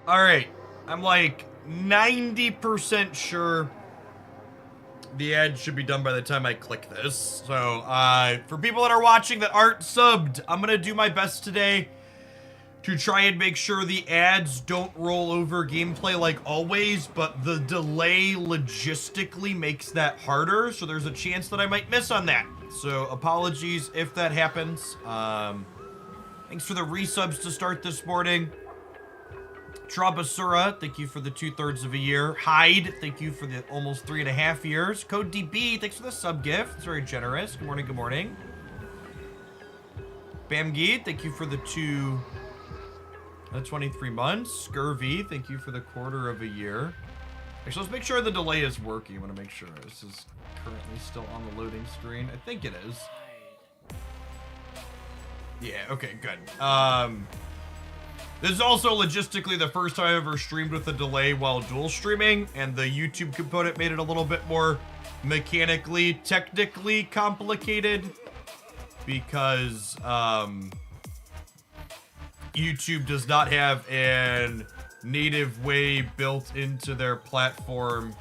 Alright. I'm like 90% sure the ad should be done by the time I click this. So, for people that are watching that aren't subbed, I'm gonna do my best today to try and make sure the ads don't roll over gameplay like always, but the delay logistically makes that harder, so there's a chance that I might miss on that. So apologies if that happens. Thanks for the resubs to start this morning. Trabasura, thank you for the 2/3 of a year. Hyde, thank you for the almost 3.5 years. Code DB, thanks for the sub gift. It's very generous. Good morning, good morning. Bamgeed, thank you for the 23 months. Scurvy, thank you for the 1/4 of a year. Actually, let's make sure the delay is working. I want to make sure this is currently still on the loading screen. I think it is. Yeah, okay, good. This is also logistically the first time I ever streamed with a delay while dual streaming, and the YouTube component made it a little bit more mechanically, technically complicated because, YouTube does not have an native way built into their platform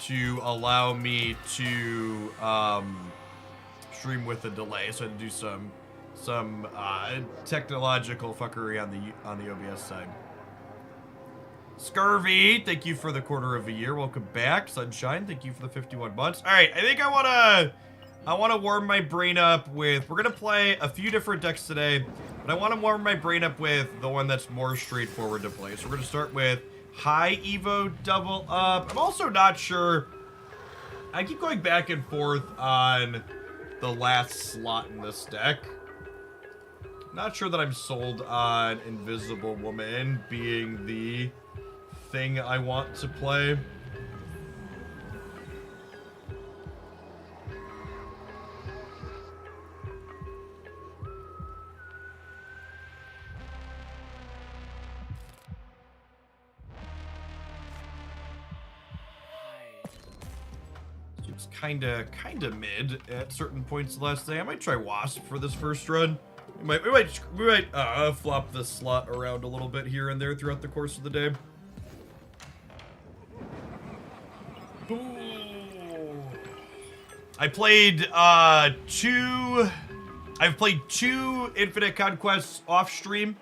to allow me to stream with a delay, so I had to do some technological fuckery on the OBS side. Scurvy, thank you for the 1/4 of a year. Welcome back. Sunshine, thank you for the 51 months. All right, I think I want to warm my brain up with, we're going to play a few different decks today, but I want to warm my brain up with the one that's more straightforward to play. So we're going to start with High Evo Double Up. I'm also not sure, I keep going back and forth on the last slot in this deck. Not sure that I'm sold on Invisible Woman being the thing I want to play. It's kinda mid at certain points last day. I might try Wasp for this first run. We might flop this slot around a little bit here and there throughout the course of the day. Ooh. I've played two Infinite Conquests off stream.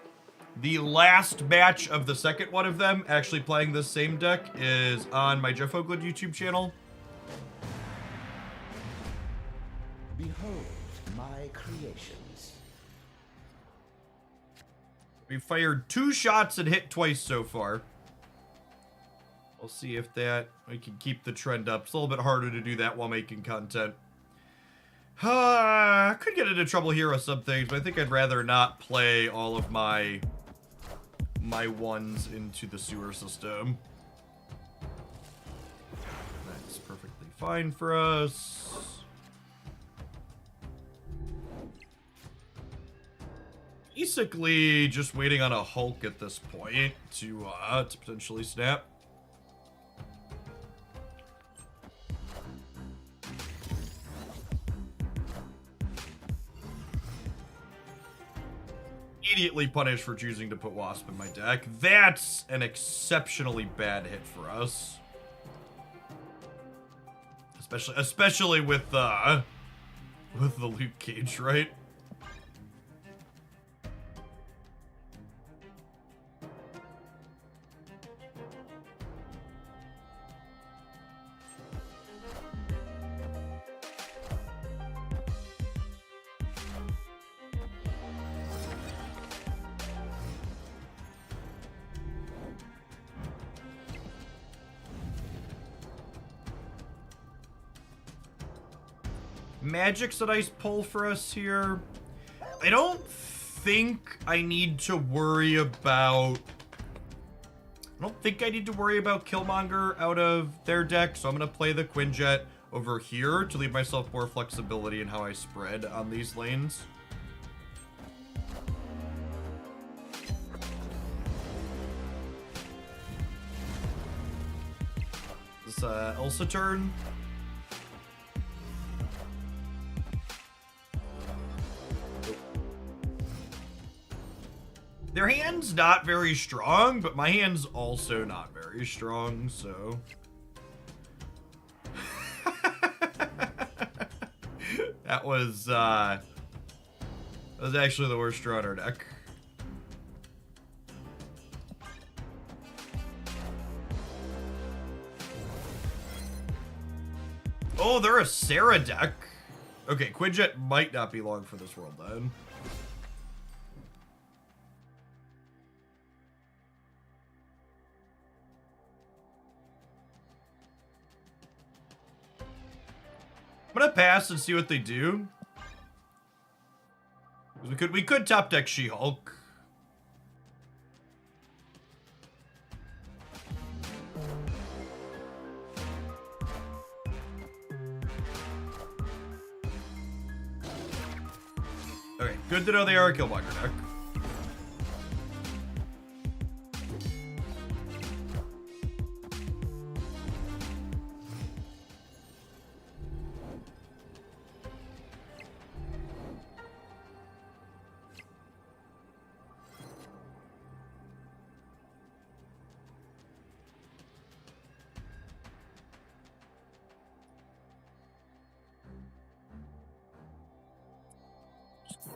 The last batch of the second one of them, actually playing this same deck, is on my Jeff Oakland YouTube channel. Behold my creations. We fired 2 shots and hit twice so far. We'll see if we can keep the trend up. It's a little bit harder to do that while making content. I could get into trouble here with some things, but I think I'd rather not play all of my ones into the sewer system. That's perfectly fine for us. Basically just waiting on a Hulk at this point to potentially snap. Immediately punished for choosing to put Wasp in my deck. That's an exceptionally bad hit for us. Especially with the Luke Cage, right? Magic's a nice pull for us here. I don't think I need to worry about... I don't think I need to worry about Killmonger out of their deck, so I'm going to play the Quinjet over here to leave myself more flexibility in how I spread on these lanes. This Elsa turn. Their hand's not very strong, but my hand's also not very strong, so... That was actually the worst draw in our deck. Oh, they're a Sarah deck. Okay, Quinjet might not be long for this world then. I'm gonna pass and see what they do. We could top deck She-Hulk. Okay, good to know they are a Killmonger deck.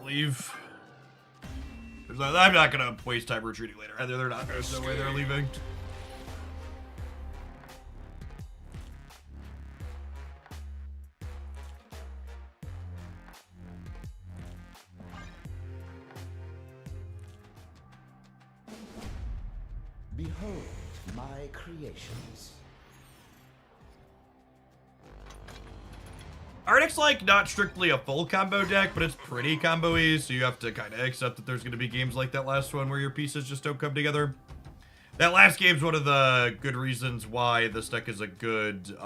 Leave. I'm not gonna waste time retreating later. Either they're not. There's no way they're leaving. Behold my creations. Our deck's like not strictly a full combo deck, but it's pretty combo-y, so you have to kind of accept that there's going to be games like that last one where your pieces just don't come together. That last game's one of the good reasons why this deck is a good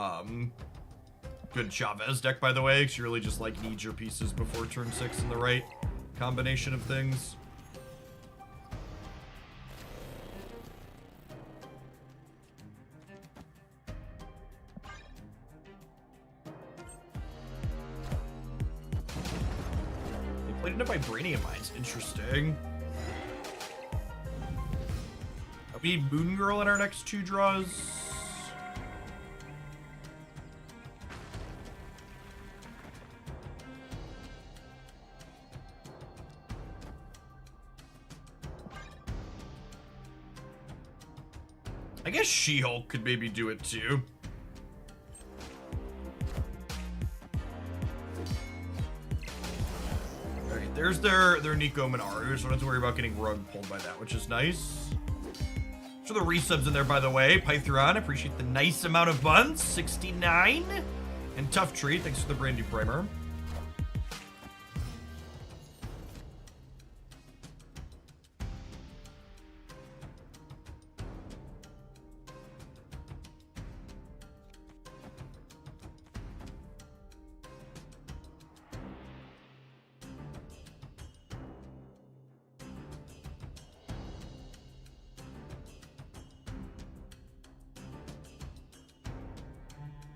Chavez deck, by the way, because you really just like need your pieces before turn 6 in the right combination of things. Played into Vibranium Mines. Interesting. We need Moon Girl in our next 2 draws. I guess She-Hulk could maybe do it too. There's their Nico Minaru, so I don't have to worry about getting rug pulled by that, which is nice. So the resubs in there, by the way. Pythron, appreciate the nice amount of buns. 69. And Tough Treat, thanks for the brand new primer.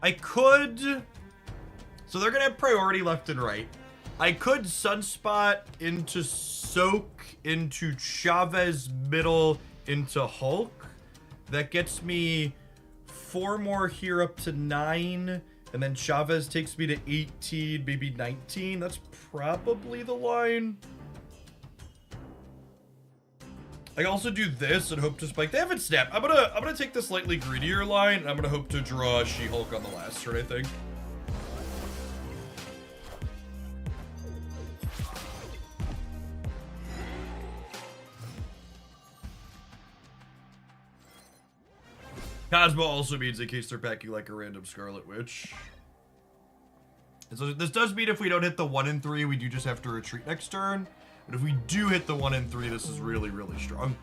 I could... So they're going to have priority left and right. I could Sunspot into Soak, into Chavez middle, into Hulk. That gets me 4 more here up to 9. And then Chavez takes me to 18, maybe 19. That's probably the line. I can also do this and hope to spike. They haven't snapped. I'm gonna take the slightly greedier line, and I'm gonna hope to draw She-Hulk on the last turn, I think. Cosmo also means in case they're packing like a random Scarlet Witch. And so this does mean if we don't hit the 1 and 3, we do just have to retreat next turn. But if we do hit the 1 and 3, this is really, really strong.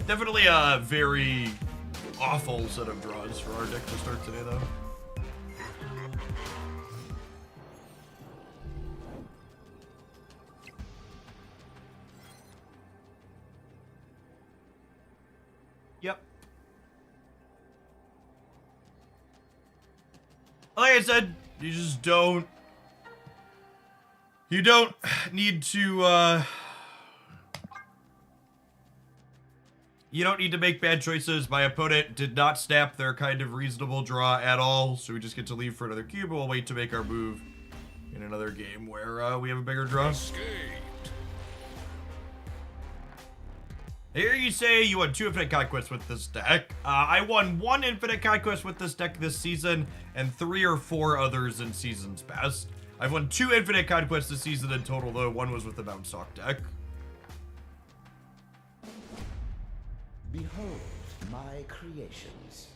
Definitely a very awful set of draws for our deck to start today, though. Yep. Like I said, you just don't You don't need to, you don't need to make bad choices. My opponent did not snap their kind of reasonable draw at all, so we just get to leave for another cube, and we'll wait to make our move in another game where we have a bigger draw. Here you say you won 2 Infinite Conquests with this deck. I won 1 Infinite Conquest with this deck this season, and 3 or 4 others in seasons past. I've won 2 Infinite Conquests this season in total, though. 1 was with the Mountain Stalk deck. Behold my creations.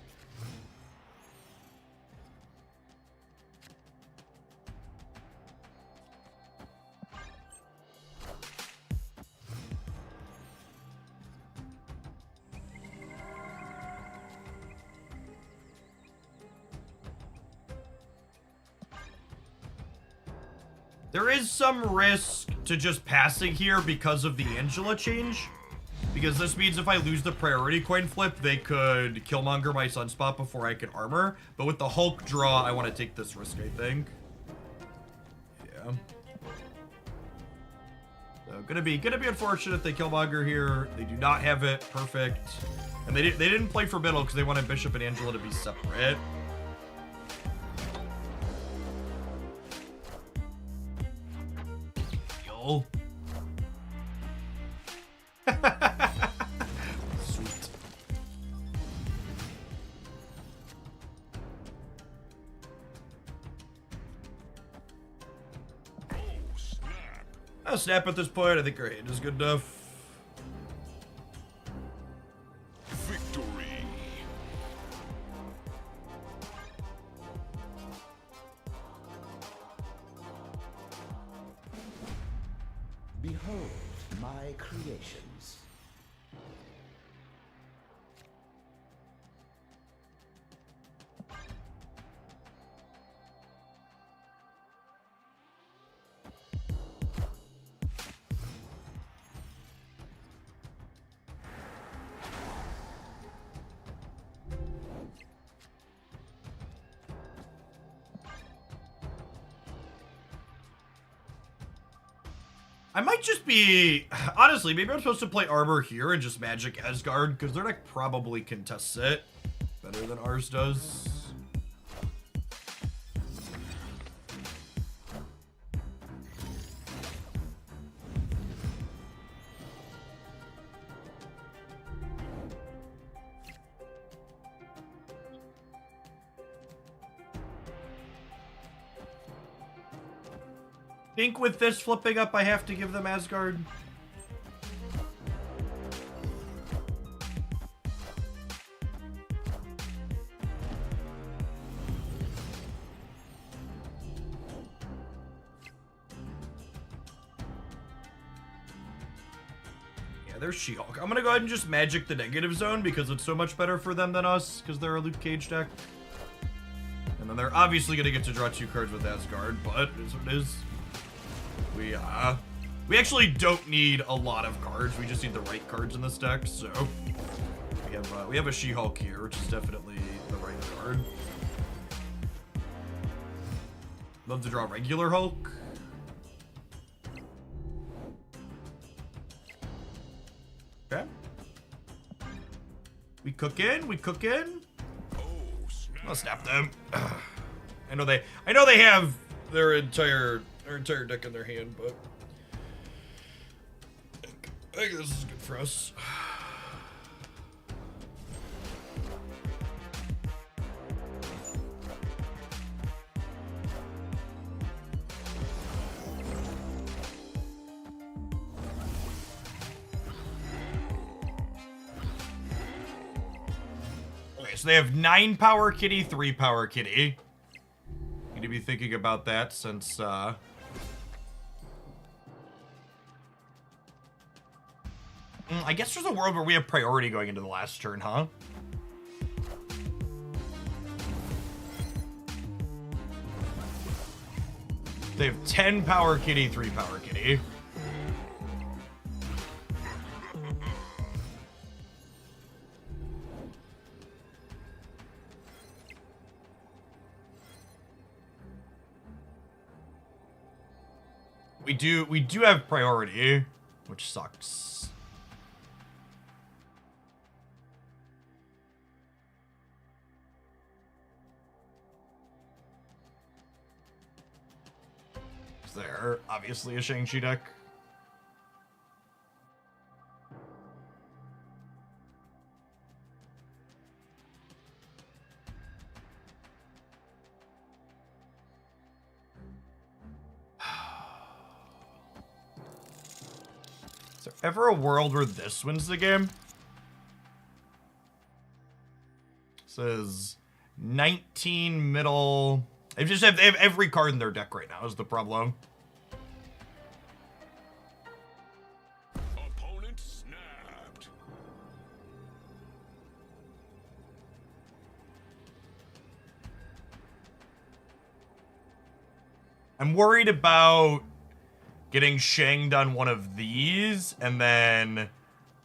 There is some risk to just passing here because of the Angela change. Because this means if I lose the priority coin flip, they could Killmonger my Sunspot before I can armor. But with the Hulk draw, I want to take this risk, I think. Yeah. So gonna be unfortunate if they Killmonger here. They do not have it perfect. And they didn't play for middle because they wanted Bishop and Angela to be separate. Yo. Sweet. I'll snap at this point. I think our hand is good enough. Victory. Behold my creations. I might just be... Honestly, maybe I'm supposed to play armor here and just magic Asgard, because their deck probably contests it better than ours does. Think with this flipping up, I have to give them Asgard. Yeah, there's She-Hulk. I'm gonna go ahead and just magic the negative zone because it's so much better for them than us because they're a Luke Cage deck. And then they're obviously gonna get to draw 2 cards with Asgard, but it is what it is. We actually don't need a lot of cards. We just need the right cards in this deck. So we have a She-Hulk here, which is definitely the right card. Love to draw regular Hulk. Okay. We cook in. I'll snap them. I know they have their entire deck in their hand, but I think this is good for us. Okay, so they have 9 power kitty, 3 power kitty. Need to be thinking about that since I guess there's a world where we have priority going into the last turn, huh? They have 10 power kitty, 3 power kitty. We do have priority, which sucks. Is there obviously a Shang-Chi deck? Is there ever a world where this wins the game? Says 19 middle. They have every card in their deck right now is the problem. Opponent snapped. I'm worried about getting shanged on one of these and then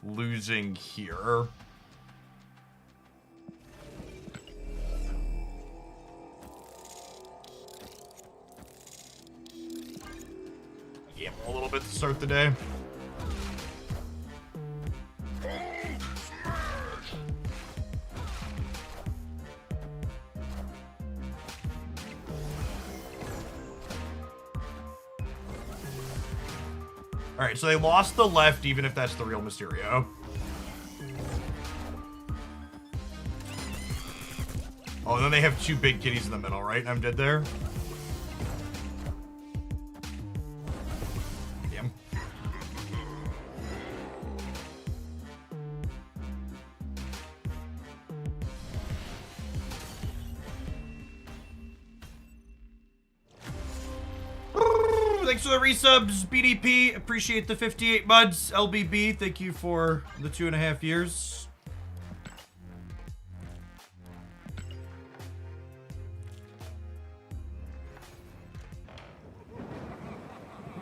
losing here. Gamble a little bit to start the day. Alright, so they lost the left, even if that's the real Mysterio. Oh, and then they have two big kitties in the middle, right? And I'm dead there. Damn. Thanks for the resubs, BDP. Appreciate the 58 months. LBB, thank you for the 2.5 years.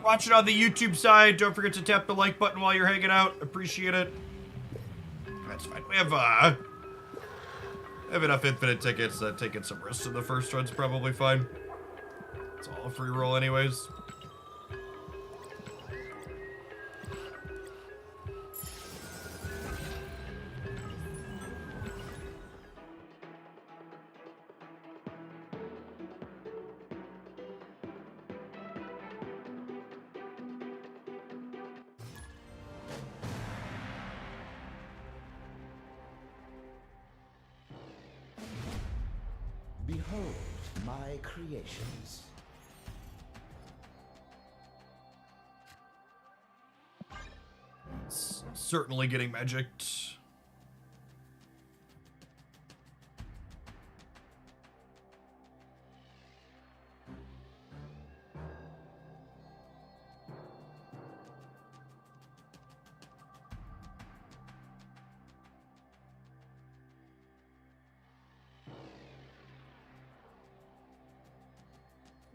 Watch it on the YouTube side. Don't forget to tap the like button while you're hanging out. Appreciate it. That's fine. We have enough infinite tickets that taking some risks in the first run's probably fine. It's all a free roll anyways. Behold my creations. It's certainly getting magicked.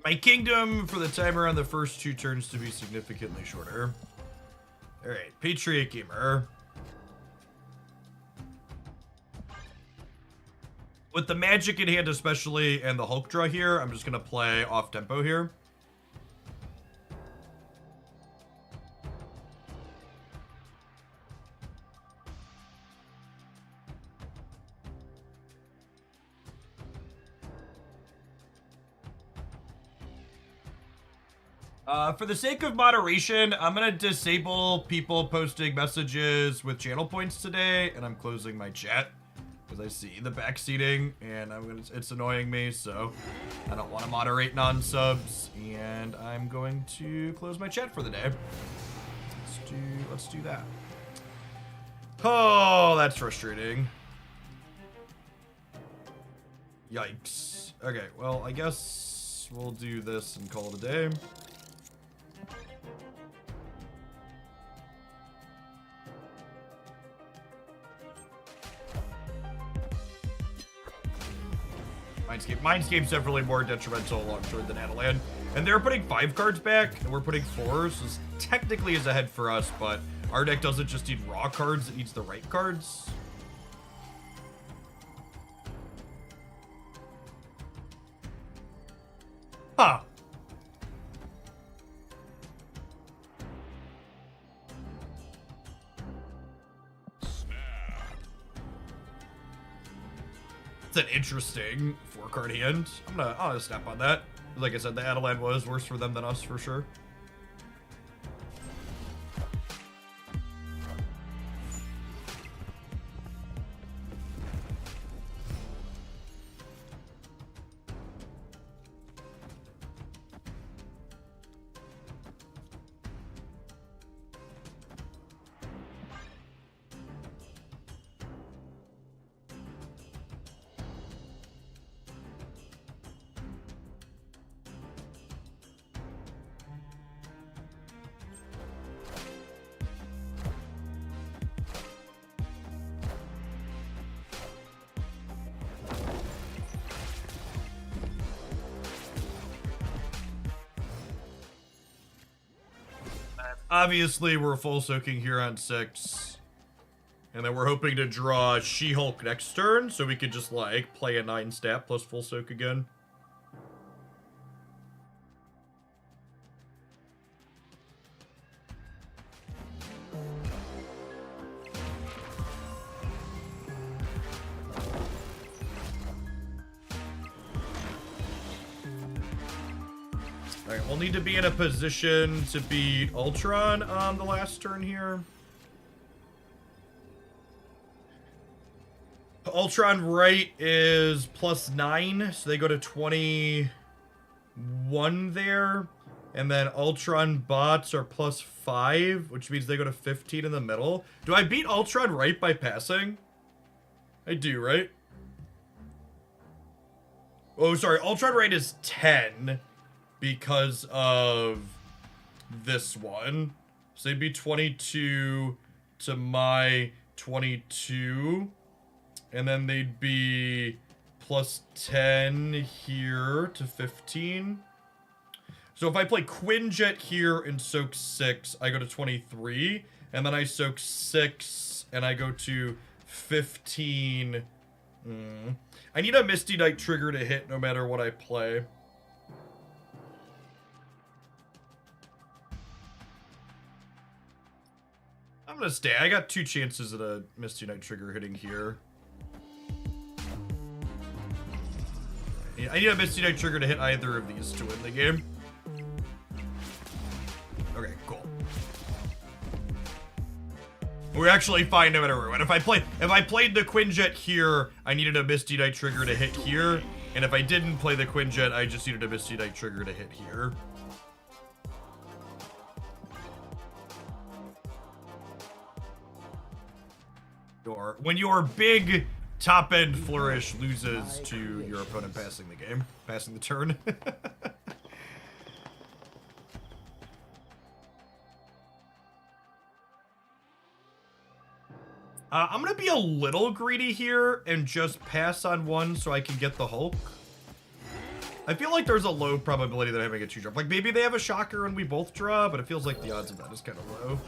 My kingdom for the timer on the first 2 turns to be significantly shorter. Alright, Patriot Gamer. With the magic in hand especially and the Hulk draw here, I'm just going to play off tempo here. For the sake of moderation, I'm gonna disable people posting messages with channel points today, and I'm closing my chat because I see the backseating, and it's annoying me, so I don't want to moderate non-subs, and I'm going to close my chat for the day. Let's do that. Oh, that's frustrating. Yikes. Okay, well, I guess we'll do this and call it a day. Mindscape's definitely more detrimental long term than Adelan. And they're putting 5 cards back, and we're putting 4, so this technically is ahead for us, but our deck doesn't just need raw cards, it needs the right cards. Huh. an interesting 4-card hand. I'm gonna snap on that. Like I said, the Adelan was worse for them than us for sure. Obviously, we're full soaking here on 6. And then we're hoping to draw She-Hulk next turn, so we could just, like, play a 9 stat plus full soak again. Alright, we'll need to be in a position to beat Ultron on the last turn here. Ultron right is +9, so they go to 21 there. And then Ultron bots are +5, which means they go to 15 in the middle. Do I beat Ultron right by passing? I do, right? Oh, sorry. Ultron right is 10 because of this one. So they'd be 22 to my 22. And then they'd be +10 here to 15. So if I play Quinjet here and soak 6, I go to 23. And then I soak 6 and I go to 15. I need a Misty Knight trigger to hit no matter what I play. I'm gonna stay. I got 2 chances at a Misty Knight trigger hitting here. I need a Misty Knight trigger to hit either of these to win the game. Okay, cool. We're actually fine no matter what. If I played the Quinjet here, I needed a Misty Knight trigger to hit here. And if I didn't play the Quinjet, I just needed a Misty Knight trigger to hit here. When your big top-end flourish loses to your opponent passing the game, passing the turn. I'm gonna be a little greedy here and just pass on 1 so I can get the Hulk. I feel like there's a low probability that I have a 2-drop. Like, maybe they have a Shocker and we both draw, but it feels like the odds of that is kind of low.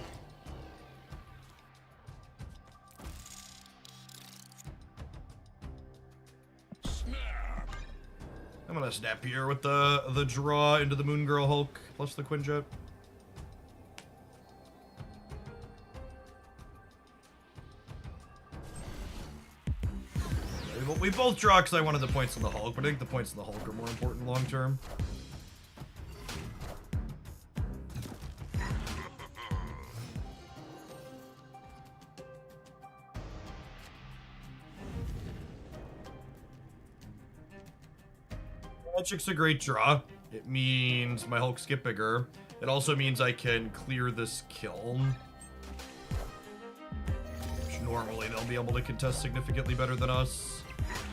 I'm gonna snap here with the draw into the Moon Girl Hulk plus the Quinjet. We both draw because I wanted the points on the Hulk, but I think the points on the Hulk are more important long term. Magic's a great draw. It means my Hulks get bigger. It also means I can clear this kiln. Which normally they'll be able to contest significantly better than us.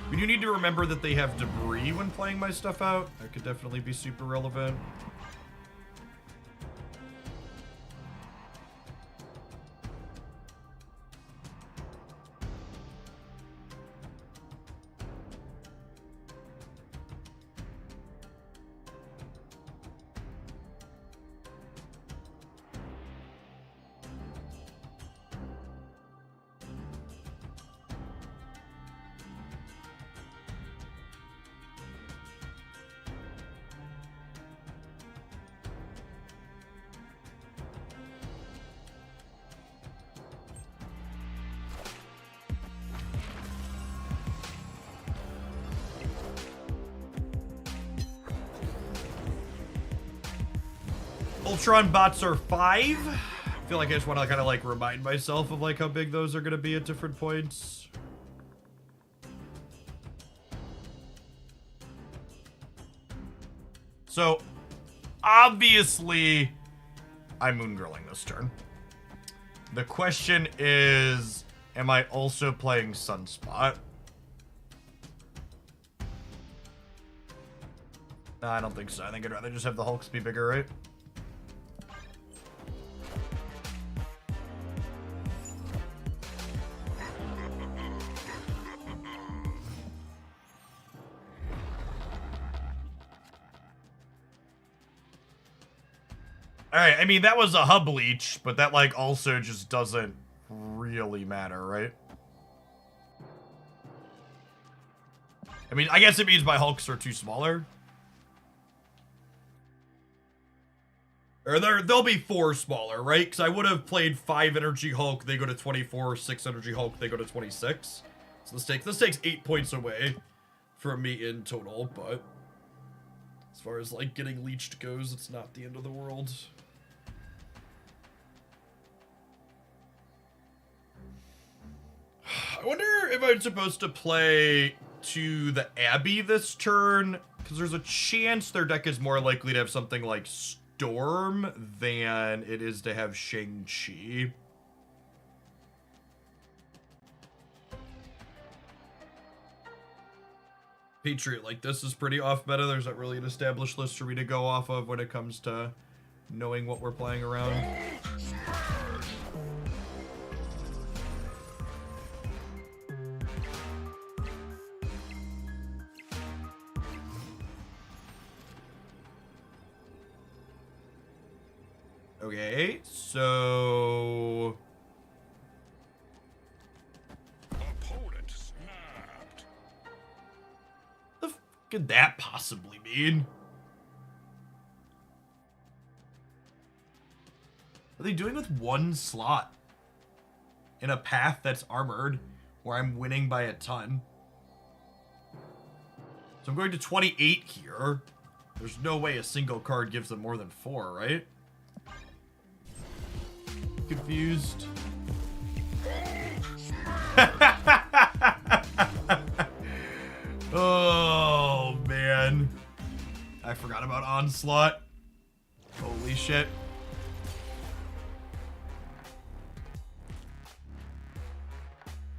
We do need to remember that they have debris when playing my stuff out. That could definitely be super relevant. Ultron bots are 5. I feel like I just want to kind of like remind myself of like how big those are going to be at different points. So, obviously, I'm moongirling this turn. The question is, am I also playing Sunspot? No, I don't think so. I think I'd rather just have the Hulks be bigger, right? Alright, I mean, that was a hub leech, but that, like, also just doesn't really matter, right? I mean, I guess it means my Hulks are too smaller. Or they'll be 4 smaller, right? Because I would have played 5 energy Hulk, they go to 24, 6 energy Hulk, they go to 26. So this takes 8 points away from me in total, but as far as, like, getting leeched goes, it's not the end of the world. I wonder if I'm supposed to play to the Abbey this turn, because there's a chance their deck is more likely to have something like Storm than it is to have Shang-Chi. Patriot like this is pretty off meta. There's not really an established list for me to go off of when it comes to knowing what we're playing around. Okay, so Opponent snapped. the f could that possibly mean? What are they doing with 1 slot in a path that's armored where I'm winning by a ton? So I'm going to 28 here. There's no way a single card gives them more than 4, right? Confused. Oh, man. I forgot about Onslaught. Holy shit.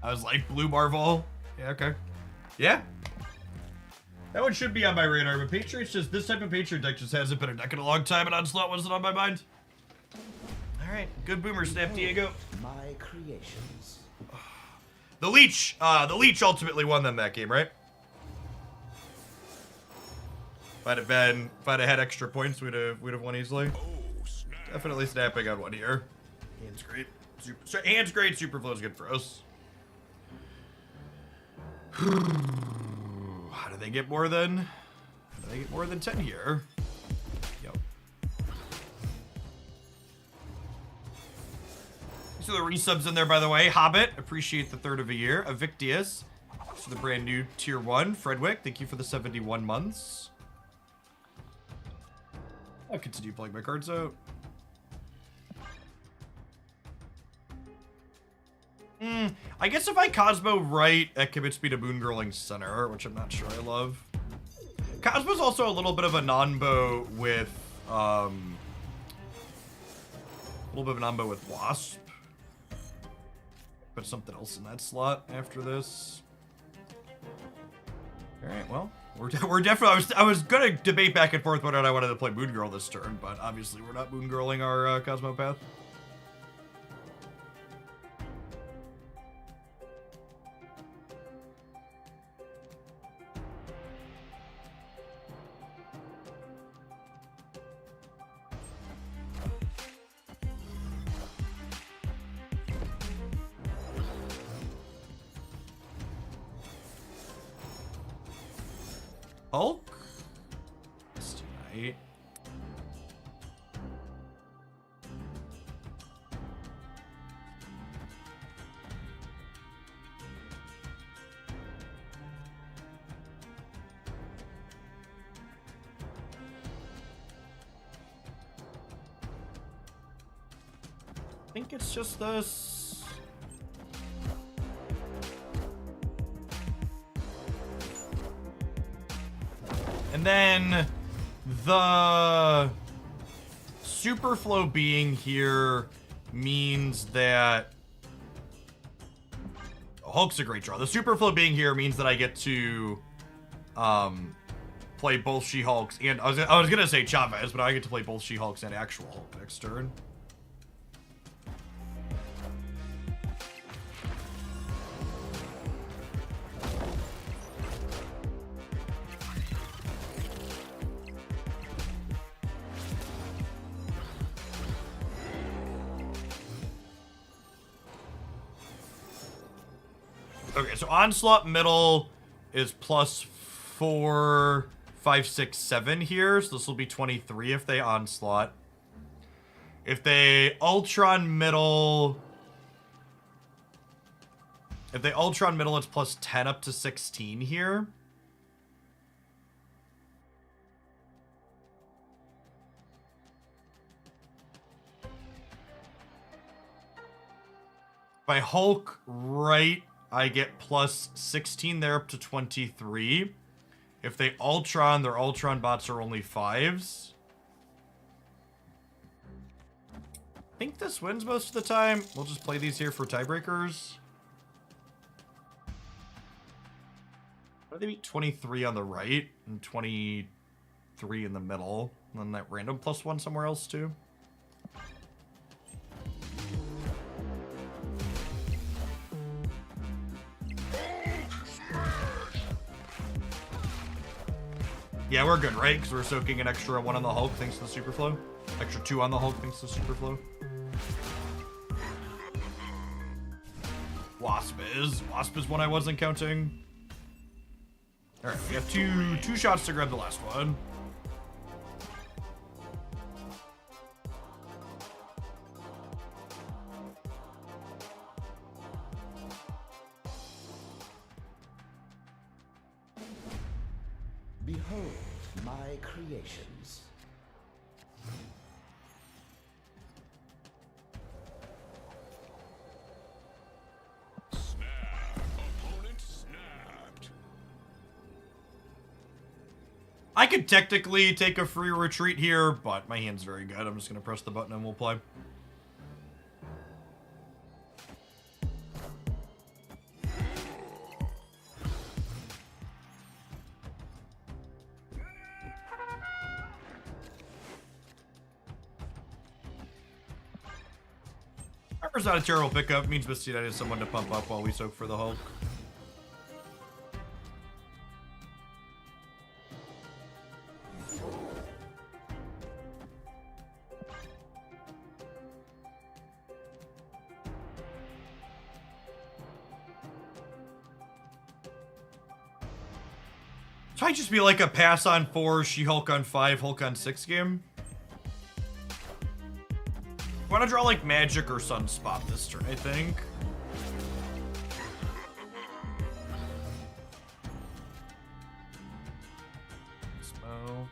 I was like, Blue Marvel. Yeah, okay. Yeah. That one should be on my radar, but Patriots just, this type of Patriot deck just hasn't been a deck in a long time, and Onslaught wasn't on my mind. Alright, good boomer snap, Diego. My creations. The Leech ultimately won them that game, right? If I'd had extra points, we'd have won easily. Oh, snap. Definitely snapping on one here. Hand's great. Hand's great, super flow's good for us. How do they get more than 10 here? Yep. So the resubs in there, by the way. Hobbit, appreciate the 3rd of a year. Evictius, for the brand new tier 1. Fredwick, thank you for the 71 months. I'll continue playing my cards out. I guess if I Cosmo right, that commits me to Moongirling Center, which I'm not sure I love. Cosmo's also a little bit of a non-bow with, Wasp. Put something else in that slot after this. Alright, well, we're definitely, I was gonna debate back and forth whether or not I wanted to play Moongirl this turn, but obviously we're not Moongirling our Cosmo path. Hulk? Tonight. I think it's just this. And then the Superflow being here means that Hulk's a great draw. The Superflow being here means that I get to play both She-Hulks and I was gonna say Chavez, but I get to play both She-Hulks and actual Hulk next turn. Okay, so Onslaught middle is +4, 5, 6, 7 here. So this will be 23 if they Onslaught. If they Ultron middle... If they Ultron middle, it's +10 up to 16 here. If I Hulk right... I get +16 there up to 23. If they Ultron, their Ultron bots are only 5s. I think this wins most of the time. We'll just play these here for tiebreakers. Why do they beat 23 on the right and 23 in the middle? And then that random +1 somewhere else too. Yeah, we're good, right? Because we're soaking an extra 1 on the Hulk thanks to the Superflow. Extra 2 on the Hulk thanks to the Superflow. Wasp is one I wasn't counting. Alright, we have two shots to grab the last one. Behold my creations. Snap. Opponent snapped. I could technically take a free retreat here, but my hand's very good. I'm just going to press the button and we'll play. Armor's not a terrible pickup. Means Bastida has someone to pump up while we soak for the Hulk. So I just be like a pass on 4, She-Hulk on 5, Hulk on 6 game. I want to draw like Magic or Sunspot this turn, I think. Smoke.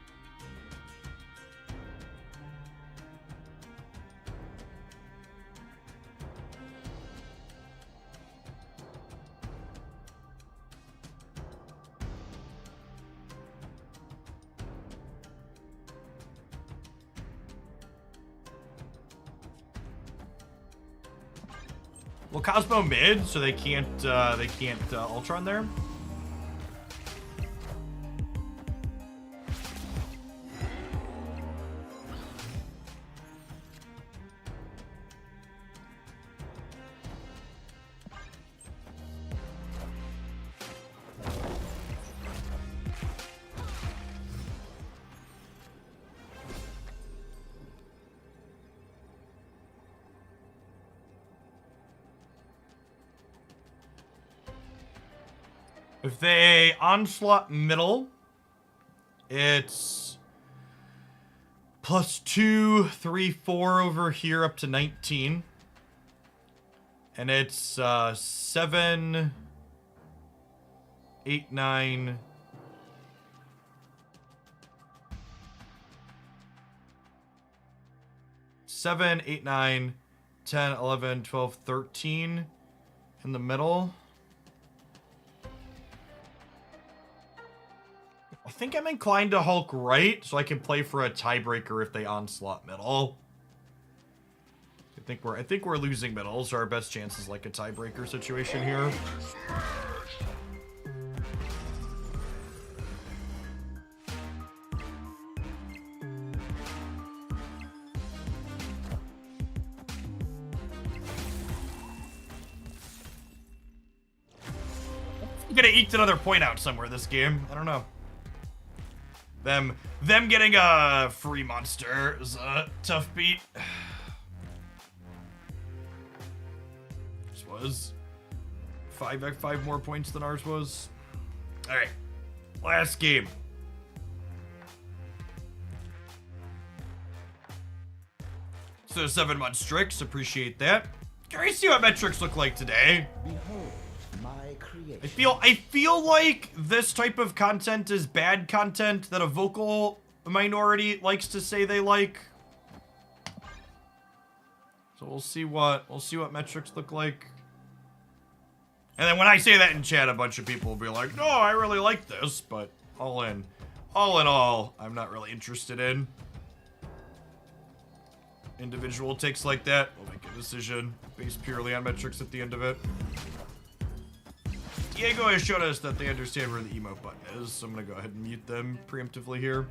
Well, Cosmo mid, so they can't Ultron there. If they Onslaught middle, it's +2, 3, 4 over here up to 19. And it's 7, 8, 9. Seven, 8, 9, 10, 11, 12, 13 in the middle. I think I'm inclined to Hulk right, so I can play for a tiebreaker if they onslaught middle. I think we're losing middle, so our best chance is like a tiebreaker situation here. I'm gonna eke another point out somewhere this game. I don't know. Them getting a free monster is a tough beat. This was 5 more points than ours was. All right, last game. So 7 months Strix, appreciate that. Curious to see what metrics look like today. Behold my creation. I feel like this type of content is bad content that a vocal minority likes to say they like. So we'll see what metrics look like. And then when I say that in chat, a bunch of people will be like, "No, I really like this," but all in all, I'm not really interested in. Individual takes like that, we'll make a decision based purely on metrics at the end of it. Diego has shown us that they understand where the emote button is, so I'm gonna go ahead and mute them preemptively here.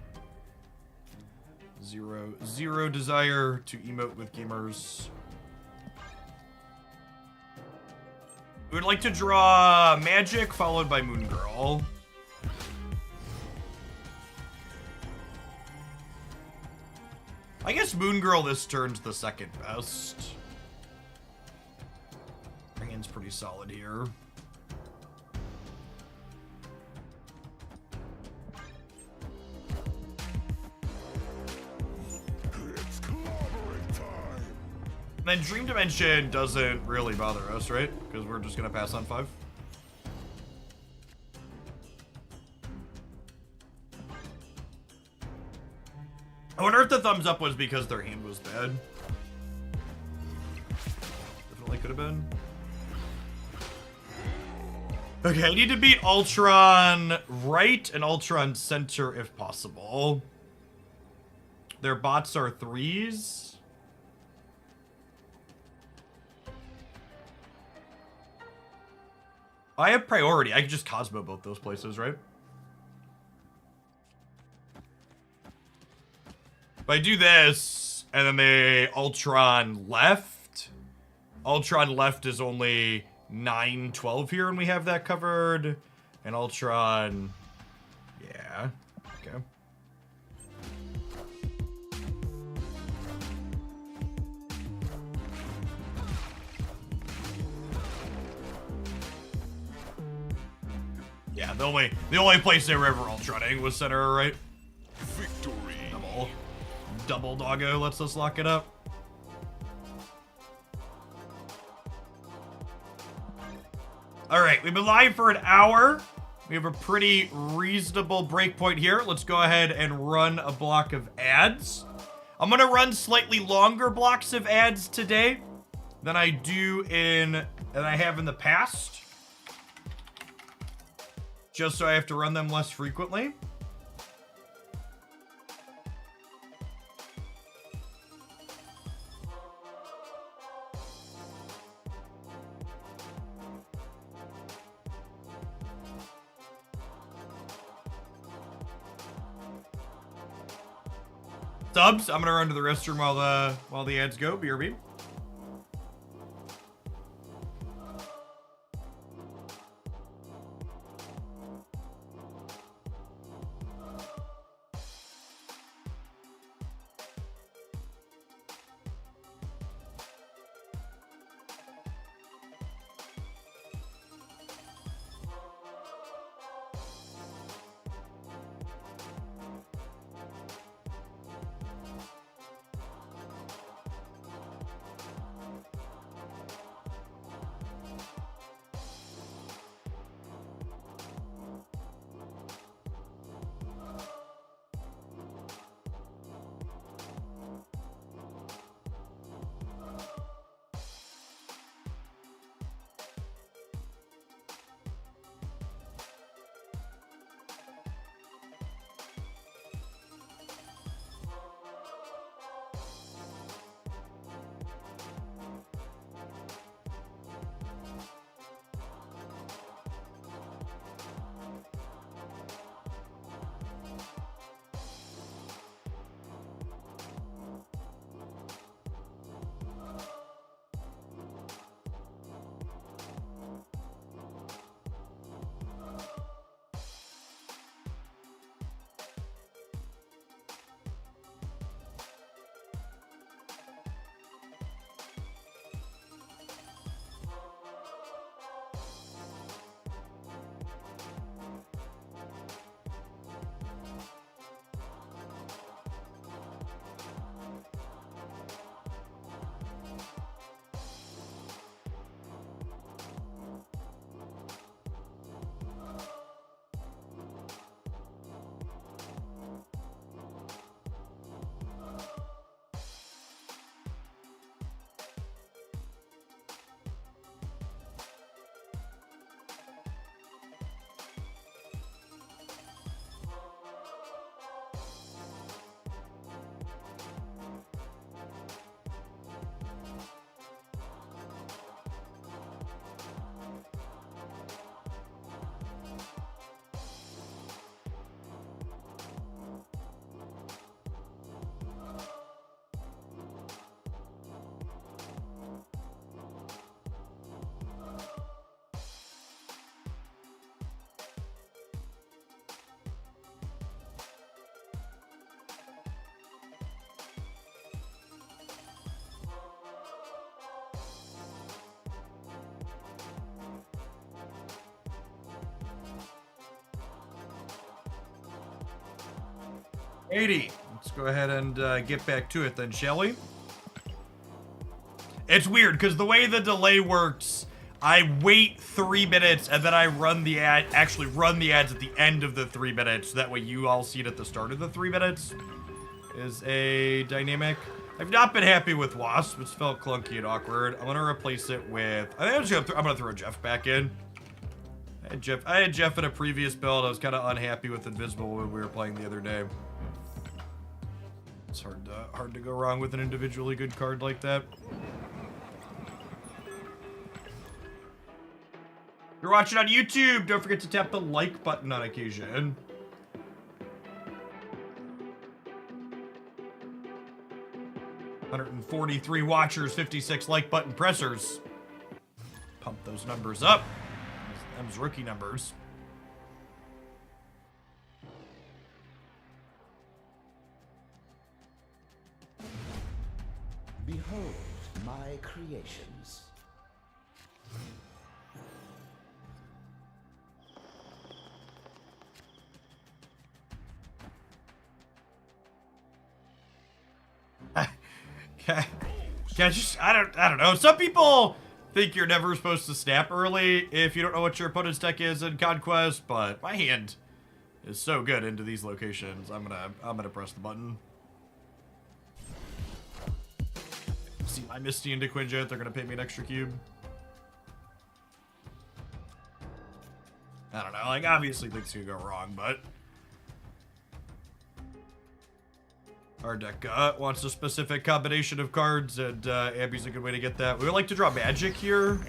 Zero desire to emote with gamers. We would like to draw Magic followed by Moon Girl. I guess Moon Girl this turn's the second best. Ringin's pretty solid here. It's clobbering time. Then Dream Dimension doesn't really bother us, right? Because we're just gonna pass on 5. I wonder if the thumbs up was because their hand was bad. Definitely could have been. Okay, I need to beat Ultron right and Ultron center if possible. Their bots are 3s. I have priority. I can just Cosmo both those places, right? If I do this, and then they Ultron left is only 9, 12 here, and we have that covered. And Ultron, yeah, okay. Yeah, the only place they were ever Ultroning was center, right? Victory. Double doggo lets us lock it up. All right, we've been live for an hour. We have a pretty reasonable break point here. Let's go ahead and run a block of ads. I'm gonna run slightly longer blocks of ads today than I have in the past. Just so I have to run them less frequently. Subs, I'm gonna run to the restroom while the ads go. BRB. 80. Let's go ahead and get back to it then, shall we? It's weird because the way the delay works, I wait 3 minutes and then I run the ad, actually run the ads at the end of the 3 minutes. That way you all see it at the start of the 3 minutes. Is a dynamic. I've not been happy with Wasp. It's felt clunky and awkward. I'm gonna replace it with. I'm gonna throw Jeff back in. I had Jeff in a previous build. I was kind of unhappy with Invisible when we were playing the other day. It's hard to go wrong with an individually good card like that. If you're watching on YouTube, don't forget to tap the like button on occasion. $143 watchers, 56 like button pressers. Pump those numbers up. Them's rookie numbers. Behold my creations. I don't know. Some people think you're never supposed to snap early if you don't know what your opponent's deck is in Conquest, but my hand is so good into these locations. I'm gonna press the button. See my Misty into Quinjet, they're gonna pay me an extra cube. I don't know, like obviously things could go wrong, but our deck wants a specific combination of cards, and Abby's a good way to get that. We would like to draw Magic here.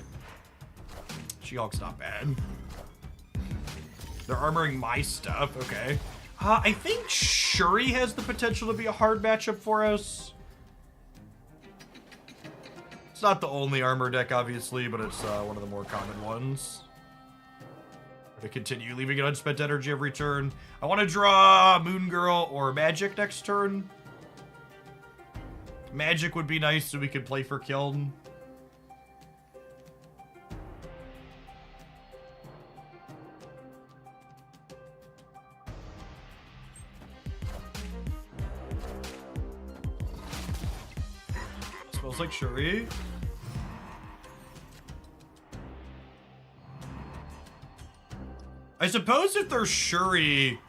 She-Hulk's not bad. They're armoring my stuff, okay. I think Shuri has the potential to be a hard matchup for us. It's not the only armor deck, obviously, but it's one of the more common ones. To continue leaving an unspent energy every turn. I want to draw Moon Girl or Magic next turn. Magic would be nice so we could play for Kiln. Smells like Shuri. I suppose if they're Shuri,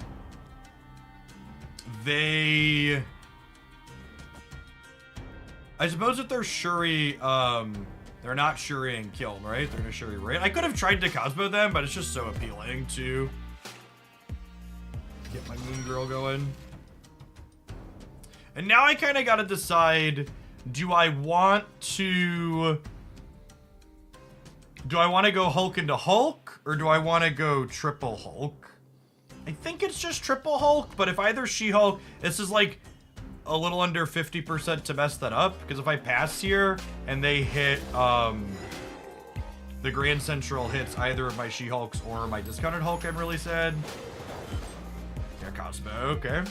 I suppose if they're Shuri, they're not Shuri and Kiln, right? They're gonna Shuri Rain. I could have tried to Cosmo them, but it's just so appealing to get my Moon Girl going. And now I kind of gotta decide, do I want to go Hulk into Hulk, or do I want to go triple Hulk? I think it's just triple Hulk, but if either She-Hulk, this is like a little under 50% to mess that up, because if I pass here and they hit, the Grand Central hits either of my She-Hulks or my discounted Hulk, I'm really sad. Yeah, Cosmo, okay.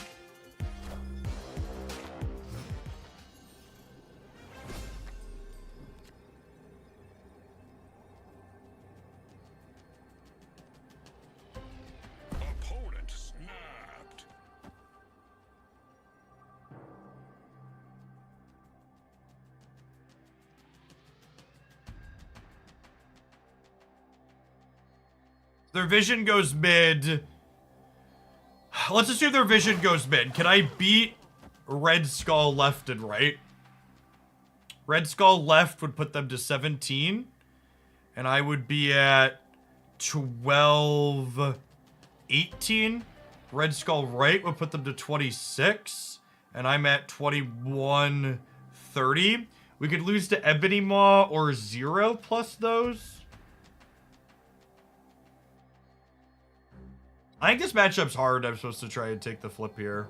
Opponent snapped. Their vision goes mid. Let's assume their vision goes mid. Can I beat Red Skull left and right? Red Skull left would put them to 17. And I would be at 12, 18. Red Skull right would put them to 26. And I'm at 21, 30. We could lose to Ebony Maw or 0 plus those. I think this matchup's hard. I'm supposed to try and take the flip here.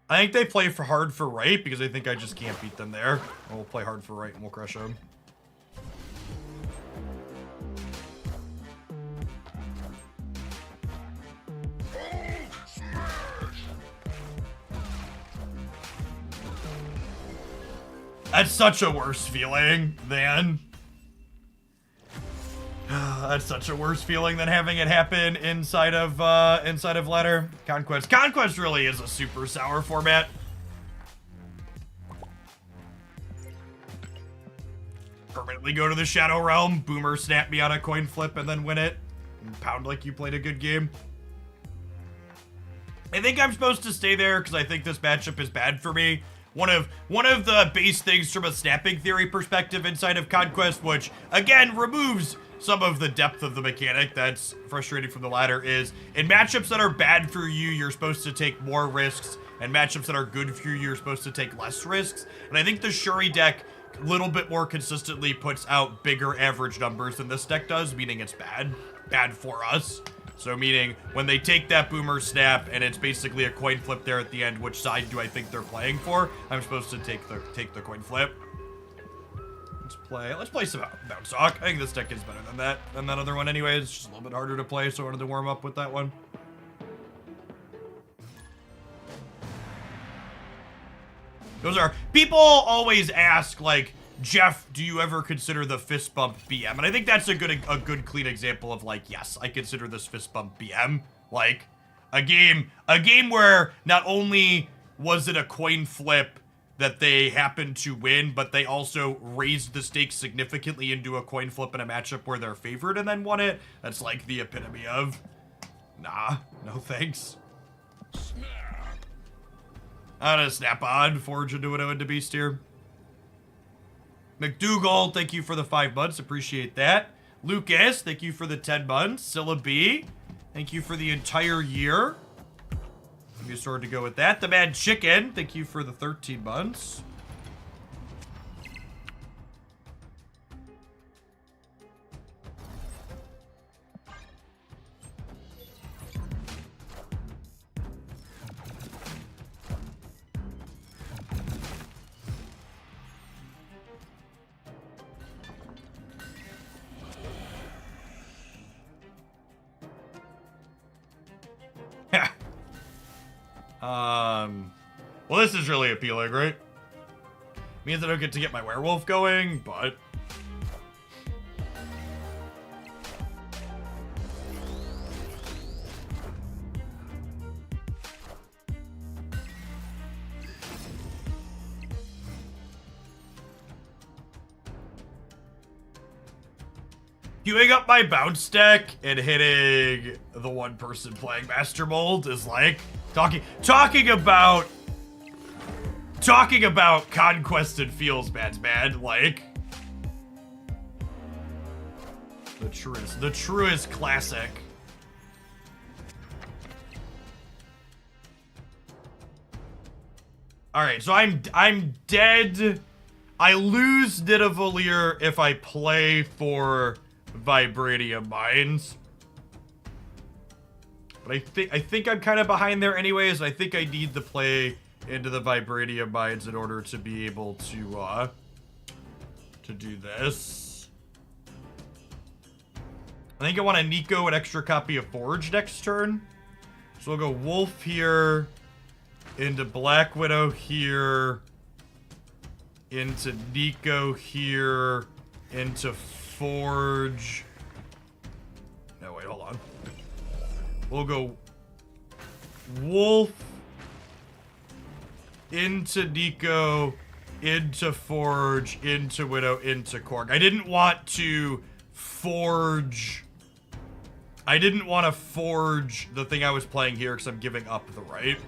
I think they play for hard for right because I think I just can't beat them there. And we'll play hard for right and we'll crush them. That's such a worse feeling than... That's such a worse feeling than having it happen inside of ladder. Conquest. Conquest really is a super sour format. Permanently go to the Shadow Realm, boomer snap me on a coin flip, and then win it. And pound like you played a good game. I think I'm supposed to stay there because I think this matchup is bad for me. One of the base things from a snapping theory perspective inside of Conquest, which again removes some of the depth of the mechanic that's frustrating from the ladder, is in matchups that are bad for you, you're supposed to take more risks, and matchups that are good for you, you're supposed to take less risks. And I think the Shuri deck a little bit more consistently puts out bigger average numbers than this deck does, meaning it's bad for us. So meaning when they take that boomer snap and it's basically a coin flip there at the end, which side do I think they're playing for? I'm supposed to take the coin flip. Let's play some Bounce Hawk. I think this deck is better than that other one anyways. It's just a little bit harder to play, so I wanted to warm up with that one. People always ask, like, Jeff, do you ever consider the fist bump BM? And I think that's a good clean example of, like, yes, I consider this fist bump BM. Like, a game where not only was it a coin flip that they happened to win, but they also raised the stakes significantly into a coin flip in a matchup where they're favored and then won it. That's like the epitome of, nah, no thanks. Snap. I'm gonna snap on, forge into it into beast here. McDougal, thank you for the 5 months, appreciate that. Lucas, thank you for the 10 months. Scylla B, thank you for the entire year. Maybe a sword to go with that. The Mad Chicken, thank you for the 13 months. Well, this is really appealing, right? Means I don't get to get my werewolf going, but... queuing up my bounce deck and hitting the one person playing Master Mold is like talking about Conquest and feels bad, like the truest classic. All right, so I'm dead. I lose Nidavellir if I play for Vibranium Mines. But I think I'm kind of behind there anyways. I think I need to play into the Vibranium Mines in order to be able to do this. I think I want to Nico an extra copy of Forge next turn. So we'll go Wolf here, into Black Widow here, into Nico here, into Forge. No, wait, hold on. We'll go Wolf, into Nico, into Forge, into Widow, into Korg. I didn't want to forge the thing I was playing here because I'm giving up the right.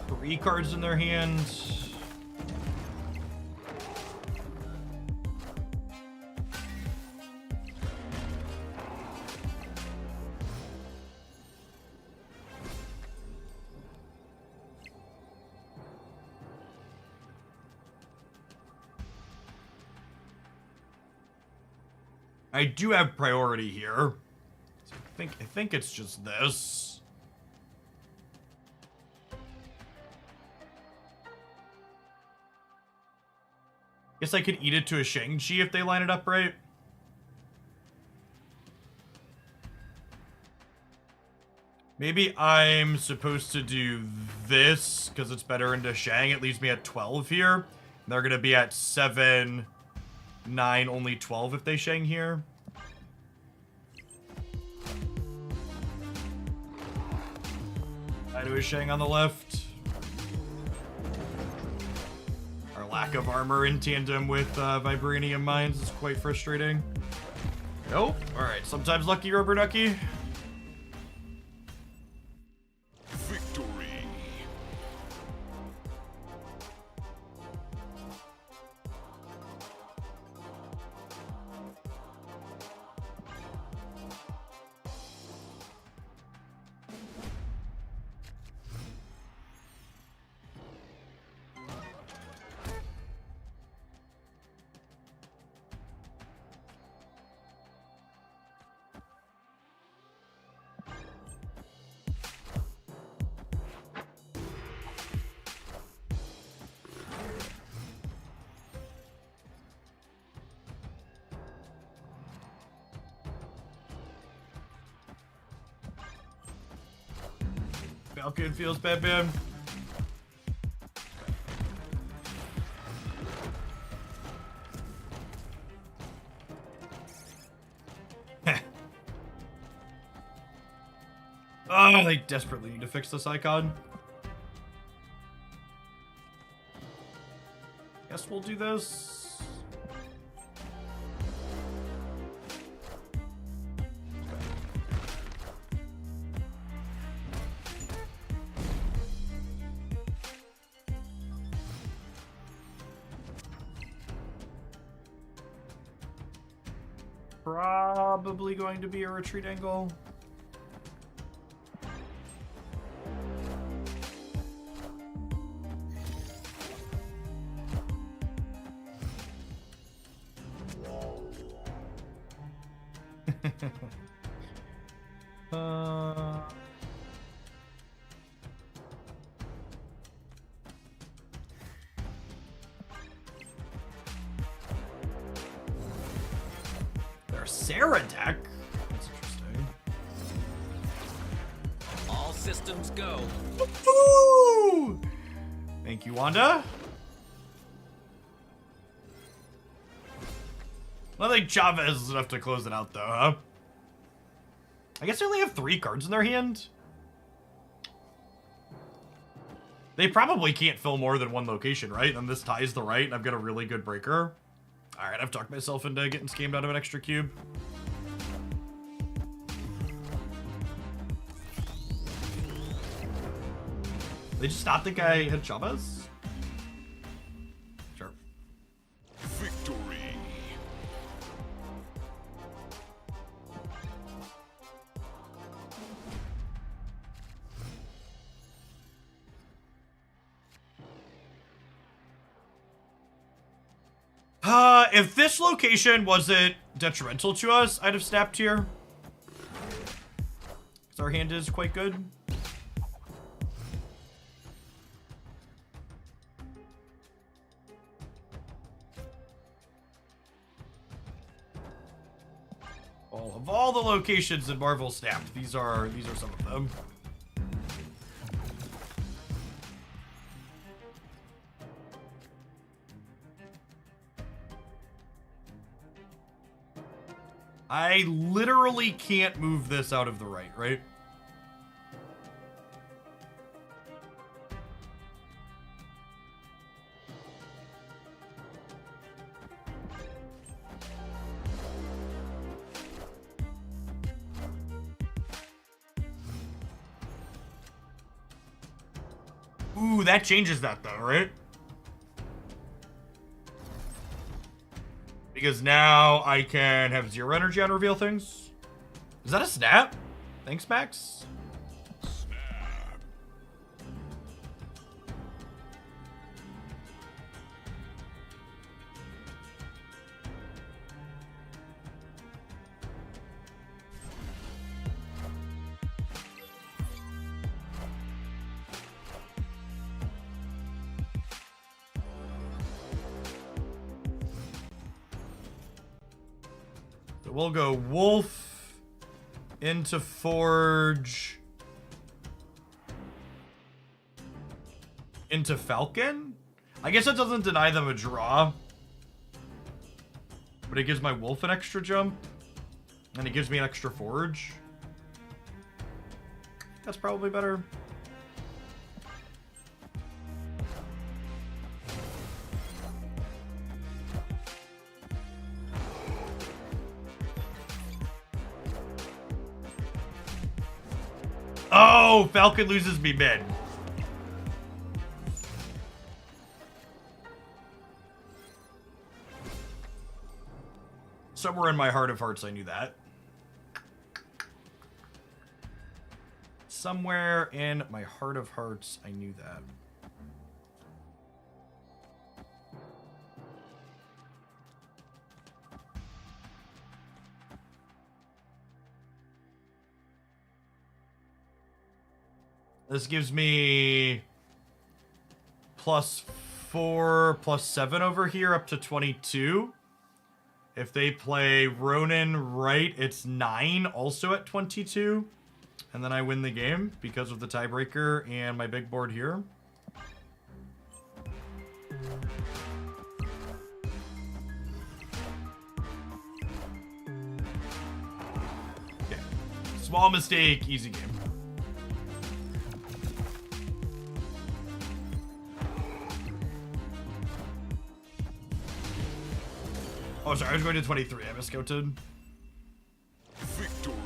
Three cards in their hands. I do have priority here. So I think it's just this. Guess I could eat it to a Shang-Chi if they line it up right. Maybe I'm supposed to do this because it's better into Shang. It leaves me at 12 here. They're going to be at 7, 9, only 12 if they Shang here. I do a Shang on the left. Our lack of armor in tandem with Vibranium Mines is quite frustrating. Nope. Alright, sometimes lucky, rubber ducky. Victory. Falcon feels bad, man. Oh, they desperately need to fix this icon. Guess we'll do this. Probably going to be a retreat angle. Their Sarah deck. That's interesting. All systems go. Woo! Thank you, Wanda. I don't think Chavez is enough to close it out, though, huh? I guess they only have 3 cards in their hand. They probably can't fill more than 1 location, right? And this ties the right, and I've got a really good breaker. Alright, I've talked myself into getting scammed out of an extra cube. They just not think I had Chavez? Sure. Victory. If this location wasn't detrimental to us, I'd have snapped here. Because our hand is quite good. Of all the locations in Marvel snapped, these are some of them. I literally can't move this out of the right? Ooh, that changes that though, right? Because now I can have 0 energy on reveal things. Is that a snap? Thanks, Max. Snap. So we'll go Wolf into Forge into Falcon. I guess that doesn't deny them a draw, but it gives my Wolf an extra jump, and it gives me an extra Forge. That's probably better. Oh, Falcon loses me mid. Somewhere in my heart of hearts, I knew that. Somewhere in my heart of hearts, I knew that. This gives me +4, +7 over here, up to 22. If they play Ronin right, it's 9, also at 22. And then I win the game because of the tiebreaker and my big board here. Okay. Small mistake, easy game. Oh, sorry, I was going to 23. I miscounted. Victory.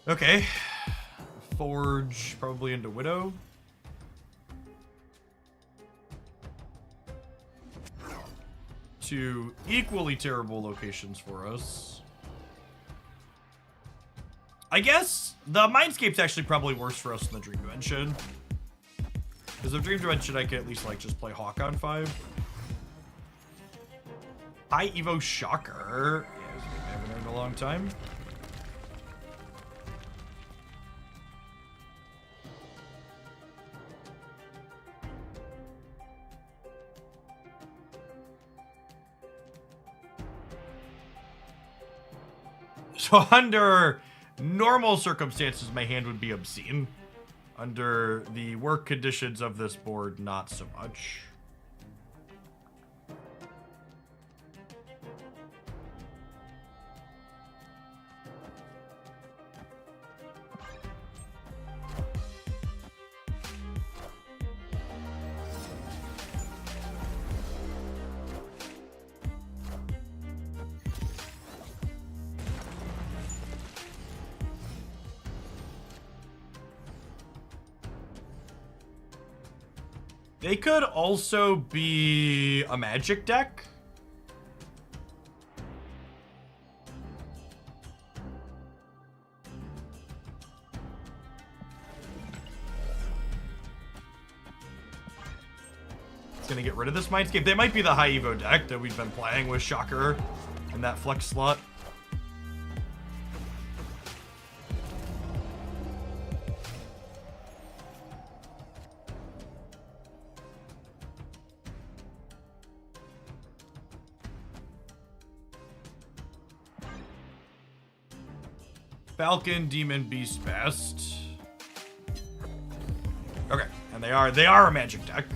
Okay. Forge probably into Widow. Two equally terrible locations for us. I guess the Mindscape's actually probably worse for us than the Dream Dimension. Because the Dream Dimension, I can at least like just play Hawk on 5. High Evo Shocker. Yeah, I haven't heard in a long time. So under normal circumstances, my hand would be obscene. Under the work conditions of this board, not so much. They could also be a magic deck. It's gonna get rid of this Mindscape. They might be the high Evo deck that we've been playing with Shocker in that flex slot. Falcon, Demon, Beast, Best. Okay, and they are a magic deck.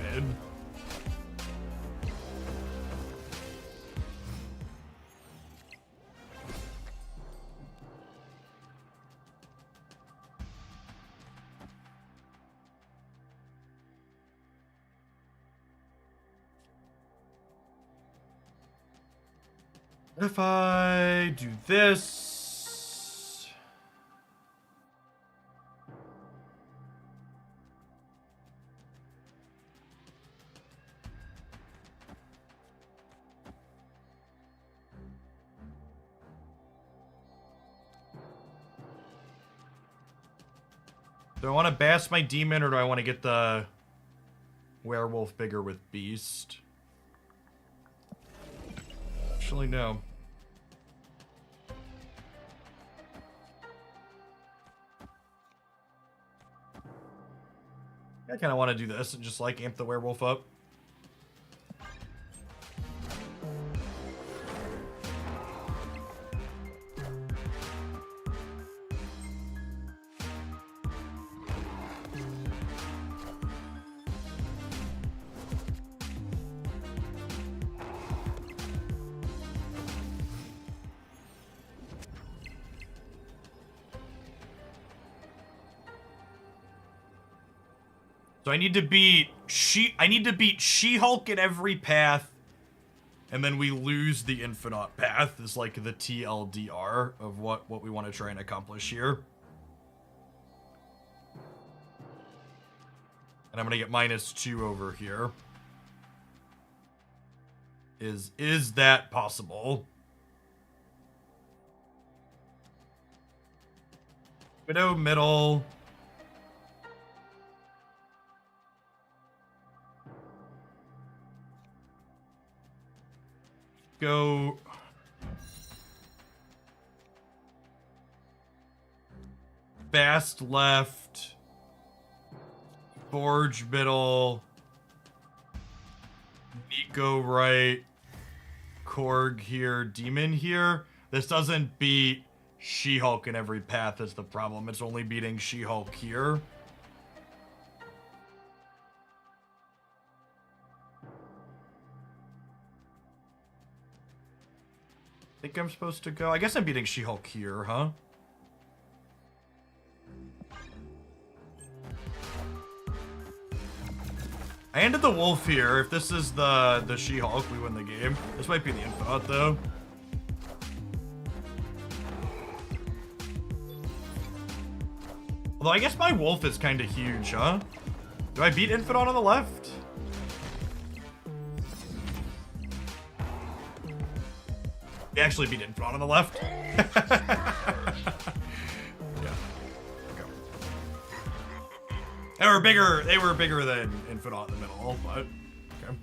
Noted. If I do this. Do I want to bash my demon, or do I want to get the werewolf bigger with beast? Actually, no. I kind of want to do this and just like amp the werewolf up. So I need to beat She-Hulk in every path, and then we lose the infinite path is like the TLDR of what we want to try and accomplish here. And I'm gonna get -2 over here. Is that possible? Widow middle. Go fast left, Forge middle, Nico right, Korg here, Demon here. This doesn't beat She-Hulk in every path is the problem. It's only beating She-Hulk here. I think I'm supposed to go. I guess I'm beating She-Hulk here, huh? I ended the wolf here. If this is the She-Hulk, we win the game. This might be the infinite, though. Although I guess my wolf is kind of huge, huh? Do I beat infinite on the left? They actually beat infinite on the left. Yeah. Okay. They were bigger than infinite in the middle, but okay.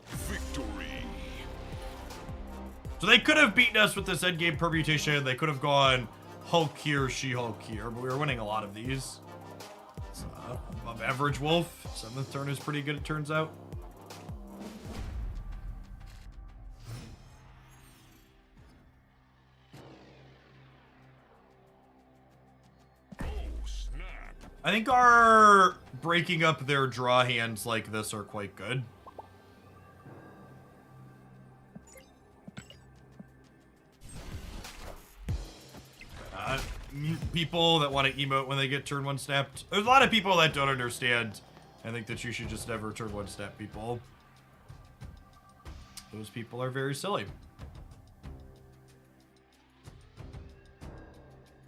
Victory. So they could have beaten us with this endgame permutation. They could have gone Hulk here, She-Hulk here, but we were winning a lot of these. It's above average wolf. 7th turn is pretty good, it turns out. I think our breaking up their draw hands like this are quite good. People that want to emote when they get turn 1 snapped. There's a lot of people that don't understand. I think that you should just never turn 1 snap people. Those people are very silly.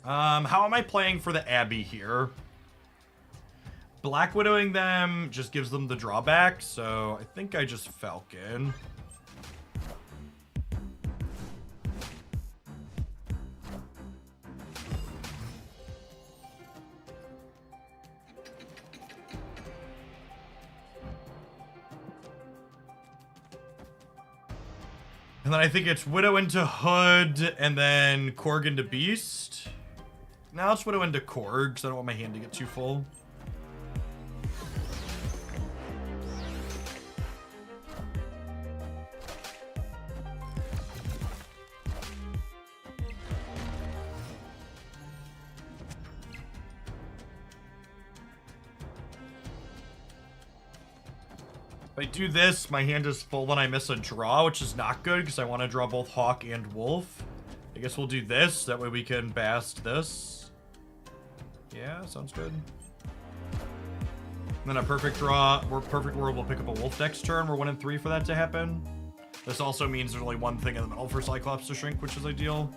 How am I playing for the Abbey here? Black Widowing them just gives them the drawback, so I think I just Falcon. And then I think it's Widow into Hood, and then Korg into Beast. Now let's Widow into Korg, because I don't want my hand to get too full. If I do this, my hand is full when I miss a draw, which is not good because I want to draw both Hawk and Wolf. I guess we'll do this. That way we can bast this. Yeah, sounds good. And then a perfect draw, perfect world, we'll pick up a Wolf next turn. We're 1-3 for that to happen. This also means there's only one thing in the middle for Cyclops to shrink, which is ideal.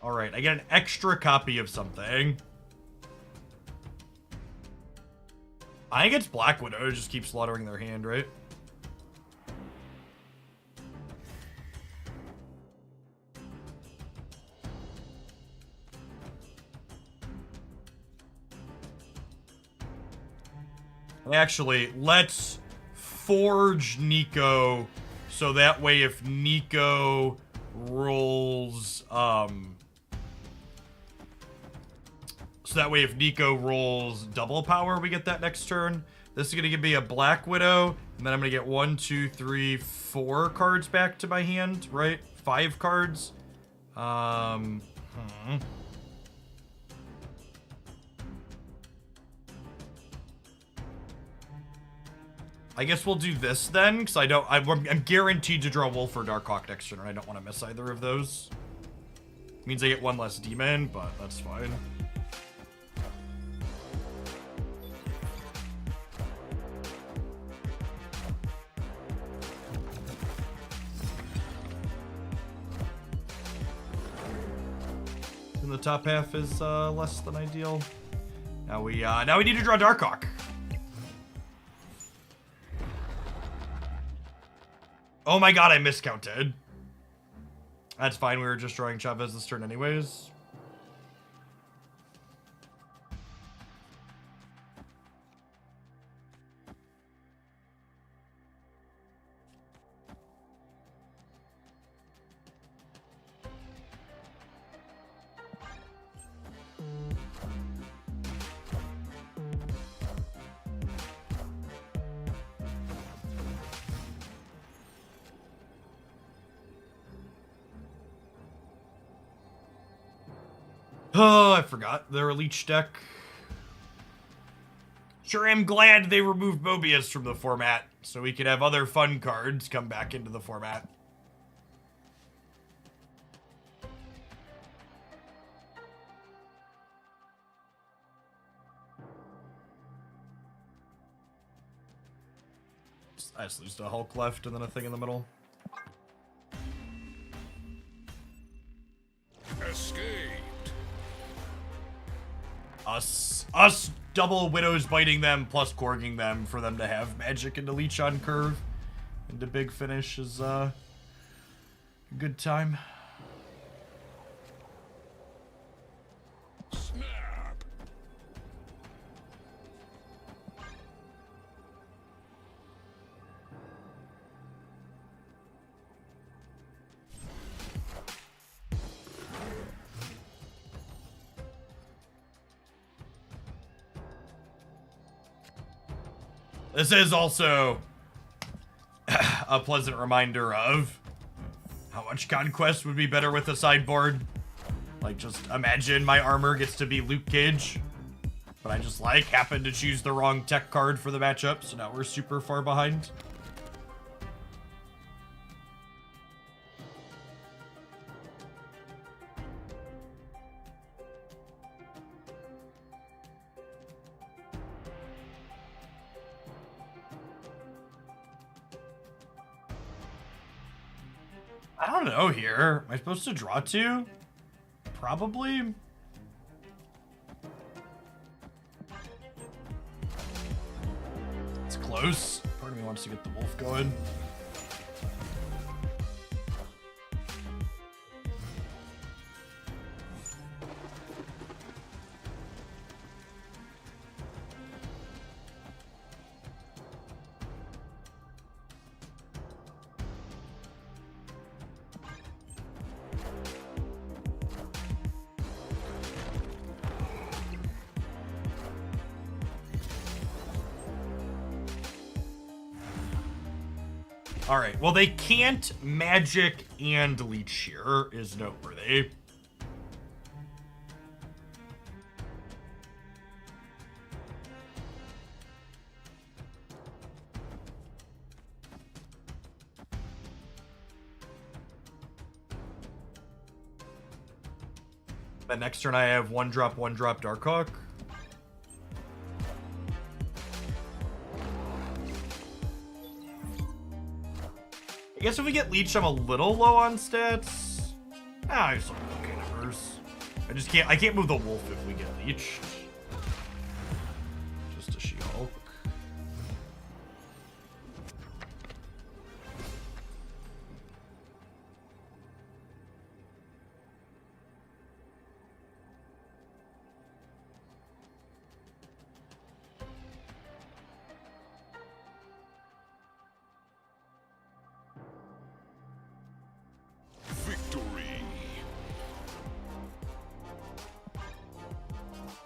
Alright, I get an extra copy of something. I think it's Black Widow to just keep slaughtering their hand, right? Actually, let's forge Nico so that way if Nico rolls, double power, we get that next turn. This is gonna give me a Black Widow, and then I'm gonna get 1, 2, 3, 4 cards back to my hand, right? 5 cards. I guess we'll do this then, because I'm guaranteed to draw Wolf or Darkhawk next turn, and I don't want to miss either of those. Means I get 1 less demon, but that's fine. And the top half is less than ideal. Now we need to draw Darkhawk. Oh my god, I miscounted. That's fine, we were just drawing Chavez this turn anyways. Oh, I forgot. They're a leech deck. Sure am glad they removed Mobius from the format, so we could have other fun cards come back into the format. I just lose a Hulk left and then a thing in the middle. Escaped. Us double Widows biting them plus Korging them for them to have magic into Leech on curve into big finish is a good time. Snap. This is also a pleasant reminder of how much Conquest would be better with a sideboard. Like, just imagine my armor gets to be Luke Cage, but I just, like, happened to choose the wrong tech card for the matchup, so now we're super far behind. I don't know here. Am I supposed to draw 2? Probably. It's close. Part of me wants to get the wolf going. Alright, well they can't magic and leech here is noteworthy. Then next turn I have 1-drop Darkhawk. I guess if we get leech, I'm a little low on stats. Ah, I still have okay numbers. I can't move the wolf if we get leech. Just a She-Hulk.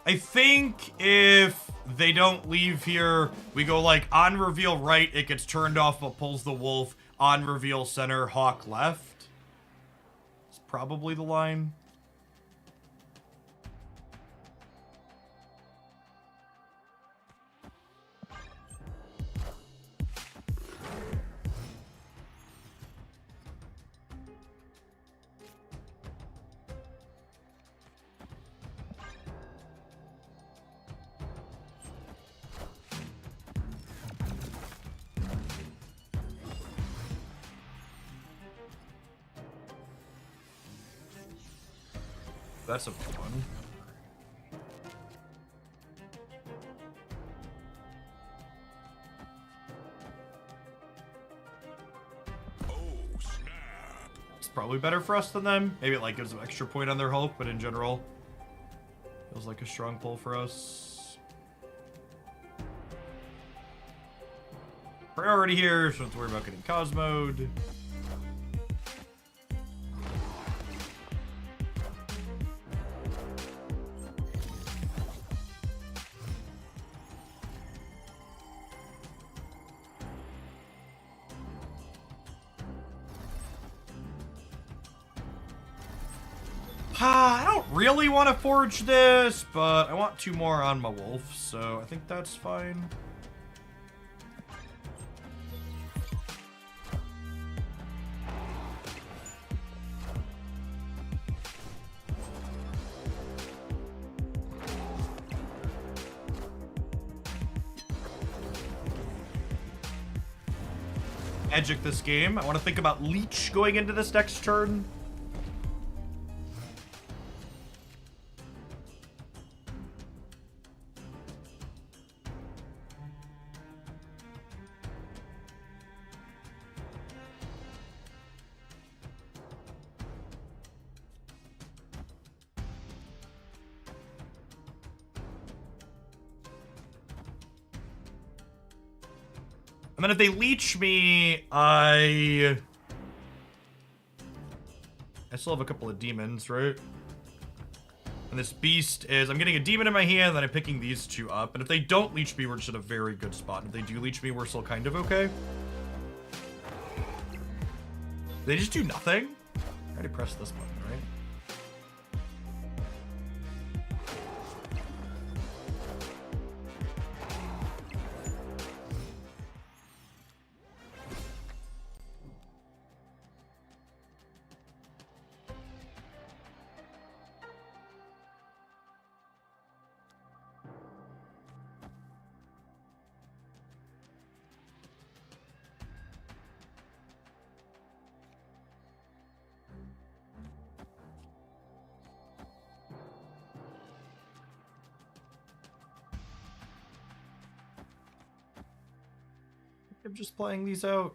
I think if they don't leave here, we go like on reveal right, it gets turned off but pulls the wolf. On reveal center, hawk left. It's probably the line. That's a good one. Oh, snap. It's probably better for us than them. Maybe it like gives them extra point on their Hulk, but in general, feels like a strong pull for us. Priority here, so don't have to worry about getting Cosmo'd. I don't really want to forge this, but I want 2 more on my wolf, so I think that's fine. Magic this game. I want to think about Leech going into this next turn. And then if they leech me, I still have a couple of demons, right? And this beast is, I'm getting a demon in my hand, then I'm picking these 2 up. And if they don't leech me, we're just at a very good spot. And if they do leech me, we're still kind of okay. They just do nothing? I already pressed this button, right? I'm just playing these out.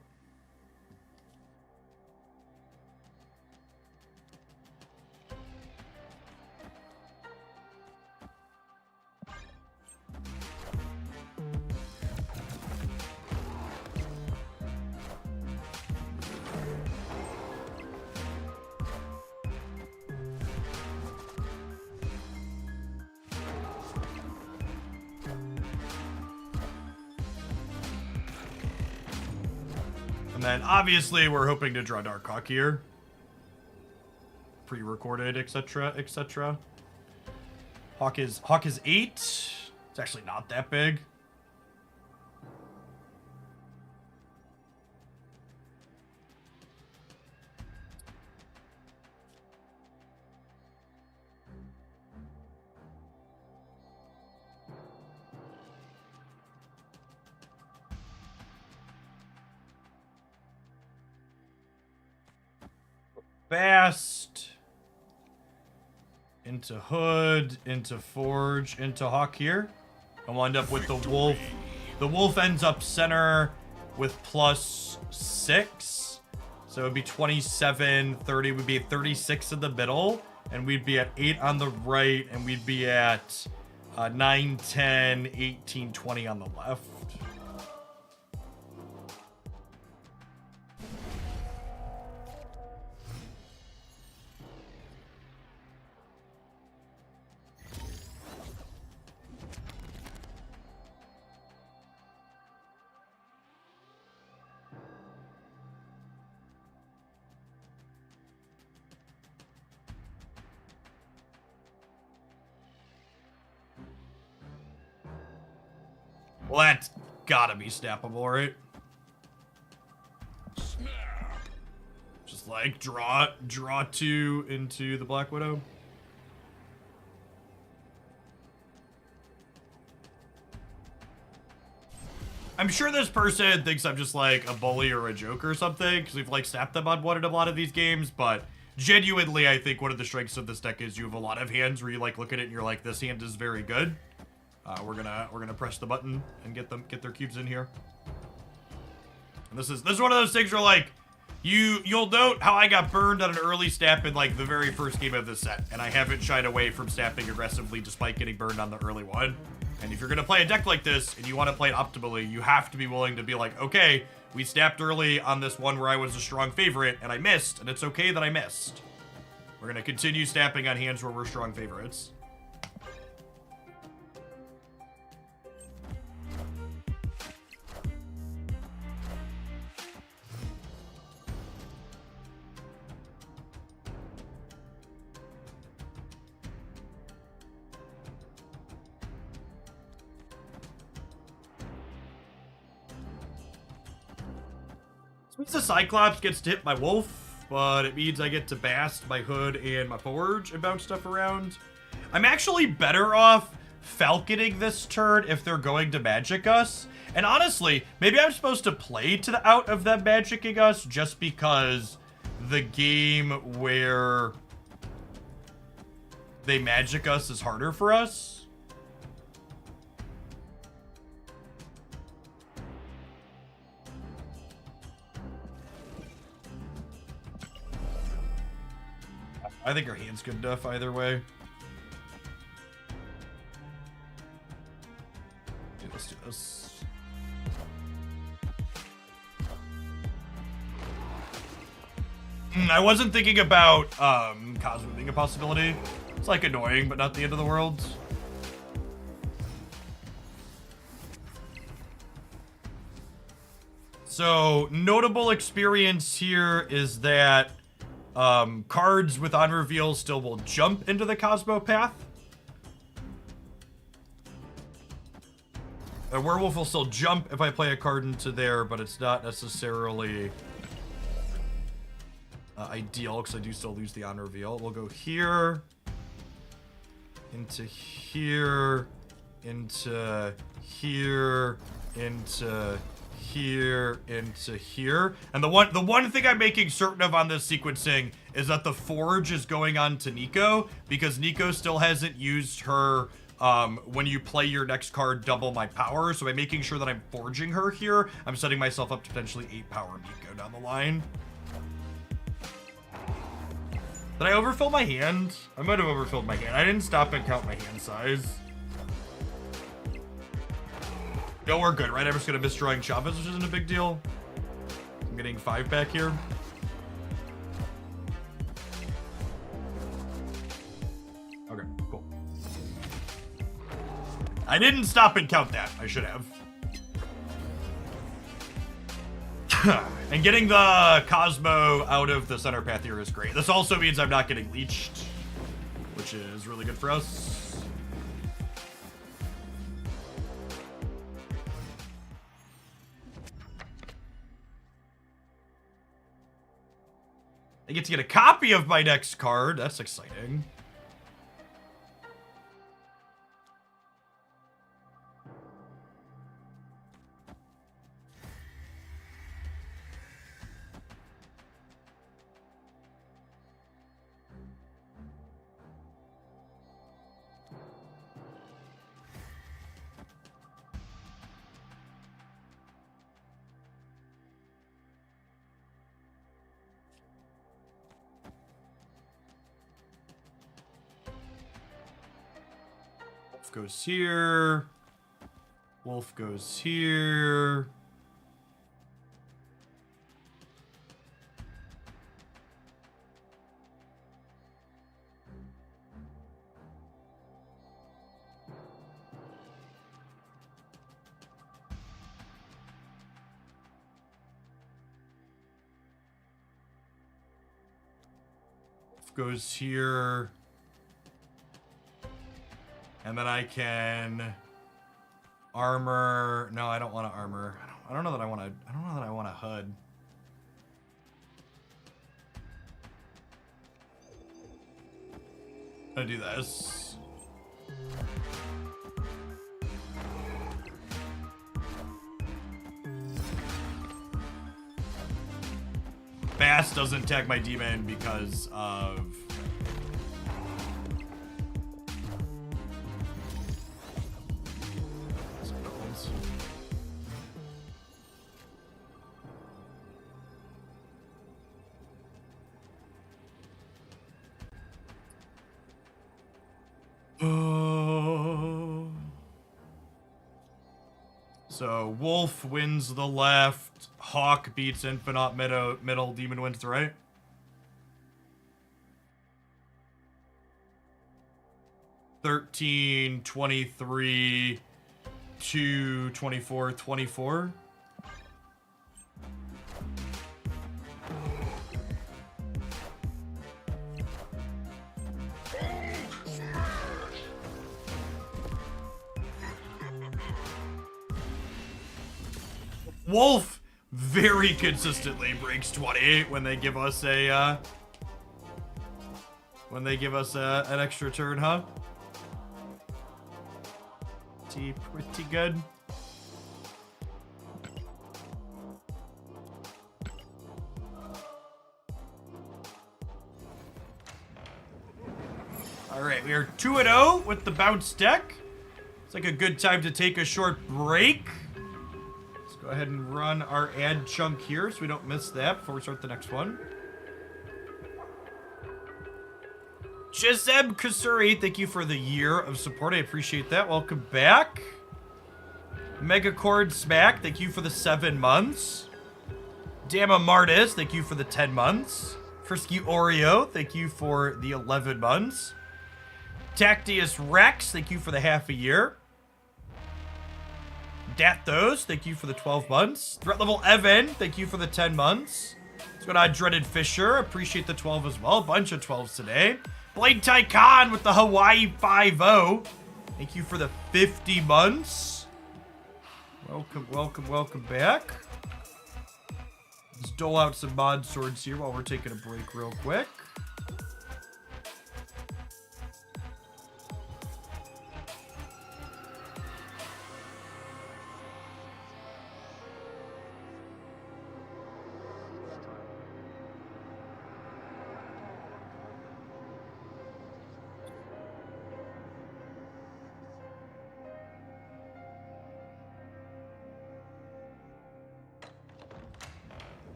And then obviously we're hoping to draw Darkhawk here. Pre-recorded, etc., etc. Hawk is 8. It's actually not that big. Fast into Hood, into Forge, into Hawk here. I'll wind up with the Wolf. The Wolf ends up center with +6. So it would be 27, 30. We'd be at 36 in the middle. And we'd be at 8 on the right. And we'd be at 9, 10, 18, 20 on the left. Well, that's gotta be snappable, right? Snap. Just like draw 2 into the Black Widow. I'm sure this person thinks I'm just like a bully or a joke or something, because we've like snapped them on one in a lot of these games, but genuinely I think one of the strengths of this deck is you have a lot of hands where you like look at it and you're like, this hand is very good. We're gonna press the button and get their cubes in here. And this is one of those things where like you'll note how I got burned on an early snap in like the very first game of this set, and I haven't shied away from snapping aggressively despite getting burned on the early one. And if you're gonna play a deck like this and you want to play it optimally, you have to be willing to be like, okay, we snapped early on this one where I was a strong favorite and I missed, and it's okay that I missed. We're gonna continue snapping on hands where we're strong favorites. Means the Cyclops gets to hit my Wolf, but it means I get to bast my Hood and my Forge and bounce stuff around. I'm actually better off Falconing this turn if they're going to magic us. And honestly, maybe I'm supposed to play to the out of them magicking us just because the game where they magic us is harder for us. I think our hand's good enough either way. Okay, let's do this. I wasn't thinking about Cosmo being a possibility. It's like annoying, but not the end of the world. So, notable experience here is that cards with on reveal still will jump into the Cosmo path. A werewolf will still jump if I play a card into there, but it's not necessarily ideal because I do still lose the on reveal. We'll go here, into here, into here, into here, into here. And the one thing I'm making certain of on this sequencing is that the Forge is going on to Nico, because Nico still hasn't used her when you play your next card, double my power. So by making sure that I'm forging her here, I'm setting myself up to potentially 8 power Nico down the line. Did I overfill my hand? I might have overfilled my hand. I didn't stop and count my hand size. No, we're good, right? I'm just gonna miss drawing Chavez, which isn't a big deal. I'm getting 5 back here. Okay, cool. I didn't stop and count that. I should have. And getting the Cosmo out of the center path here is great. This also means I'm not getting leeched, which is really good for us. I get to get a copy of my next card. That's exciting. Wolf goes here. Wolf goes here. Wolf goes here. And then I can Armor. No, I don't want to armor. I don't know that I want to. I don't know that I want a HUD. I'm gonna do this. Bass doesn't tag my demon because of So Wolf wins the left, Hawk beats Infinite middle, Demon wins the right. $13, $23, $2, $24, $24. Wolf very consistently breaks 20 when they give us a an extra turn, huh? Pretty good. All right, we are 2-0 with the bounce deck. It's like a good time to take a short break. Go ahead and run our ad chunk here so we don't miss that before we start the next one. Jezeb Kasuri, thank you for the year of support. I appreciate that. Welcome back. Megacord Smack, thank you for the 7 months. Dama Martis, thank you for the 10 months. Frisky Oreo, thank you for the 11 months. Tactius Rex, thank you for the half a year. Dathos, thank you for the 12 months. Threat level Evan, thank you for the 10 months. Let's go to Dreaded Fisher, appreciate the 12 as well. Bunch of 12s today. Blade Tycon with the Hawaii 5-0. Thank you for the 50 months. Welcome, welcome, welcome back. Let's dole out some mod swords here while we're taking a break real quick.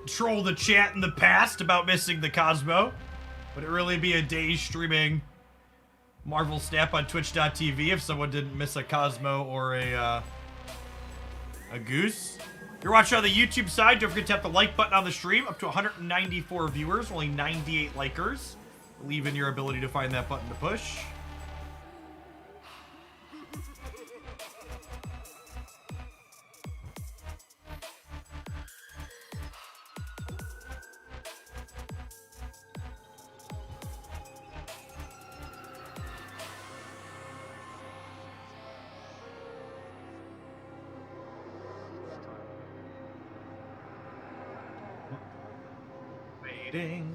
Troll the chat in the past about missing the Cosmo. Would it really be a day streaming Marvel Snap on Twitch.tv if someone didn't miss a Cosmo or a goose? If you're watching on the YouTube side, don't forget to tap the like button on the stream. Up to 194 viewers, only 98 likers. Believe in your ability to find that button to push. Waiting.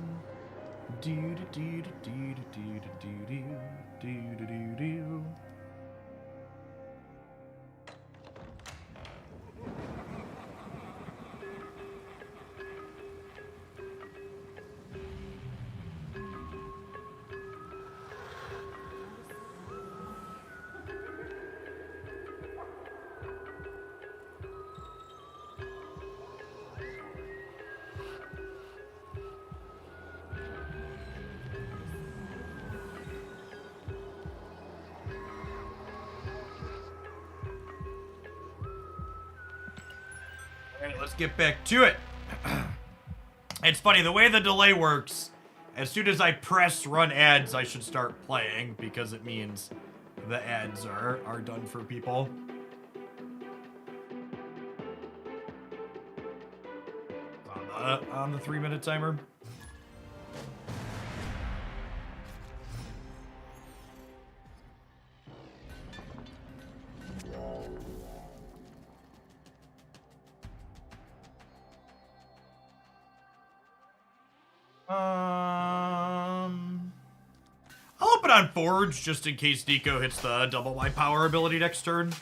Do do do do do do do do do do do. All right, let's get back to it. It's funny, the way the delay works, as soon as I press run ads, I should start playing because it means the ads are done for people. On the 3-minute timer. I'll open on Forge just in case Nico hits the double my power ability next turn.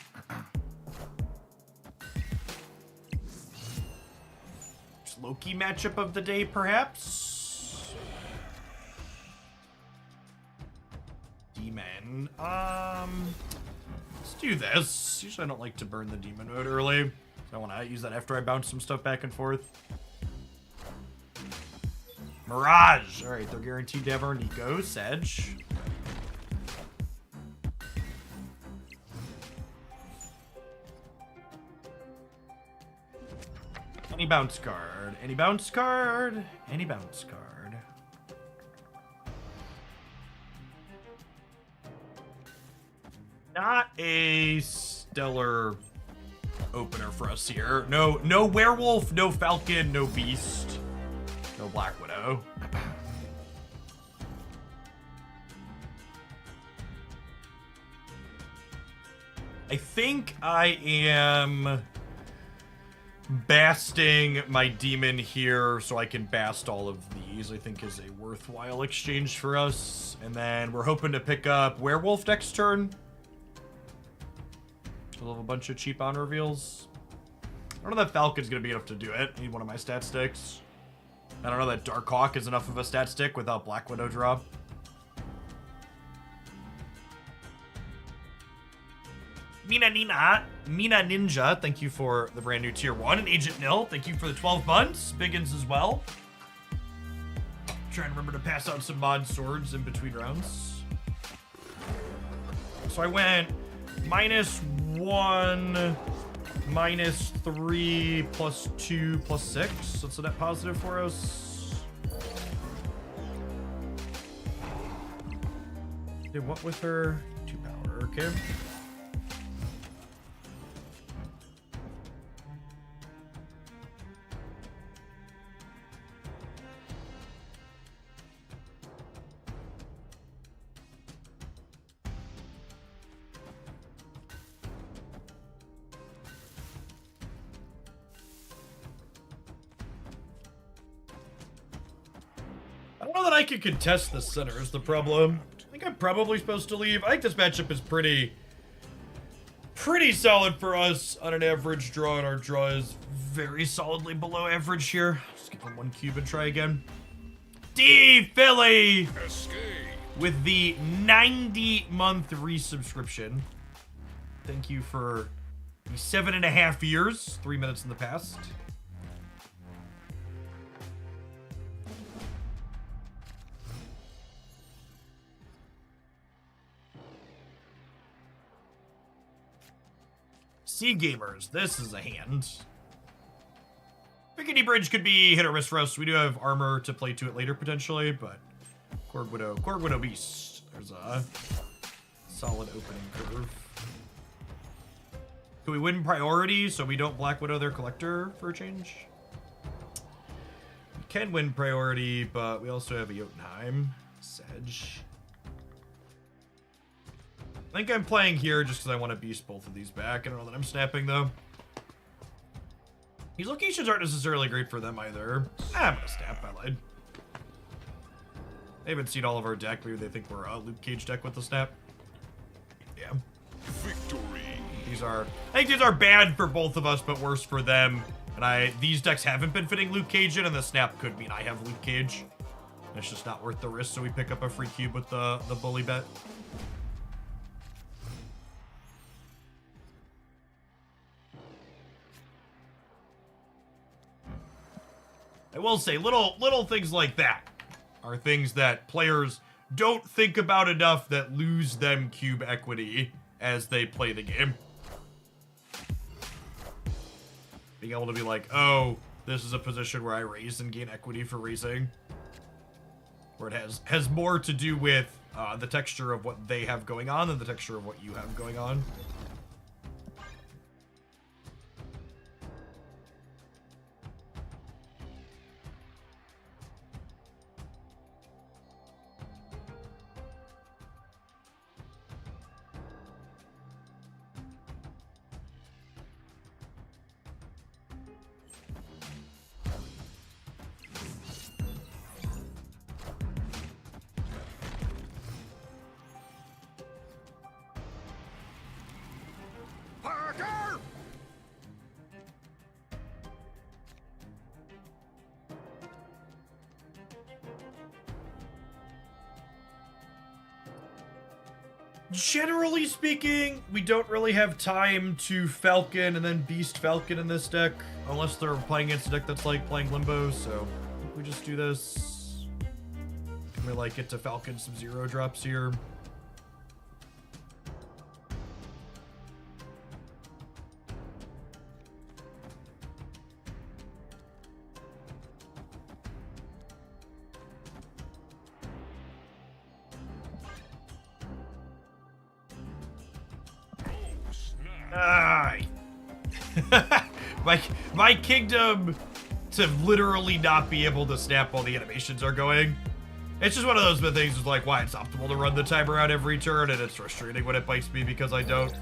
Loki matchup of the day, perhaps? Demon. Let's do this. Usually I don't like to burn the demon mode early. So I want to use that after I bounce some stuff back and forth. Mirage. All right, they're guaranteed to have our Nico. Sedge. Any bounce card. Any bounce card. Any bounce card. Not a stellar opener for us here. No werewolf, no falcon, no beast, no Black Widow. I think I am basting my demon here so I can bast all of these. I think is a worthwhile exchange for us. And then we're hoping to pick up werewolf next turn. We'll have a bunch of cheap on reveals. I don't know that Falcon's gonna be enough to do it. I need one of my stat sticks. I don't know that Darkhawk is enough of a stat stick without Black Widow drop. Mina Ninja, thank you for the brand new tier 1. And Agent Nil, thank you for the 12 months. Biggins as well. Trying to remember to pass out some mod swords in between rounds. So I went -1, -3, +2, +6. That's a net positive for us. Did what with her? 2 power, okay. I can contest the center is the problem. I think I'm probably supposed to leave. I think this matchup is pretty solid for us on an average draw, and our draw is very solidly below average here. Just give him 1 cube and try again. D Philly with the 90-month resubscription. Thank you for the 7.5 years, 3 minutes in the past. Sea Gamers, this is a hand. Pickety Bridge could be hit or miss for us. We do have armor to play to it later potentially, but Korg Widow Beast. There's a solid opening curve. Can we win priority so we don't Black Widow their collector for a change? We can win priority, but we also have a Jotunheim. Sedge. I think I'm playing here just because I want to beast both of these back. I don't know that I'm snapping, though. These locations aren't necessarily great for them, either. I'm going to snap. I lied. They haven't seen all of our deck. Maybe they think we're a Luke Cage deck with the snap. Yeah. Victory. I think these are bad for both of us, but worse for them. And these decks haven't been fitting Luke Cage in, and the snap could mean I have Luke Cage. And it's just not worth the risk, so we pick up a free cube with the bully bet. I will say, little things like that are things that players don't think about enough that lose them cube equity as they play the game. being able to be like, oh, this is a position where I raise and gain equity for raising. Where it has more to do with the texture of what they have going on than the texture of what you have going on. Parker! Generally speaking, we don't really have time to Falcon and then Beast Falcon in this deck, unless they're playing against a deck that's like playing Limbo, so we just do this. Can we like get to Falcon some 0 drops here? My kingdom to literally not be able to snap while the animations are going. It's just one of those things, like why it's optimal to run the timer out every turn, and it's frustrating when it bites me because I don't.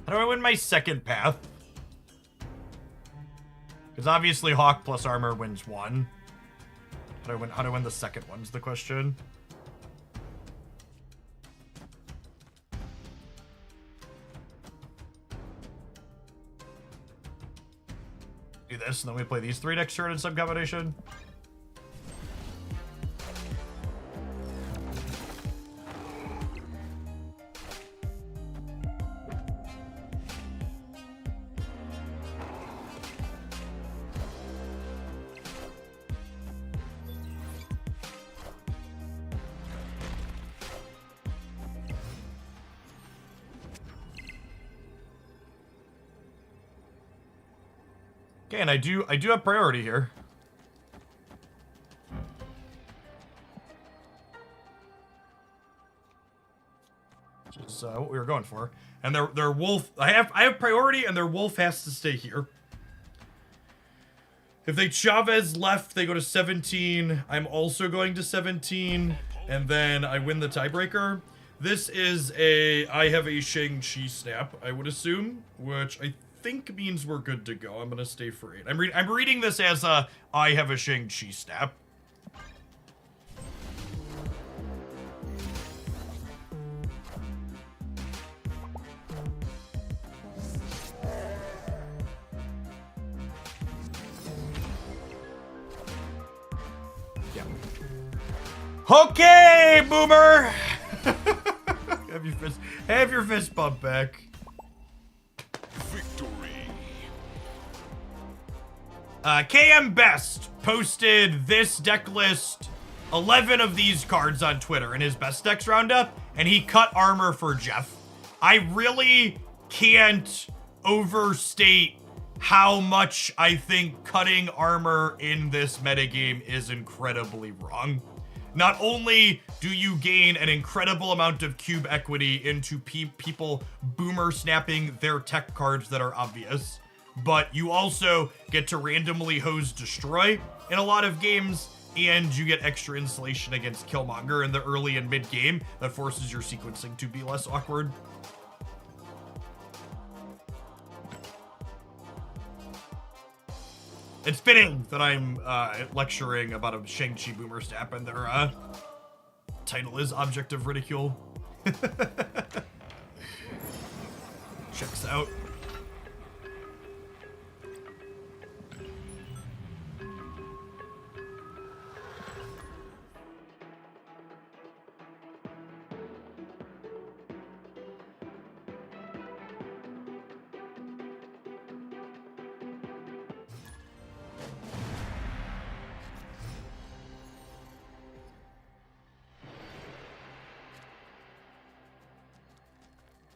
How do I win my second path? Because obviously Hawk plus armor wins 1. How do I win the second one's the question. Do this, and then we play these 3 next turn in some combination. Okay, and I do have priority here. Which is what we were going for. And their wolf, I have priority, and their wolf has to stay here. If they Chavez left, they go to 17. I'm also going to 17, and then I win the tiebreaker. This is I have a Shang-Chi snap, I would assume, which I think means we're good to go. I'm gonna stay for 8. I'm reading this as I have a Shang-Chi snap. Yeah. Okay, boomer. have your fist bump back. Victory. KM Best posted this deck list, 11 of these cards on Twitter in his best decks roundup, and he cut armor for Jeff. I really can't overstate how much I think cutting armor in this metagame is incredibly wrong. Not only do you gain an incredible amount of cube equity into people boomer snapping their tech cards that are obvious, but you also get to randomly hose destroy in a lot of games, and you get extra insulation against Killmonger in the early and mid game that forces your sequencing to be less awkward. It's fitting that I'm lecturing about a Shang-Chi boomer snap and their title is Object of Ridicule. Checks out.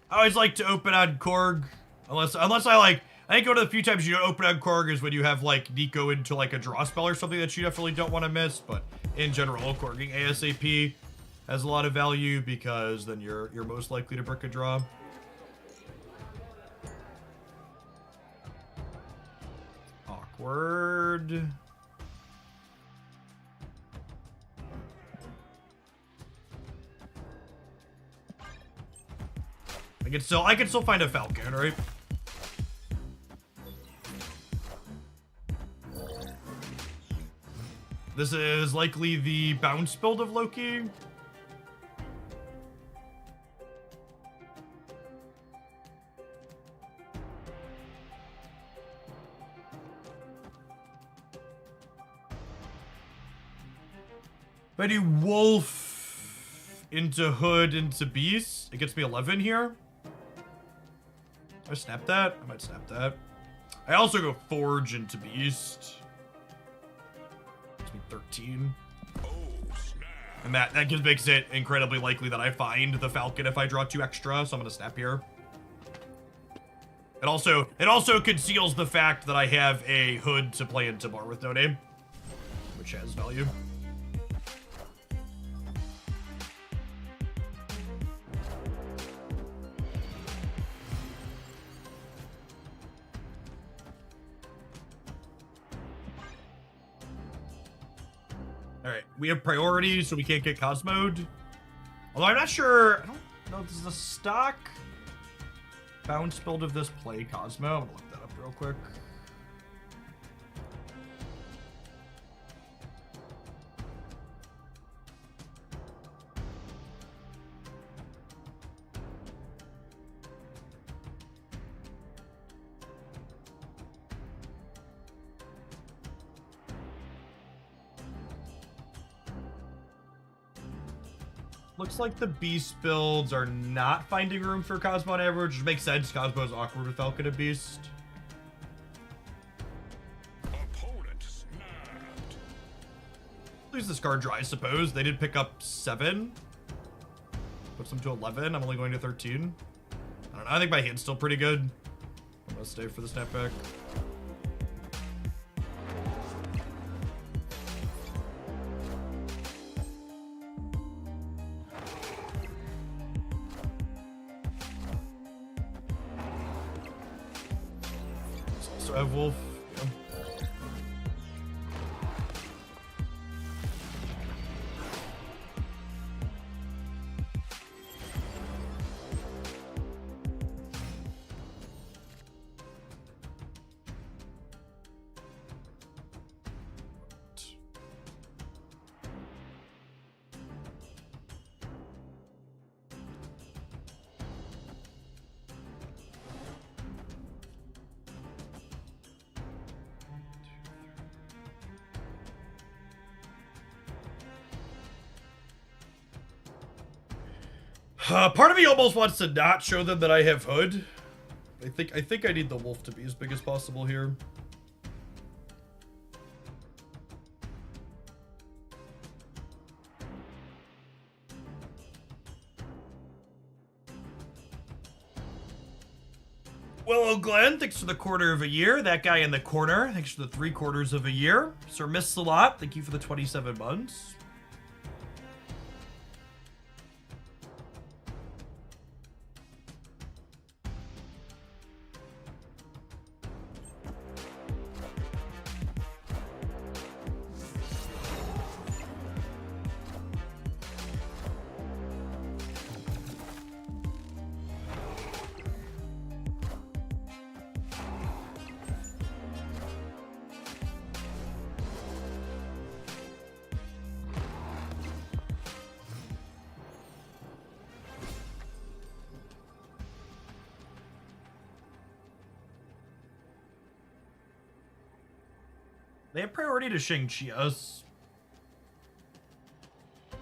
I always like to open on Korg, unless I think one of the few times you don't open on Korg is when you have like Nico into like a draw spell or something that you definitely don't want to miss. But in general, Korging ASAP has a lot of value because then you're most likely to brick a draw. Awkward. I can still find a Falcon, right? This is likely the bounce build of Loki. Maybe Wolf into Hood into Beast. It gets me 11 here. I snap that? I might snap that. I also go Forge into Beast. Gets me 13. And that makes it incredibly likely that I find the Falcon if I draw 2 extra, so I'm gonna snap here. It also conceals the fact that I have a Hood to play into Bar with no name, which has value. Alright, we have priority, so we can't get Cosmoed. Although I'm not sure, I don't know if this is a stock bounce build of this play Cosmo. I'm gonna look that up real quick. Looks like the Beast builds are not finding room for Cosmo on average, which makes sense. Cosmo's awkward with Falcon and Beast. Opponent snapped. Lose this card draw, I suppose. They did pick up 7. Puts them to 11. I'm only going to 13. I don't know. I think my hand's still pretty good. I'm gonna stay for the snapback. So I have Wolf. Yeah. Part of me almost wants to not show them that I have Hood. I think I need the Wolf to be as big as possible here. Well, Glenn, thanks for the quarter of a year. That guy in the corner, thanks for the 3/4 of a year. Sir Miss a lot, thank you for the 27 months. They have priority to Shang-Chi us. Am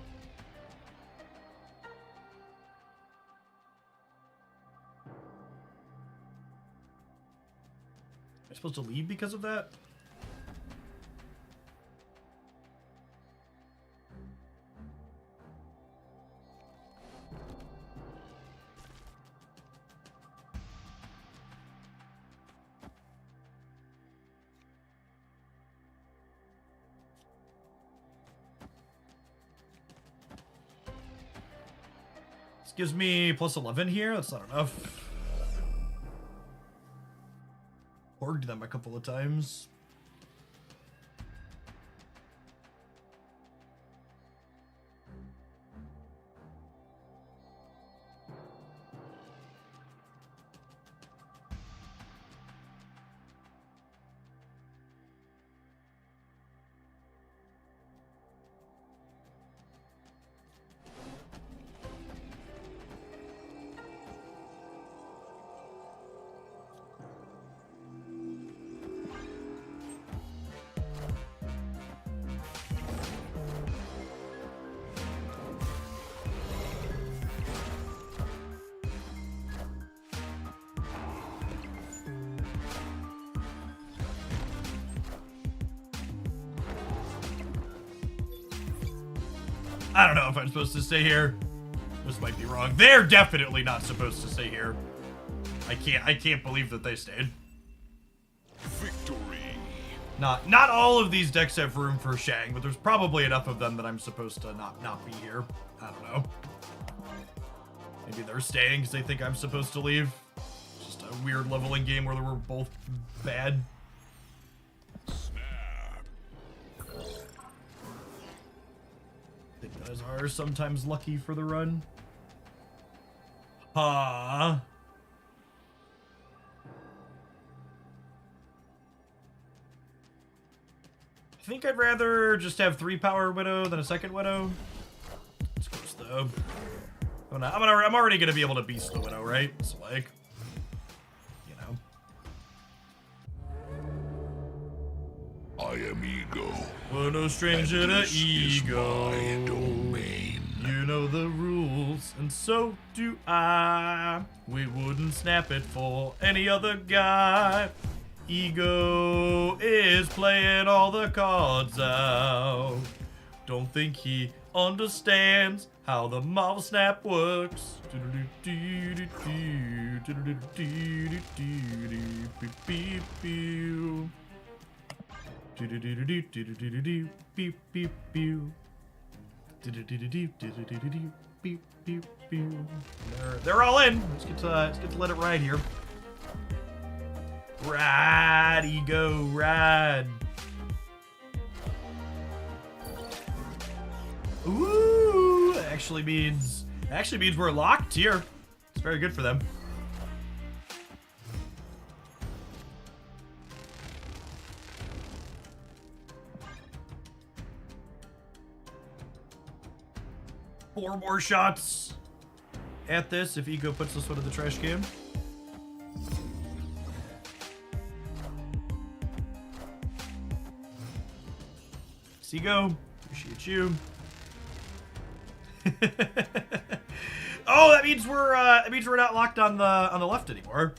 I supposed to leave because of that? Gives me plus 11 here. That's not enough. Orged them a couple of times. I don't know if I'm supposed to stay here. This might be wrong. They're definitely not supposed to stay here. I can't believe that they stayed. Victory. Not all of these decks have room for Shang, but there's probably enough of them that I'm supposed to not be here. I don't know. Maybe they're staying because they think I'm supposed to leave. It's just a weird leveling game where we're both bad. I think those are sometimes lucky for the run. I think I'd rather just have 3 power Widow than a second Widow. It's close though. Oh, no, I'm already gonna be able to beast the Widow, right? So like, you know. I am ego. We're no stranger to This is ego. my domain. You know the rules, and so do I. We wouldn't snap it for any other guy. Ego is playing all the cards out. Don't think he understands how the Marvel Snap works. They're all in. Let's get to let it ride here. Ride, Ego, ride. Ooh, actually means we're locked here. It's very good for them. Four more shots at this if Ego puts this one in the trash can. Ego, appreciate you. Oh, that means we're not locked on the left anymore.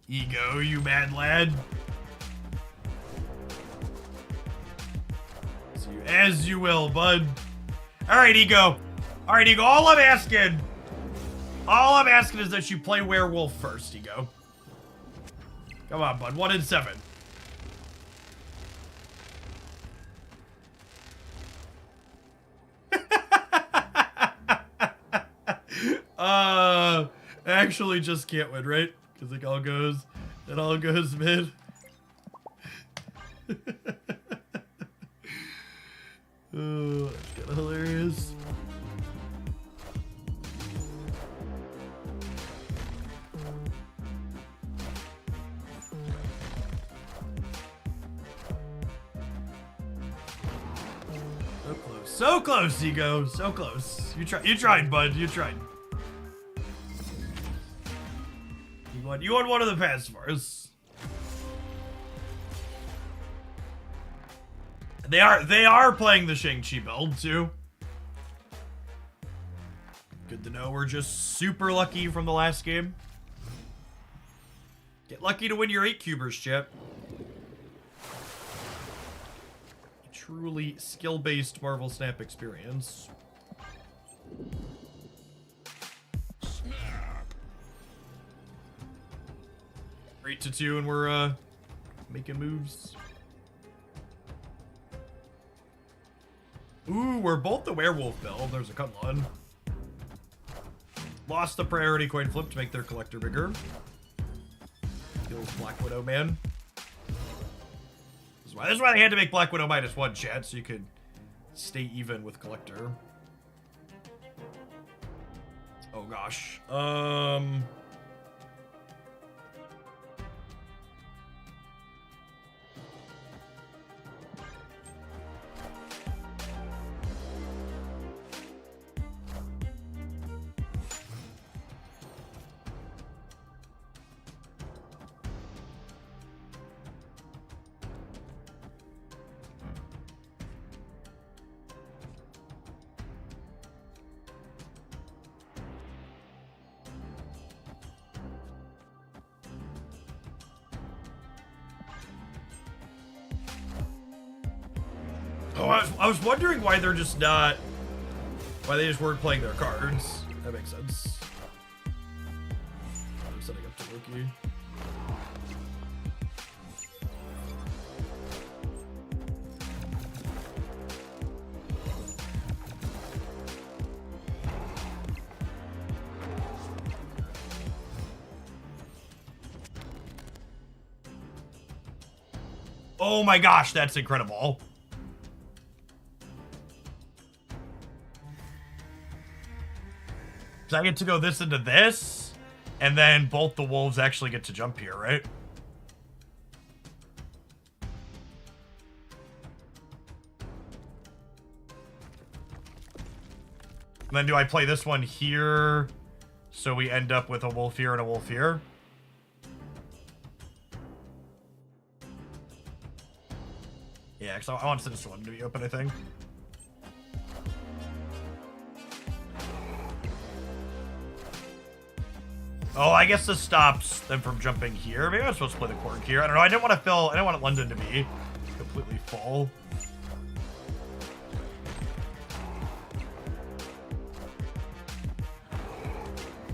Ego, you mad lad. As you will, bud. All right, Ego. All right, Ego. All I'm asking is that you play Werewolf first, Ego. Come on, bud. 1 in 7. Actually just can't win, right? Because it all goes mid. Oh, that's kind of hilarious. So close. So close, Ego. So close. You tried, bud. You tried. You won one of the past for us. They are playing the Shang-Chi build too. Good to know. We're just super lucky from the last game. Get lucky to win your 8-cubers, chat. A truly skill-based Marvel Snap experience. Snap. 8-2, and we're making moves. Ooh, we're both the werewolf build. There's a Kunlun. Lost the priority coin flip to make their collector bigger. Kills Black Widow, man. This is why they had to make Black Widow -1, chat, so you could stay even with collector. Oh gosh. Oh, I was wondering why they're just not... Why they just weren't playing their cards. That makes sense. I'm setting up to Loki. Oh my gosh, that's incredible. I get to go this into this, and then both the wolves actually get to jump here, right? And then do I play this one here, so we end up with a wolf here and a wolf here? Yeah, because I want this one to be open, I think. Oh, I guess this stops them from jumping here. Maybe I'm supposed to play the Korg here. I don't know. I didn't want London to be completely full.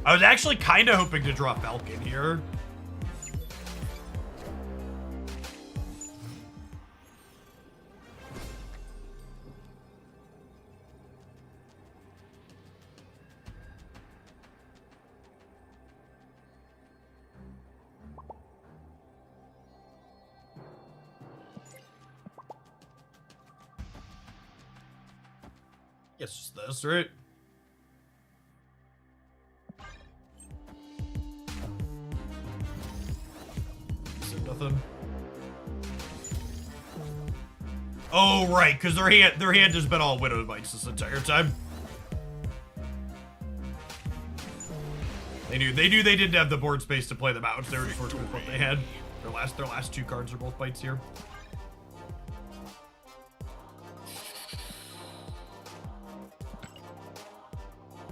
I was actually kind of hoping to draw Falcon here. Yes, that's right. Said nothing. Oh, right, because their hand has been all Widow Bites this entire time. They knew they didn't have the board space to play them out, so they were just working with what they had. Their last two cards are both bites here.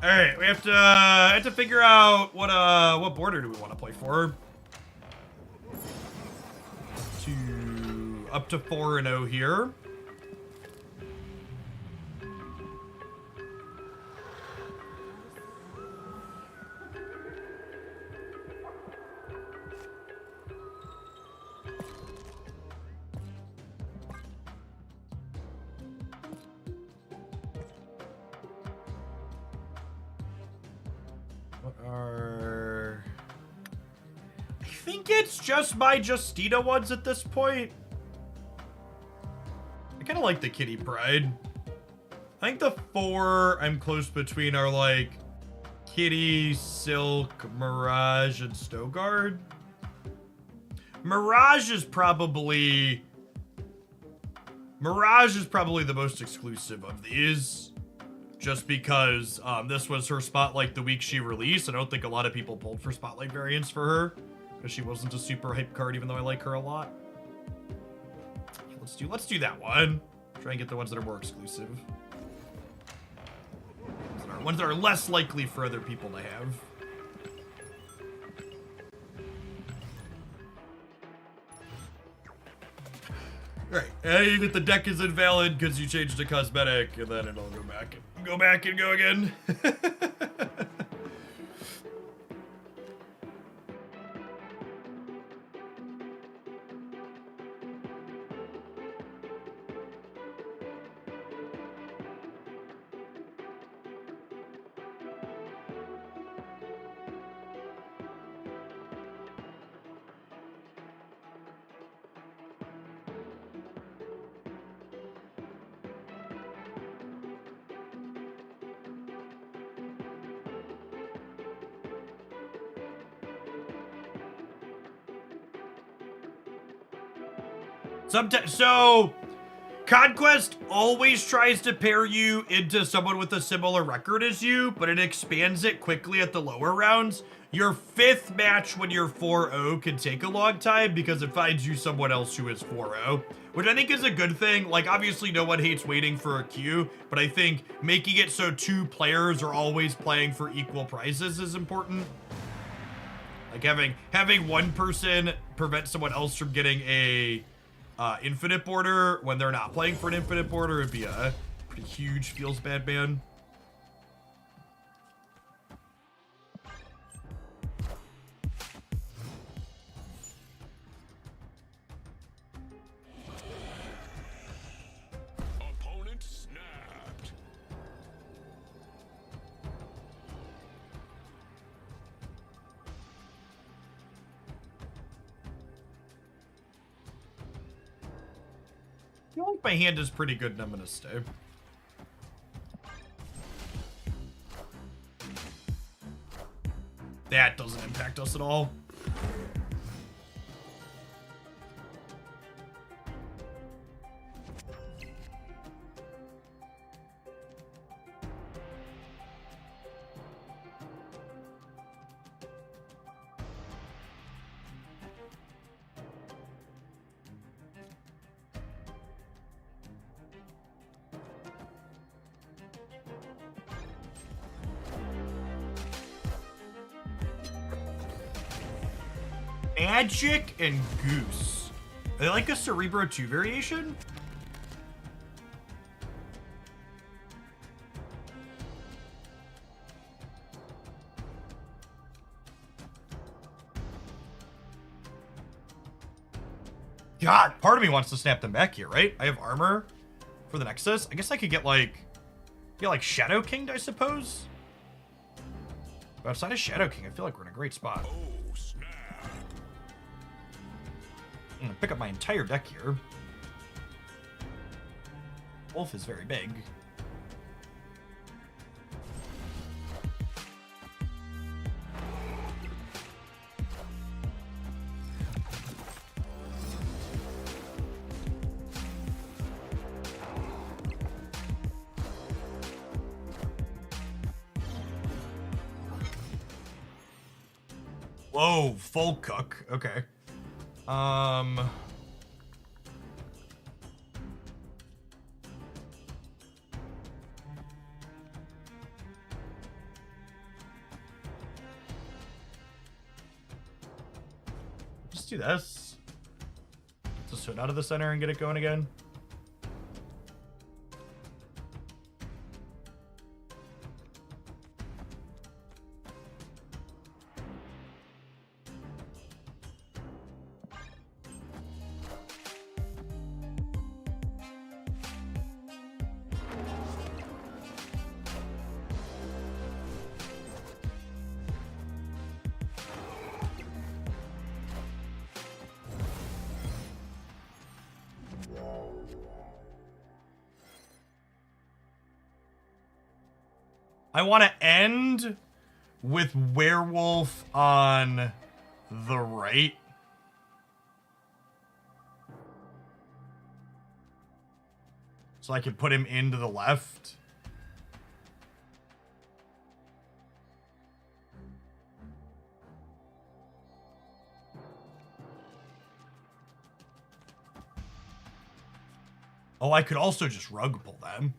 All right, we have to figure out what border do we want to play for. Up to 4-0 here. I think it's just my Justina ones at this point. I kind of like the Kitty Pride. I think the 4 I'm close between are like Kitty, Silk, Mirage, and Stogard. Mirage is probably the most exclusive of these. Just because this was her Spotlight the week she released. I don't think a lot of people pulled for Spotlight variants for her. Because she wasn't a super hype card, even though I like her a lot. Yeah, let's do that one. Try Try and get the ones that are more exclusive. Ones that are less likely for other people to have. Alright, and if the deck is invalid because you changed a cosmetic, and then it'll go back and go again. Sometimes, so Conquest always tries to pair you into someone with a similar record as you, but it expands it quickly at the lower rounds. Your 5th match when you're 4-0 can take a long time because it finds you someone else who is 4-0, which I think is a good thing. Like, obviously no one hates waiting for a queue, but I think making it so 2 players are always playing for equal prizes is important. Like having one person prevent someone else from getting a infinite border when they're not playing for an infinite border would be a pretty huge feels bad man. Opponent snapped. I feel like my hand is pretty good and I'm gonna stay. That doesn't impact us at all. Magic and Goose. Are they like a Cerebro 2 variation? God, part of me wants to snap them back here, right? I have armor for the Nexus. I guess I could get like Shadow Kinged, I suppose. But outside of Shadow King, I feel like we're in a great spot. Oh, snap. I'm gonna pick up my entire deck here. Wolf is very big. Whoa, full cook. Okay. Just do this. Just swing out of the center and get it going again. I want to end with Werewolf on the right. So I can put him into the left. Oh, I could also just rug pull them.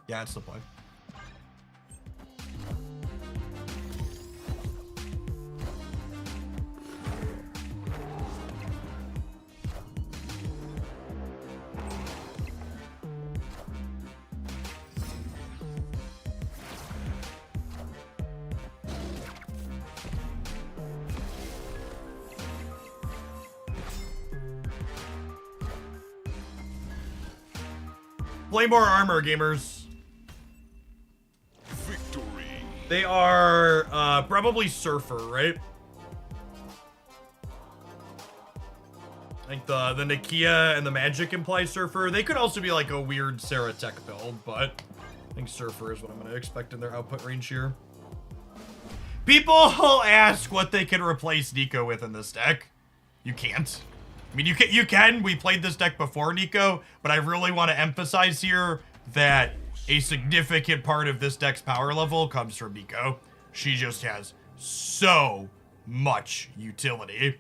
Yeah, it's the play. Play more armor, gamers. Victory. They are probably Surfer, right? Like the Nakia and the Magic imply Surfer. They could also be like a weird Sarah Tech build, but I think Surfer is what I'm going to expect in their output range here. People ask what they can replace Nico with in this deck. You can't. I mean, you can. We played this deck before, Nico, but I really want to emphasize here that a significant part of this deck's power level comes from Nico. She just has so much utility.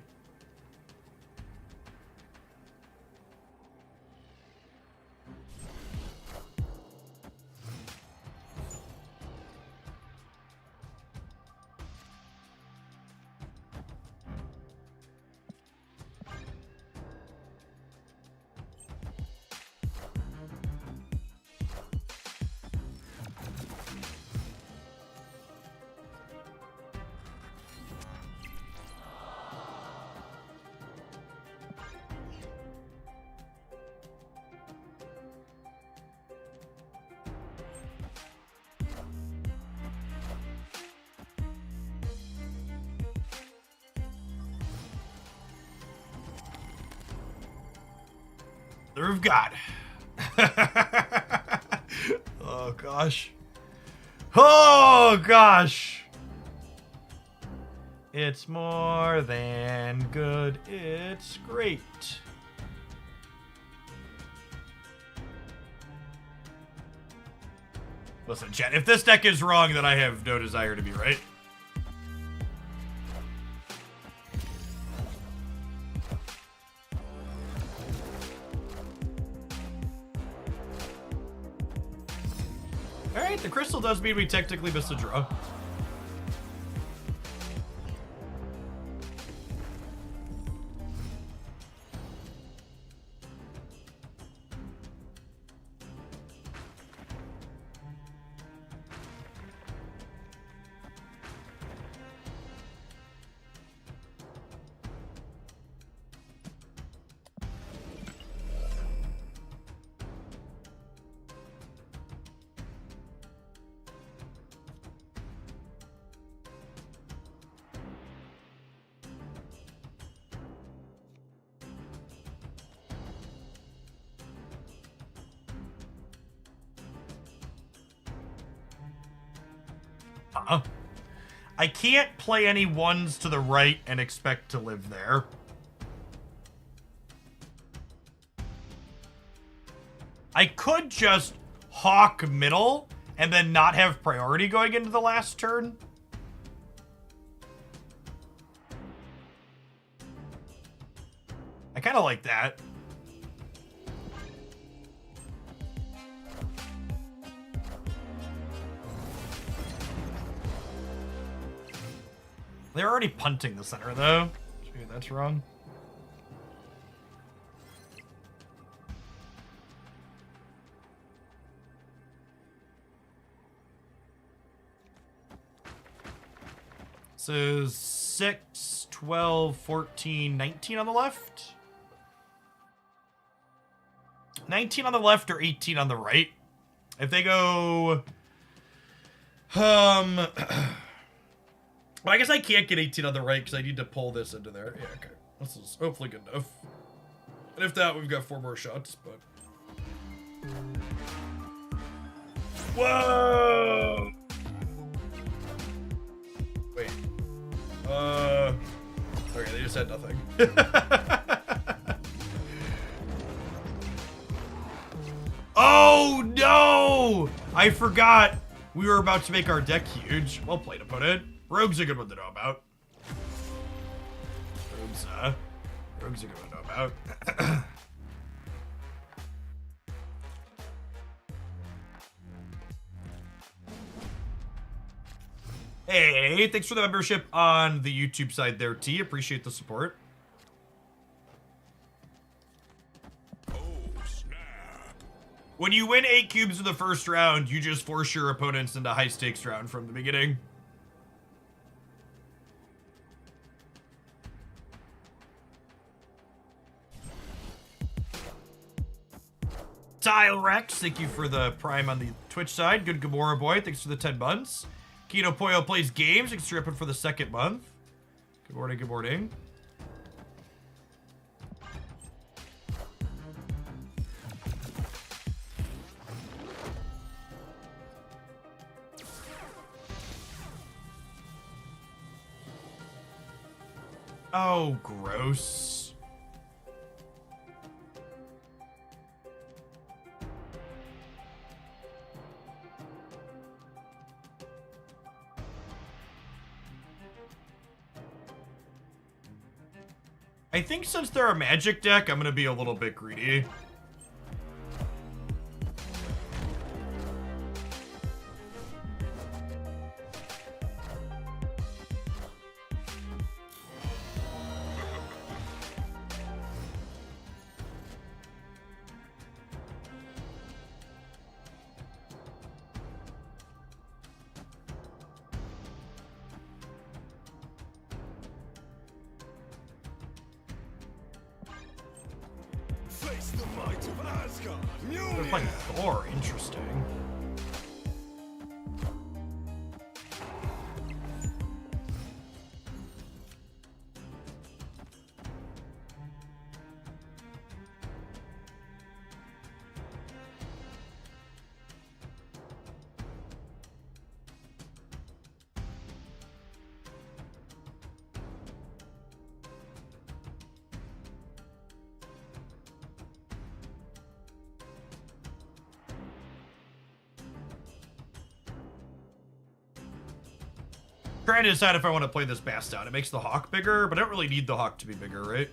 Mother of God. Oh, gosh. Oh, gosh. It's more than good. It's great. Listen, chat, if this deck is wrong, then I have no desire to be right. Alright, the crystal does mean we technically missed a draw. I can't play any ones to the right and expect to live there. I could just hawk middle and then not have priority going into the last turn. I kind of like that. They're already punting the center, though. Maybe that's wrong. So 6, 12, 14, 19 on the left. 19 on the left or 18 on the right. If they go... Well, I guess I can't get 18 on the right because I need to pull this into there. Yeah, okay. This is hopefully good enough. And if that, we've got 4 more shots, but... Whoa! Wait. Okay, they just said nothing. Oh, no! I forgot we were about to make our deck huge. Well played, opponent. Rogue's a good one to know about. Rogue's a good one to know about. Hey, thanks for the membership on the YouTube side there, T. Appreciate the support. Oh, snap. When you win 8 cubes in the first round, you just force your opponents into high stakes round from the beginning. Tile Rex, thank you for the prime on the Twitch side. Good Gamora boy, thanks for the 10 months. Kino Poyo plays games, thanks for ripping for the 2nd month. Good morning, good morning. Oh, gross. I think since they're a magic deck, I'm gonna be a little bit greedy. Face the might of Asgard. They're playing Thor, interesting. Trying to decide if I want to play this Bast out. It makes the Hawk bigger, but I don't really need the Hawk to be bigger, right?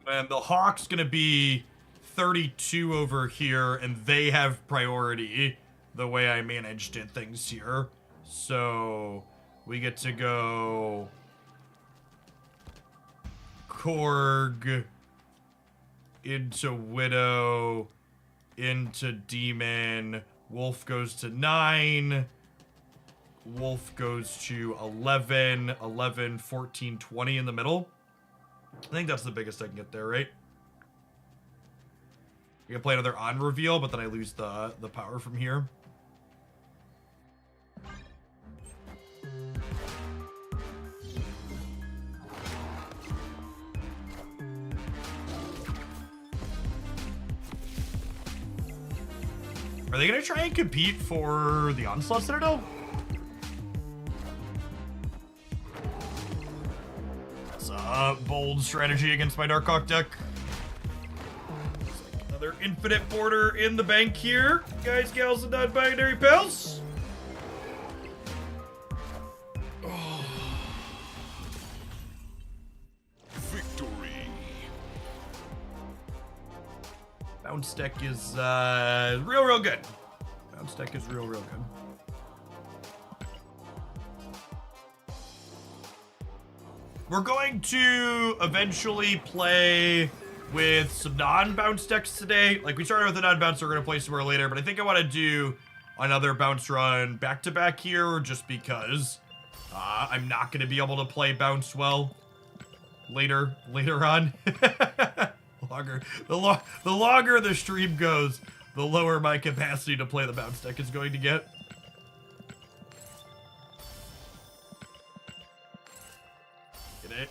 And the Hawk's gonna be 32 over here, and they have priority the way I managed it things here. So we get to go Korg into Widow into Demon. Wolf goes to 9. Wolf goes to 11, 11, 14, 20 in the middle. I think that's the biggest I can get there, right? I can play another on reveal, but then I lose the power from here. Are they gonna try and compete for the Onslaught Citadel? Bold strategy against my Darkhawk deck. Like another infinite border in the bank here. Guys, gals, and non-binary pals. Oh. Victory. Bounce deck is real good. Bounce deck is real good. We're going to eventually play with some non-bounce decks today. Like, we started with a non-bounce, we're going to play somewhere later, but I think I want to do another bounce run back-to-back here, just because I'm not going to be able to play bounce well later on. The longer the stream goes, the lower my capacity to play the bounce deck is going to get.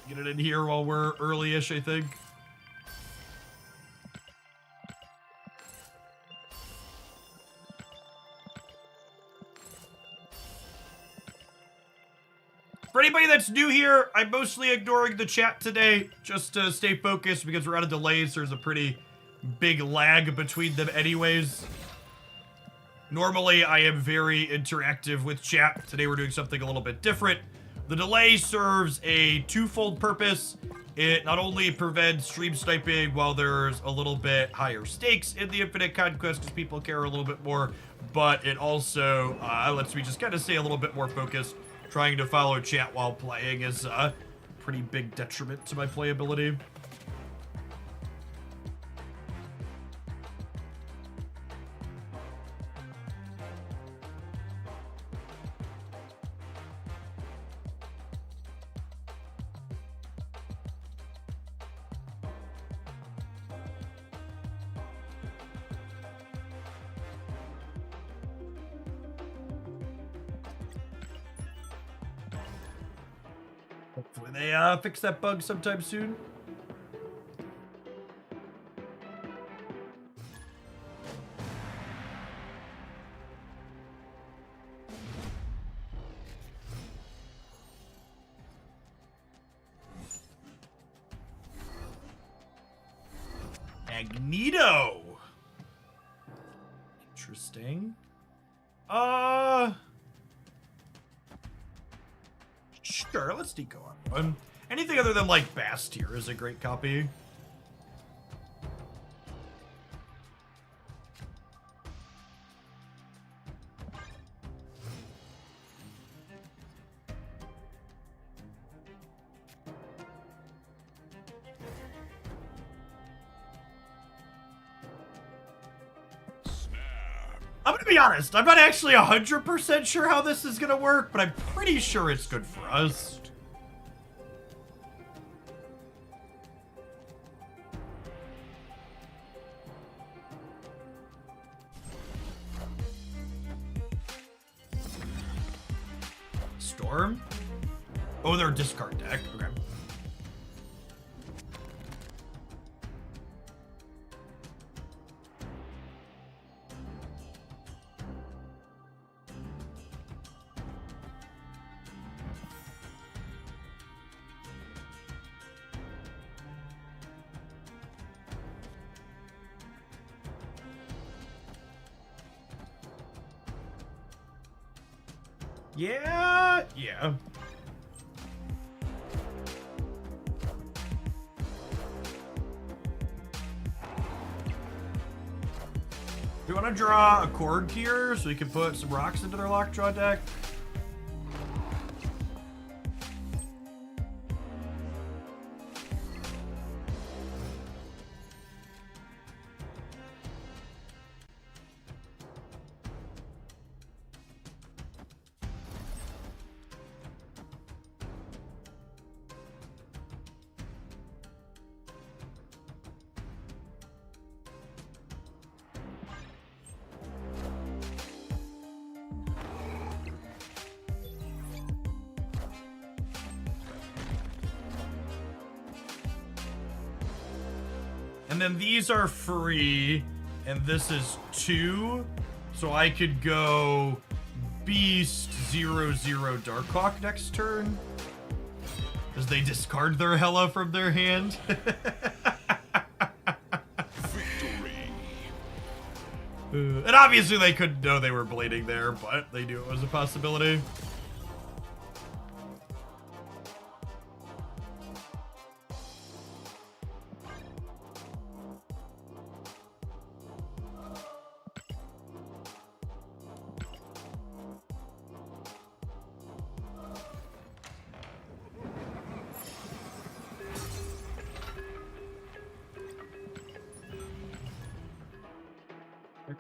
Get it in here while we're early-ish, I think. For anybody that's new here, I'm mostly ignoring the chat today just to stay focused because we're out of delays. There's a pretty big lag between them anyways. Normally, I am very interactive with chat. Today, we're doing something a little bit different. The delay serves a twofold purpose. It not only prevents stream sniping while there's a little bit higher stakes in the Infinite Conquest because people care a little bit more, but it also lets me just kind of stay a little bit more focused. Trying to follow chat while playing is a pretty big detriment to my playability. Hopefully they fix that bug sometime soon. Magneto. Interesting. Sure, let's deco on one. Anything other than, like, Bast here is a great copy. I'm gonna be honest, I'm not actually 100% sure how this is gonna work, but I'm pretty sure it's good for us. Storm? Oh, they're a discard deck. Okay. Yeah. Do you want to draw a Chord here so we can put some rocks into their Lockjaw deck? And then these are free, and this is 2. So I could go Beast 0/0 Darkhawk next turn. As they discard their Hela from their hand. Victory. And obviously they couldn't know they were blading there, but they knew it was a possibility.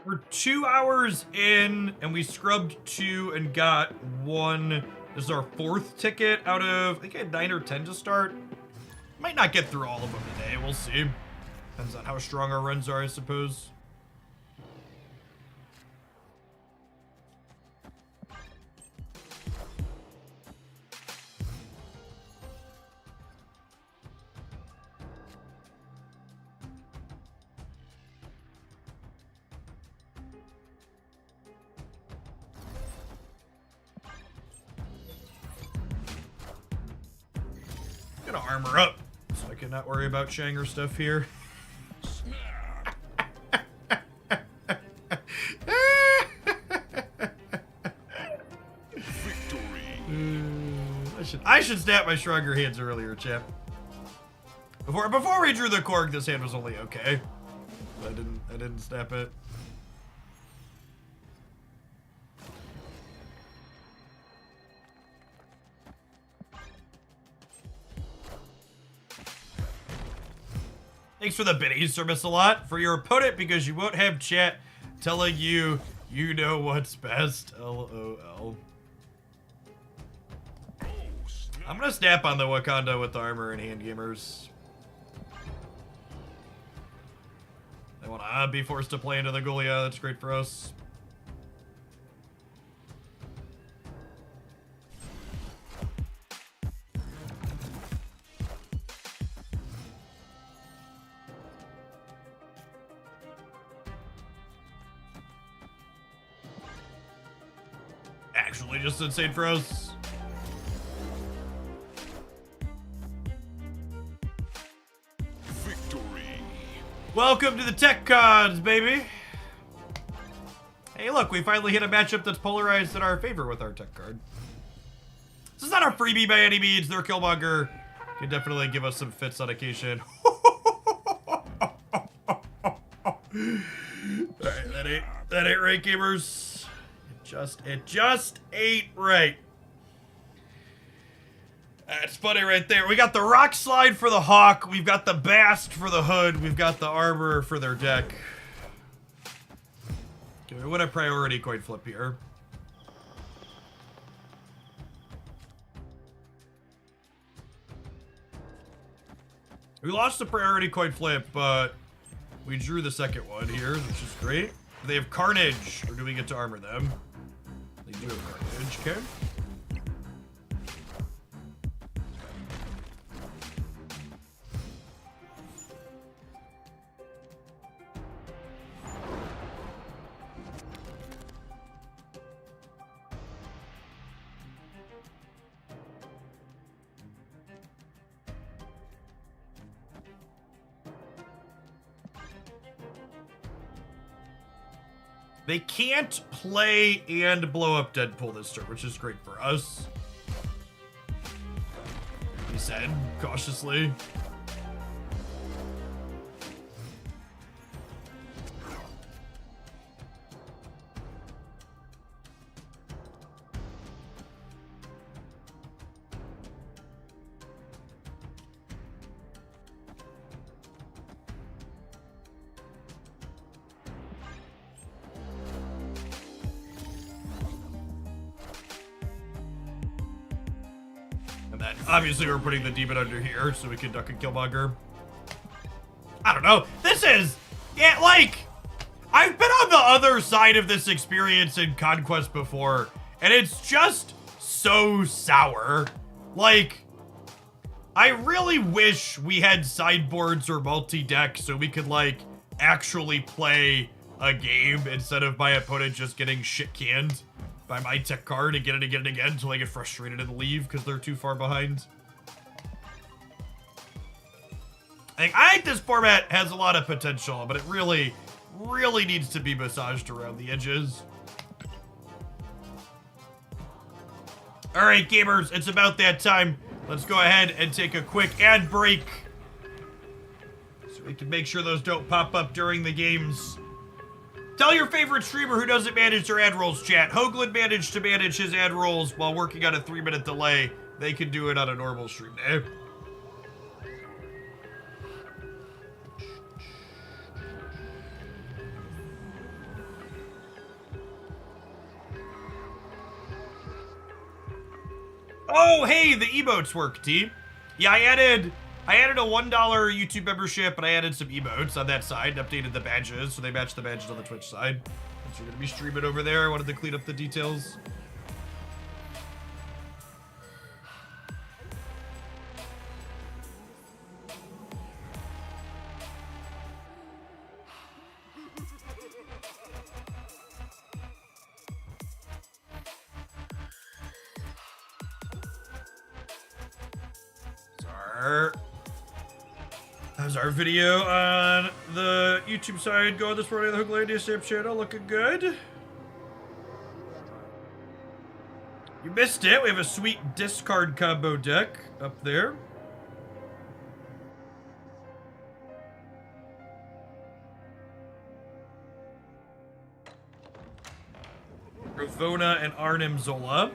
We're 2 hours in, and we scrubbed 2 and got 1. This is our 4th ticket out of, I think I had 9 or 10 to start. Might not get through all of them today, we'll see. Depends on how strong our runs are, I suppose. Gonna armor up so I can not worry about Shanger stuff here. I should snap my stronger hands earlier, champ. Before we drew the cork, this hand was only okay. But I didn't snap it. Thanks for the biddies, Sir Miss-a-Lot. For your opponent, because you won't have chat telling you you know what's best. LOL. I'm gonna snap on the Wakanda with the armor and hand gamers. They wanna be forced to play into the Gulia. That's great for us. Actually, just insane for us. Welcome to the Tech Cons, baby! Hey, look, we finally hit a matchup that's polarized in our favor with our tech card. This is not our freebie by any means. Their Killmonger can definitely give us some fits on occasion. Alright, that ain't right, gamers. It just ain't right. That's funny right there. We got the Rock Slide for the Hawk. We've got the Bast for the Hood. We've got the Armor for their deck. Okay, what a priority coin flip here. We lost the priority coin flip, but we drew the second one here, which is great. Do they have Carnage, or do we get to armor them? They do have Carnage, okay. They can't play and blow up Deadpool this turn, which is great for us. He said, cautiously. Obviously, we're putting the demon under here so we can duck and Killmonger. I don't know. This is... Yeah, like... I've been on the other side of this experience in Conquest before, and it's just so sour. Like, I really wish we had sideboards or multi-deck so we could, like, actually play a game instead of my opponent just getting shit-canned by my tech card and get it again and again until I get frustrated and leave because they're too far behind. I think this format has a lot of potential, but it really, really needs to be massaged around the edges. All right, gamers, it's about that time. Let's go ahead and take a quick ad break so we can make sure those don't pop up during the games. Tell your favorite streamer who doesn't manage their ad rolls, chat. Hoagland managed to manage his ad rolls while working on a 3-minute delay. They can do it on a normal stream day. Oh, hey, the emotes work, T. Yeah, I added a $1 YouTube membership, and I added some emotes on that side, updated the badges, so they match the badges on the Twitch side. So we're gonna be streaming over there. I wanted to clean up the details. How's our video on the YouTube side going this morning on the Hooglandia Stamp channel? Looking good? You missed it. We have a sweet discard combo deck up there. Ravona and Arnim Zola.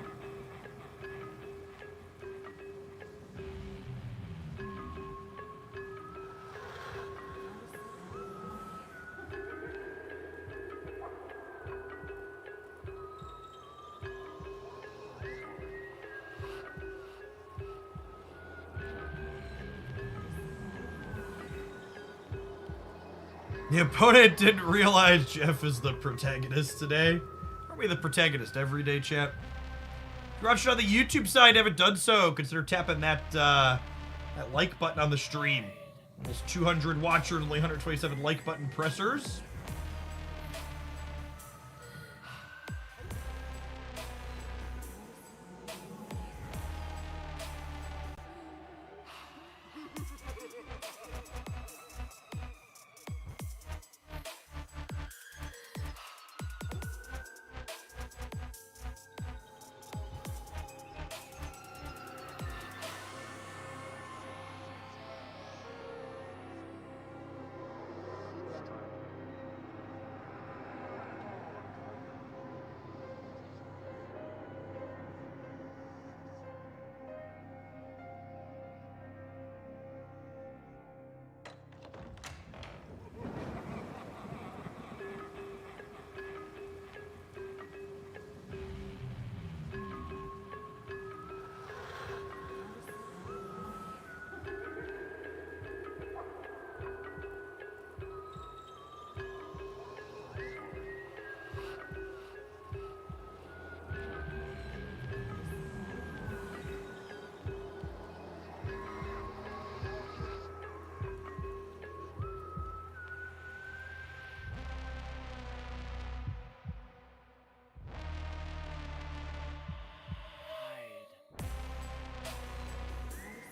The opponent didn't realize Jeff is the protagonist today. Aren't we the protagonist every day, chat? If you're watching on the YouTube side, haven't done so, consider tapping that that like button on the stream. Almost 200 watchers, only 127 like button pressers.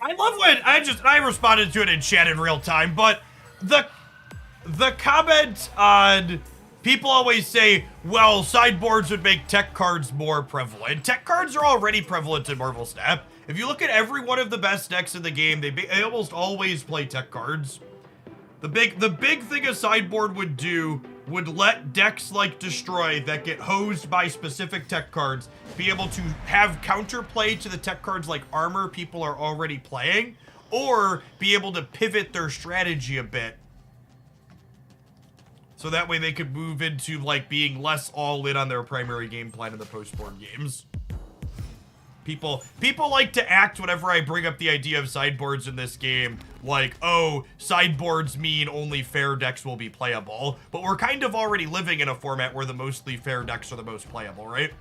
I love when I responded to it in chat in real time, but the comment on people always say, well, sideboards would make tech cards more prevalent. Tech cards are already prevalent in Marvel Snap. If you look at every one of the best decks in the game, they almost always play tech cards. The big thing a sideboard would do would let decks like Destroy that get hosed by specific tech cards be able to have counterplay to the tech cards like Armor people are already playing, or be able to pivot their strategy a bit. So that way they could move into like being less all in on their primary game plan in the post-board games. People like to act whenever I bring up the idea of sideboards in this game like, oh, sideboards mean only fair decks will be playable. But we're kind of already living in a format where the mostly fair decks are the most playable, right?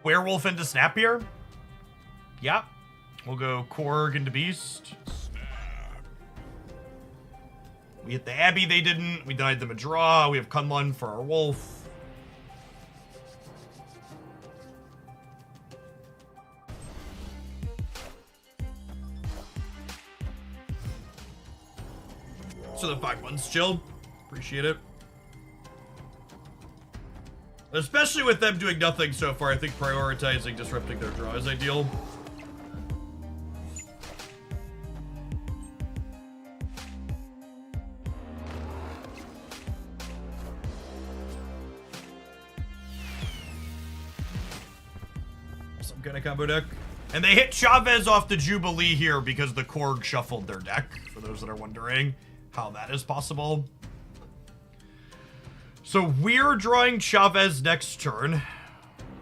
Werewolf into Snap here? Yep. We'll go Korg into Beast. We hit the Abbey, they didn't. We denied them a draw. We have Kunlun for our Wolf. So the 5 months chill. Appreciate it. Especially with them doing nothing so far, I think prioritizing disrupting their draw is ideal. some kind of combo deck. And they hit Chavez off the Jubilee here because the Korg shuffled their deck, for those that are wondering how that is possible. So we're drawing Chavez next turn.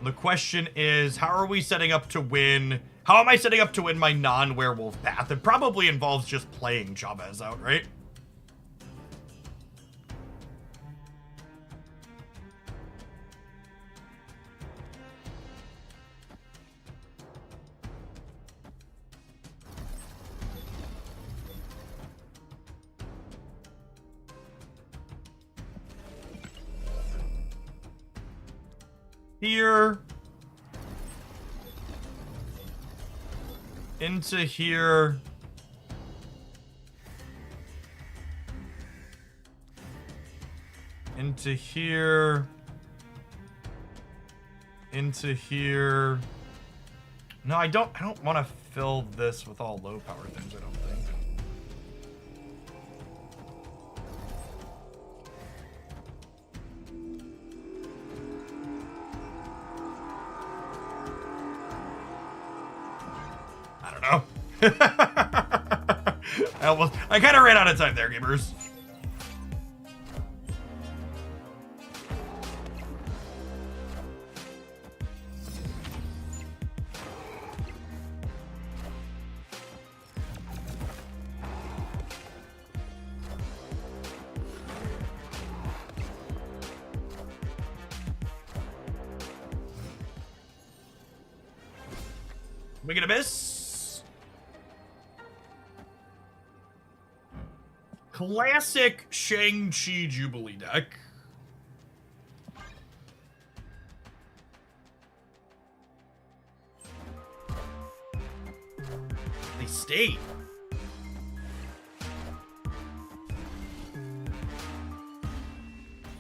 The question is, how are we setting up to win? How am I setting up to win my non-werewolf path? It probably involves just playing Chavez out, right? Here. Into here. Into here. Into here. No, I don't want to fill this with all low power things, I don't think. I kind of ran out of time there, gamers. We gonna miss? Classic Shang-Chi Jubilee deck. They stayed.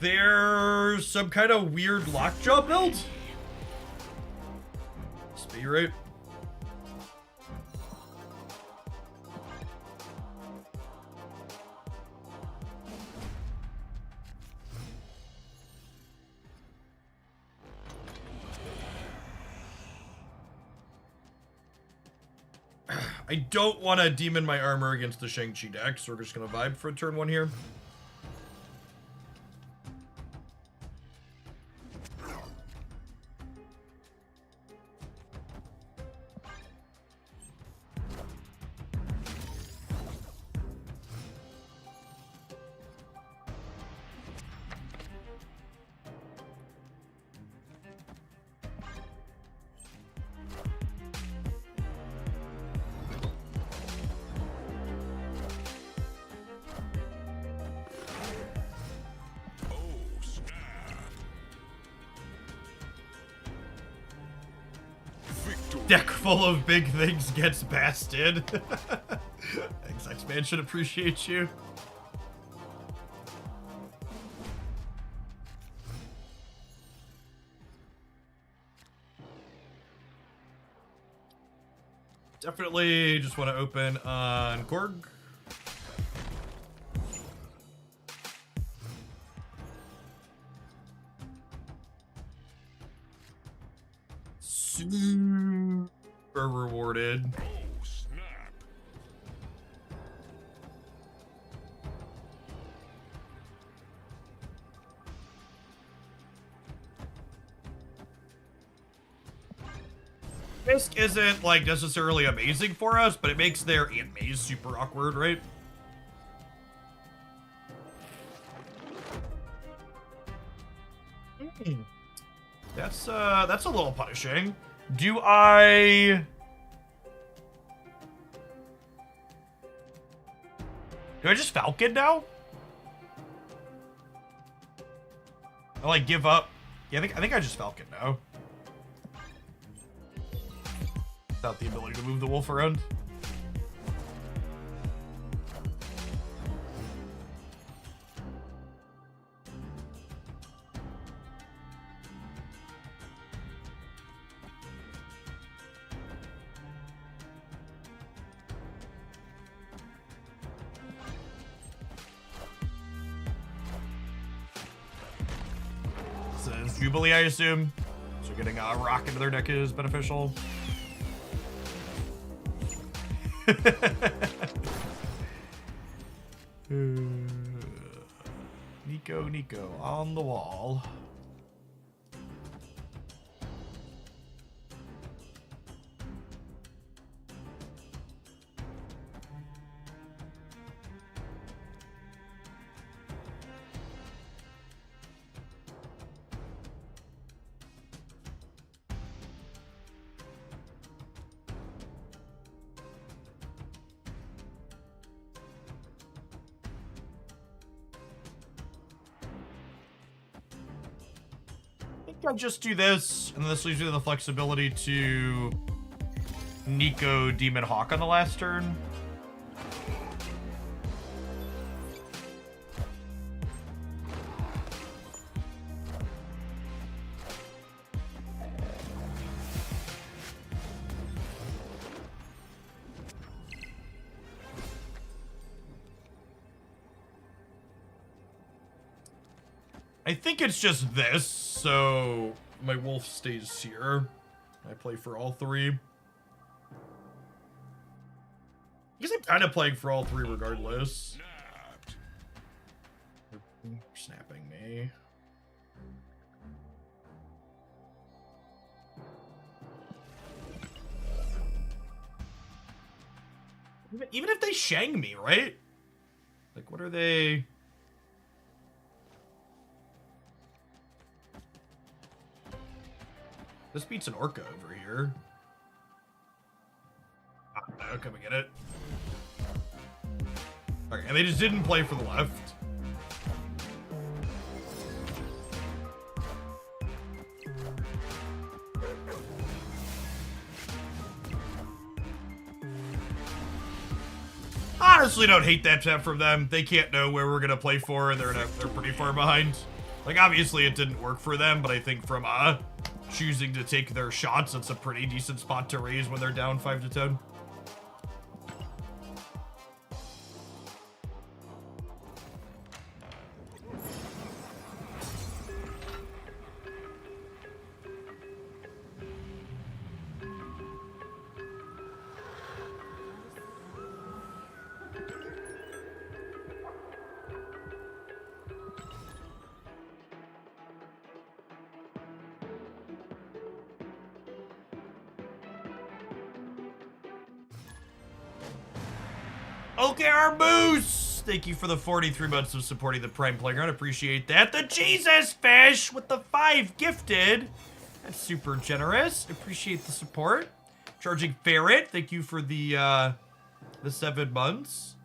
There's some kind of weird lockjaw build. Speed right. I don't want to demon my armor against the Shang-Chi deck, so we're just going to vibe for turn one here. Deck full of big things gets basted. Thanks, X-Man should appreciate you. Definitely just want to open on Korg. Super rewarded. Oh, snap. Fisk isn't like necessarily amazing for us, but it makes their Aunt Maze super awkward, right? That's a little punishing. Do I just Falcon now? I like give up. Yeah, I think I just Falcon now. Without the ability to move the wolf around. Jubilee, I assume. So getting a rock into their deck is beneficial. Nico on the wall. I'll just do this, and this leaves me the flexibility to Nico Demon Hawk on the last turn. I think it's just this, so my wolf stays here. I play for all three. I guess I'm kind of playing for all three regardless. They're snapping me. Even if they shang me, right? Like, what are they... This beats an Orca over here. Okay, we get it. Okay, and they just didn't play for the left. Honestly, don't hate that tap from them. They can't know where we're gonna play for, and they're pretty far behind. Like, obviously, it didn't work for them, but I think from choosing to take their shots, it's a pretty decent spot to raise when they're down 5 to 10. Okay, our Moose! Thank you for the 43 months of supporting the Prime Playground. Appreciate that. The Jesus Fish with the 5 gifted. That's super generous. Appreciate the support. Charging Ferret. Thank you for the 7 months.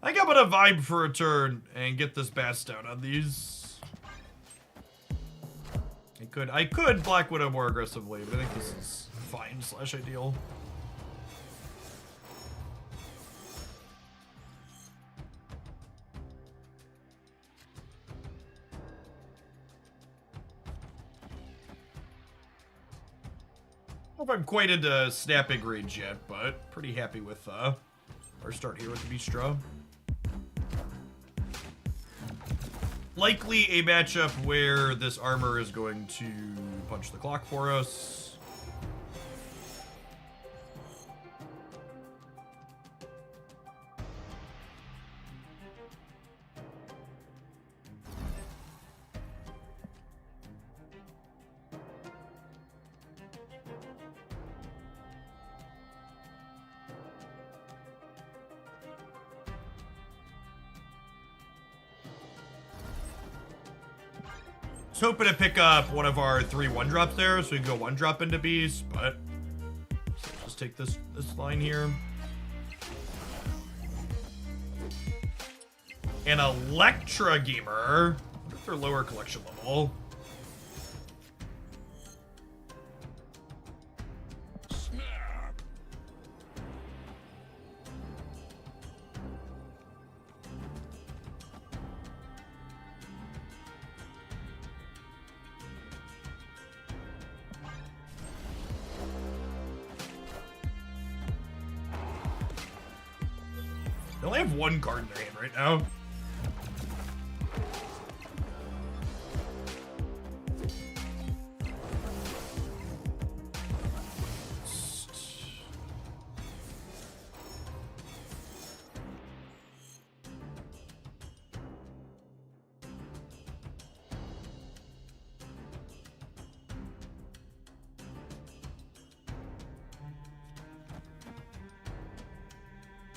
I think I'm gonna vibe for a turn and get this Bass down on these. I could Black Widow more aggressively, but I think this is fine / ideal. I don't know if I'm quite into snapping range yet, but pretty happy with our start here with the Bistro. Likely a matchup where this armor is going to punch the clock for us. Hoping to pick up one of our 3 1-drops there, so we can go 1-drop into Beast, but just take this line here. An Electra Gamer. I wonder if they're lower collection level. They only have 1 card in their hand right now.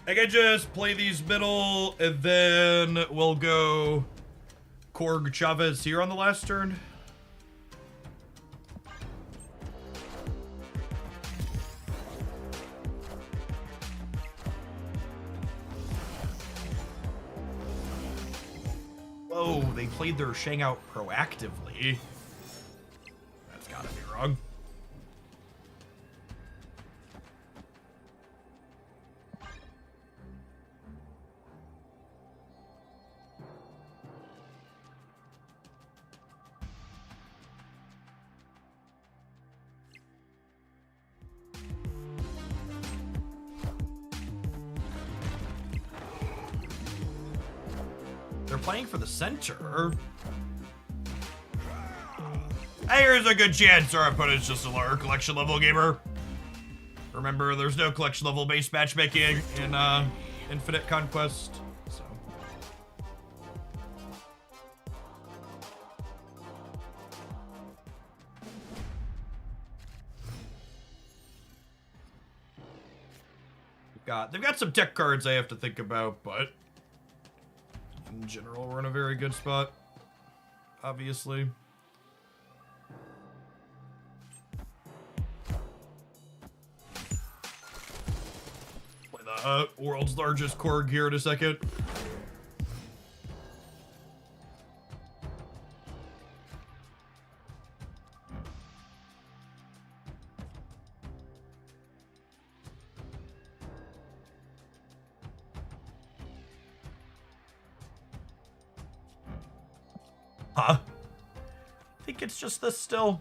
I can just play these middle, and then we'll go Korg Chavez here on the last turn. Whoa, they played their Shang out proactively. That's gotta be wrong. They're playing for the center. Here's a good chance our opponent's just a lower collection level gamer. Remember, there's no collection level base matchmaking in Infinite Conquest. So. They've got some tech cards I have to think about, but in general, we're in a very good spot, obviously. Play the world's largest Korg here in a second. Huh? I think it's just this still.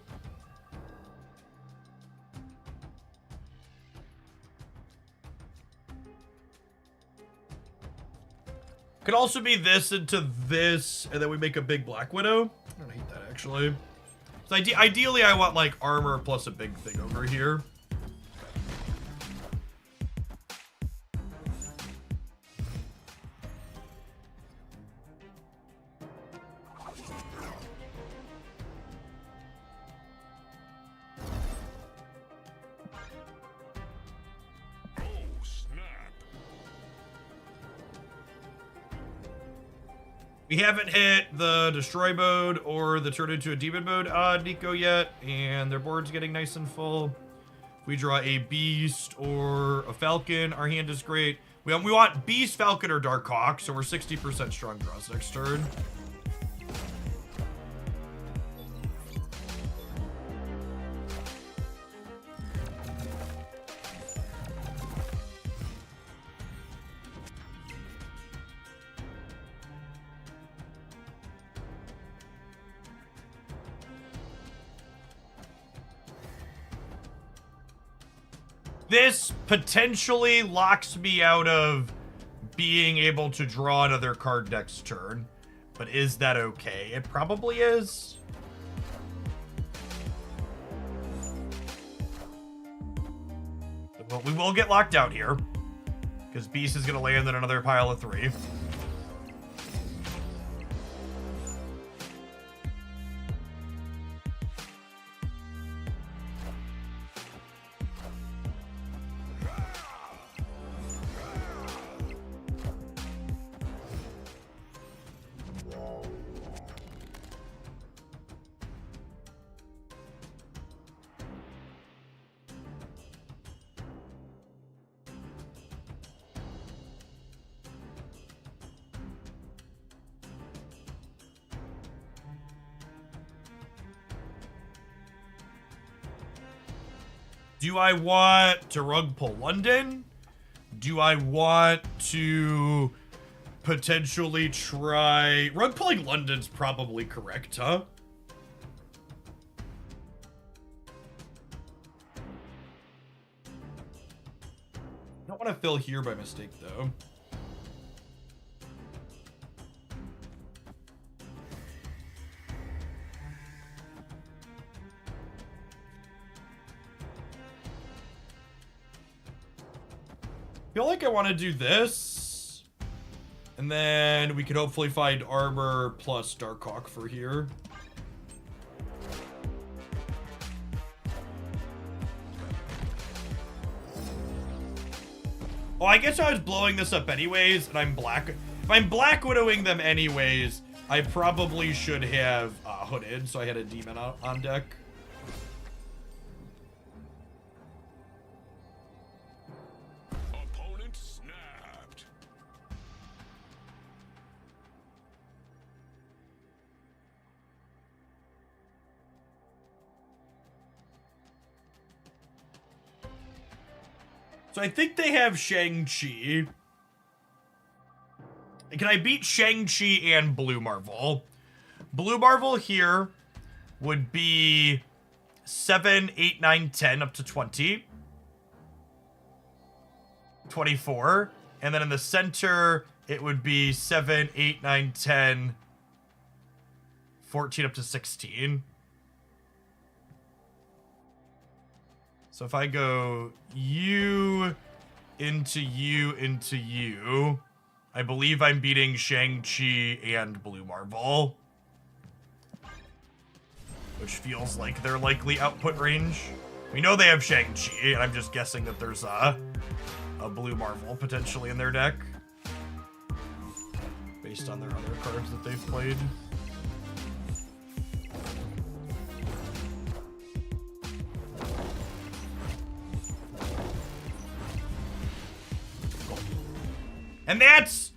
Could also be this into this, and then we make a big Black Widow. I don't hate that, actually. So ideally, I want, like, armor plus a big thing over here. We haven't hit the destroy mode or the turn into a demon mode on Nico yet, and their board's getting nice and full. If we draw a beast or a falcon, our hand is great. We want beast, falcon, or dark hawk, so we're 60% strong draws next turn. This potentially locks me out of being able to draw another card next turn. But is that okay? It probably is. But we will get locked out here, because Beast is going to land in another pile of 3. Do I want to rug pull London? Do I want to potentially try... Rug pulling London's probably correct, huh? I don't want to fill here by mistake, though. I feel like I want to do this, and then we could hopefully find armor plus Darkhawk for here. Oh, I guess I was blowing this up anyways, and I'm black. If I'm black widowing them anyways, I probably should have hooded, so I had a demon on deck. Opponent snapped. So I think they have Shang-Chi. Can I beat Shang-Chi and Blue Marvel? Blue Marvel here would be 7, 8, 9, 10 up to 20. 24. And then in the center, it would be 7, 8, 9, 10, 14 up to 16. So if I go you into you into you, I believe I'm beating Shang-Chi and Blue Marvel. Which feels like their likely output range. We know they have Shang-Chi, and I'm just guessing that there's a Blue Marvel potentially in their deck. Based on their other cards that they've played. And that's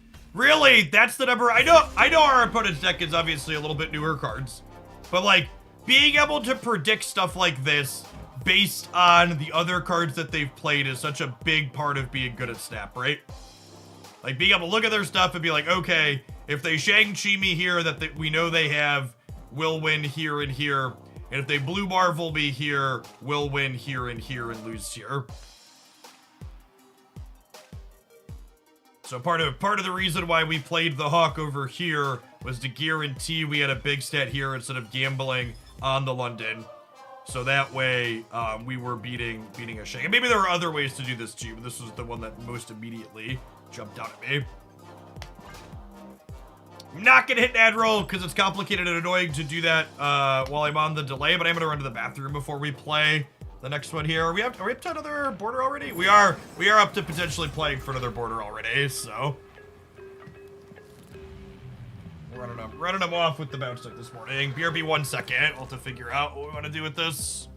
the number. I know our opponent's deck is obviously a little bit newer cards, but like being able to predict stuff like this based on the other cards that they've played is such a big part of being good at Snap, right? Like being able to look at their stuff and be like, okay, if they Shang-Chi me here that we know they have, we'll win here and here. And if they Blue Marvel me here, we'll win here and here and lose here. So part of the reason why we played the Hawk over here was to guarantee we had a big stat here instead of gambling on the London. So that way we were beating a Shang. And maybe there were other ways to do this too, but this was the one that most immediately jumped out at me. I'm not gonna hit an ad roll because it's complicated and annoying to do that while I'm on the delay, but I'm gonna run to the bathroom before we play the next one here. Are we up to another border already? We are up to potentially playing for another border already, so. Running them off with the bounce deck this morning. BRB 1 second. We'll have to figure out what we want to do with this.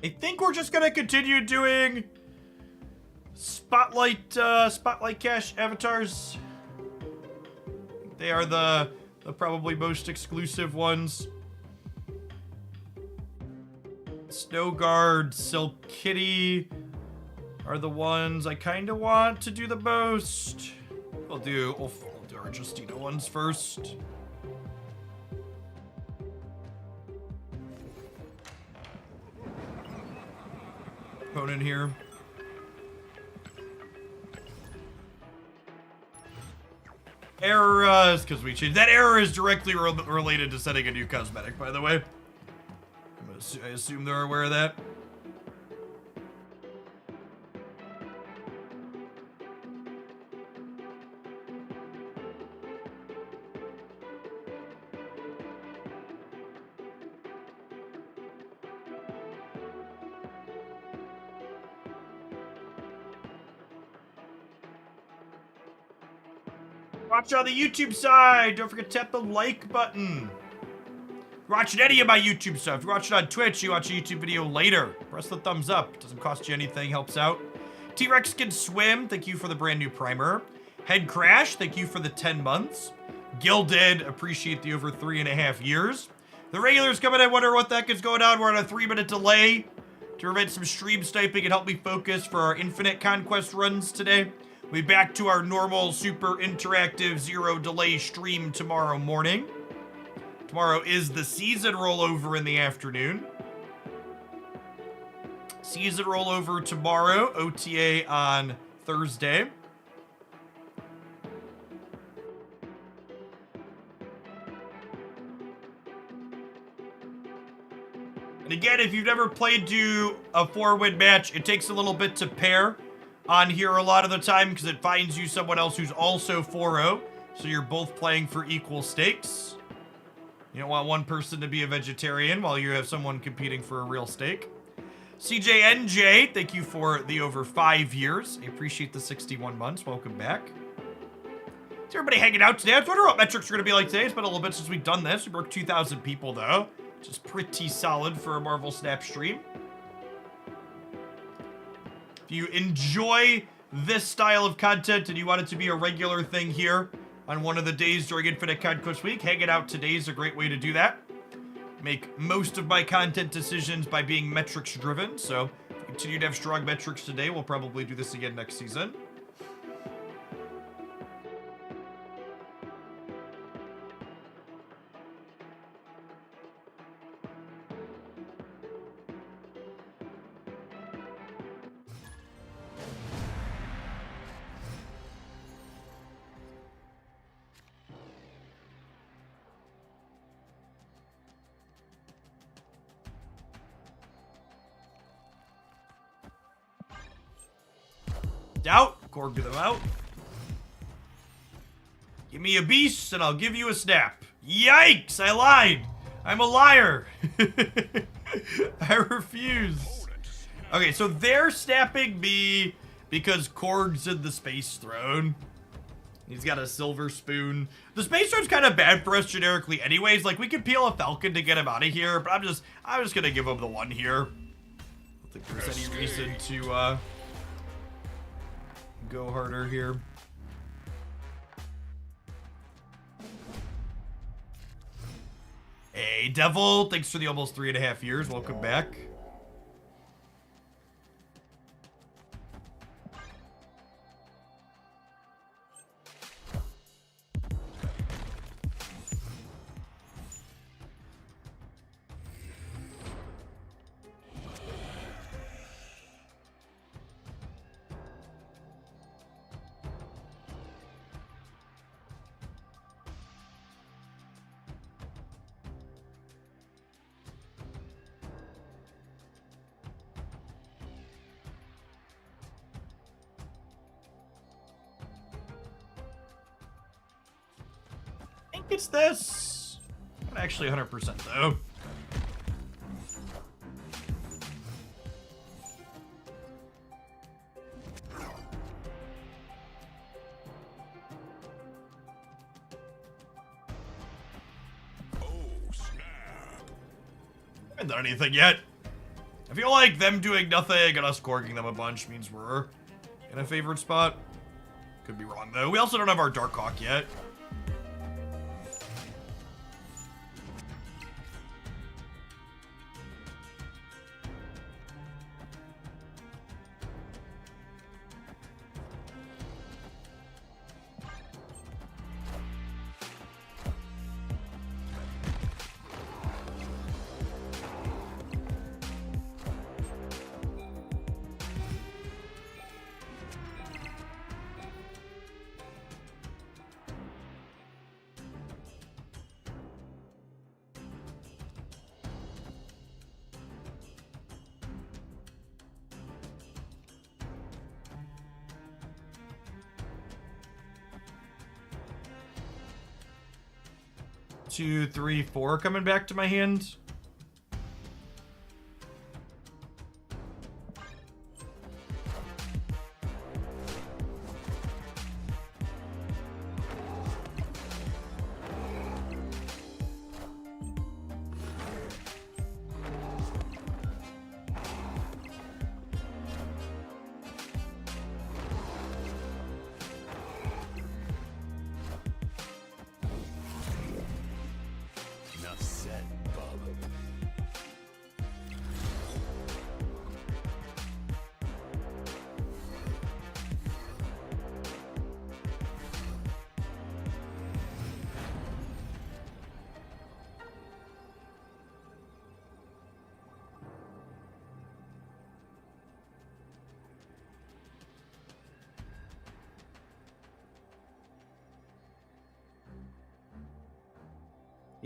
I think we're just gonna continue doing Spotlight Cash avatars. They are the probably most exclusive ones. Snow Guard, Silk Kitty are the ones I kind of want to do the most. We'll do our Justina ones first. Opponent here. Errors, because we changed. That error is directly related to setting a new cosmetic, by the way. I assume they're aware of that. Watch on the YouTube side. Don't forget to tap the like button. you're watching any of my YouTube stuff, if you're watching on Twitch, you watch a YouTube video later, press the thumbs up. It doesn't cost you anything, helps out. T-Rex Can Swim, thank you for the brand new primer. Head Crash, thank you for the 10 months. Gilded, appreciate the over 3.5 years. The regulars coming in, wonder what the heck is going on. We're on a 3-minute delay to prevent some stream sniping and help me focus for our infinite Conquest runs today. We'll be back to our normal, super interactive, 0 delay stream tomorrow morning. Tomorrow is the season rollover in the afternoon. Season rollover tomorrow, OTA on Thursday. And again, if you've never played to a 4-win match, it takes a little bit to pair on here a lot of the time because it finds you someone else who's also 4-0, so you're both playing for equal stakes. You don't want one person to be a vegetarian while you have someone competing for a real steak. CJNJ, thank you for the over 5 years. I appreciate the 61 months. Welcome back. Is everybody hanging out today? I was wondering what metrics are going to be like today. It's been a little bit since we've done this. We broke 2,000 people, though, which is pretty solid for a Marvel Snap stream. If you enjoy this style of content and you want it to be a regular thing here on one of the days during Infinite Conquest Week, hanging out today is a great way to do that. Make most of my content decisions by being metrics driven, so if we continue to have strong metrics today, we'll probably do this again next season. Out. Korg them out. Give me a beast and I'll give you a snap. Yikes! I lied. I'm a liar. I refuse. Okay, so they're snapping me because Korg's in the Space Throne. He's got a silver spoon. The Space Throne's kind of bad for us generically anyways. Like, we could peel a Falcon to get him out of here, but I'm just gonna give him the 1 here. I don't think there's any reason to, go harder here. Hey, Devil, thanks for the almost 3.5 years. Welcome back. It's this. Not actually 100% though. Oh, snap. I haven't done anything yet. I feel like them doing nothing and us corking them a bunch means we're in a favorite spot. Could be wrong though. We also don't have our Dark Hawk yet. Two, three, four coming back to my hand.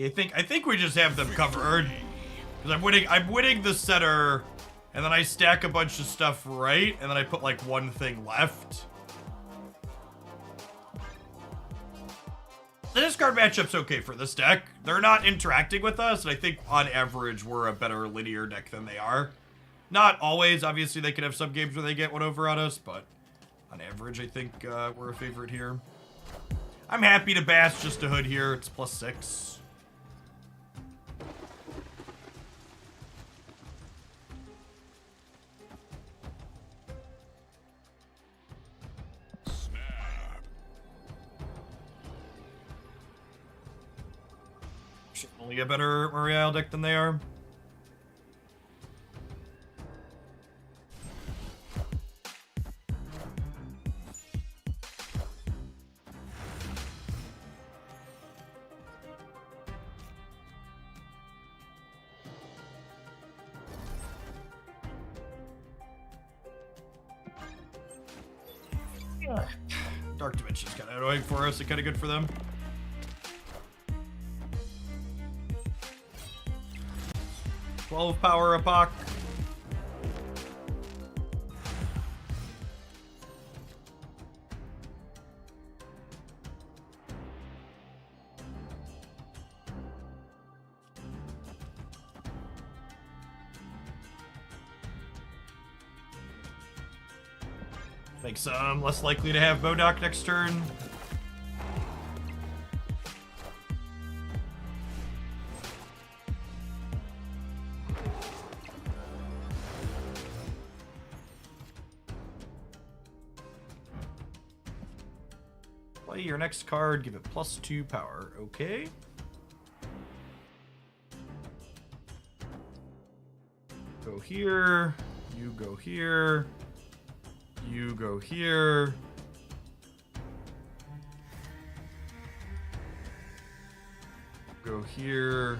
I think we just have them covered. Because I'm winning the center, and then I stack a bunch of stuff right, and then I put like one thing left. The discard matchup's okay for this deck. They're not interacting with us, and I think on average we're a better linear deck than they are. Not always, obviously they could have some games where they get one over on us, but on average I think we're a favorite here. I'm happy to bash just a hood here. It's +6. Should only a better Morial deck than they are. Dark Dimension's kind of annoying for us and kind of good for them. Power Epoch. Makes less likely to have Modok next turn. Play your next card, give it +2 power. Okay. Go here. You go here. You go here. Go here.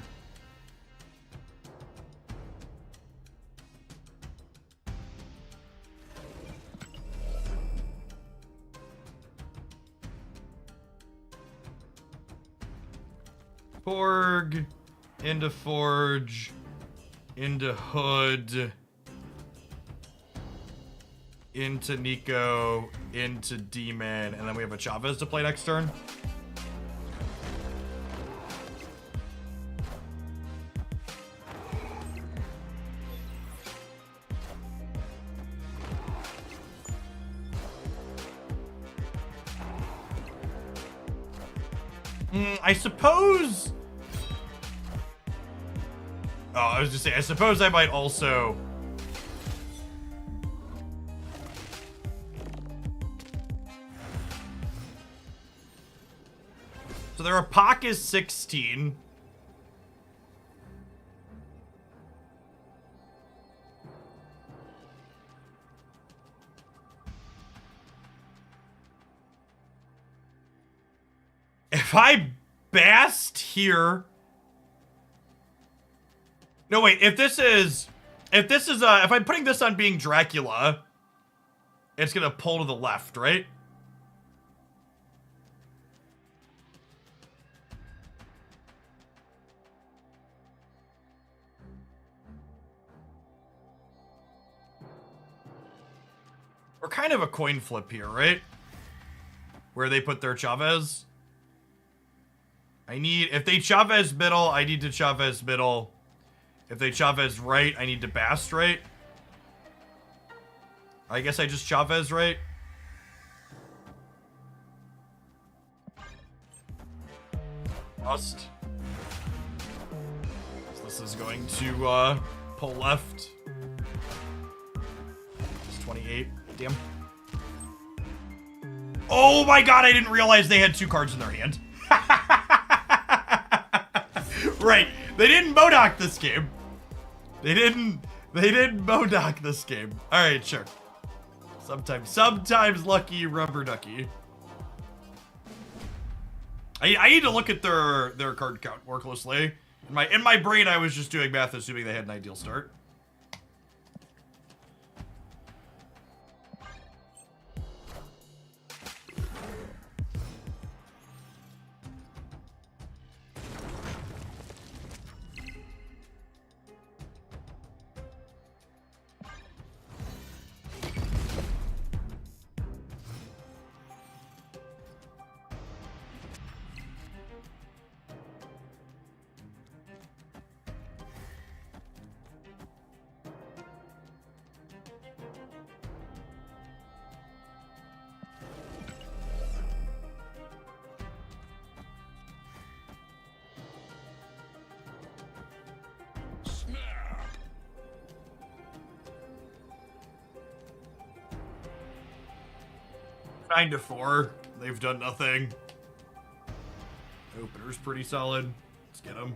Borg, into Forge, into Hood, into Nico, into Demon, and then we have a Chavez to play next turn. I suppose... Oh, I was just saying, I suppose I might also... So their Epoch is 16. If I Bast here... No, wait, if I'm putting this on being Dracula, it's gonna pull to the left, right? We're kind of a coin flip here, right? Where they put their Chavez. If they Chavez middle, I need to Chavez middle. If they Chavez right, I need to Bast right. I guess I just Chavez right. Bust. So this is going to pull left. It's 28. Damn. Oh my god, I didn't realize they had 2 cards in their hand. Right. They didn't Modok this game. They didn't Modok this game. Alright, sure. Sometimes lucky, rubber ducky. I need to look at their card count more closely. In my brain, I was just doing math assuming they had an ideal start. 9-4. They've done nothing. Opener's pretty solid. Let's get him.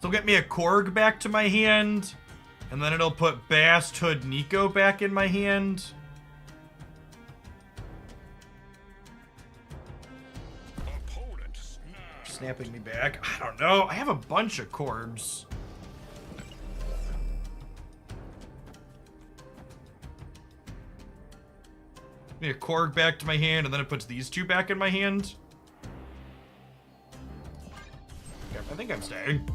So get me a Korg back to my hand, and then it'll put Bast, Hood, Nico back in my hand. Opponent Snapping me back. I don't know. I have a bunch of Korgs. Get me a Korg back to my hand, and then it puts these two back in my hand. Okay, I think I'm staying.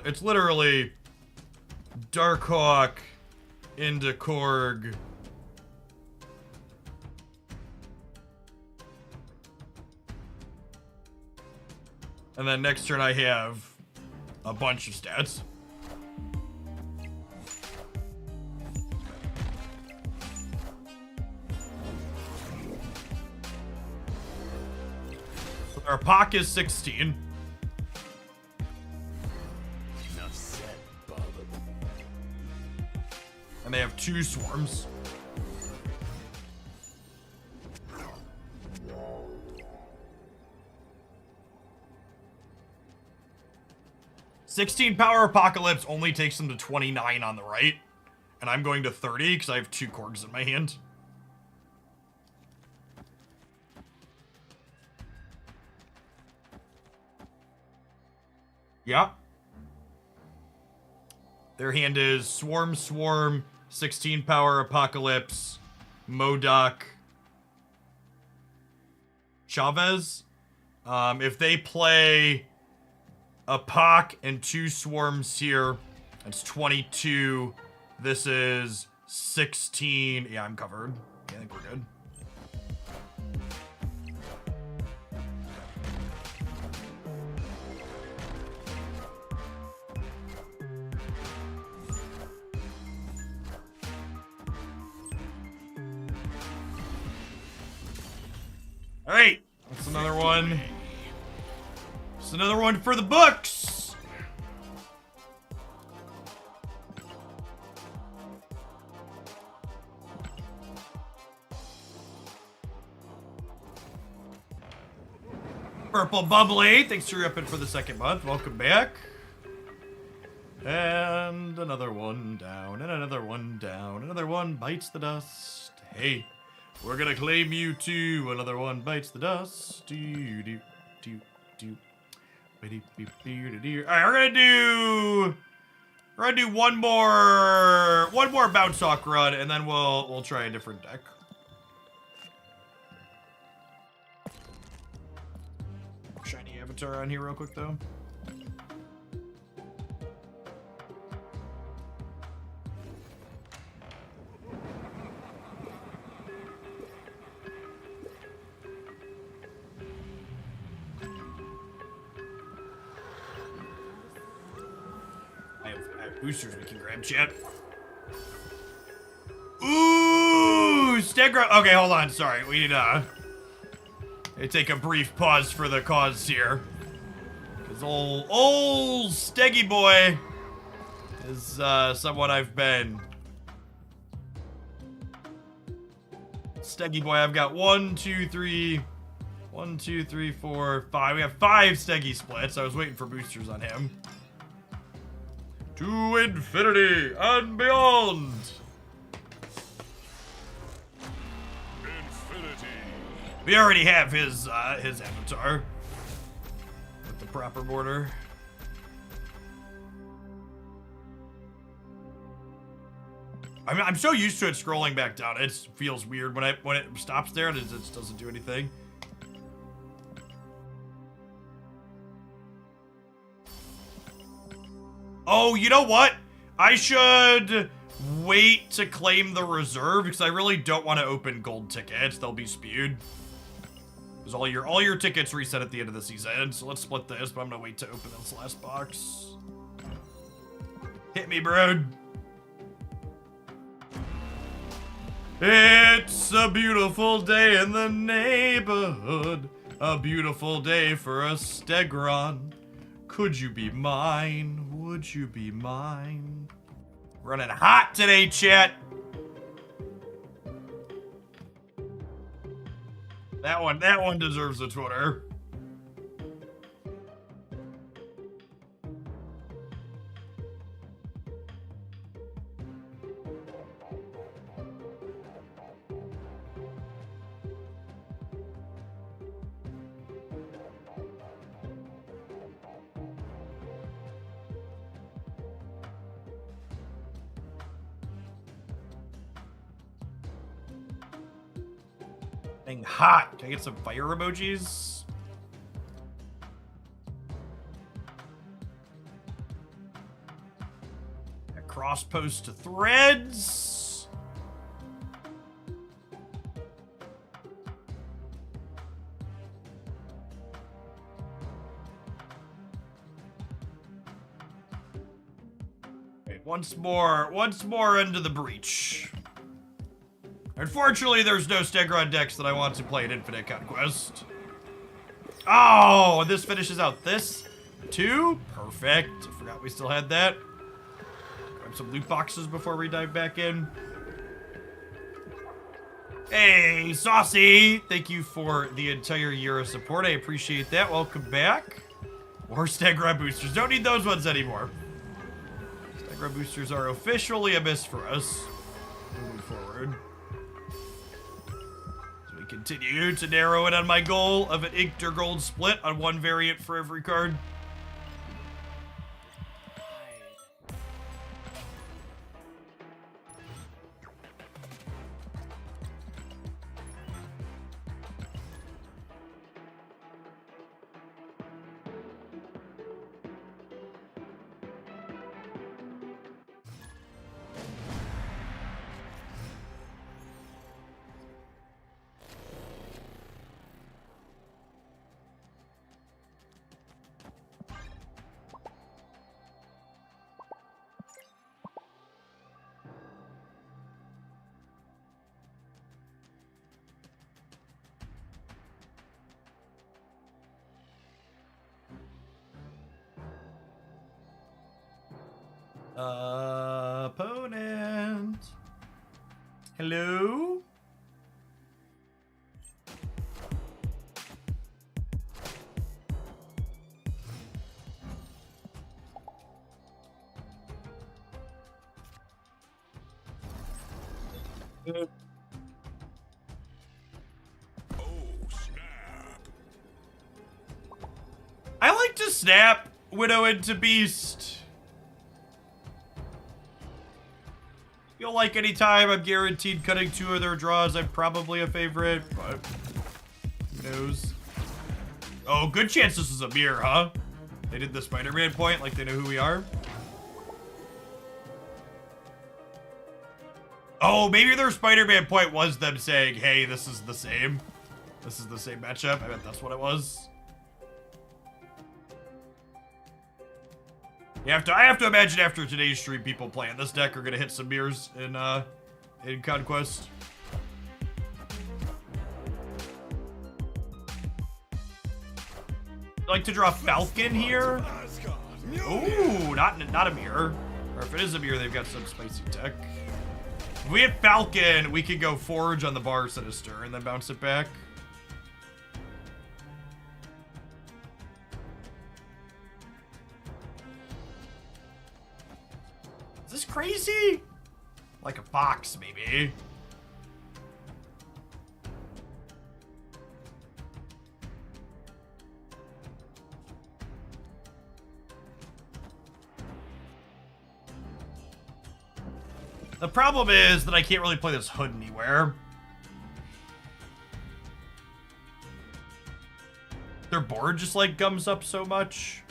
It's literally Darkhawk into Korg. And then next turn I have a bunch of stats. Our POC is 16. enough said, Bub. And they have 2 swarms. $16 power apocalypse only takes them to 29 on the right. And I'm going to 30 because I have 2 Korgs in my hand. Yeah. Their hand is Swarm, 16 power apocalypse, Modoc, Chavez. If they play a Poc and 2 swarms here, that's 22. This is 16. Yeah, I'm covered. Yeah, I think we're good. All right, that's another one. It's another one for the books. Purple Bubbly, thanks for repping for the 2nd month. Welcome back. And another one down, and another one down. Another one bites the dust. Hey. We're gonna claim you too. Another one bites the dust. Do do do do. Alright, we're gonna do one more bounce hawk run, and then we'll try a different deck. Shiny avatar on here real quick though. Boosters we can grab, chat. Ooh, Stegra. Okay, hold on. Sorry, we need to take a brief pause for the cause here, because old Steggy boy is someone I've been. Steggy boy, I've got 1, 2, 3, 1, 2, 3, 4, 5. We have 5 Steggy splits. I was waiting for boosters on him. To infinity and beyond. Infinity. We already have his avatar with the proper border. I'm so used to it scrolling back down. It feels weird when it stops there and it just doesn't do anything. Oh, you know what? I should wait to claim the reserve because I really don't want to open gold tickets. They'll be spewed. Because all your tickets reset at the end of the season. So let's split this, but I'm gonna wait to open this last box. Hit me, bro. It's a beautiful day in the neighborhood. A beautiful day for a Stegron. Could you be mine? Would you be mine? Running hot today, chat. That one deserves a Twitter. Hot. Can I get some fire emojis? A cross post to threads. Okay, once more into the breach. Unfortunately, there's no Stegron decks that I want to play in Infinite Conquest. Oh, this finishes out this too? Perfect. I forgot we still had that. Grab some loot boxes before we dive back in. Hey, Saucy! Thank you for the entire year of support. I appreciate that. Welcome back. More Stegron boosters. Don't need those ones anymore. Stegron boosters are officially a miss for us. Moving forward. Continue to narrow it on my goal of an inked or gold split on one variant for every card. Opponent. Hello? I like to snap Widow into Beast. Feel like anytime I'm guaranteed cutting 2 of their draws, I'm probably a favorite, but who knows? Oh, good chance this is a mirror, huh? They did the Spider-Man point like they know who we are. Oh, maybe their Spider-Man point was them saying, hey, this is the same. This is the same matchup. I bet that's what it was. I have to imagine after today's stream, people playing this deck are gonna hit some mirrors in Conquest. I'd like to draw Falcon here. Ooh, not a mirror. Or if it is a mirror, they've got some spicy tech. If we hit Falcon, we could go Forge on the Bar Sinister and then bounce it back. Is this crazy? Like a fox, maybe. The problem is that I can't really play this hood anywhere. Their board just like gums up so much.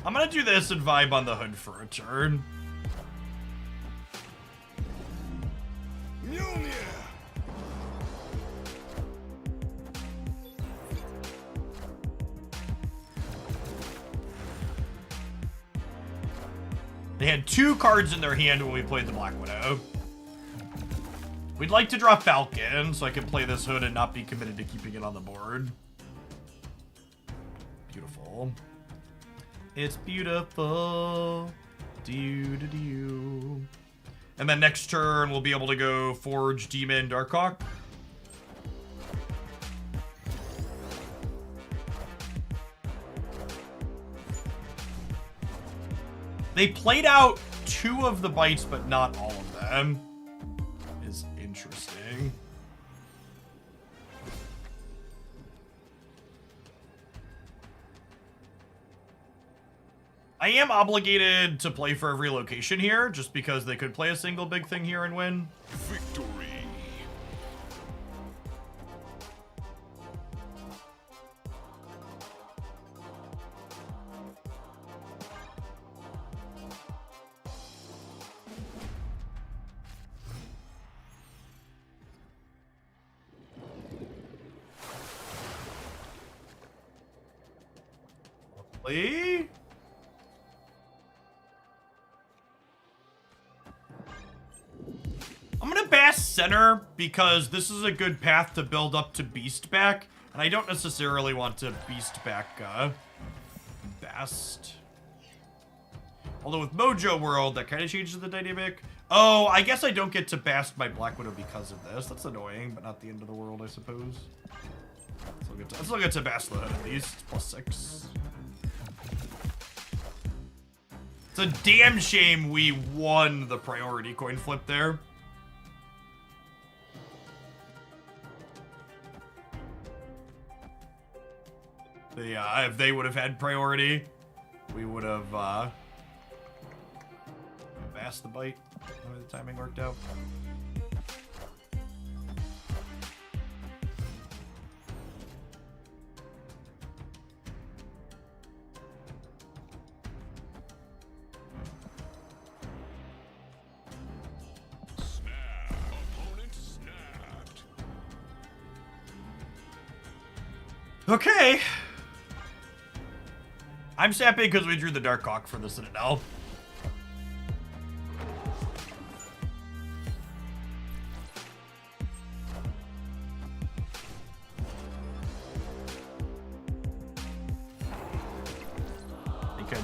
I'm gonna do this and vibe on the hood for a turn. Mjolnir! They had 2 cards in their hand when we played the Black Widow. We'd like to draw Falcon, so I can play this hood and not be committed to keeping it on the board. Beautiful. It's beautiful. Do-do-do. And then next turn, we'll be able to go Forge, Demon, Darkhawk. They played out 2 of the bites, but not all of them. Is interesting. I am obligated to play for every location here, just because they could play a single big thing here and win. Victory! Lee? I'm gonna Bass center because this is a good path to build up to Beast back, and I don't necessarily want to Beast back Bast. Although with Mojo World, that kind of changes the dynamic. Oh, I guess I don't get to Bast my Black Widow because of this. That's annoying, but not the end of the world, I suppose. Let's look at to Bast the hood at least. It's +6. It's a damn shame we won the priority coin flip there. Yeah, if they would have had priority, we would have asked the bite. The way the timing worked out. Okay. I'm snapping because we drew the Darkhawk for the Citadel.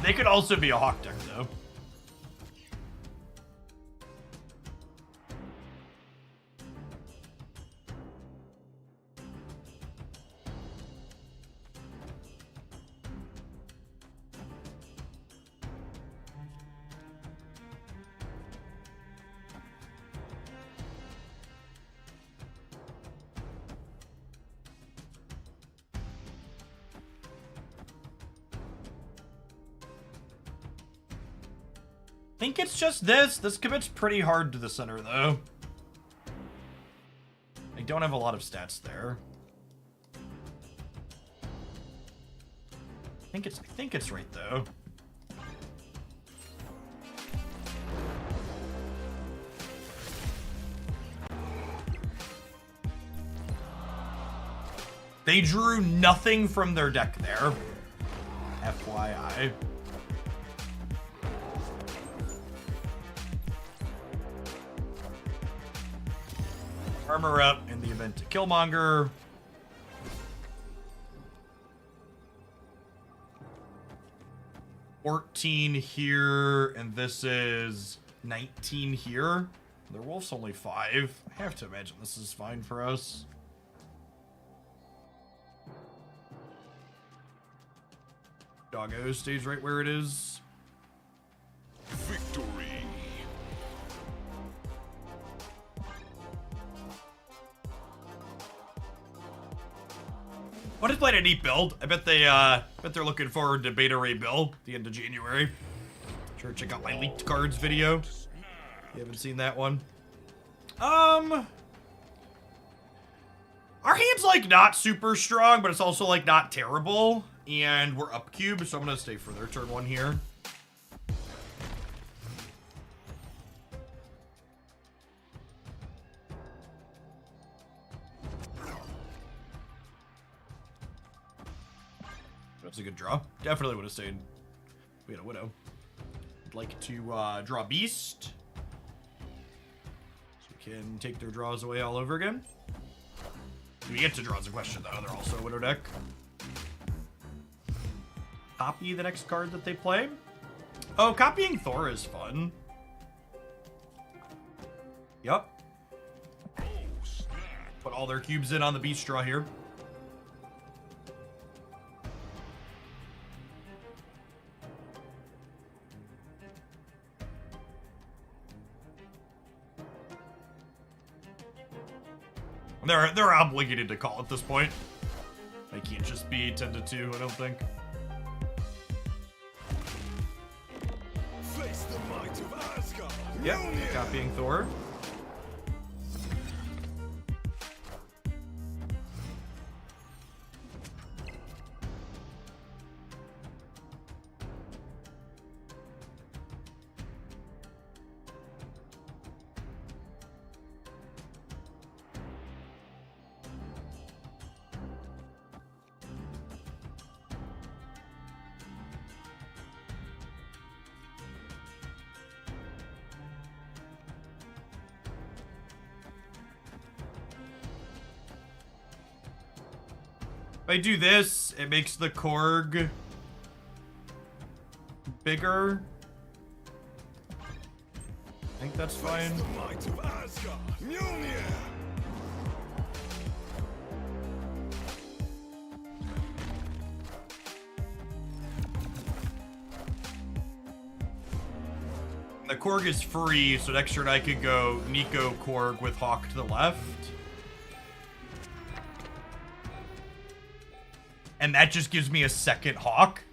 They could also be a Hawk deck, though. I think it's just this. This commits pretty hard to the center, though. I don't have a lot of stats there. I think it's right, though. They drew nothing from their deck there. FYI. Armor up in the event to Killmonger. $14 here, and this is 19 here. Their wolf's only 5. I have to imagine this is fine for us. Doggo stays right where it is. Victory. What is playing a neat build? I bet they're looking forward to Beta Ray Bill at the end of January. Sure, check out my leaked cards video. You haven't seen that one? Our hand's, like, not super strong, but it's also, like, not terrible. And we're up cube, so I'm gonna stay for their turn 1 here. That's a good draw. Definitely would have stayed. We had a Widow. I'd like to draw Beast. So we can take their draws away all over again. We get to draws a question, though. They're also a Widow deck. Copy the next card that they play. Oh, copying Thor is fun. Yup. Put all their cubes in on the Beast draw here. They're obligated to call at this point. They can't just be 10-2, I don't think. Face the might of Asgard. Yep, copying Thor. If I do this, it makes the Korg bigger. I think that's fine. The might of Asgard. Mjolnir. The Korg is free, so next turn I could go Nico Korg with Hawk to the left. And that just gives me a second Hawk.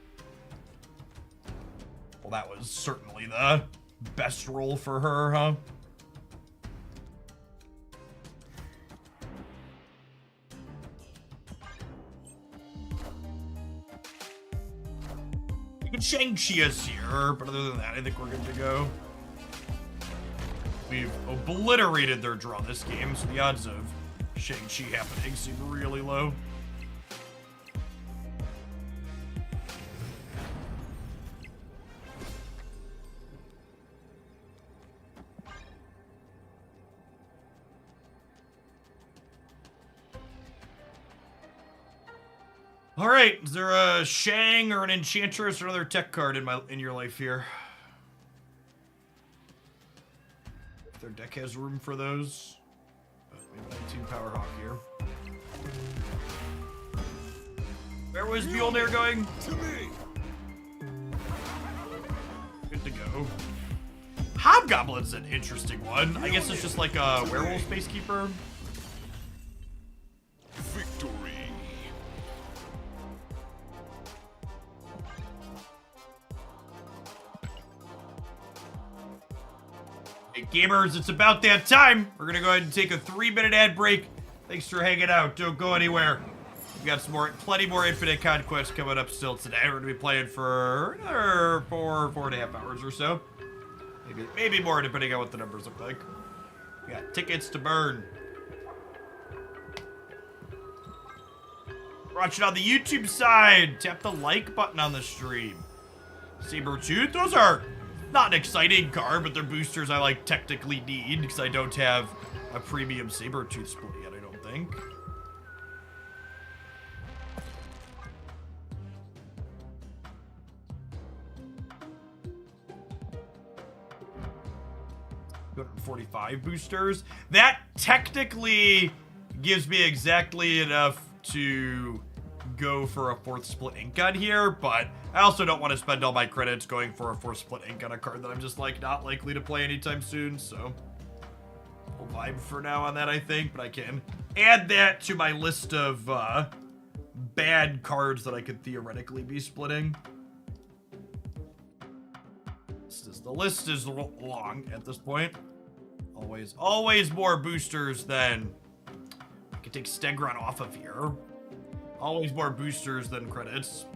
Well, that was certainly the best roll for her, huh? You can Shang-Chi us here, but other than that, I think we're good to go. We've obliterated their draw this game, so the odds of Shang-Chi happening seem really low. All right, is there a Shang or an Enchantress or another tech card in your life here? If their deck has room for those. But we have 19 Power Hawk here. Where was Mjolnir going? To me. Good to go. Hobgoblin's an interesting one. I guess it's just like a werewolf spacekeeper. Victory. Hey gamers, it's about that time. We're gonna go ahead and take a 3-minute ad break. Thanks for hanging out. Don't go anywhere. We've got plenty more Infinite Conquest coming up still today. We're gonna be playing for another 4.5 hours or so. Maybe more, depending on what the numbers look like. We got tickets to burn. Watch it on the YouTube side. Tap the like button on the stream. Sabertooth, those are not an exciting card, but they're boosters I like technically need because I don't have a premium Sabertooth split yet, I don't think. $245 boosters. That technically gives me exactly enough to go for a 4th split ink on here, but I also don't want to spend all my credits going for a 4th split ink on a card that I'm just like not likely to play anytime soon, so we'll vibe for now on that, I think, but I can add that to my list of bad cards that I could theoretically be splitting. The list is long at this point. Always more boosters than... I can take Stegron off of here. Always more boosters than credits.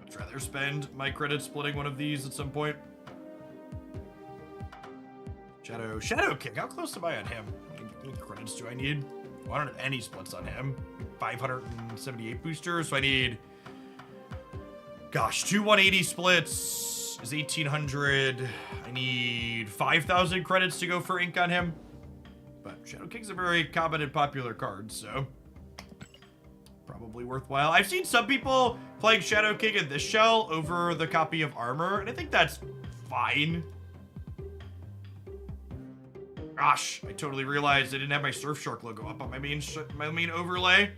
I'd rather spend my credits splitting one of these at some point. Shadow Kick. How close am I on him? How many credits do I need? Well, I don't have any splits on him. 578 boosters, so I need... Gosh, 2 180 splits is 1,800. I need 5,000 credits to go for ink on him. But Shadow King's a very common and popular card, so... probably worthwhile. I've seen some people playing Shadow King in this shell over the copy of Armor, and I think that's fine. Gosh, I totally realized I didn't have my Surfshark logo up on my main overlay.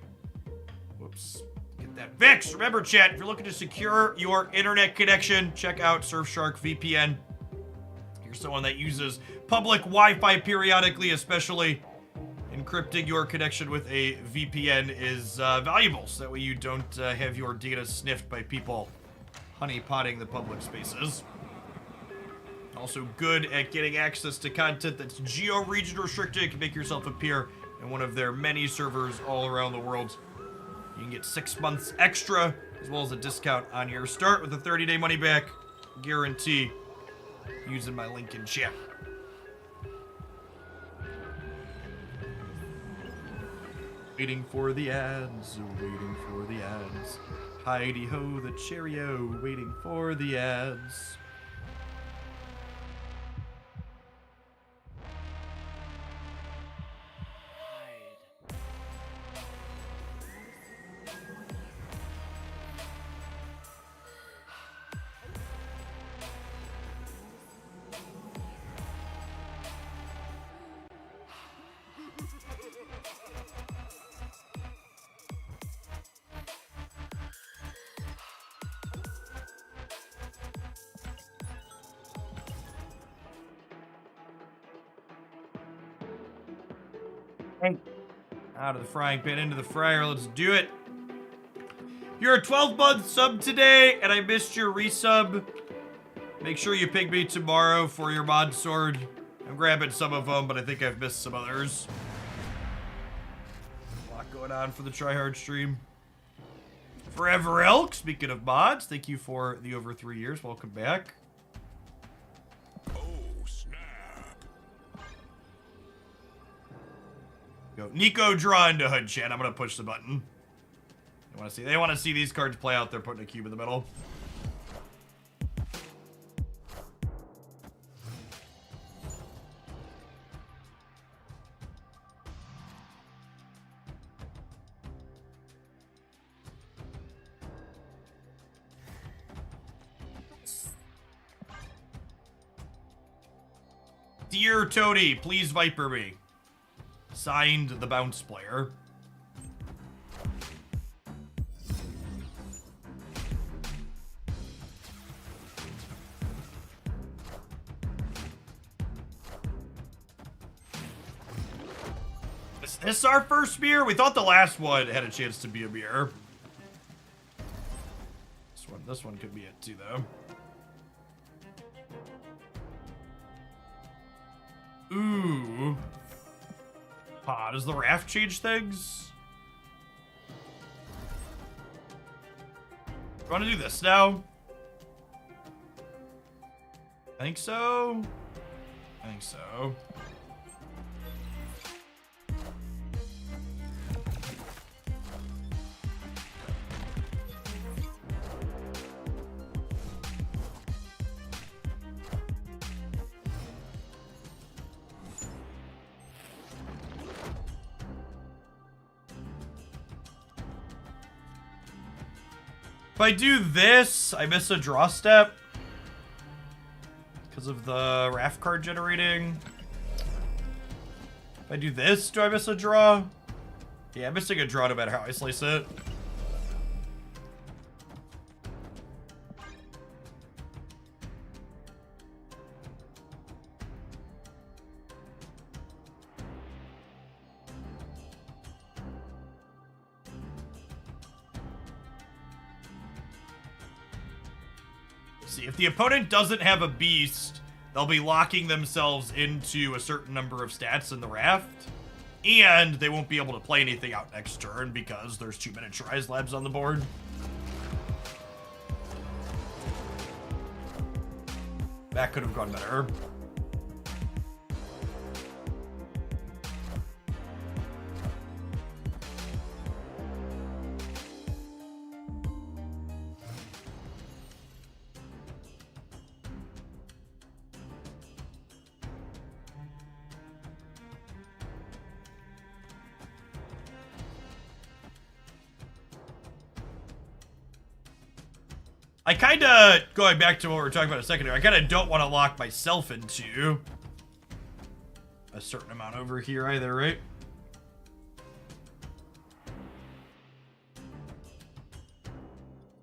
Whoops. Get that fixed. Remember, chat, if you're looking to secure your internet connection, check out Surfshark VPN. If you're someone that uses public Wi-Fi periodically, especially, encrypting your connection with a VPN is valuable, so that way you don't have your data sniffed by people honeypotting the public spaces. Also good at getting access to content that's geo-region restricted. You can make yourself appear in one of their many servers all around the world. You can get 6 months extra, as well as a discount on your start with a 30-day money-back guarantee using my link in chat. Waiting for the ads, waiting for the ads. Heidi-ho, the cherry-o, waiting for the ads. Out of the frying pan into the fryer. Let's do it. You're a 12-month sub today, and I missed your resub. Make sure you ping me tomorrow for your mod sword. I'm grabbing some of them, but I think I've missed some others. A lot going on for the tryhard stream. Forever Elk, speaking of mods, thank you for the over 3 years. Welcome back. Go. Nico, draw into HUD chat. I'm gonna push the button. They want to see these cards play out. They're putting a cube in the middle. Dear Toady, please Viper me. Signed, the bounce player. Is this our first beer? We thought the last one had a chance to be a beer. This one could be it too, though. Ooh. Does the raft change things? You want to do this now? I think so. I think so. If I do this, I miss a draw step because of the raft card generating. If I do this, do I miss a draw? Yeah, I'm missing a draw no matter how I slice it. See, if the opponent doesn't have a beast, they'll be locking themselves into a certain number of stats in the raft, and they won't be able to play anything out next turn because there's 2 miniaturized labs on the board. That could have gone better. I kind of, going back to what we were talking about a second ago, I kind of don't want to lock myself into a certain amount over here either, right?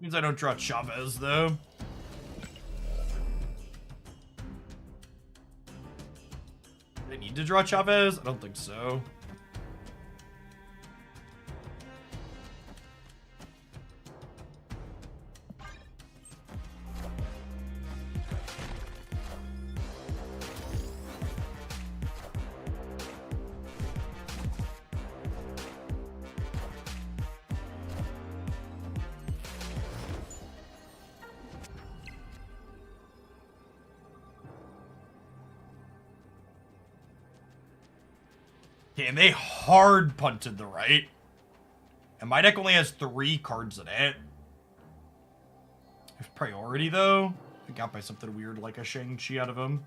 Means I don't draw Chavez, though. Do I need to draw Chavez? I don't think so. Okay, and they hard punted the right. And my deck only has 3 cards in it. There's priority, though. I got by something weird like a Shang-Chi out of him.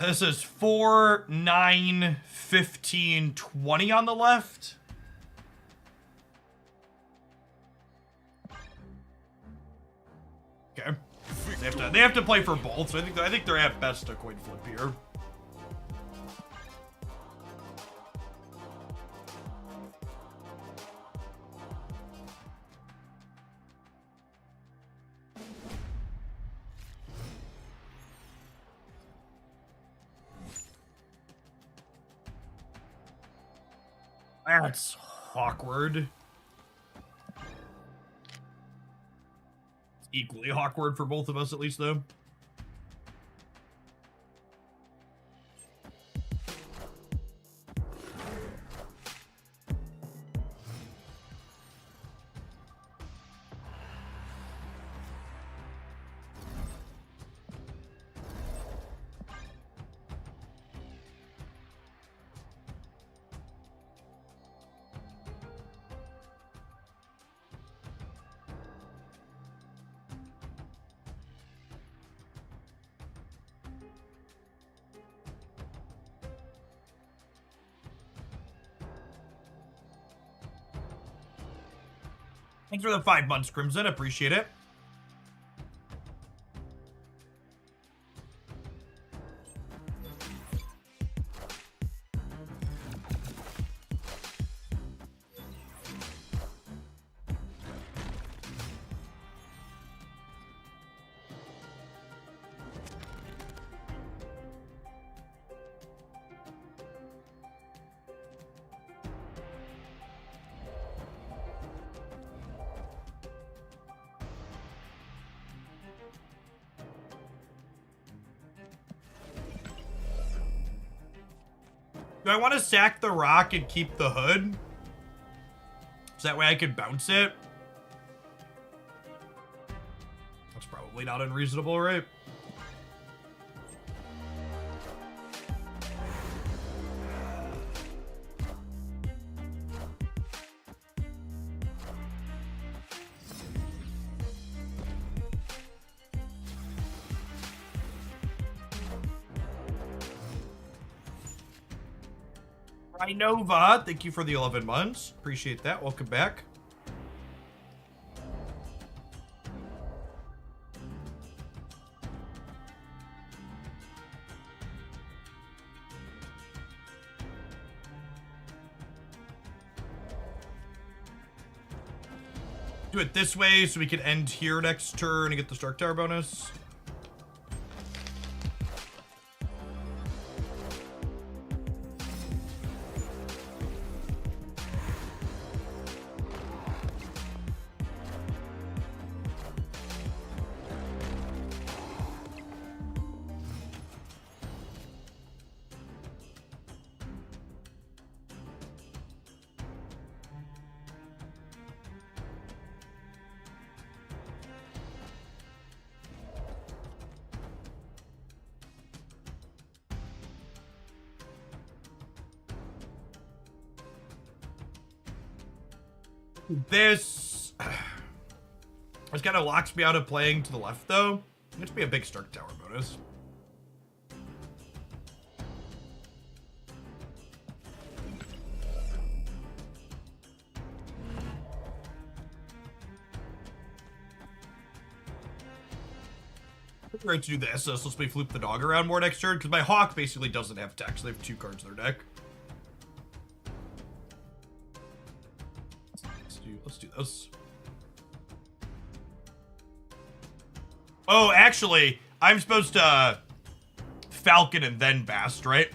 This is 4, 9, 15, 20 on the left. Okay. They have to play for both, so I think they're at best a coin flip here. That's awkward. It's equally awkward for both of us, at least, though. Thanks for the 5 months, Crimson. Appreciate it. Do I want to sack the rock and keep the hood? So that way I could bounce it? That's probably not unreasonable, right? Nova, thank you for the 11 months. Appreciate that. Welcome back. Do it this way so we can end here next turn and get the Stark Tower bonus. This kind of locks me out of playing to the left, though. It's be a big Stark Tower bonus. I'm going to do this, so let's flip the dog around more next turn, because my Hawk basically doesn't have text. They have 2 cards in their deck. Let's do this. Oh, actually, I'm supposed to Falcon and then Bast, right?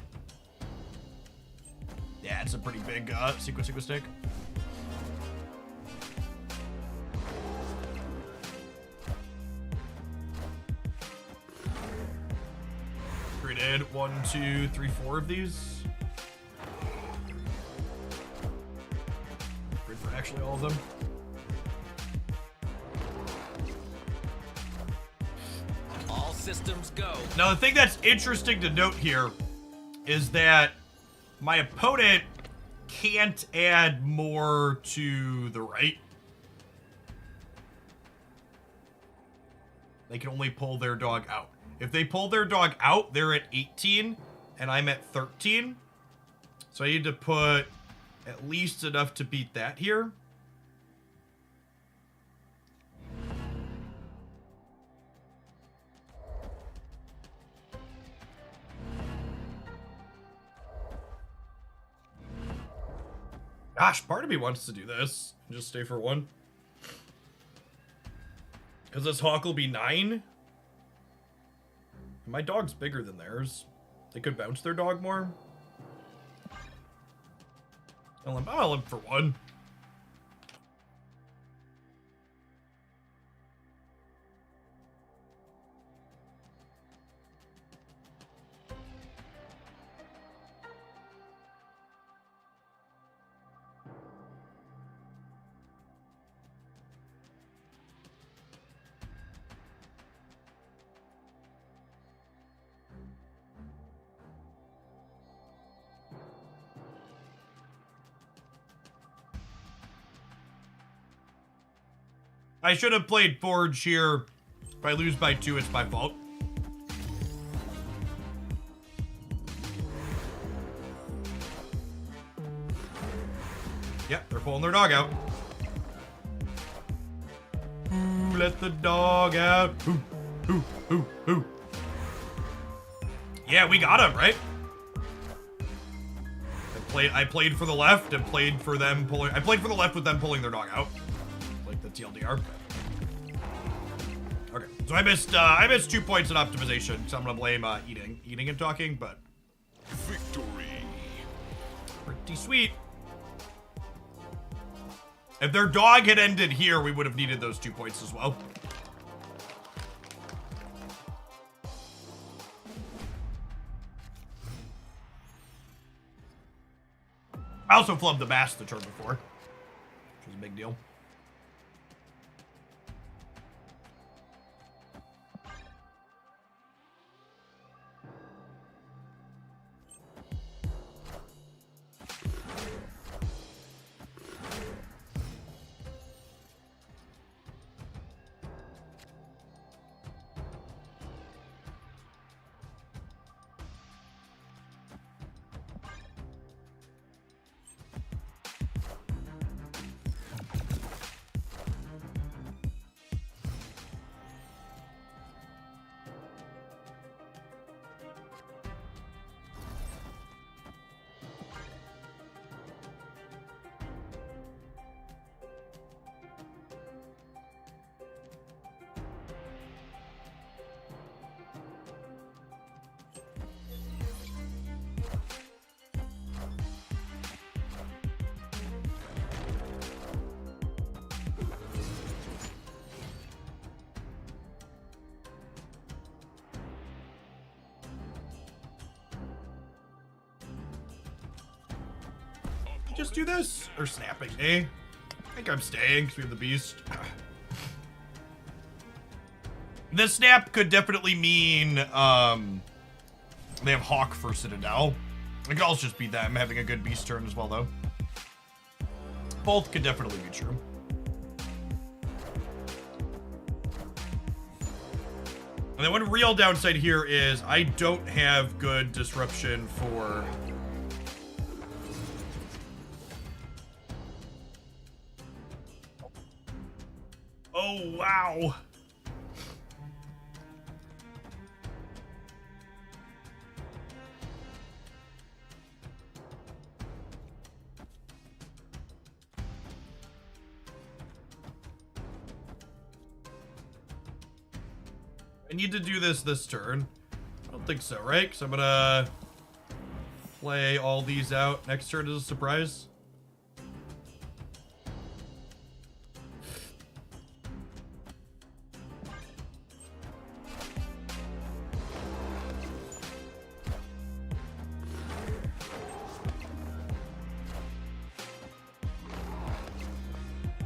Yeah, it's a pretty big sequencing mistake. Created 1, 2, 3, 4 of these. Great for actually all of them. All systems go. Now, the thing that's interesting to note here is that my opponent can't add more to the right. They can only pull their dog out. If they pull their dog out, they're at 18, and I'm at 13. So I need to put at least enough to beat that here. Gosh, part of me wants to do this and just stay for 1. Because this Hawk will be 9. My dog's bigger than theirs. They could bounce their dog more. I'll limp for 1. I should have played Forge here. If I lose by 2, it's my fault. Yep, they're pulling their dog out. Ooh, let the dog out. Ooh, ooh, ooh, ooh. Yeah, we got him, right? I played for the left and played for them pulling. I played for the left with them pulling their dog out. Like the TLDR. Okay, so I missed 2 points in optimization, so I'm gonna blame eating and talking, but Victory. pretty sweet. If their dog had ended here, we would have needed those 2 points as well. I also flubbed the Bast the turn before, which was a big deal. Just do this? Or snapping, eh? I think I'm staying because we have the beast. This snap could definitely mean they have Hawk for Citadel. It could also just be them having a good beast turn as well, though. both could definitely be true. And then one real downside here is I don't have good disruption for... Oh, wow. I need to do this turn. I don't think so, right? Because I'm gonna play all these out next turn as a surprise.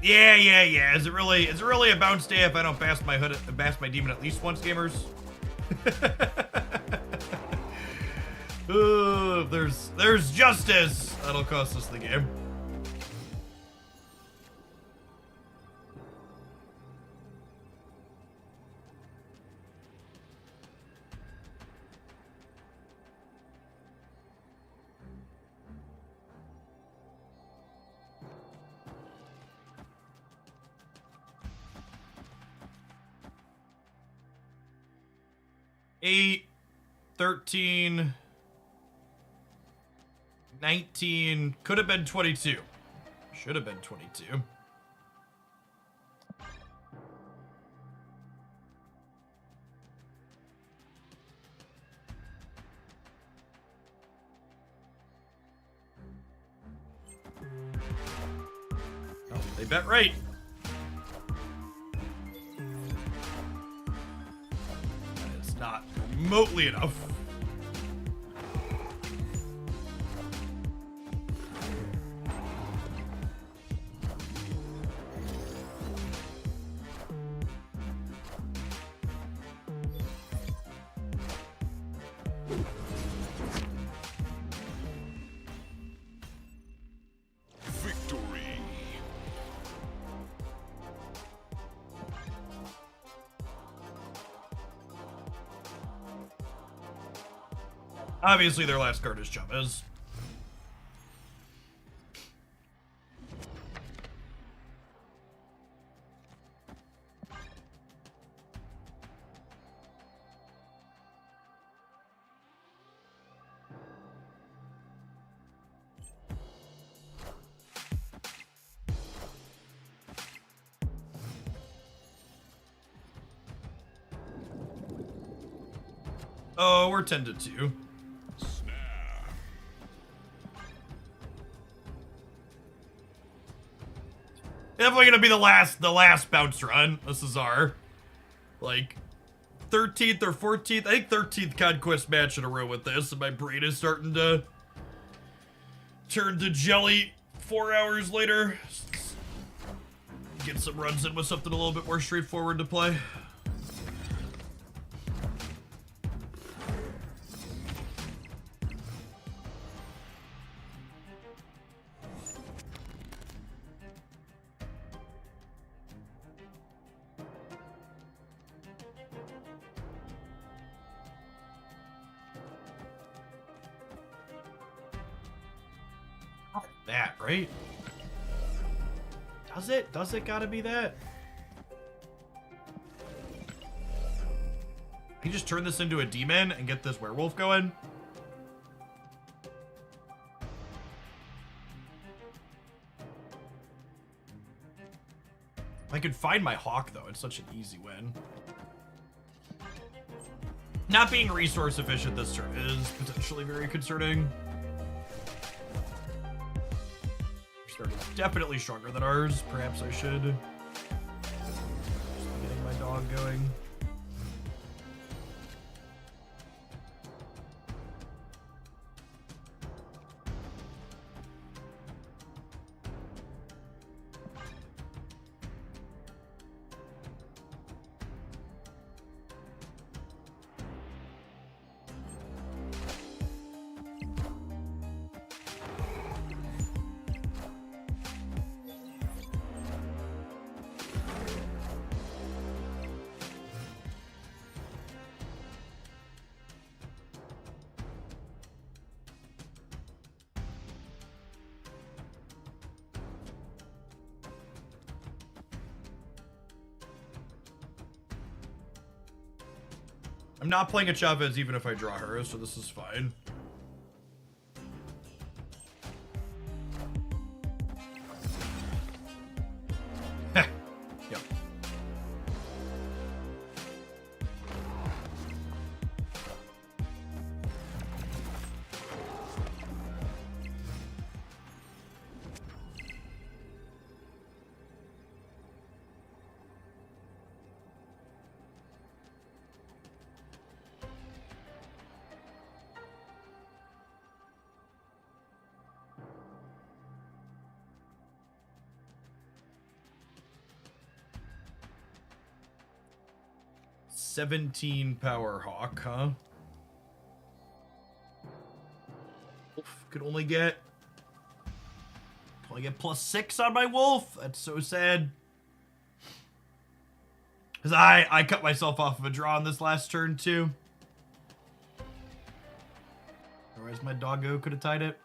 Yeah. Is it really a bounce day if I don't bash my demon at least once, gamers? There's justice. That'll cost us the game. Eight, 13, 19, could have been 22. Should have been 22. Oh, they bet right. That is not remotely enough. Victory. Obviously, their last card is Chavez. Oh, we're 10 to 2. Definitely gonna be the last bounce run. This is our, like, 13th or 14th. I think 13th Conquest match in a row with this, and my brain is starting to turn to jelly 4 hours later. Get some runs in with something a little bit more straightforward to play. That, right? Does it? Does it gotta be that? Can you just turn this into a demon and get this werewolf going? If I could find my hawk, though, it's such an easy win. Not being resource efficient this turn is potentially very concerning. Definitely stronger than ours. Perhaps I should just be getting my dog going. I'm not playing a Chavez even if I draw her, so this is fine. Heh. Yep. $17 Power Hawk, huh? Wolf could only get +6 on my wolf. That's so sad. Cause I cut myself off of a draw on this last turn too. Otherwise my doggo could have tied it.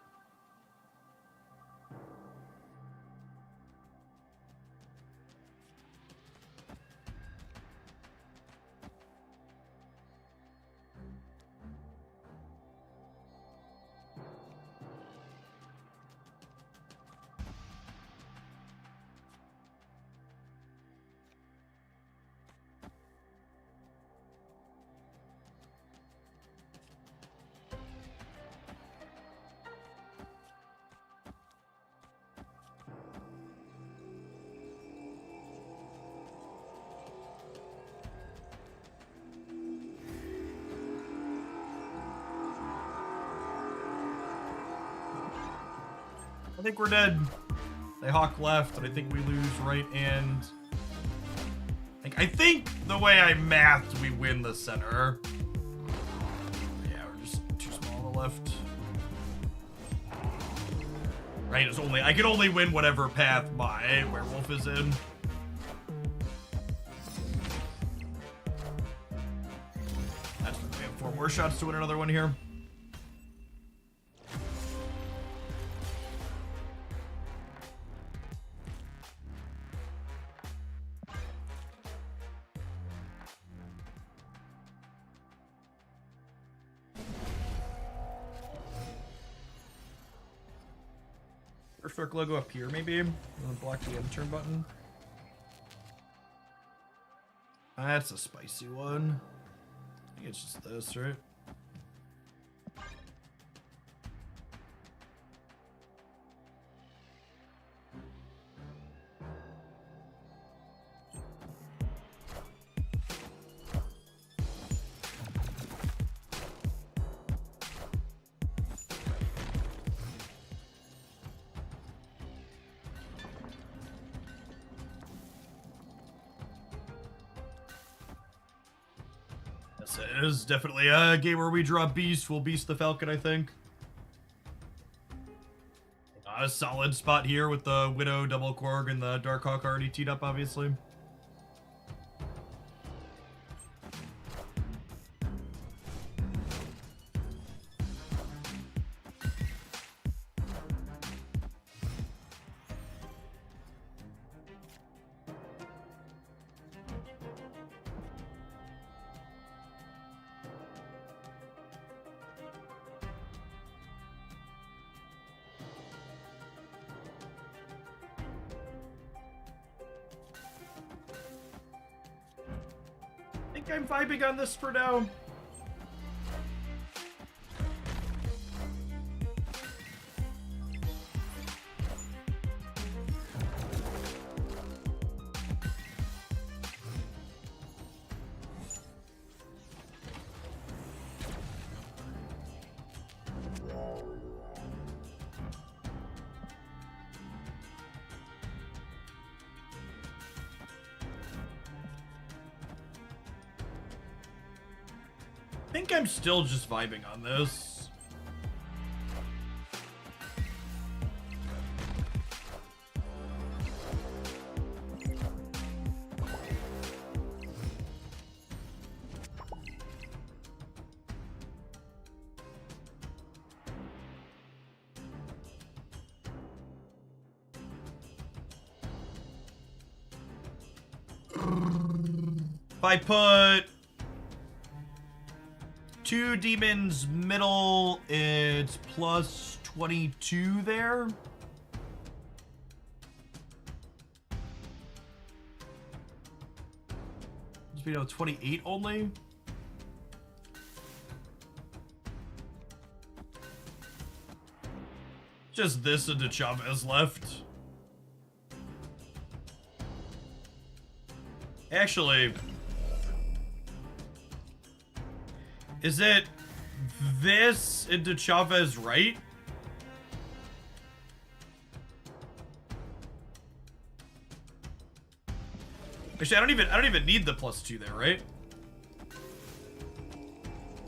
I think we're dead. They hawk left, and I think we lose right and... I think the way I mathed, we win the center. Yeah, we're just too small on the left. Right, it's only... I can only win whatever path my werewolf is in. That's... We have 4 more shots to win another one here. Earthwork logo up here, maybe? And then block the end turn button. That's a spicy one. I think it's just this, right? This is definitely a game where we draw Beast. We'll Beast the Falcon, I think. A solid spot here with the Widow, Double Korg, and the Darkhawk already teed up, obviously. I think I'm vibing on this for now. I think I'm still just vibing on this. If I put 2 demons middle, it's plus 22 there. Just be 28 only. Just this and Chavez left. Actually, is it this into Chavez right? Actually, I don't even need the +2 there, right?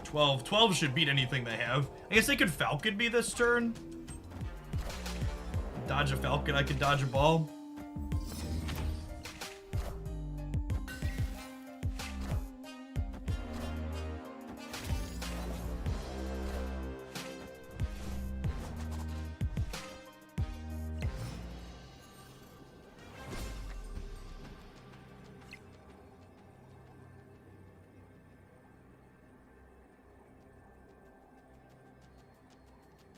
12 should beat anything they have. I guess they could Falcon me this turn. Dodge a Falcon, I could dodge a ball.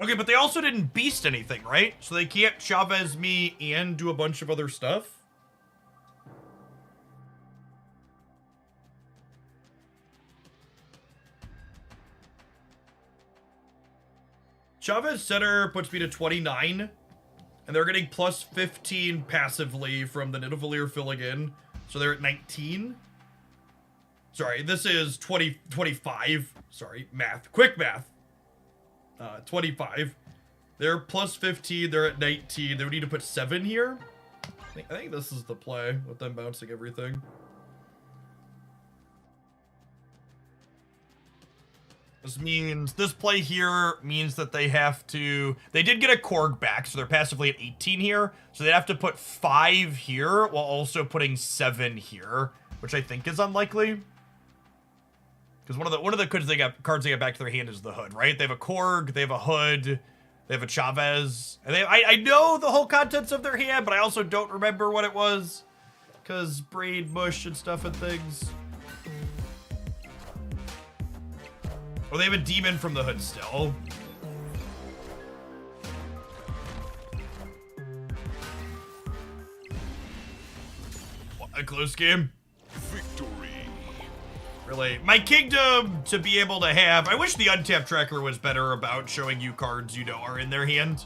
Okay, but they also didn't beast anything, right? So they can't Chavez me and do a bunch of other stuff? Chavez center puts me to 29, and they're getting plus 15 passively from the Nidavellir filling in, so they're at 19. Sorry, this is 25. Sorry, math. Quick math. 25. They're plus 15. They're at 19. They would need to put 7 here. I think this is the play with them bouncing everything. This play here means that they have to, they did get a Korg back, so they're passively at 18 here. So they'd have to put 5 here while also putting 7 here, which I think is unlikely. Because one of the cards they got back to their hand is the Hood, right? They have a Korg, they have a Hood, they have a Chavez, and I know the whole contents of their hand, but I also don't remember what it was, because braid mush and stuff and things. Oh, they have a demon from the Hood still. What a close game. Victory. Really, my kingdom to be able to have. I wish the untap tracker was better about showing you cards you know are in their hand.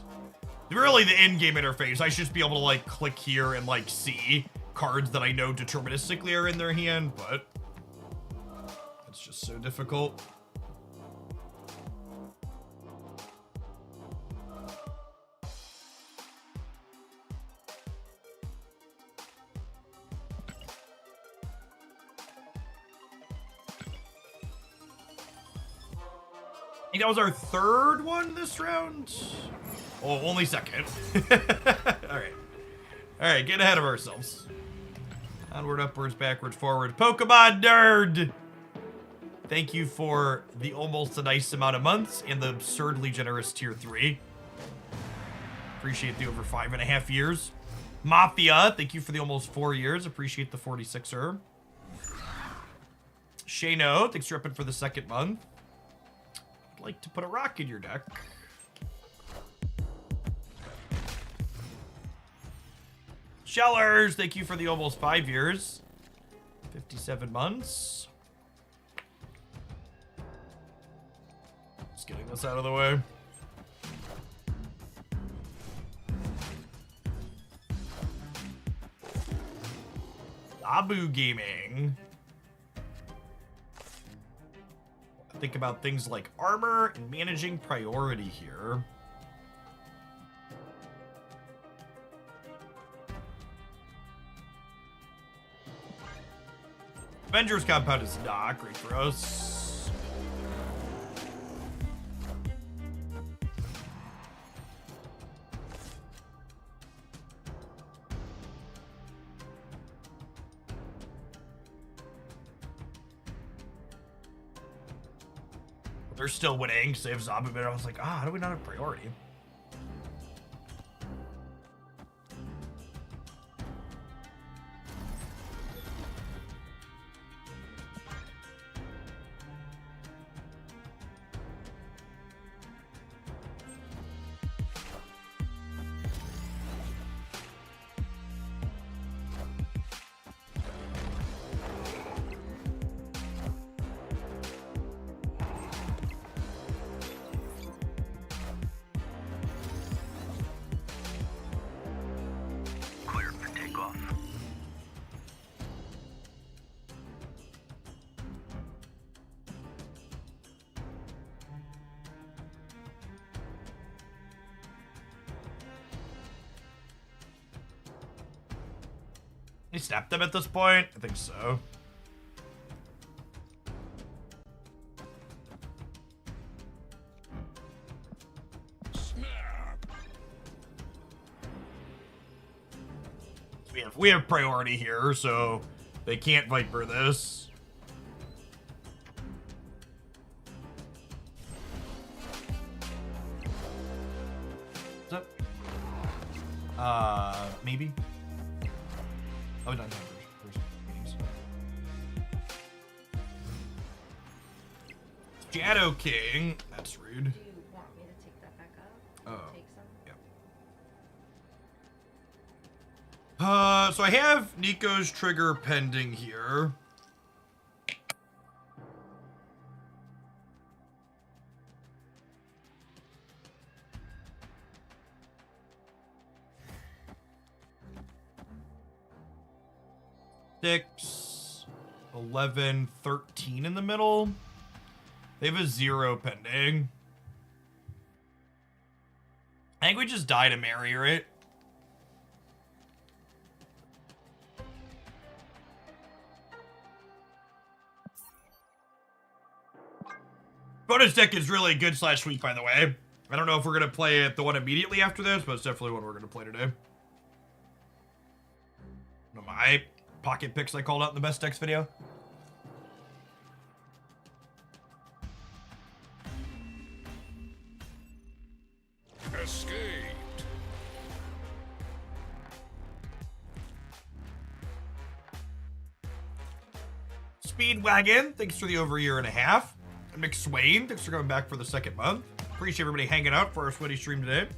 Really, the in-game interface, I should just be able to like click here and like see cards that I know deterministically are in their hand, but it's just so difficult. I think that was our 3rd one this round. Oh, only 2nd. All right, get ahead of ourselves. Onward, upwards, backwards, forward. Pokemon nerd. Thank you for the almost a nice amount of months and the absurdly generous tier 3. Appreciate the over 5.5 years. Mafia, thank you for the almost 4 years. Appreciate the 46er. Shano, thanks for upping for the 2nd month. Like to put a rock in your deck. Shellers, thank you for the almost 5 years. 57 months. Just getting this out of the way. Abu Gaming. Think about things like armor and managing priority here. Avengers Compound is not great for us. They're still winning because they have Zombie Man. I was like, how do we not have priority? He snapped them at this point? I think so. Snap. We have priority here, so they can't Viper this. What's up? Maybe? Oh, no, there's meetings. Shadow King. That's rude. Do you want me to take that back up? Oh. Take some? Yeah. So I have Nico's trigger pending here. Six, 11, 13 in the middle. They have a 0 pending. I think we just die to Mary, right? Bonus deck is really good / sweet, by the way. I don't know if we're going to play it the one immediately after this, but it's definitely one we're going to play today. One of my pocket picks I called out in the best decks video. Escaped. Speedwagon, thanks for the over 1.5 years. And McSwain, thanks for coming back for the 2nd month. Appreciate everybody hanging out for our sweaty stream today.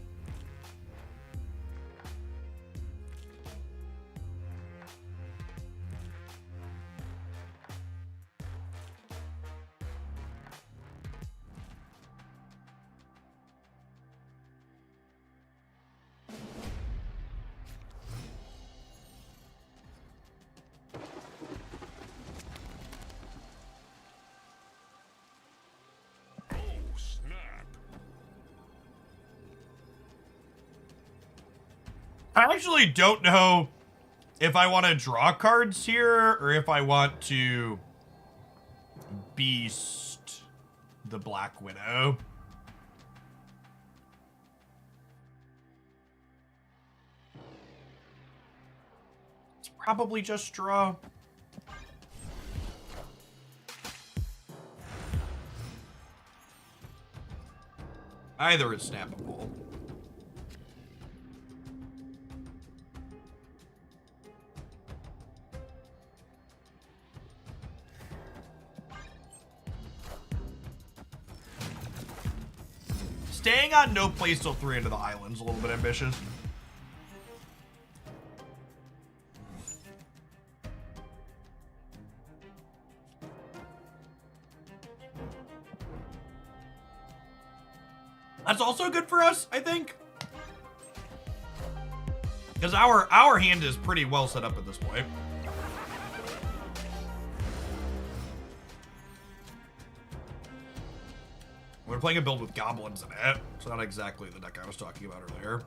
Oh, snap. I actually don't know if I want to draw cards here or if I want to beast the Black Widow. It's probably just draw. Either is snappable. Staying on no place till 3 into the island's a little bit ambitious. That's also good for us, I think. Because our hand is pretty well set up at this point. We're playing a build with goblins in it. It's not exactly the deck I was talking about earlier.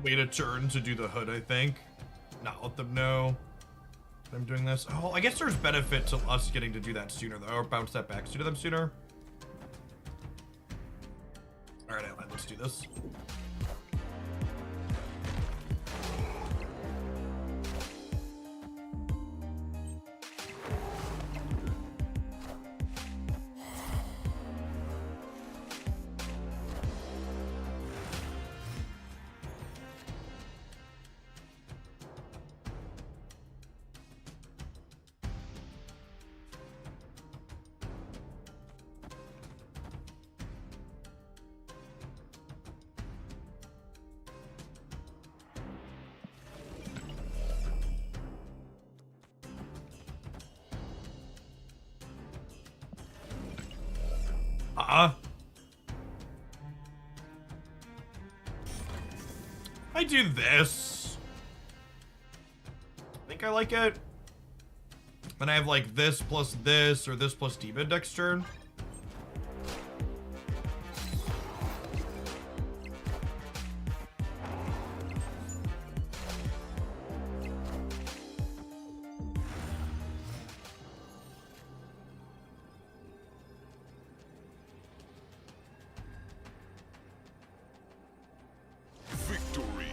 Wait a turn to do the hood, I think. Not let them know that I'm doing this. Oh, I guess there's benefit to us getting to do that sooner, though, or bounce that back to them sooner. All right, let's do this. I do this. I think I like it. Then I have like this plus this, or this plus demon next turn. Victory.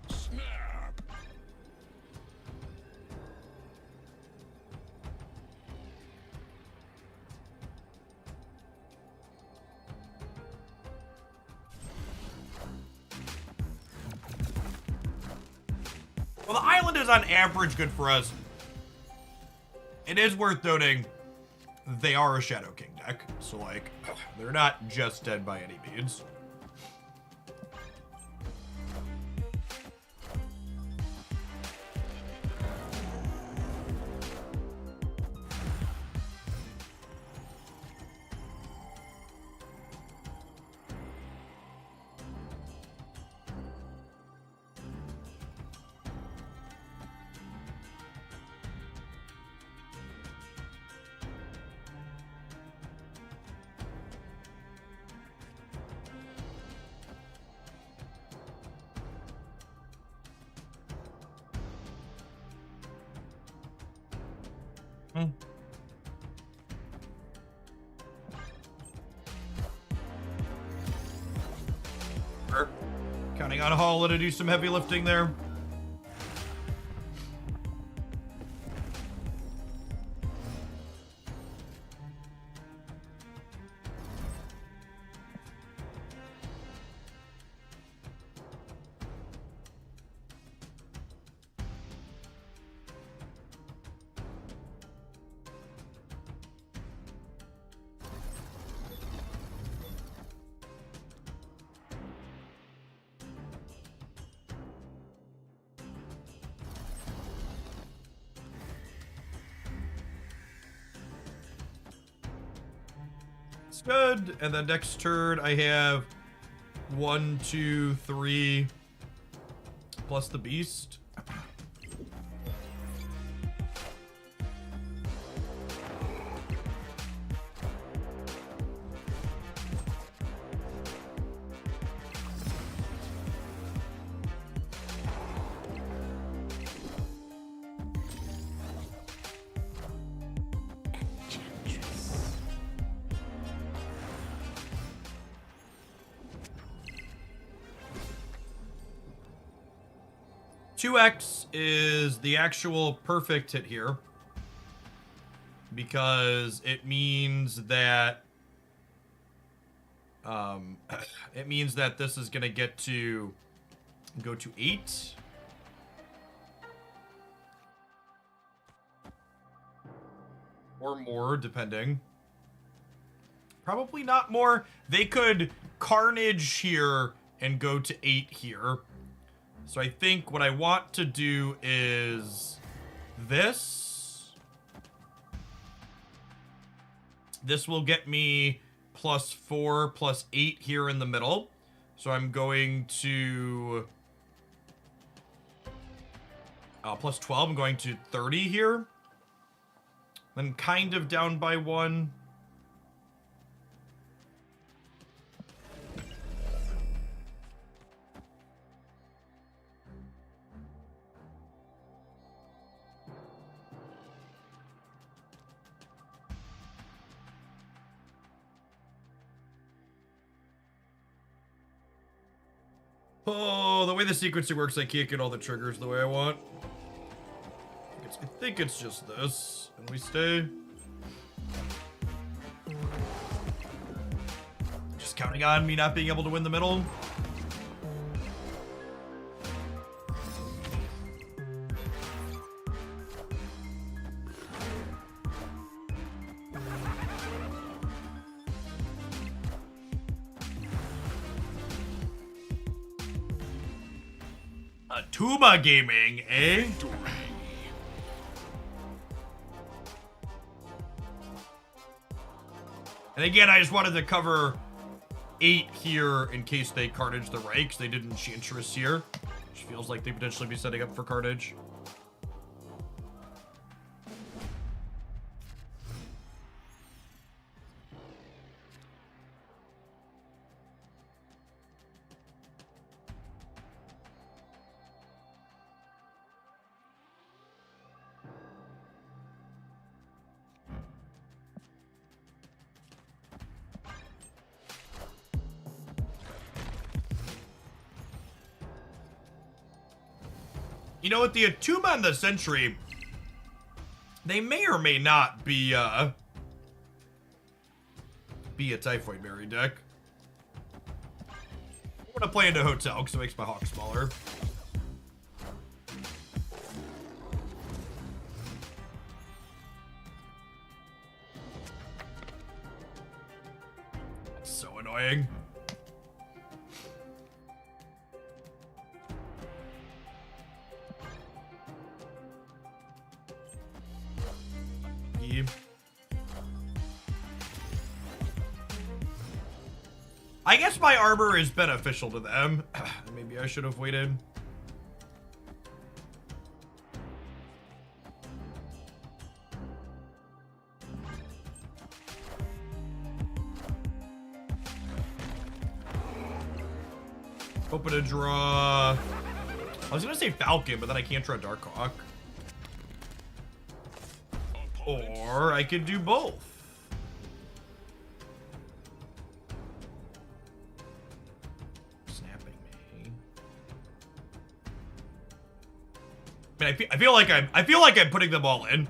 Snap. Well, the island is on average good for us. It is worth noting they are a Shadow King deck, so like, they're not just dead by any means. Counting on Hala to do some heavy lifting there. It's good. And then next turn I have 1, 2, 3 plus the beast. X is the actual perfect hit here because it means that this is gonna go to 8 or more, depending. Probably not more. They could Carnage here and go to 8 here. So I think what I want to do is this. This will get me +4, +8 here in the middle. So I'm going to +12. I'm going to 30 here. Then kind of down by 1. Oh, the way the sequencing works, I can't get all the triggers the way I want. I think it's just this. And we stay. Just counting on me not being able to win the middle. Tuba Gaming, eh? And again, I just wanted to cover 8 here in case they cartage the right, because they did Enchantress here, which feels like they potentially be setting up for cartage. You know, with the Atuma and the Sentry, they may or may not be a Typhoid Mary deck. I'm gonna play into Hotel because it makes my Hawk smaller. That's so annoying. I guess my armor is beneficial to them. Maybe I should have waited. Open to draw. I was gonna say Falcon, but then I can't draw Darkhawk. Or I could do both. Snapping me. I mean, I feel like I'm putting them all in.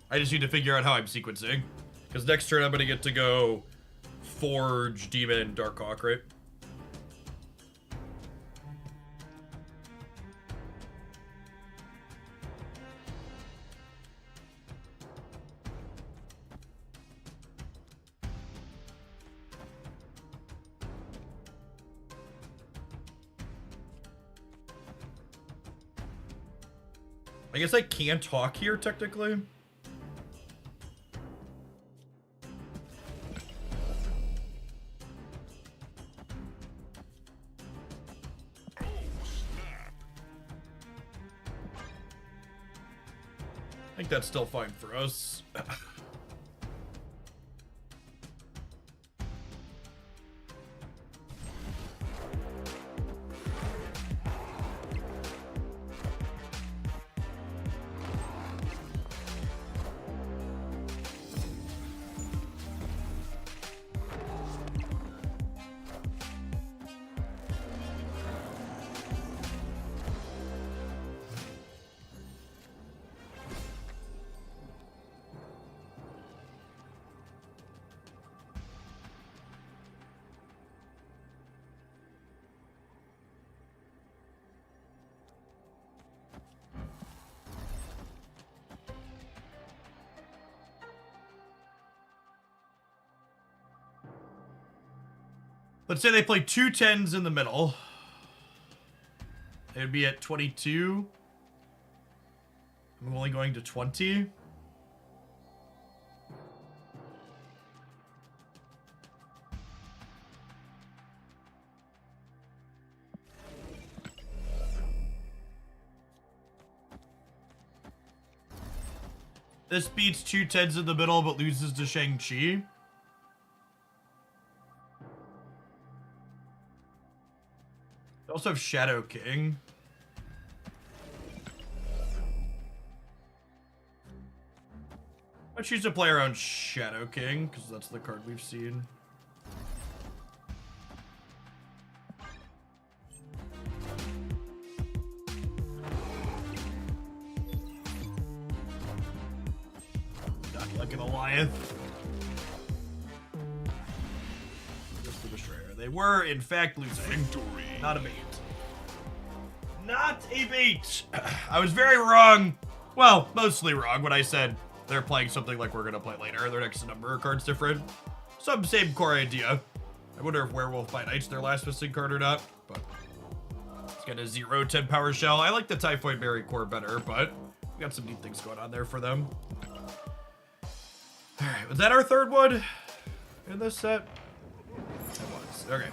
I just need to figure out how I'm sequencing. Because next turn I'm gonna get to go Forge, Demon, Darkhawk, right? I guess I can't talk here, technically. I think that's still fine for us. Let's say they play 2 10s in the middle. It would be at 22. I'm only going to 20. This beats 2 10s in the middle, but loses to Shang-Chi. They also have Shadow King. I choose to play around Shadow King, because that's the card we've seen. Fucking Goliath. Just the Destroyer. They were, in fact, losing. Not a bait. Not a bait. I was very wrong. Well, mostly wrong when I said they're playing something like we're gonna play later. Their next number of cards different. Some same core idea. I wonder if Werewolf by Night's their last missing card or not, but it's got a 0/10 power shell. I like the Typhoid Berry core better, but we got some neat things going on there for them. All right, was that our third one in this set? It was. Okay.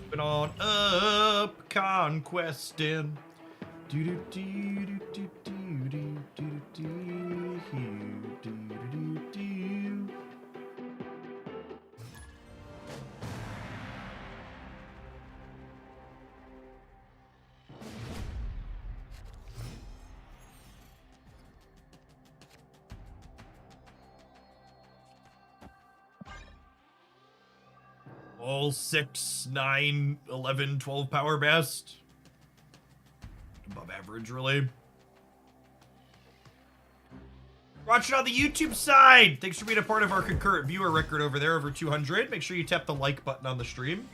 Moving on up, Conquesting. Do do do do do do do do do do do do. All 6, 9, 11, 12 power best. Above average, really. Watch it on the YouTube side. Thanks for being a part of our concurrent viewer record over there, over 200. Make sure you tap the like button on the stream.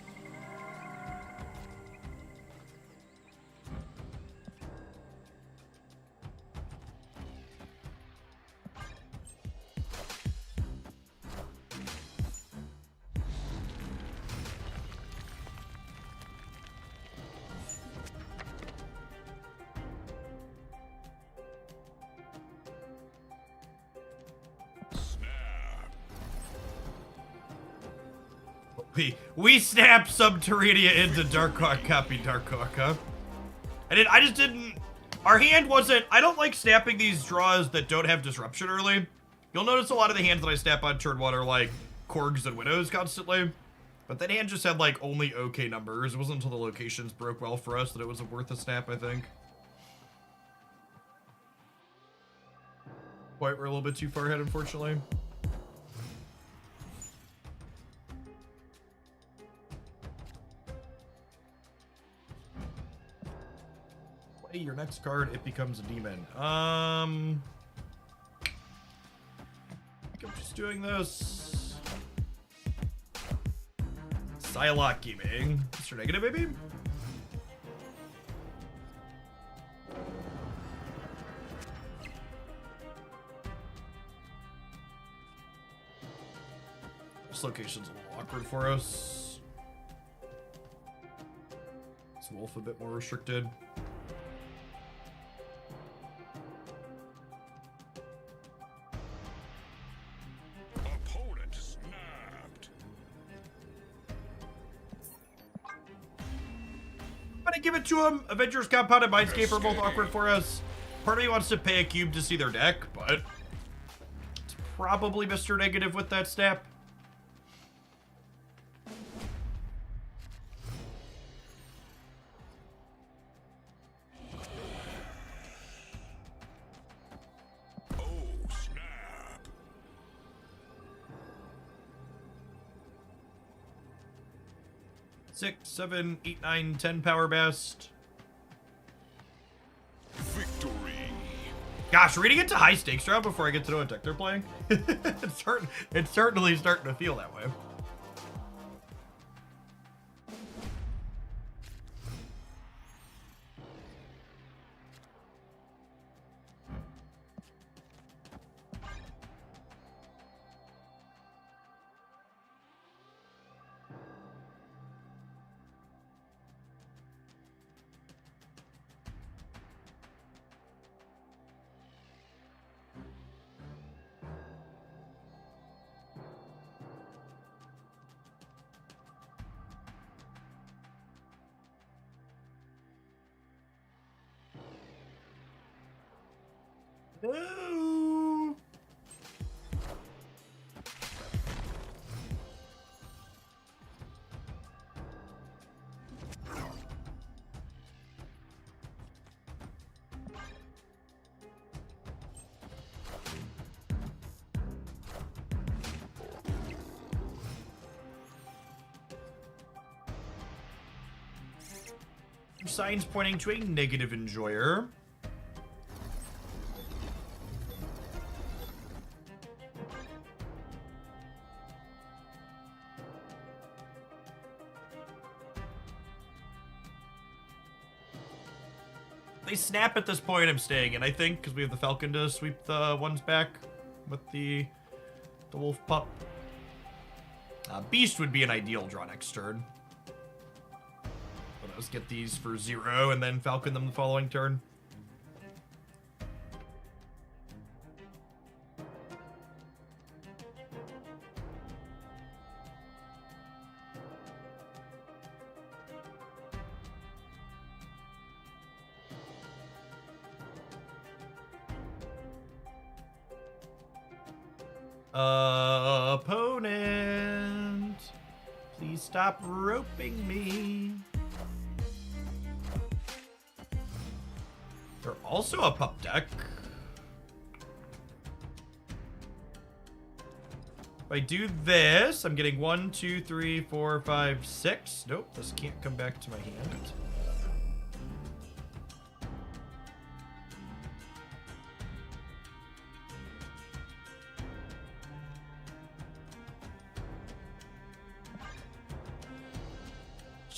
We snapped Subterranea into Darkhawk, copy Darkhawk, huh? I just didn't... Our hand wasn't... I don't like snapping these draws that don't have disruption early. You'll notice a lot of the hands that I snap on turn 1 are like Korgs and Widows constantly. But that hand just had like only okay numbers. It wasn't until the locations broke well for us that it was worth a snap, I think. Quite, we're a little bit too far ahead, unfortunately. Your next card, it becomes a demon. I'm just doing this. Psylocke Gaming. Mr. Negative, maybe? This location's a little awkward for us. This wolf a bit more restricted. Give it to him. Avengers Compound and Mindscape are both awkward for us. Part of me wants to pay a cube to see their deck, but it's probably Mr. Negative with that snap. Oh, snap. 6, 7, 8, 9, 10 power best. Victory. Gosh, are we gonna get to high stakes round before I get to know what deck they're playing? It's certainly starting to feel that way. No. Signs pointing to a negative enjoyer. they snap at this point, I'm staying in, I think, because we have the Falcon to sweep the ones back with the wolf pup. Beast would be an ideal draw next turn. Let us get these for 0 and then Falcon them the following turn. Opponent, please stop roping me. They're also a pup deck. If I do this, I'm getting 1, 2, 3, 4, 5, 6. Nope, this can't come back to my hand.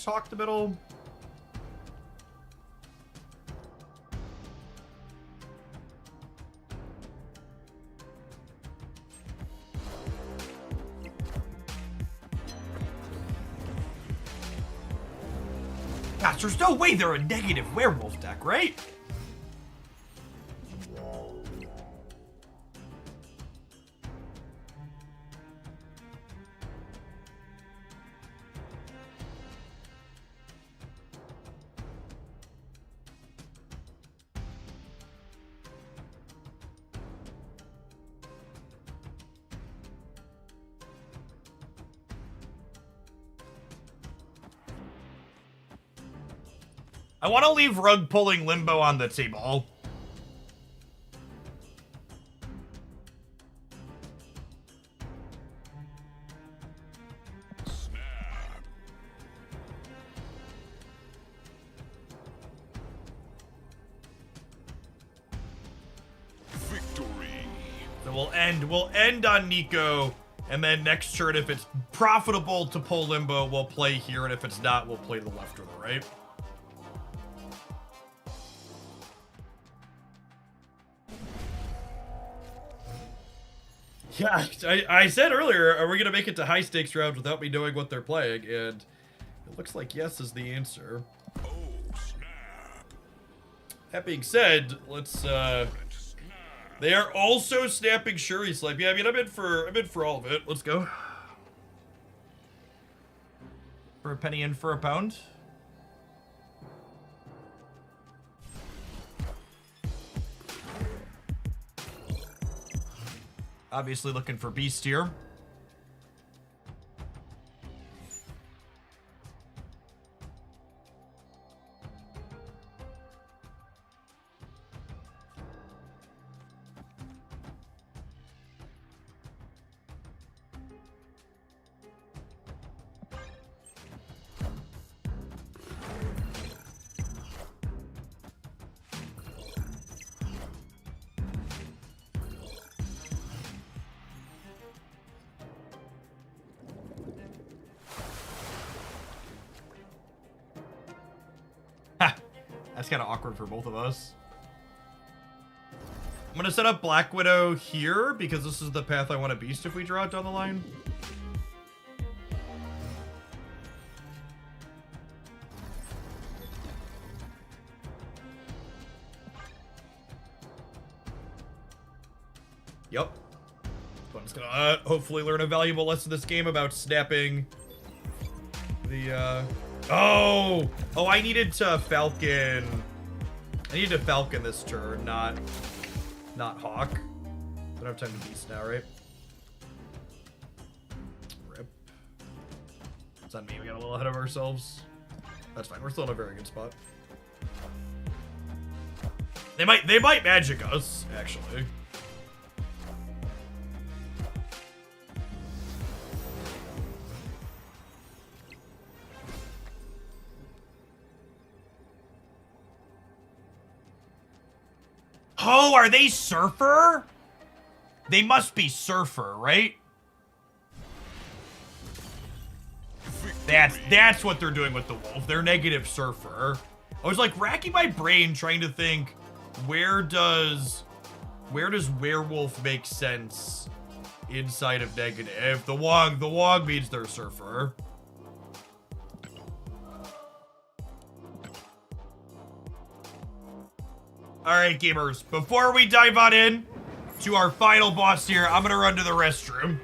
Talk the middle. Gosh, there's no way they're a negative werewolf deck, right? I want to leave rug pulling Limbo on the table. Victory. So we'll end on Nico, and then next turn, if it's profitable to pull Limbo, we'll play here, and if it's not, we'll play the left or the right. Yeah, I said earlier, are we going to make it to high stakes rounds without me knowing what they're playing? And it looks like yes is the answer. Oh, snap. That being said, let's, they are also snapping Shuri Slipe. Yeah, I mean, I'm in for all of it. Let's go. For a penny in for a pound. Obviously looking for Beast here. That's kind of awkward for both of us. I'm going to set up Black Widow here because this is the path I want to Beast if we draw it down the line. Yep. So I'm just going to hopefully learn a valuable lesson this game about snapping the... Oh, I needed to Falcon. I needed to Falcon this turn, not Hawk. Don't have time to Beast now, right? Rip. It's on me. We got a little ahead of ourselves. That's fine. We're still in a very good spot. They might magic us, actually. Oh, are they Surfer? They must be Surfer, right? That's what they're doing with the wolf. They're negative Surfer. I was like racking my brain trying to think, where does werewolf make sense inside of negative? The Wong means they're surfer. Alright, gamers, before we dive on in to our final boss here, I'm gonna run to the restroom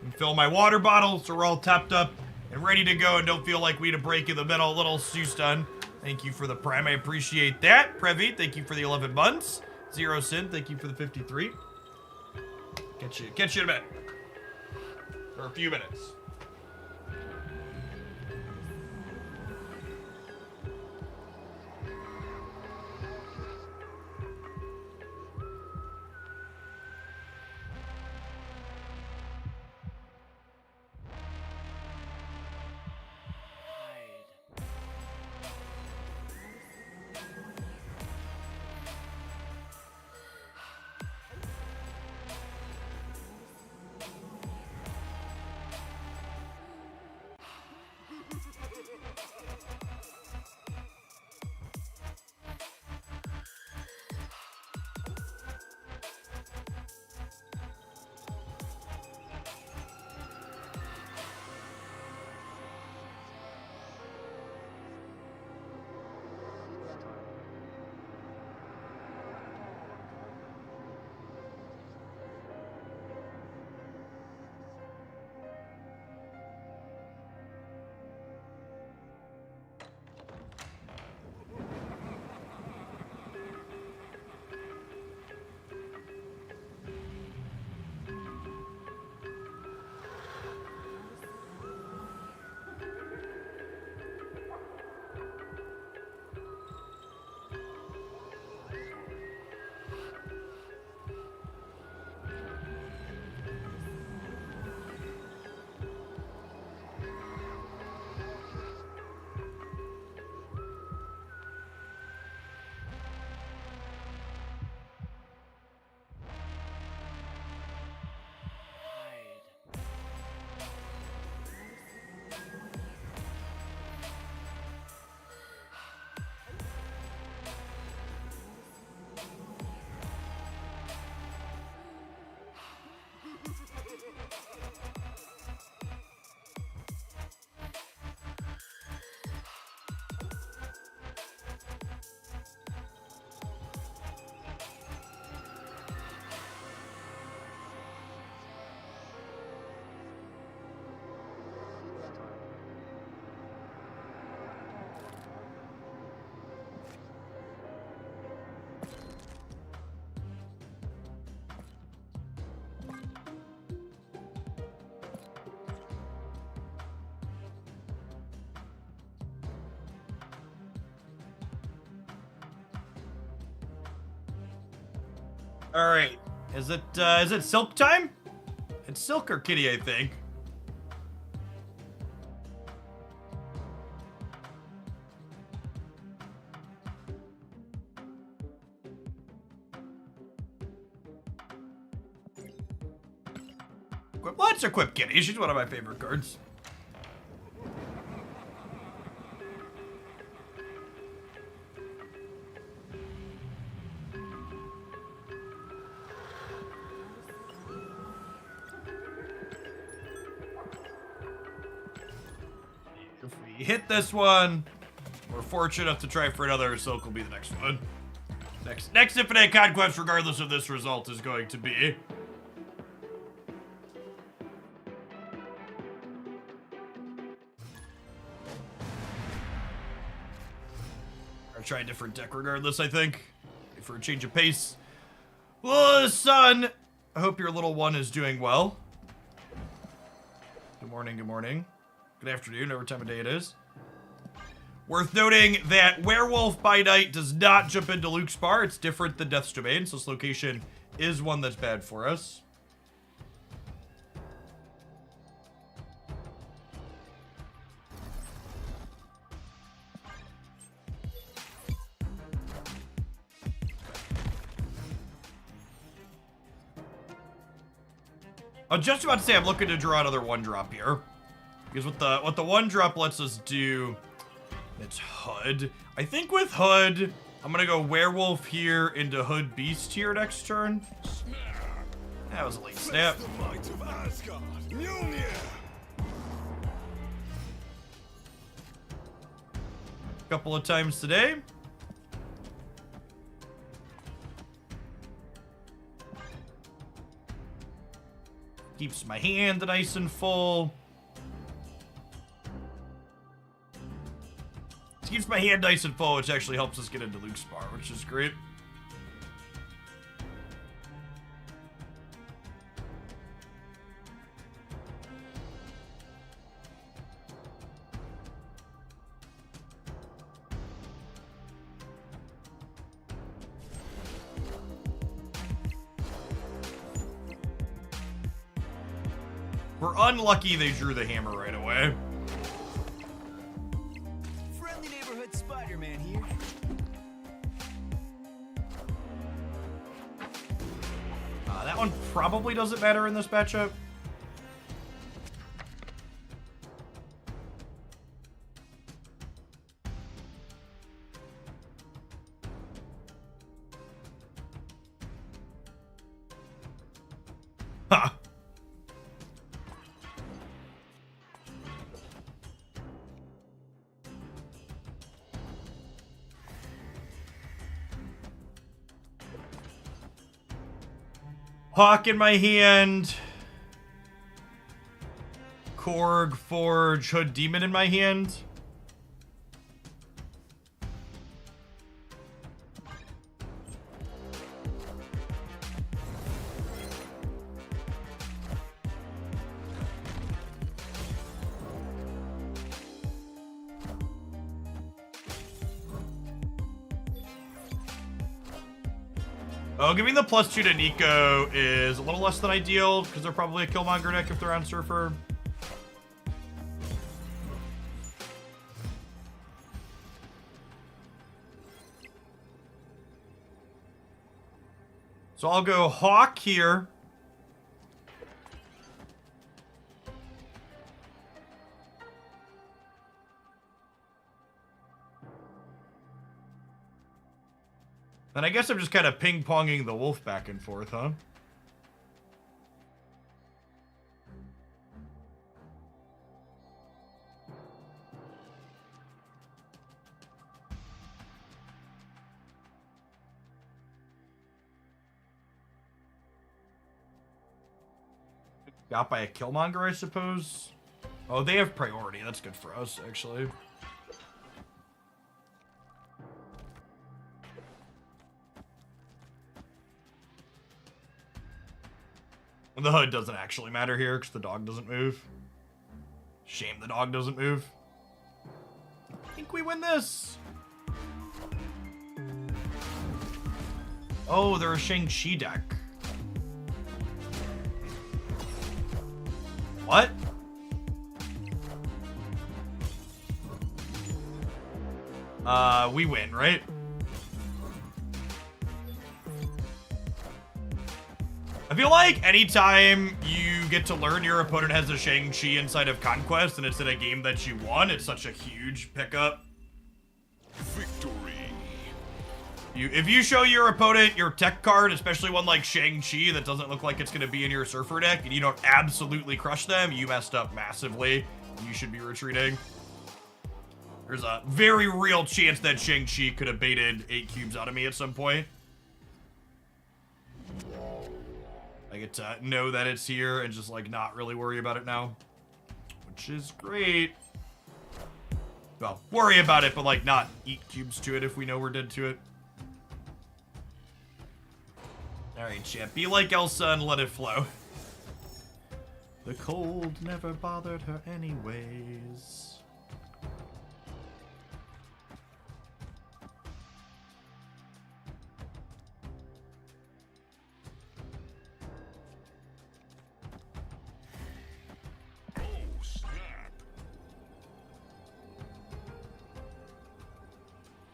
and fill my water bottle so we're all topped up and ready to go and don't feel like we need a break in the middle. A little Seuss done. Thank you for the prime, I appreciate that. Previ, thank you for the 11 months. Zero Sin, thank you for the 53. Catch you in a minute. For a few minutes. All right, is it Silk time? It's Silk or Kitty, I think. Let's equip Kitty. She's one of my favorite cards. If we hit this one, we're fortunate enough to try for another. Silk will be the next one. Next Infinite Conquest, regardless of this result, is going to be. Try a different deck regardless, I think. For a change of pace. Oh, son! I hope your little one is doing well. Good morning, good morning. Good afternoon, whatever time of day it is. Worth noting that Werewolf by Night does not jump into Luke's bar. It's different than Death's Domain, so this location is one that's bad for us. I was just about to say I'm looking to draw another 1-drop here. Because what the 1-drop lets us do It's Hood. I think with Hood, I'm gonna go Werewolf here into Hood Beast here next turn. That was a late snap. Face the might of Asgard. Mjolnir. Couple of times today. Keeps my hand nice and full. Keeps my hand nice and full, which actually helps us get into Luke's bar, which is great. We're unlucky they drew the hammer right away. Friendly neighborhood Spider-Man here. That one probably doesn't matter in this matchup. Huh. Hawk in my hand. Korg, Forge, Hood Demon in my hand. Oh, giving the +2 to Nico is a little less than ideal, because they're probably a Killmonger deck if they're on Surfer. So I'll go Hawk here. Then I guess I'm just kind of ping-ponging the wolf back and forth, huh? Got by a Killmonger, I suppose. Oh, they have priority. That's good for us, actually. The Hood doesn't actually matter here because the dog doesn't move. Shame the dog doesn't move. I think we win this. Oh, they're a Shang-Chi deck. What? We win, right? I feel like anytime you get to learn your opponent has a Shang-Chi inside of Conquest and it's in a game that you won, it's such a huge pickup. Victory. If you show your opponent your tech card, especially one like Shang-Chi that doesn't look like it's going to be in your Surfer deck, and you don't absolutely crush them, you messed up massively. You should be retreating. There's a very real chance that Shang-Chi could have baited 8 cubes out of me at some point. I get to know that it's here and just like not really worry about it now, which is great. Well, worry about it, but like not eat cubes to it if we know we're dead to it. All right, champ, be like Elsa and let it flow. The cold never bothered her anyways.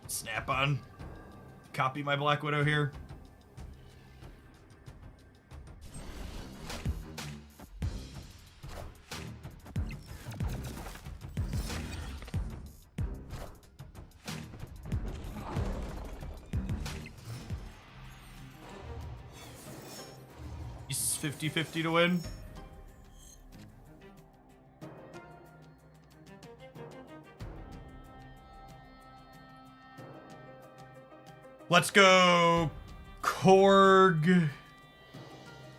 Snap on. Copy my Black Widow here. almost 50-50 to win. Let's go Korg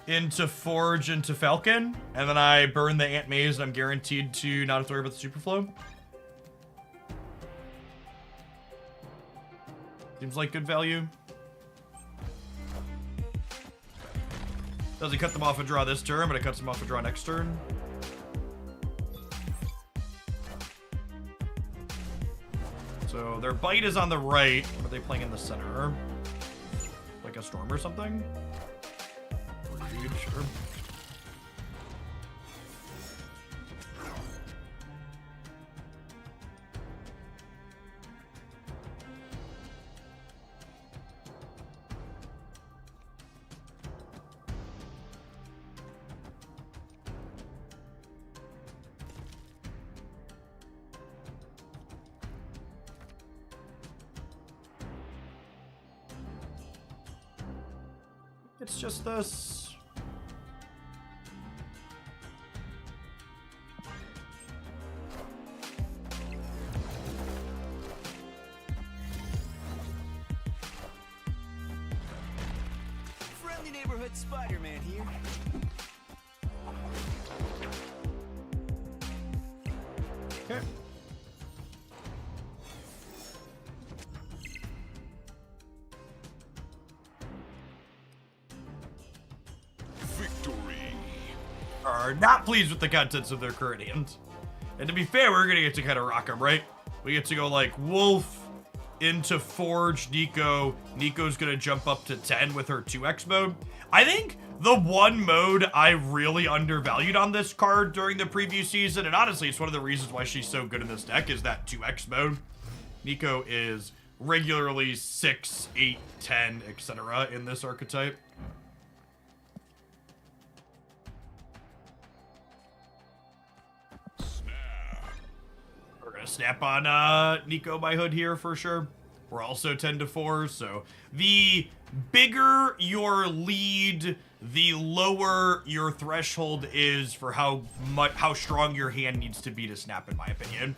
into Forge into Falcon, and then I burn the Ant Maze, and I'm guaranteed to not have to worry about the Superflow. Seems like good value. Doesn't cut them off a draw this turn, but it cuts them off a draw next turn. So their bite is on the right. What are they playing in the center? Like a storm or something? Dude, sure. It's just this. Friendly neighborhood Spider-Man here. Okay. Victory. Are not pleased with the contents of their current hand. And to be fair, we're gonna get to kind of rock them, right? We get to go like Wolf into Forge Nico. Nico's gonna jump up to 10 with her 2x mode. I think the one mode I really undervalued on this card during the preview season, and honestly, it's one of the reasons why she's so good in this deck, is that 2x mode. Nico is regularly 6, 8, 10, etc. in this archetype. We're gonna snap on Nico by Hood here for sure. We're also 10 to 4, so the bigger your lead, the lower your threshold is for how strong your hand needs to be to snap, in my opinion.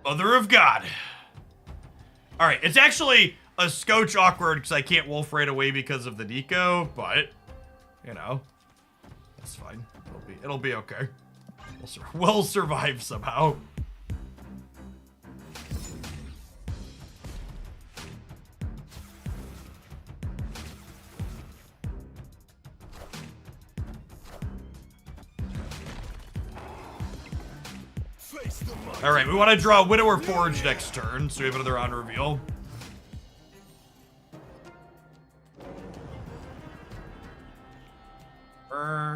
Mother of God. All right, it's actually a scotch awkward because I can't wolf right away because of the Nico, but you know, that's fine. It'll be okay. We'll survive somehow. All right, we want to draw Widower Forge next turn, so we have another on reveal.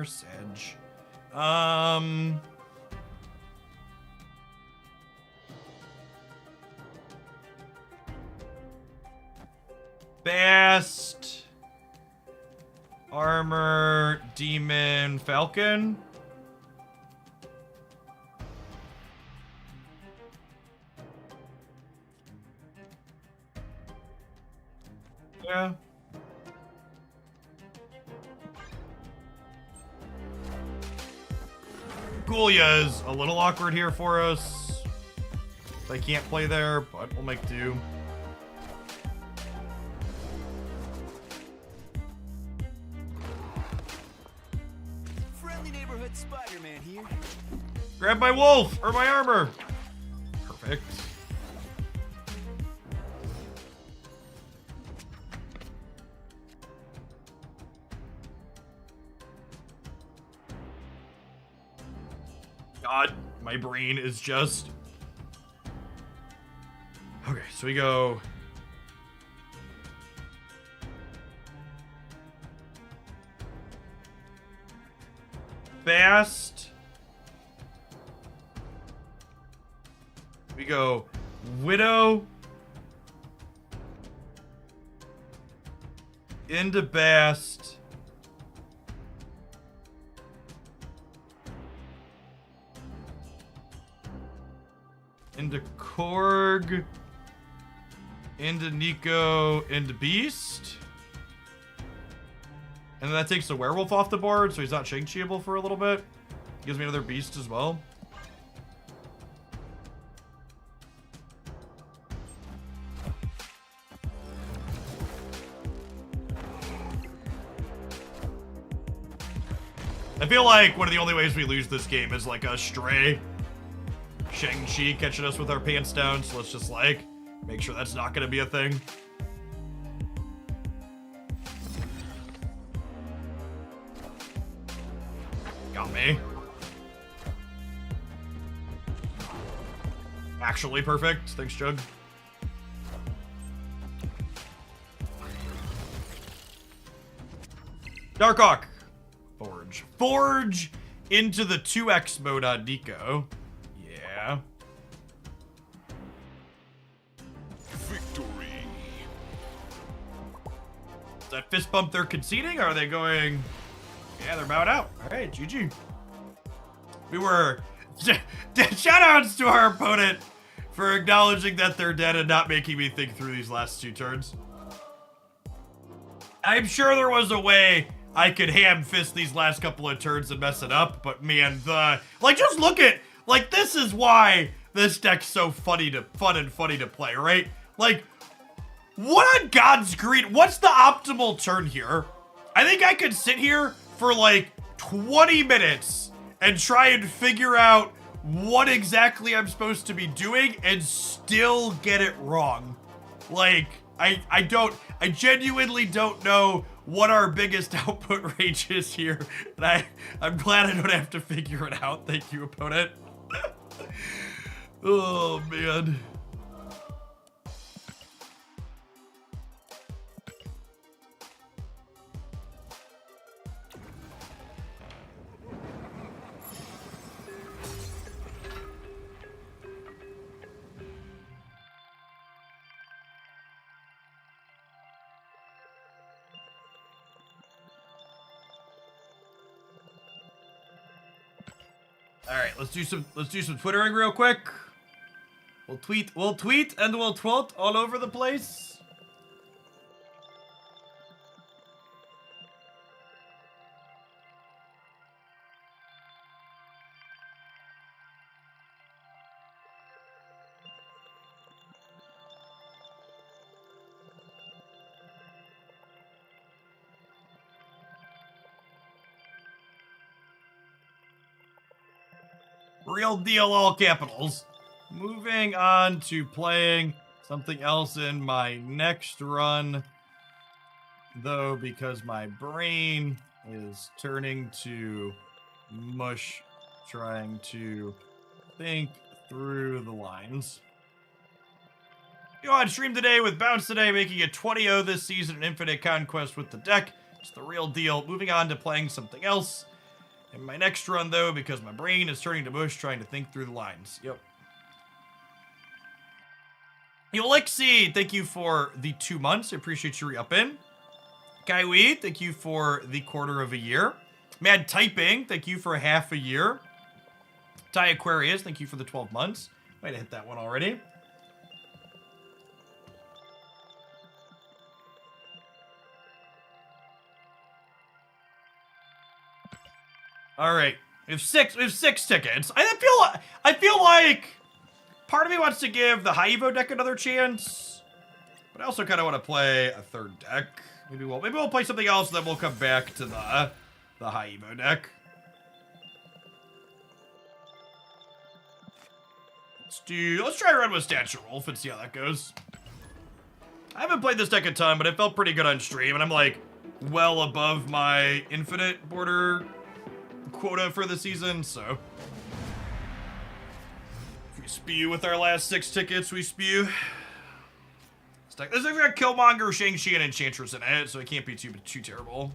Sedge. Bast. Armor, Demon, Falcon. Yeah. Gulia is a little awkward here for us. They can't play there, but we'll make do. Friendly neighborhood Spider-Man here. Grab my wolf or my armor. Perfect. God, my brain is just... Okay, so we go... Fast. We go Widow. Into Bast. Into Korg. into Nico, into Beast. And then that takes the werewolf off the board, so he's not Shang-Chi-able for a little bit. Gives me another Beast as well. I feel like one of the only ways we lose this game is like a stray Shang-Chi catching us with our pants down, so let's just like make sure that's not gonna be a thing. Got me. Actually perfect. Thanks, Jug. Darkhawk. Forge. Forge into the 2x mode on Nico. Yeah. Victory. Is that fist bump they're conceding? Or are they going... Yeah, they're bowed out. All right, GG. We were... Shoutouts to our opponent for acknowledging that they're dead and not making me think through these last 2 turns. I'm sure there was a way I could ham fist these last couple of turns and mess it up, but man, like, just look at, like, this is why this deck's so fun and funny to play, right? Like, what on God's green? What's the optimal turn here? I think I could sit here for like 20 minutes and try and figure out what exactly I'm supposed to be doing and still get it wrong. Like, I genuinely don't know what our biggest output range is here. And I'm glad I don't have to figure it out. Thank you, opponent. Oh, man. All right, let's do some twittering real quick. We'll tweet and we'll twit all over the place. Real deal, all capitals. Moving on to playing something else in my next run, though, because my brain is turning to mush, trying to think through the lines. You on stream today with Bounce today, making it 20-0 this season in Infinite Conquest with the deck. It's the real deal. Moving on to playing something else in my next run, though, because my brain is turning to mush, trying to think through the lines. Yep. Ulixi, thank you for the 2 months. I appreciate you re-upping. Kaiwi, thank you for the quarter of a year. Mad Typing, thank you for half a year. Ty Aquarius, thank you for the 12 months. Might have hit that one already. All right, we have six tickets. I feel like part of me wants to give the high Evo deck another chance, but I also kind of want to play a third deck. Maybe we'll play something else, and then we'll come back to the high Evo deck. Let's try a run with Statue Wolf and see how that goes. I haven't played this deck a ton, but it felt pretty good on stream, and I'm like well above my infinite border quota for the season, so if we spew with our last 6 tickets, we spew. This deck's got Killmonger, Shang-Chi, and Enchantress in it, so it can't be too terrible.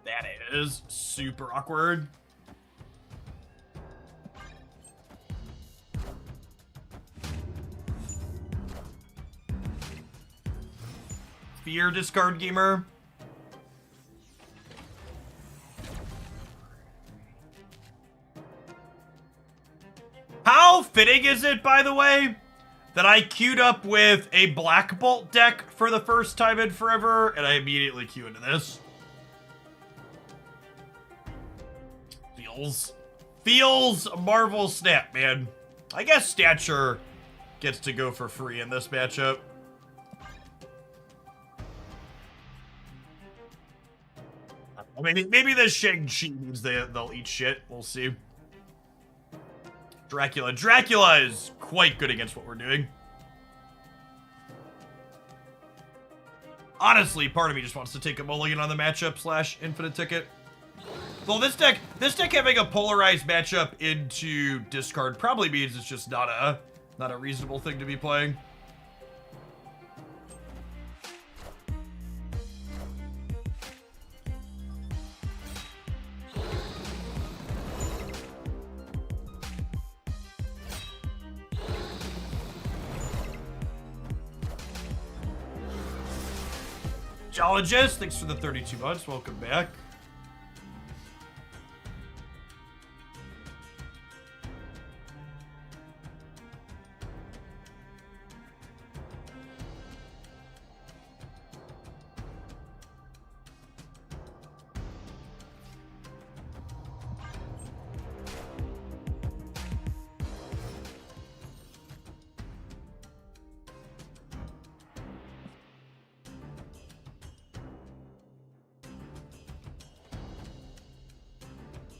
That is super awkward. Fear discard gamer. How fitting is it, by the way, that I queued up with a Black Bolt deck for the first time in forever, and I immediately queue into this. Feels Marvel Snap, man. I guess Stature gets to go for free in this matchup. Maybe this Shang-Chi means they'll eat shit. We'll see. Dracula. Dracula is quite good against what we're doing. Honestly, part of me just wants to take a mulligan on the matchup / infinite ticket. Well, this deck having a polarized matchup into discard probably means it's just not a reasonable thing to be playing. Geologist, thanks for the 32 months. Welcome back.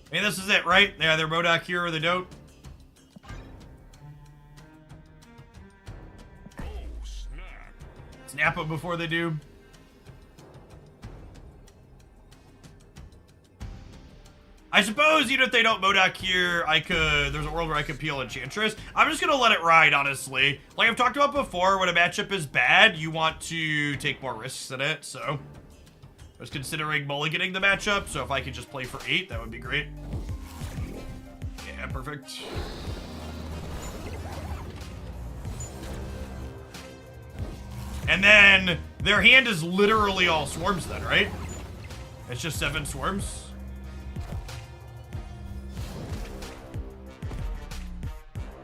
I mean, this is it, right? They either Modok here or they don't. Oh, snap. Snap them before they do. I suppose even if they don't Modok here, there's a world where I could peel Enchantress. I'm just gonna let it ride, honestly. Like I've talked about before, when a matchup is bad, you want to take more risks in it, so. I was considering mulliganing the matchup, so if I could just play for 8, that would be great. Yeah, perfect. And then their hand is literally all swarms then, right? It's just 7 swarms.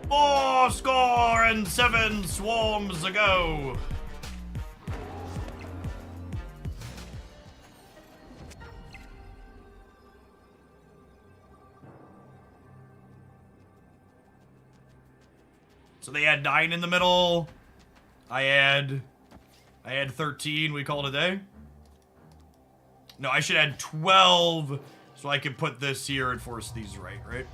Four score and 7 swarms ago. So they had 9 in the middle. I had 13. We call it a day. No, I should add 12 so I can put this here and force these right?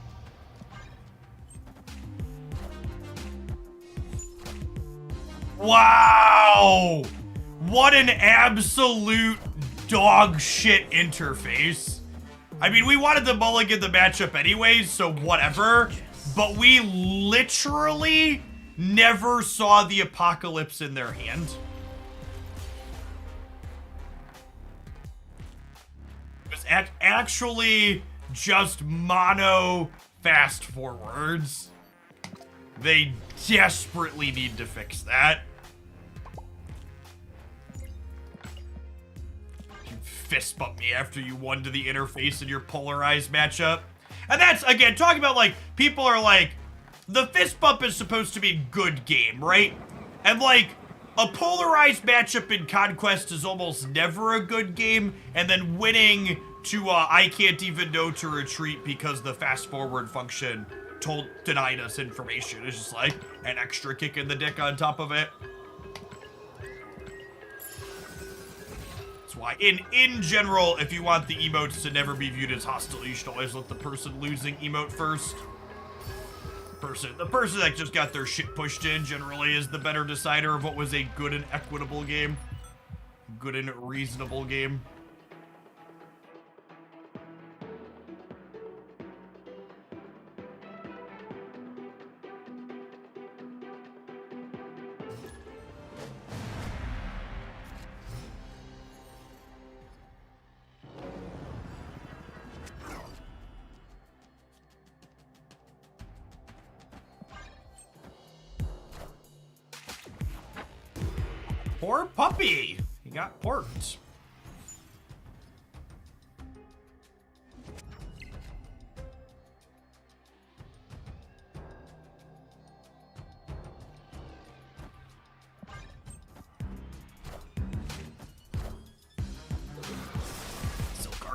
Wow! What an absolute dog shit interface. I mean, we wanted to mulligan the matchup anyways, so whatever. But we literally never saw the apocalypse in their hand. It was actually just mono fast forwards. They desperately need to fix that. You fist bump me after you won to the interface in your polarized matchup. And that's, again, talking about, like, people are like, the fist bump is supposed to be good game, right? And, like, a polarized matchup in Conquest is almost never a good game, and then winning to, I can't even know to retreat because the fast-forward function denied us information. It's just, like, an extra kick in the dick on top of it. That's why, in general, if you want the emotes to never be viewed as hostile, you should always let the person losing emote first. The person that just got their shit pushed in generally is the better decider of what was a good and equitable game. Good and reasonable game. Poor puppy! He got porked.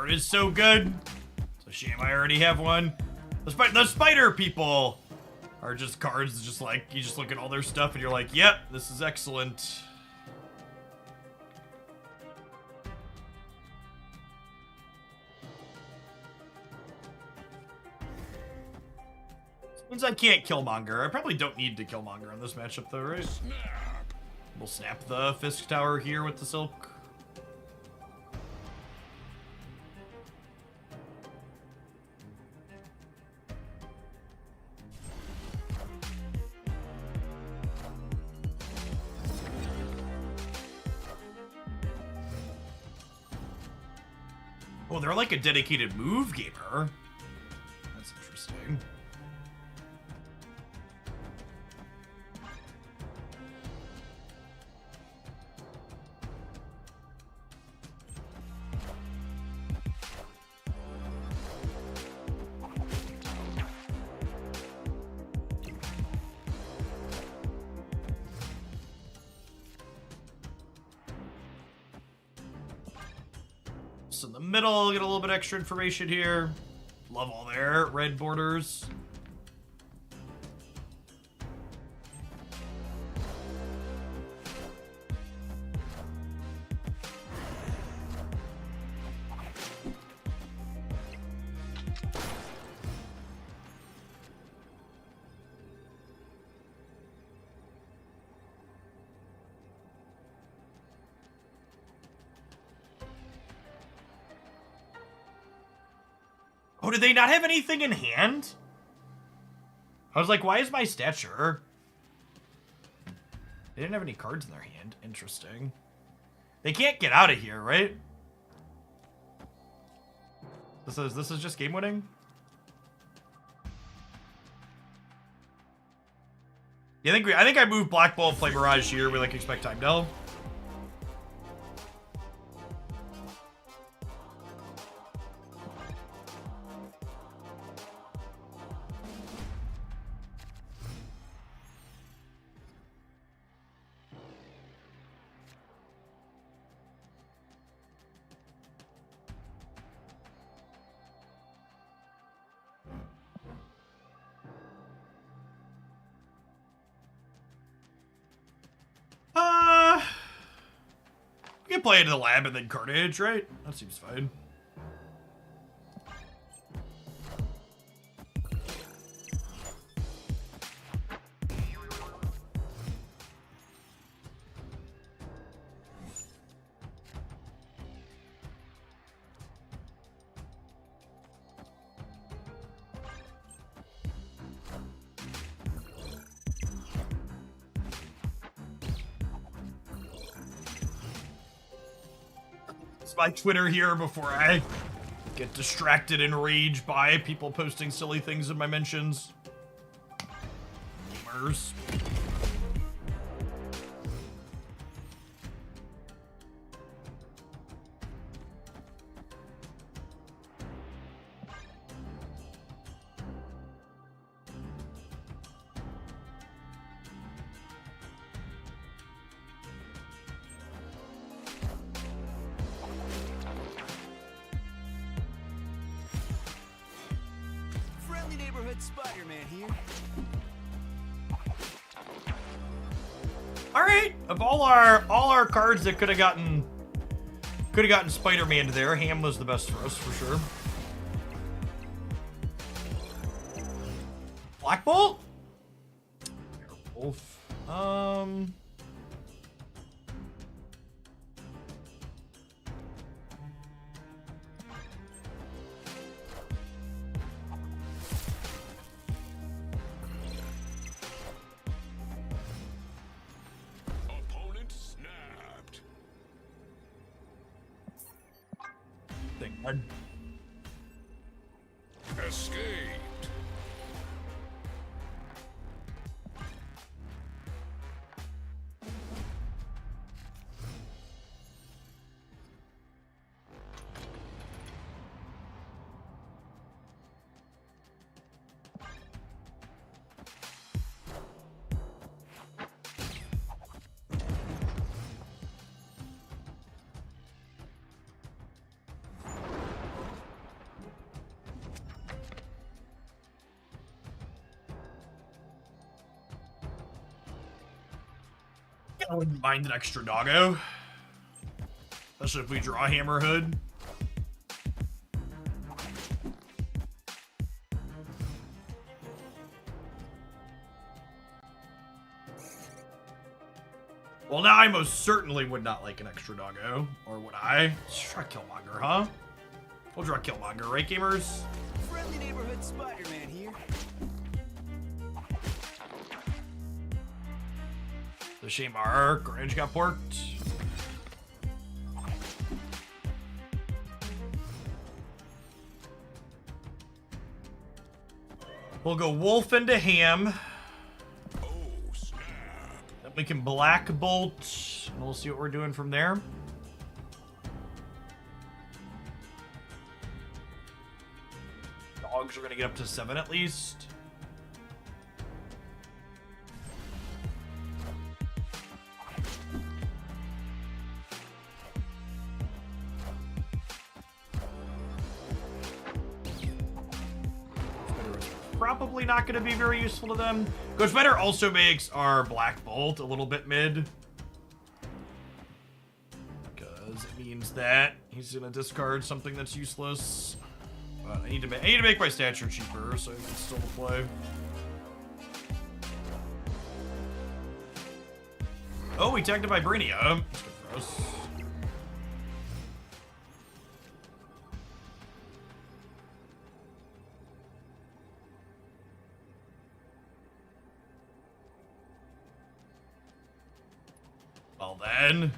card is so good. It's a shame I already have one. The spider people are just cards, just like, you just look at all their stuff and you're like, yep, this is excellent. Means I can't Killmonger. I probably don't need to Killmonger on this matchup though, right? We'll snap the Fisk Tower here with the Silk. Oh, they're like a dedicated move gamer. That's interesting. In the middle, get a little bit extra information here. Love all their red borders. Oh, did they not have anything in hand? I was like, why is my stature? They didn't have any cards in their hand. Interesting. They can't get out of here, right? This is just game winning? Yeah, I think I moved Black Ball, play Mirage here. We like expect time delve. We can play into the lab and then Carnage, right? That seems fine. My Twitter here before I get distracted and rage by people posting silly things in my mentions. Gamers. Spider-Man here. All right, of all our cards that could have gotten Spider-Man to there, Ham was the best for us for sure. Black Bolt? Wolf. Escaped. I wouldn't mind an extra doggo. Especially if we draw Hammerhood. Well, now I most certainly would not like an extra doggo. Or would I? Let's try Killmonger, huh? We'll draw Killmonger, right, gamers? Friendly neighborhood Spider-Man here. The shame our Grange got porked. We'll go Wolf into Ham. Then we can Black Bolt, and we'll see what we're doing from there. Dogs are gonna get up to 7 at least. Probably not going to be very useful to them. Ghost Spider also makes our Black Bolt a little bit mid. Because it means that he's going to discard something that's useless. But I need to make my stature cheaper, so it's still a play. Oh, we tagged a Vibranium. That's good for us. Well then.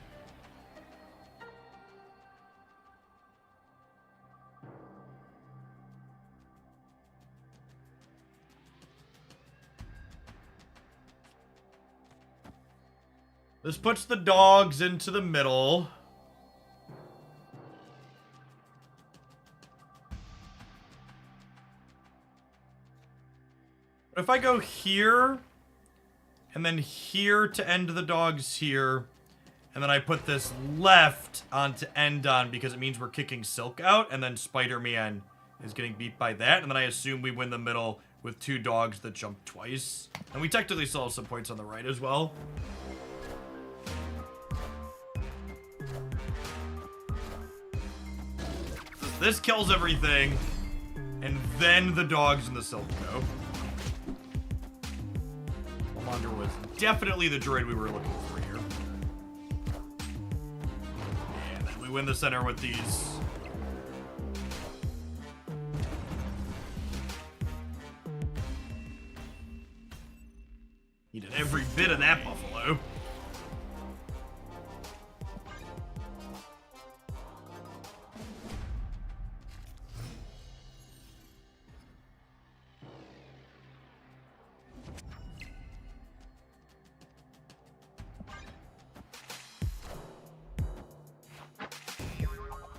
This puts the dogs into the middle. But if I go here, and then here to end the dogs here, and then I put this left onto end on because it means we're kicking Silk out, and then Spider-Man is getting beat by that, and then I assume we win the middle with 2 dogs that jump twice. And we technically still have some points on the right as well. This kills everything, and then the dogs and the Silk go. Killmonger was definitely the droid we were looking for here. And then we win the center with these. He did every bit of that buffalo.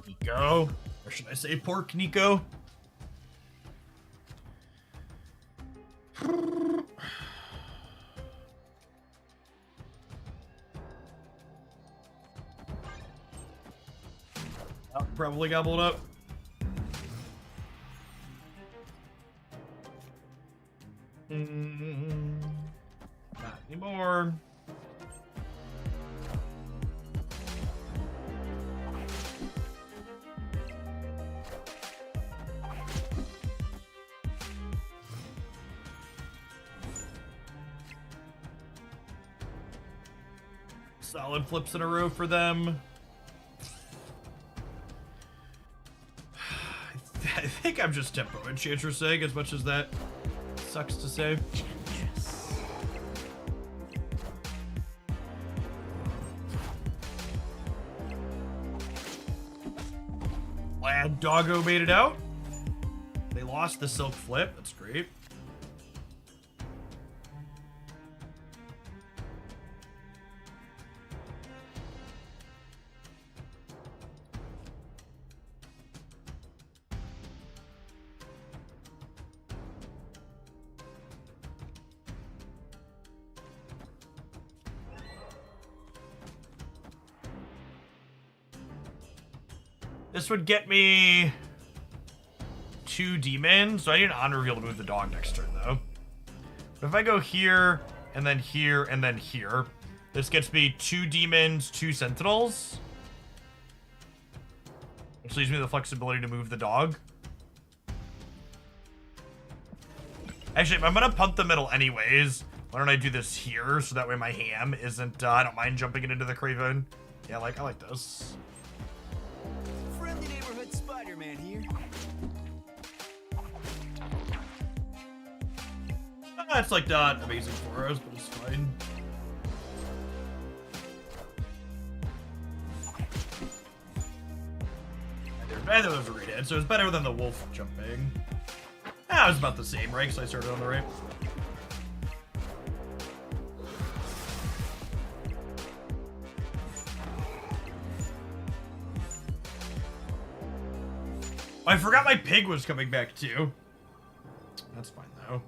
Nico. Or should I say pork Nico? Oh, probably gobbled up. Not anymore. Solid flips in a row for them. I think I'm just tempo enchantress saying, as much as that sucks to say. Glad Doggo made it out. They lost the Silk flip. That's great. This would get me 2 demons, so I need an honor reveal to move the dog next turn, though. But if I go here, and then here, and then here, This gets me 2 demons, 2 sentinels. Which leaves me the flexibility to move the dog. Actually, if I'm gonna punt the middle anyways, why don't I do this here so that way my ham isn't, I don't mind jumping it into the Craven. Yeah, I like this. Friendly neighborhood Spider-Man here. That's like not amazing for us, but it's fine. Neither of those are great hits, so it's better than the wolf jumping. Ah, it was about the same, right? Because I started on the right. Oh, I forgot my pig was coming back too. That's fine though.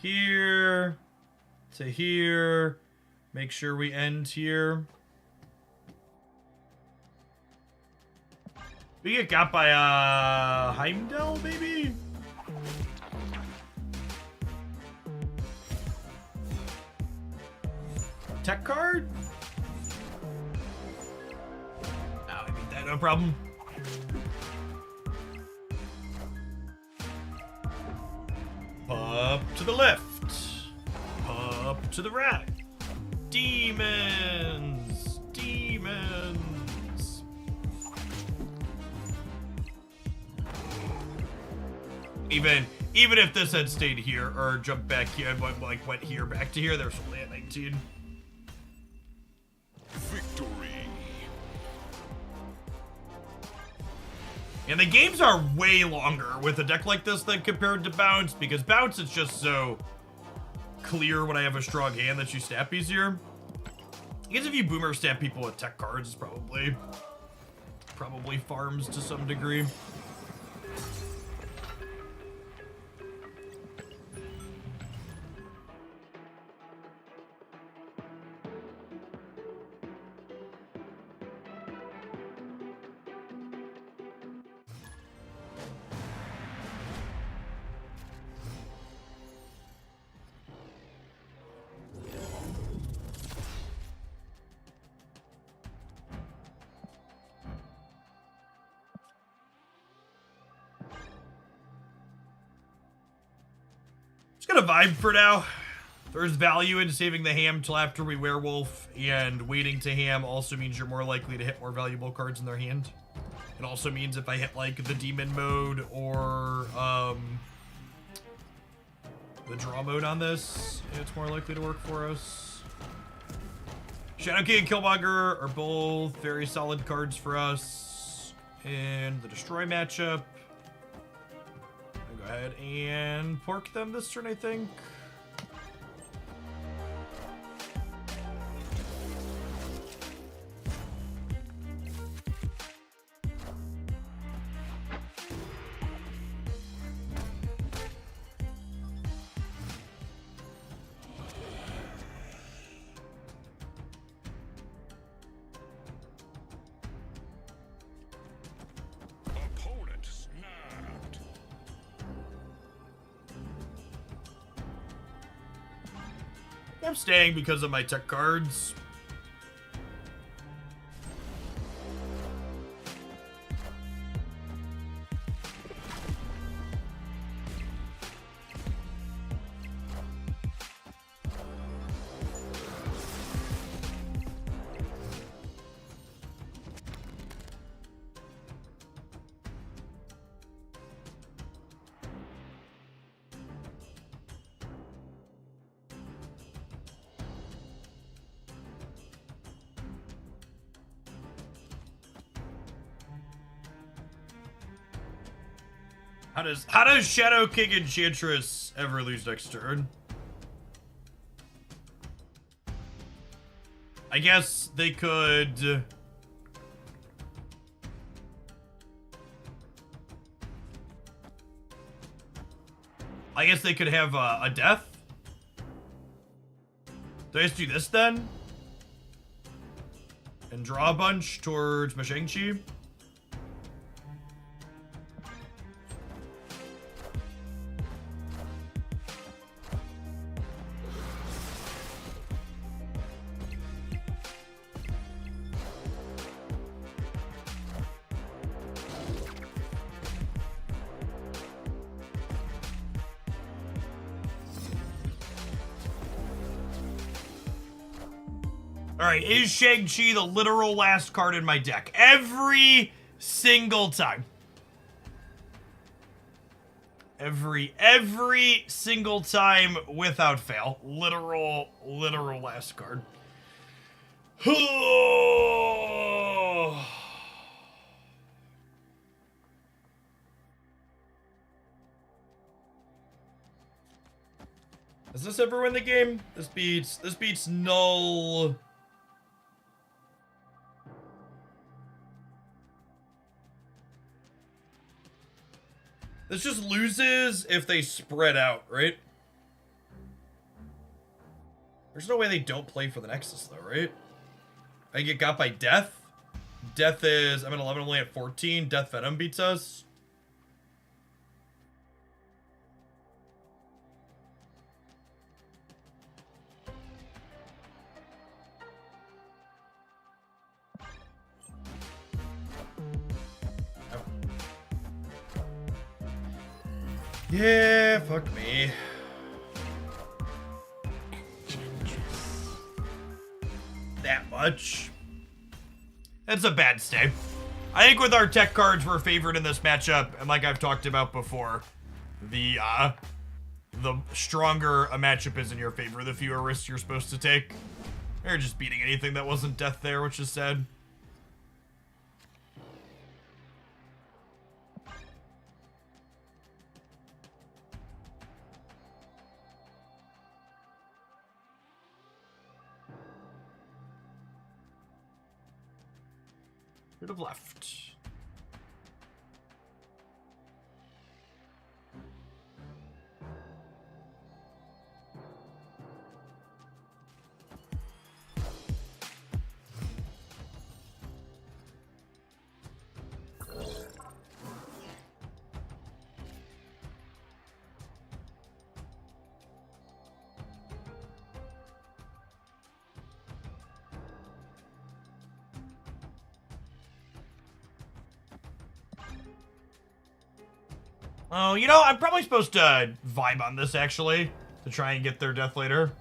Here to here. Make sure we end here. We get got by Heimdall, maybe? Tech card? Oh, I beat that, no problem. Up to the left. Up to the right. Demons. Demons. Even if this had stayed here or jumped back here and went here back to here, there's only at 19. Victory. And the games are way longer with a deck like this than compared to Bounce, because Bounce is just so clear when I have a strong hand that you snap easier. I guess if you boomer stamp people with tech cards, it's probably farms to some degree. Gonna vibe for now. There's value in saving the ham till after we werewolf, and waiting to ham also means you're more likely to hit more valuable cards in their hand. It also means if I hit like the demon mode or the draw mode on this, it's more likely to work for us. Shadow King and Killmonger are both very solid cards for us. And the Destroy matchup. Go ahead and pork them this turn, I think. Opponent snapped. I'm staying because of my tech cards. How does Shadow King Enchantress ever lose next turn? I guess they could. I guess they could have a death. Do I just do this then? and draw a bunch towards my Shang-Chi. Alright, is Shang-Chi the literal last card in my deck? Every single time. Every single time without fail. Literal last card. Does this ever win the game? This beats null. This just loses if they spread out, right? There's no way they don't play for the Nexus, though, right? I get got by Death. Death is... I'm at 11, only at 14. Death Venom beats us. Yeah, fuck me. That much. It's a bad stay. I think with our tech cards, we're favored in this matchup, and like I've talked about before, the stronger a matchup is in your favor, the fewer risks you're supposed to take. They're just beating anything that wasn't death there, which is sad. Should have left. Oh, you know, I'm probably supposed to vibe on this, actually, to try and get their death later.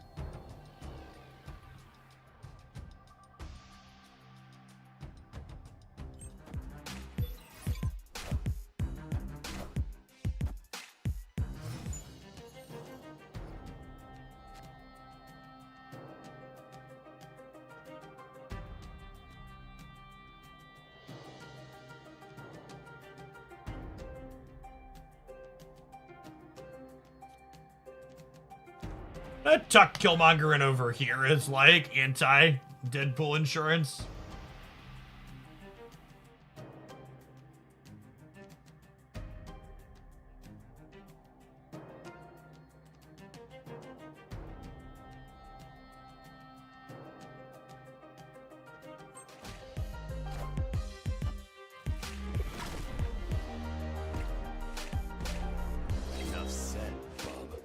Tuck Killmonger in over here is like anti-Deadpool insurance. Enough said, Bob.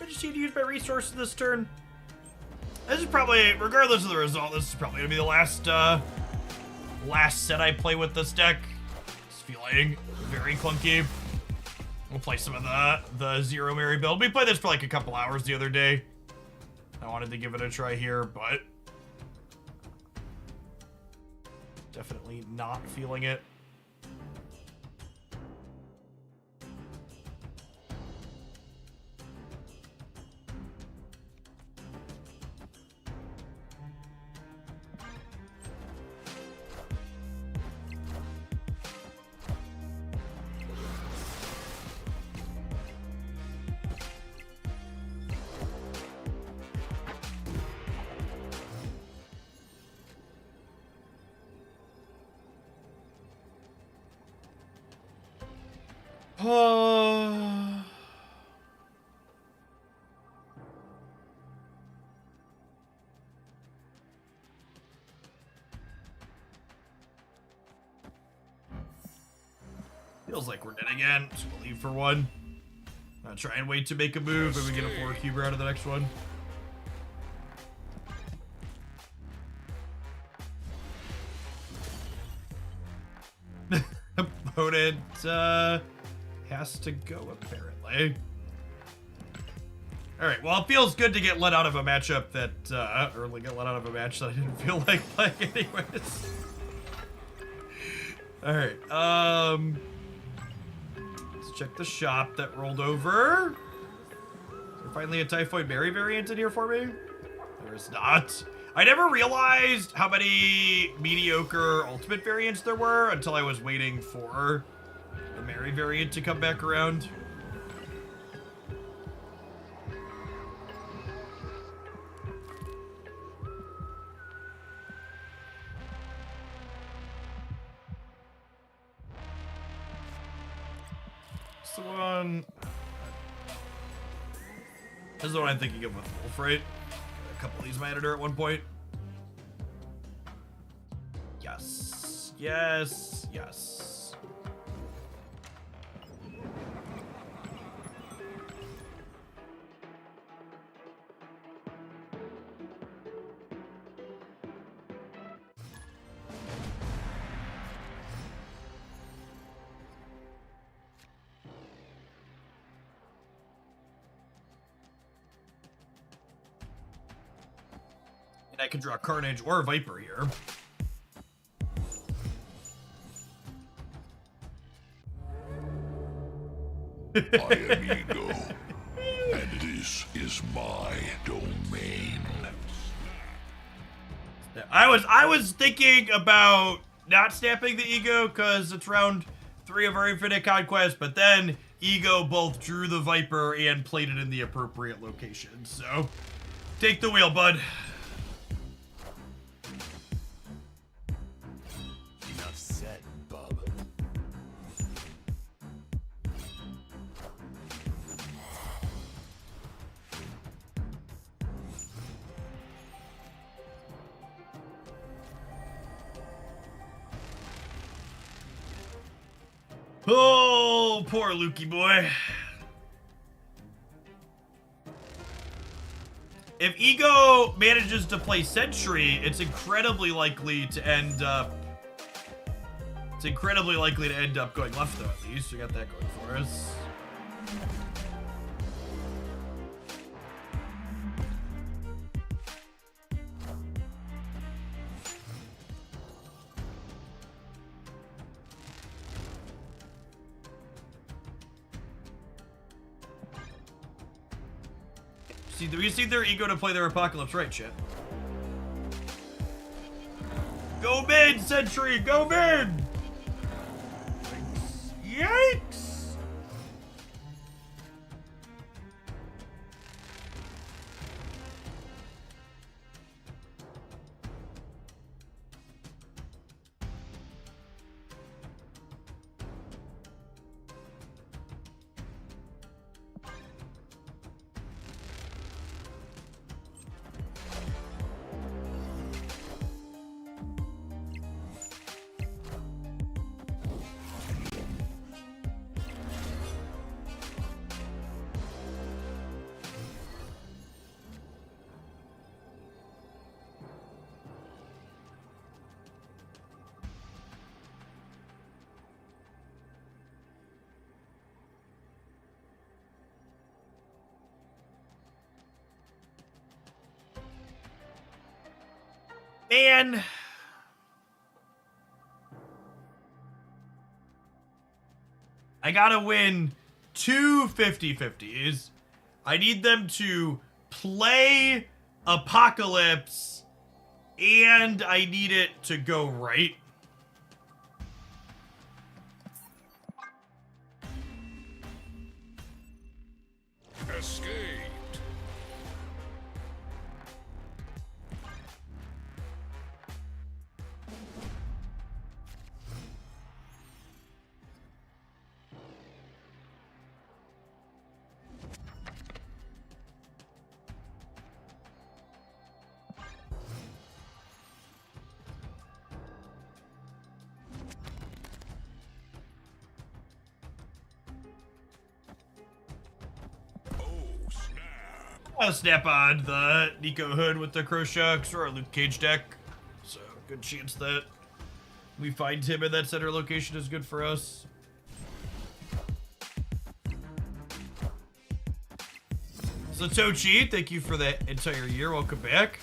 I just need to use my resources this turn. This is probably, regardless of the result, this is probably gonna be the last set I play with this deck. It's feeling very clunky. We'll play some of the Zero Mary build. We played this for like a couple hours the other day. I wanted to give it a try here, but definitely not feeling it. Oh. Feels like we're dead again. So we'll leave for one. I'll try and wait to make a move and we get a 4 cuber out of the next one. Opponent has to go, apparently. Alright, well, it feels good to get let out of a matchup that, or get let out of a match that I didn't feel like playing anyways. Alright, let's check the shop that rolled over. Is there finally a Typhoid Berry variant in here for me? There is not. I never realized how many mediocre ultimate variants there were until I was waiting for the Mary variant to come back around. This is the one. This is the one I'm thinking of with Wolf, right? A couple of these my editor at one point. Yes. Yes. Yes. And I can draw Carnage or Viper here. I am Ego, and this is my domain. I was thinking about not snapping the Ego because it's round 3 of our Infinite Conquest, but then Ego both drew the Viper and played it in the appropriate location. So, take the wheel, bud. Enough said, bub. Oh, poor Lukey boy. If Ego manages to play Sentry, it's incredibly likely to end up... It's incredibly likely to end up going left, though, at least. We got that going for us. See, we see their Ego to play their Apocalypse, right, shit. Go mid, Sentry! Go mid! Yikes! Man. I gotta win two 50-50s. I need them to play Apocalypse, and I need it to go right. Escaped. I'll snap on the Nico Hood with the Crowshucks or a Luke Cage deck. So, good chance that we find him in that center location is good for us. So, Tochi, thank you for the entire year. Welcome back.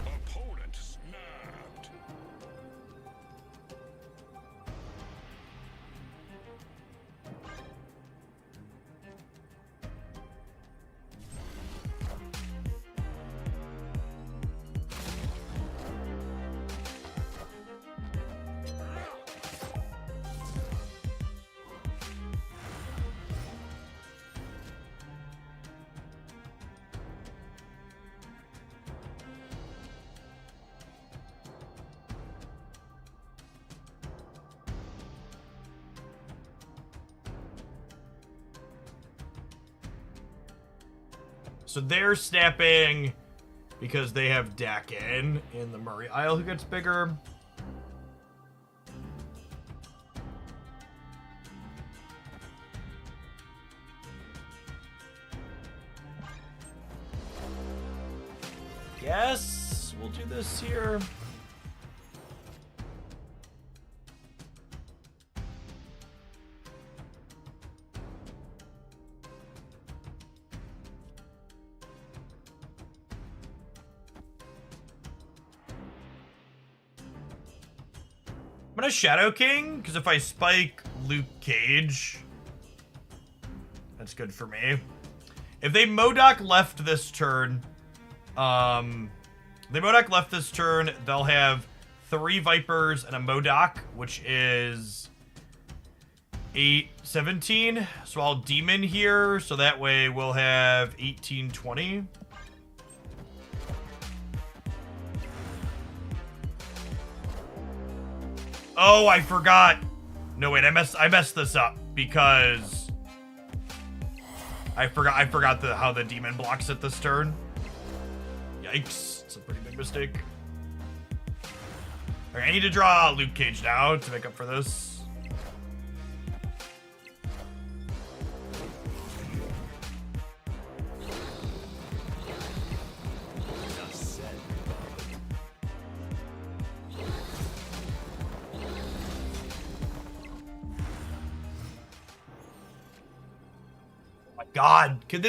Opponent snapped. So they're snapping because they have Dakin in the Murray Isle who gets bigger. Yes, we'll do this here. I'm gonna Shadow King, because if I spike Luke Cage, that's good for me. If they Modok left this turn, they'll have 3 Vipers and a Modok, which is 8, 17. So I'll Demon here, so that way we'll have 18, 20. Oh, I forgot. No, wait, I messed this up because I forgot how the demon blocks it this turn. Yikes, it's a pretty big mistake. All right, I need to draw Luke Cage now to make up for this. Enough said, God, can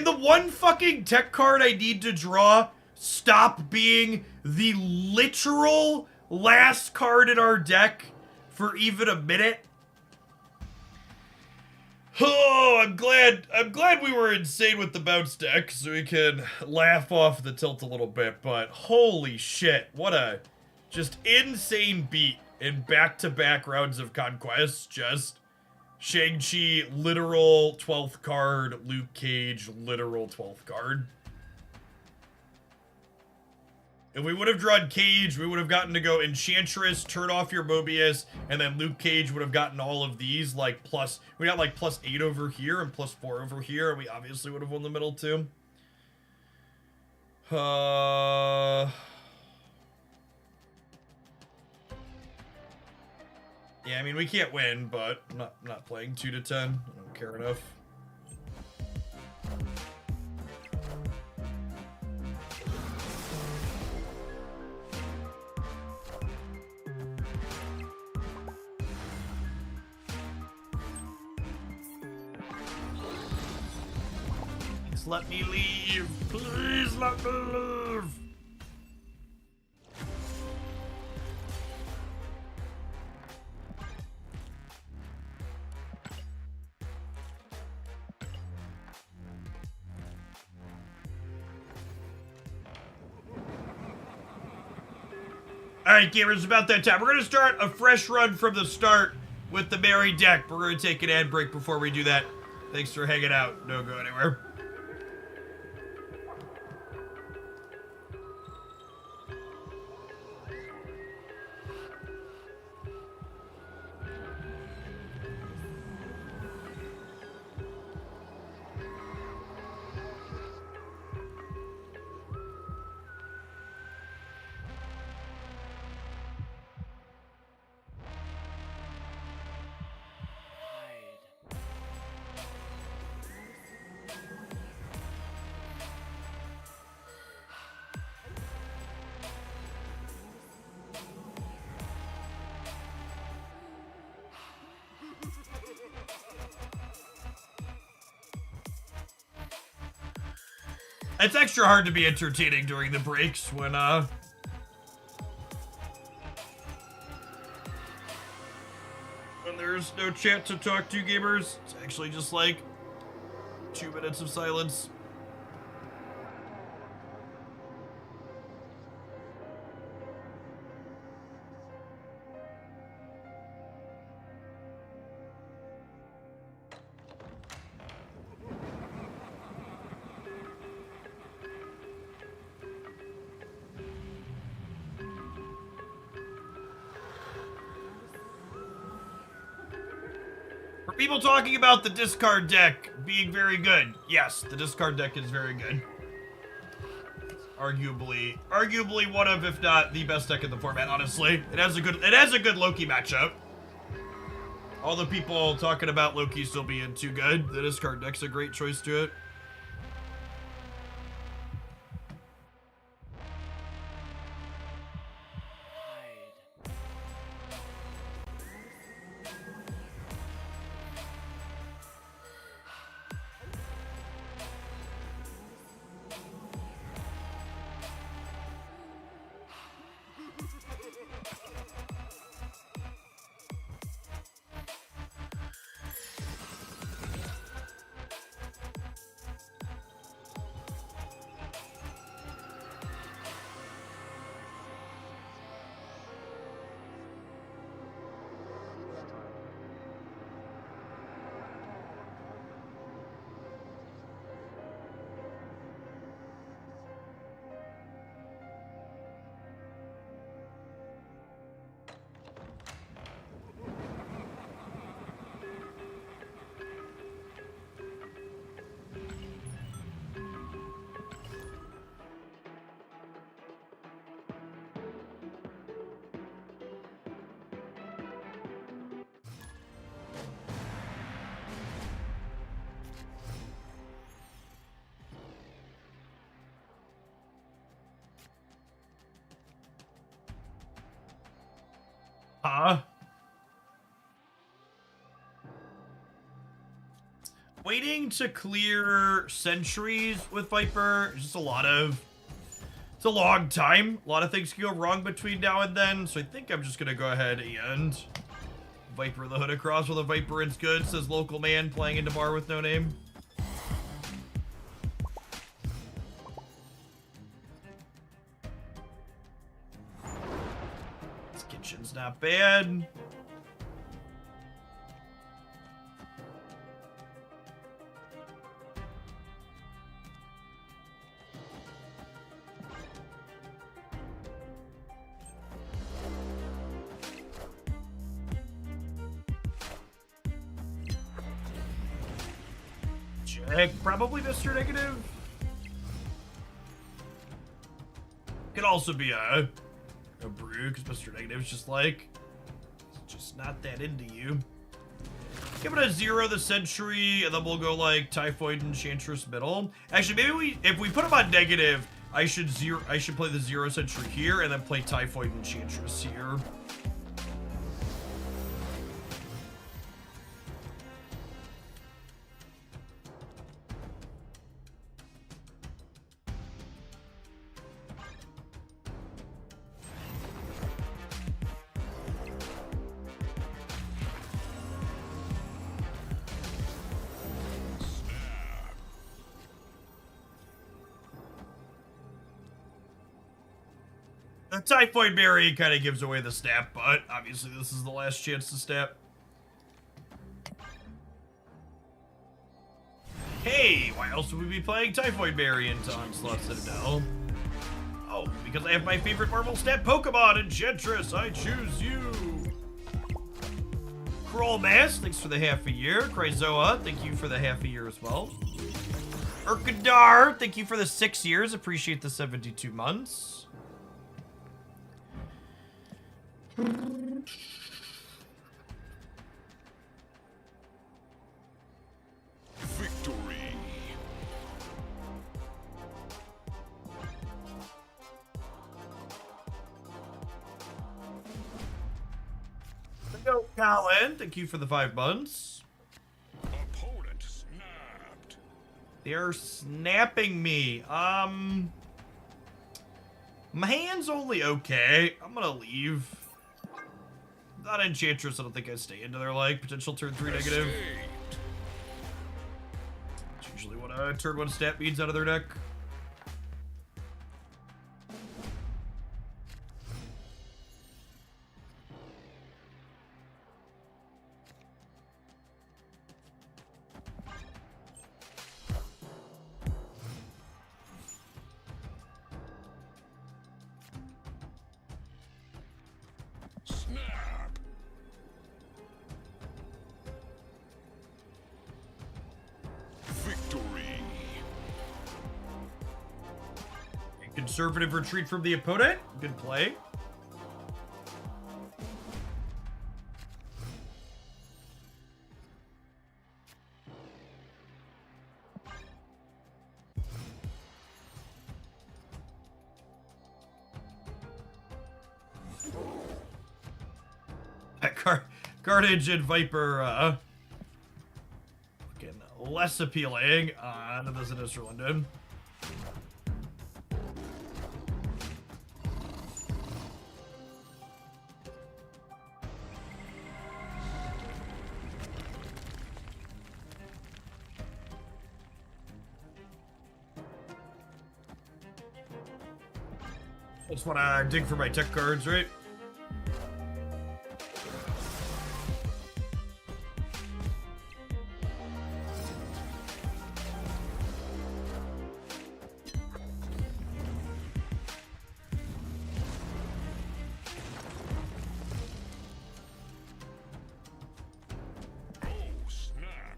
the one fucking tech card I need to draw stop being the literal last card in our deck for even a minute? Oh, I'm glad we were insane with the bounce deck so we can laugh off the tilt a little bit, but holy shit, what a just insane beat in back-to-back rounds of Conquest. Just Shang-Chi, literal 12th card. Luke Cage, literal 12th card. If we would have drawn Cage, we would have gotten to go Enchantress, turn off your Mobius, and then Luke Cage would have gotten all of these, like, plus... We got, like, +8 over here and +4 over here, and we obviously would have won the middle, too. Yeah, I mean, we can't win, but I'm not playing 2 to 10. I don't care enough. Please let me leave. Please let me leave. Alright, gamers, about that time. We're going to start a fresh run from the start with the Mary deck. We're going to take an ad break before we do that. Thanks for hanging out. Don't go anywhere. It's extra hard to be entertaining during the breaks when there's no chat to talk to, gamers. It's actually just like 2 minutes of silence. For people talking about the discard deck being very good, yes, the discard deck is very good. Arguably one of, if not the best deck in the format. Honestly, it has a good Loki matchup. All the people talking about Loki still being too good, the discard deck's a great choice to it. Huh? Waiting to clear sentries with Viper is just it's a long time. A lot of things can go wrong between now and then, so I think I'm just gonna go ahead and Viper the hood across with a Viper is good, says local man playing into bar with no name. This kitchen's not bad. Probably Mr. Negative. Could also be a brew, because Mr. Negative's just like, just not that into you. Give it a 0 the Sentry, and then we'll go like Typhoid Enchantress middle. Actually, maybe if we put him on negative, I should play the 0 Sentry here, and then play Typhoid Enchantress here. The Typhoid Berry kind of gives away the snap, but obviously this is the last chance to snap. Hey, why else would we be playing Typhoid Berry into Onslaught Citadel? Oh, because I have my favorite Marvel snap Pokemon, Enchantress, I choose you! Kroll Mass, thanks for the half a year. Kryzoa, thank you for the half a year as well. Urkadar, thank you for the 6 years, appreciate the 72 months. Victory. Go, Colin. Thank you for the 5 months. Opponent snapped. They're snapping me. My hand's only okay. I'm gonna leave. Not Enchantress, I don't think I stay into their like potential turn 3 negative. It's usually what a turn 1 stat means out of their deck. Snap. Victory. Conservative retreat from the opponent. Good play. Carnage and Viper looking less appealing on this Innister London. I just want to dig for my tech cards, right? Oh, snap.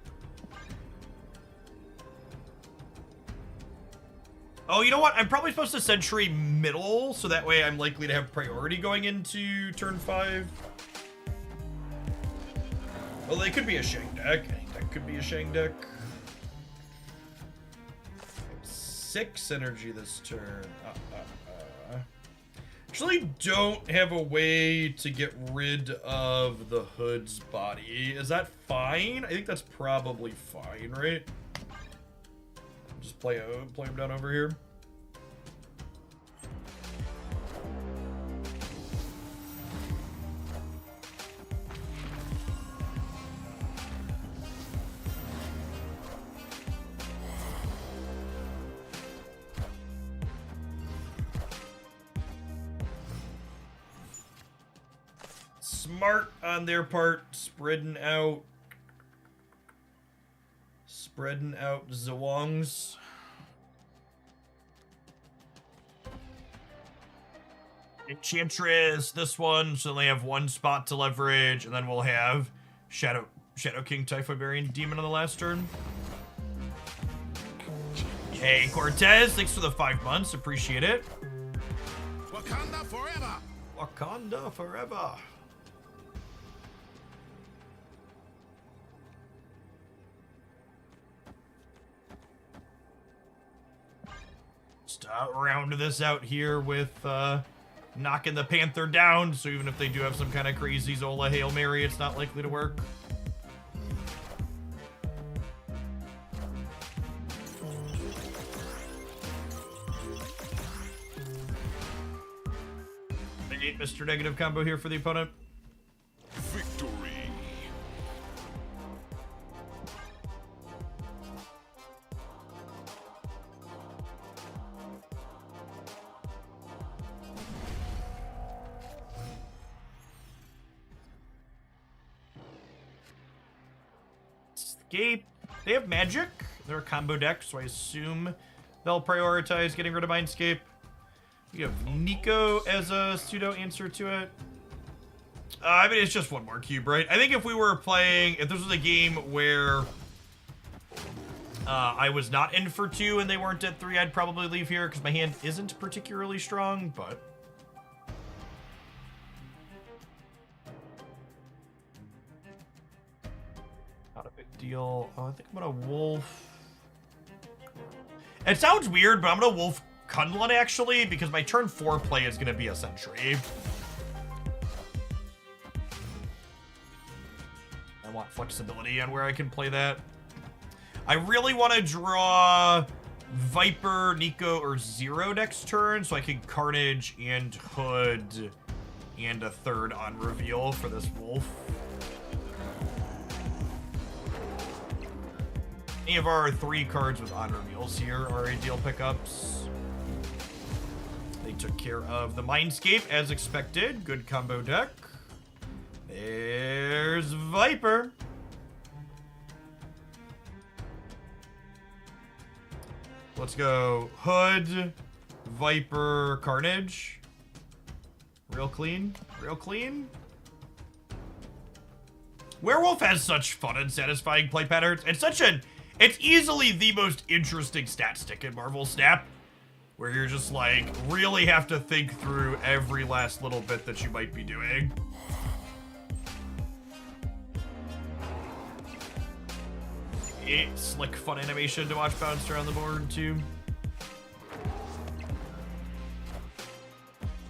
Oh, you know what? I'm probably supposed to Sentry middle, so that way I'm likely to have priority going into turn 5. Well, they could be a Shang deck. Any deck could be a Shang deck. 6 energy this turn. Actually don't have a way to get rid of the Hood's body. Is that fine? I think that's probably fine, right? Just play him down over here. Smart on their part, spreading out Zawongs. Enchantress, this one, so they have 1 spot to leverage, and then we'll have Shadow King Typhobarian Demon on the last turn. Hey, Cortez, thanks for the 5 months, appreciate it. Wakanda forever. Wakanda forever. Just round this out here with knocking the Panther down, so even if they do have some kind of crazy Zola Hail Mary, it's not likely to work. Negate Mr. Negative combo here for the opponent. Victory. Escape. They have magic. They're a combo deck, so I assume they'll prioritize getting rid of Mindscape. You have Nico as a pseudo answer to it. I mean, it's just 1 more cube, right? I think if we were playing, if this was a game where I was not in for 2 and they weren't at 3, I'd probably leave here because my hand isn't particularly strong, but... not a big deal. Oh, I think I'm gonna Wolf. It sounds weird, but I'm gonna Wolf Kunlun actually, because my turn 4 play is gonna be a Sentry. I want flexibility on where I can play that. I really want to draw Viper, Nico, or Zero next turn so I can Carnage and Hood and a third on reveal for this wolf. Any of our 3 cards with on reveals here are ideal pickups. They took care of the Mindscape as expected. Good combo deck. There's Viper. Let's go Hood, Viper, Carnage. Real clean. Real clean. Werewolf has such fun and satisfying play patterns. It's easily the most interesting stat stick in Marvel Snap, where you're just like, really have to think through every last little bit that you might be doing. Slick, fun animation to watch bounce around the board, too.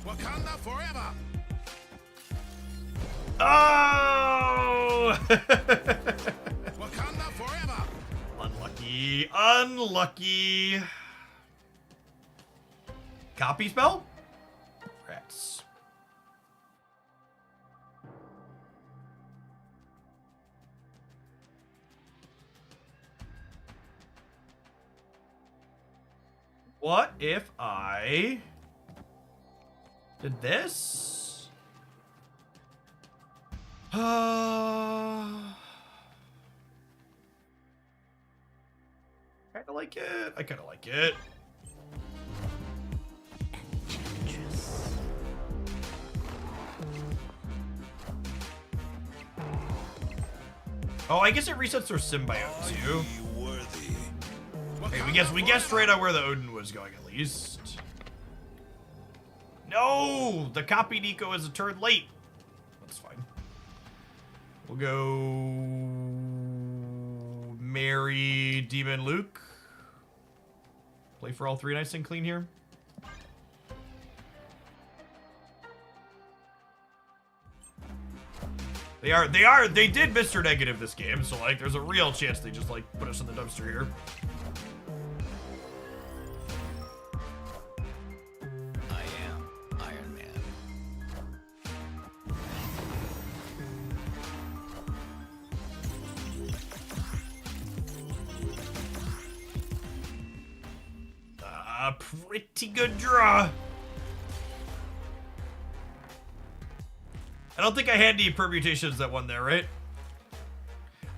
Wakanda forever. Oh! Wakanda forever. Unlucky. Unlucky. Copy spell? Rats. What if I did this? Kinda like it. I kinda like it. Oh, I guess it resets their symbiote too. Okay, we guessed right on where the Odin was going at least. No, the copy Nico is a turn late. That's fine. We'll go Mary, Demon, Luke. Play for all 3 nice and clean here. They did Mr. Negative this game, so like there's a real chance they just like put us in the dumpster here. I am Iron Man. Pretty good draw. I don't think I had any permutations that won there, right?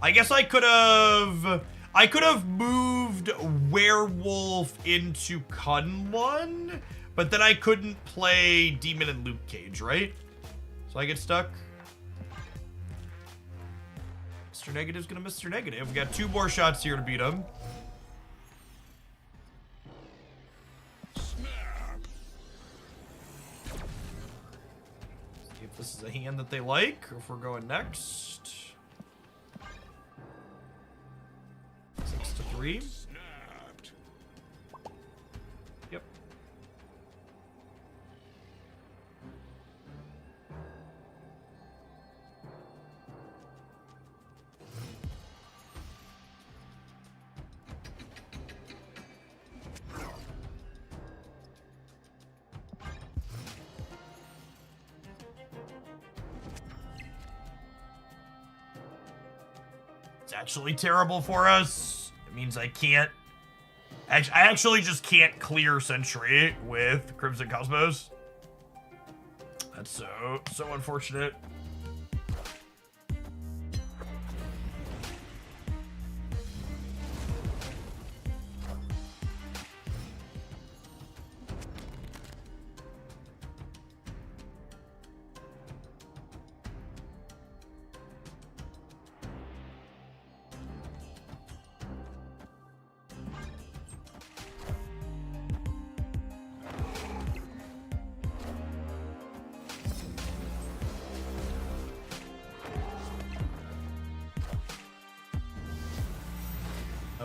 I guess I could have moved Werewolf into Kunlun, but then I couldn't play Demon and Luke Cage, right? So I get stuck. Mr. Negative's gonna Mr. Negative. We got 2 more shots here to beat him. This is a hand that they like, or if we're going next. 6 to 3. Yep. It's actually terrible for us. It means I can't... I actually just can't clear Sentry with Crimson Cosmos. That's so unfortunate.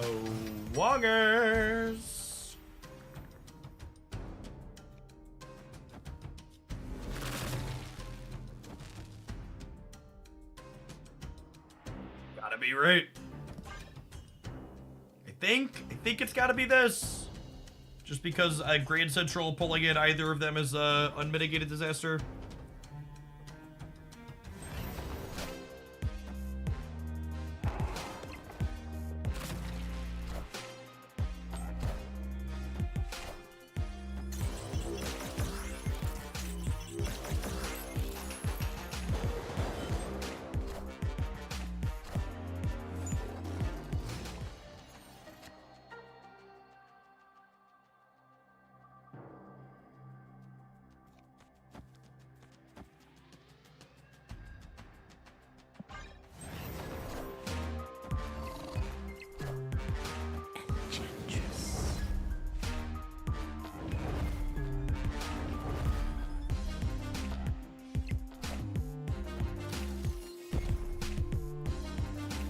Oh, Wongers. Gotta be right. think it's got to be this. Just because Grand Central pulling in either of them is a unmitigated disaster.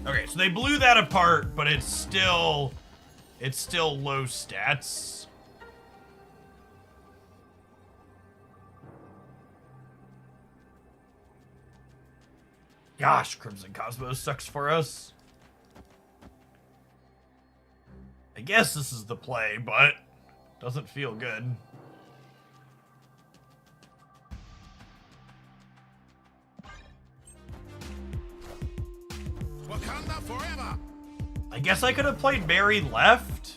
Okay, so they blew that apart, but it's still low stats. Gosh, Crimson Cosmos sucks for us. I guess this is the play, but doesn't feel good. Wakanda forever! I guess I could have played Mary left.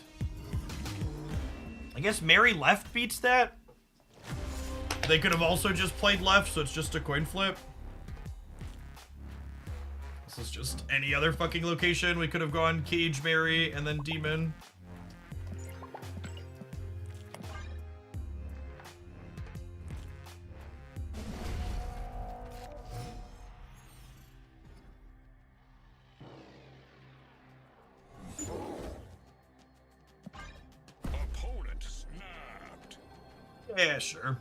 I guess Mary left beats that. They could have also just played left, so it's just a coin flip. This is just any other fucking location. We could have gone Cage, Mary, and then Demon. Opponent snapped. Yeah, sure.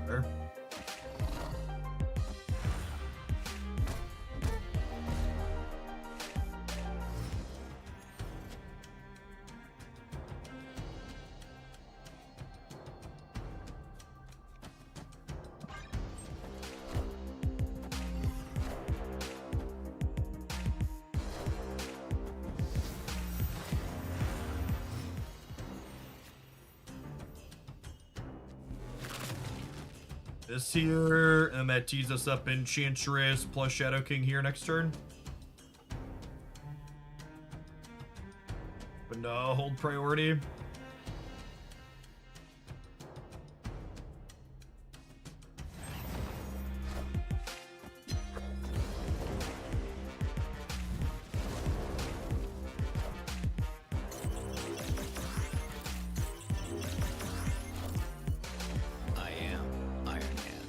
Sure. This here, and that tees us up Enchantress plus Shadow King here next turn. But no, hold priority. I am Iron Man.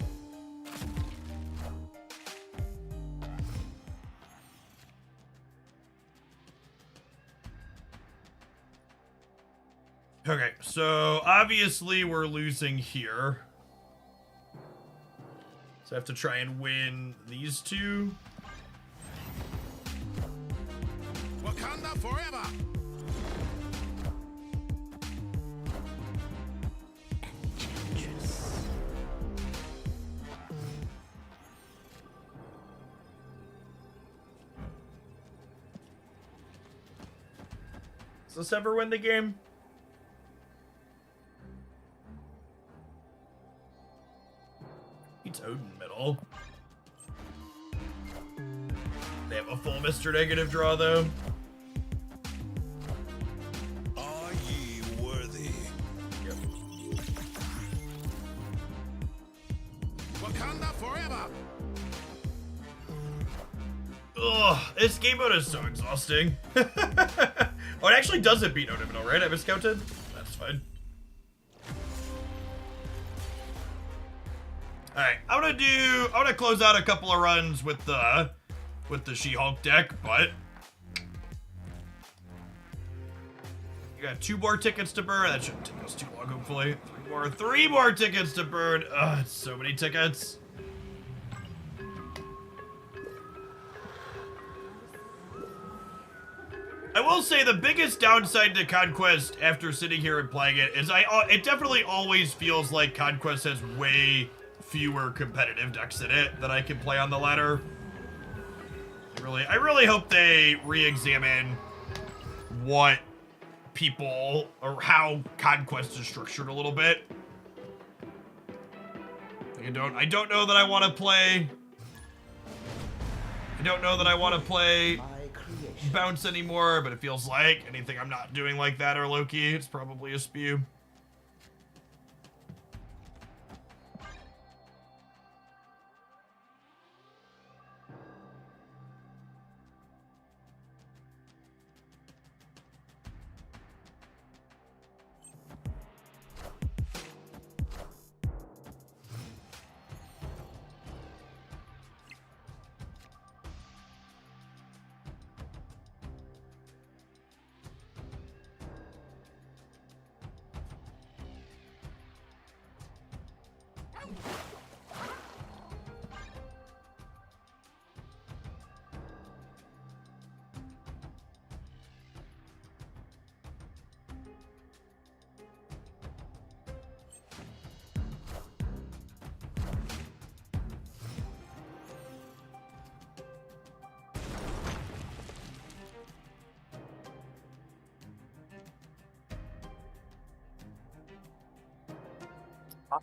Okay, so obviously we're losing here. So I have to try and win these two. Wakanda forever! Does this ever win the game? It's Odin middle. They have a full Mr. Negative draw though. Are ye worthy? Yep. Wakanda forever! Ugh, this game mode is so exhausting. Oh, it actually doesn't beat Odin middle, right? I miscounted? That's fine. Alright, I'm gonna close out a couple of runs with with the She-Hulk deck, but you got 2 more tickets to burn. That shouldn't take us too long, hopefully. 3 more tickets to burn. Ugh, it's so many tickets. I will say the biggest downside to Conquest after sitting here and playing it is it definitely always feels like Conquest has way fewer competitive decks in it that I can play on the ladder. I really hope they re-examine what people or how Conquest is structured a little bit. I don't know that I want to play. I don't know that I want to play Bounce anymore, but it feels like anything I'm not doing like that or Loki, it's probably a spew.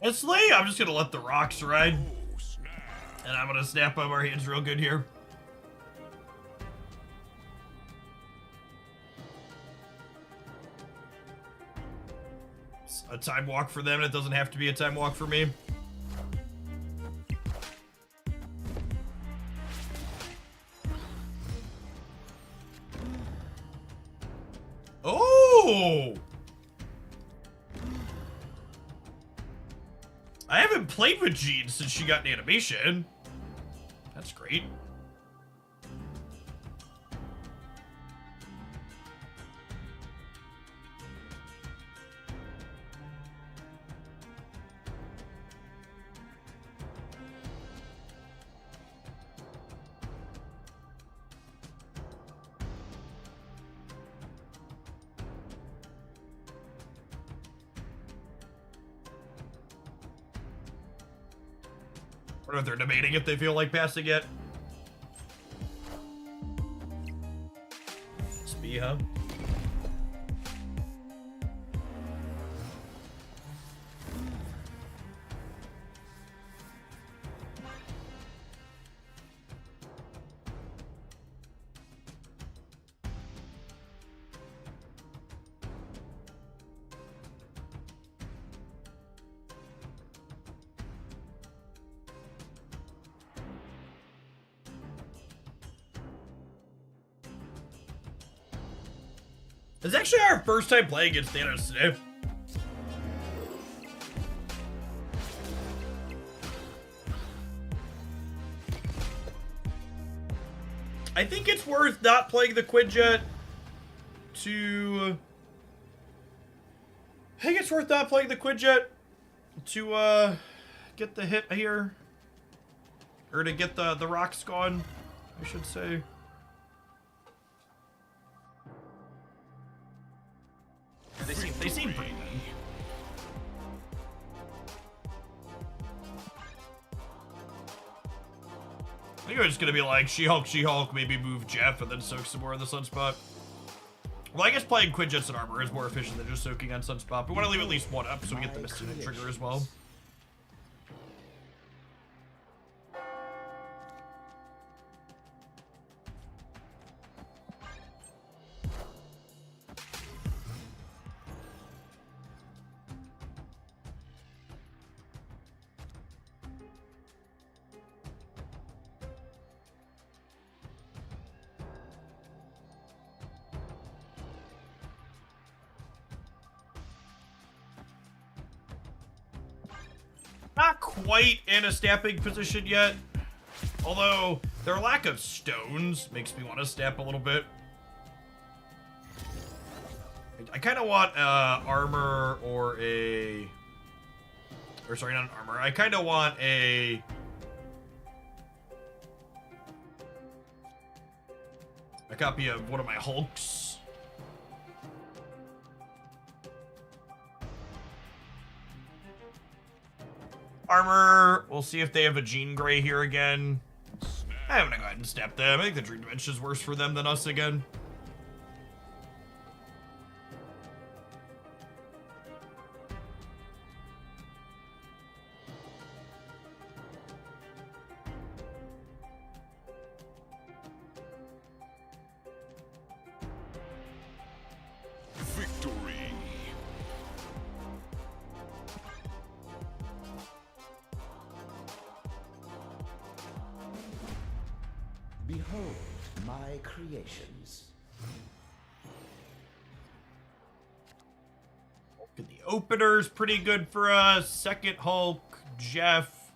Honestly, I'm just gonna let the rocks ride. And I'm gonna snap up our hands real good here. It's a time walk for them, and it doesn't have to be a time walk for me. Oh! I haven't played with Jean since she got an animation. That's great. I don't know if they're debating if they feel like passing it. Spee, huh? It's actually our first time playing against Thanos today. I think it's worth not playing the Quinjet to... I think it's worth not playing the Quinjet to get the hit here. Or to get the rocks gone, I should say. They seem pretty good. I think I'm just gonna be like She-Hulk, maybe move Jeff and then soak some more in the Sunspot. Well, I guess playing Quinjets and Armor is more efficient than just soaking on Sunspot. We want to leave at least one up so we get the Mystic trigger as well. Not quite in a snapping position yet. Although, Their lack of stones makes me want to snap a little bit. I kind of want armor or a... Or sorry, not an armor. I kind of want a... copy of one of my Hulks. Armor. We'll see if they have a Jean Grey here again. I'm gonna go ahead and snap them. I think the Dream Dimension is worse for them than us again. Victory. Behold my creations. The opener's pretty good for us. Second Hulk, Jeff.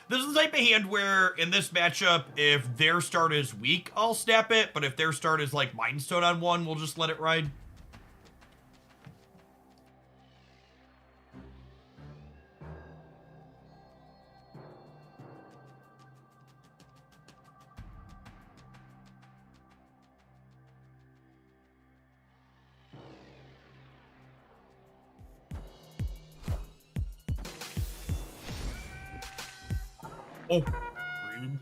This is the type of hand where, in this matchup, if their start is weak, I'll snap it. But if their start is like Mind Stone on one, we'll just let it ride. Oh, rude.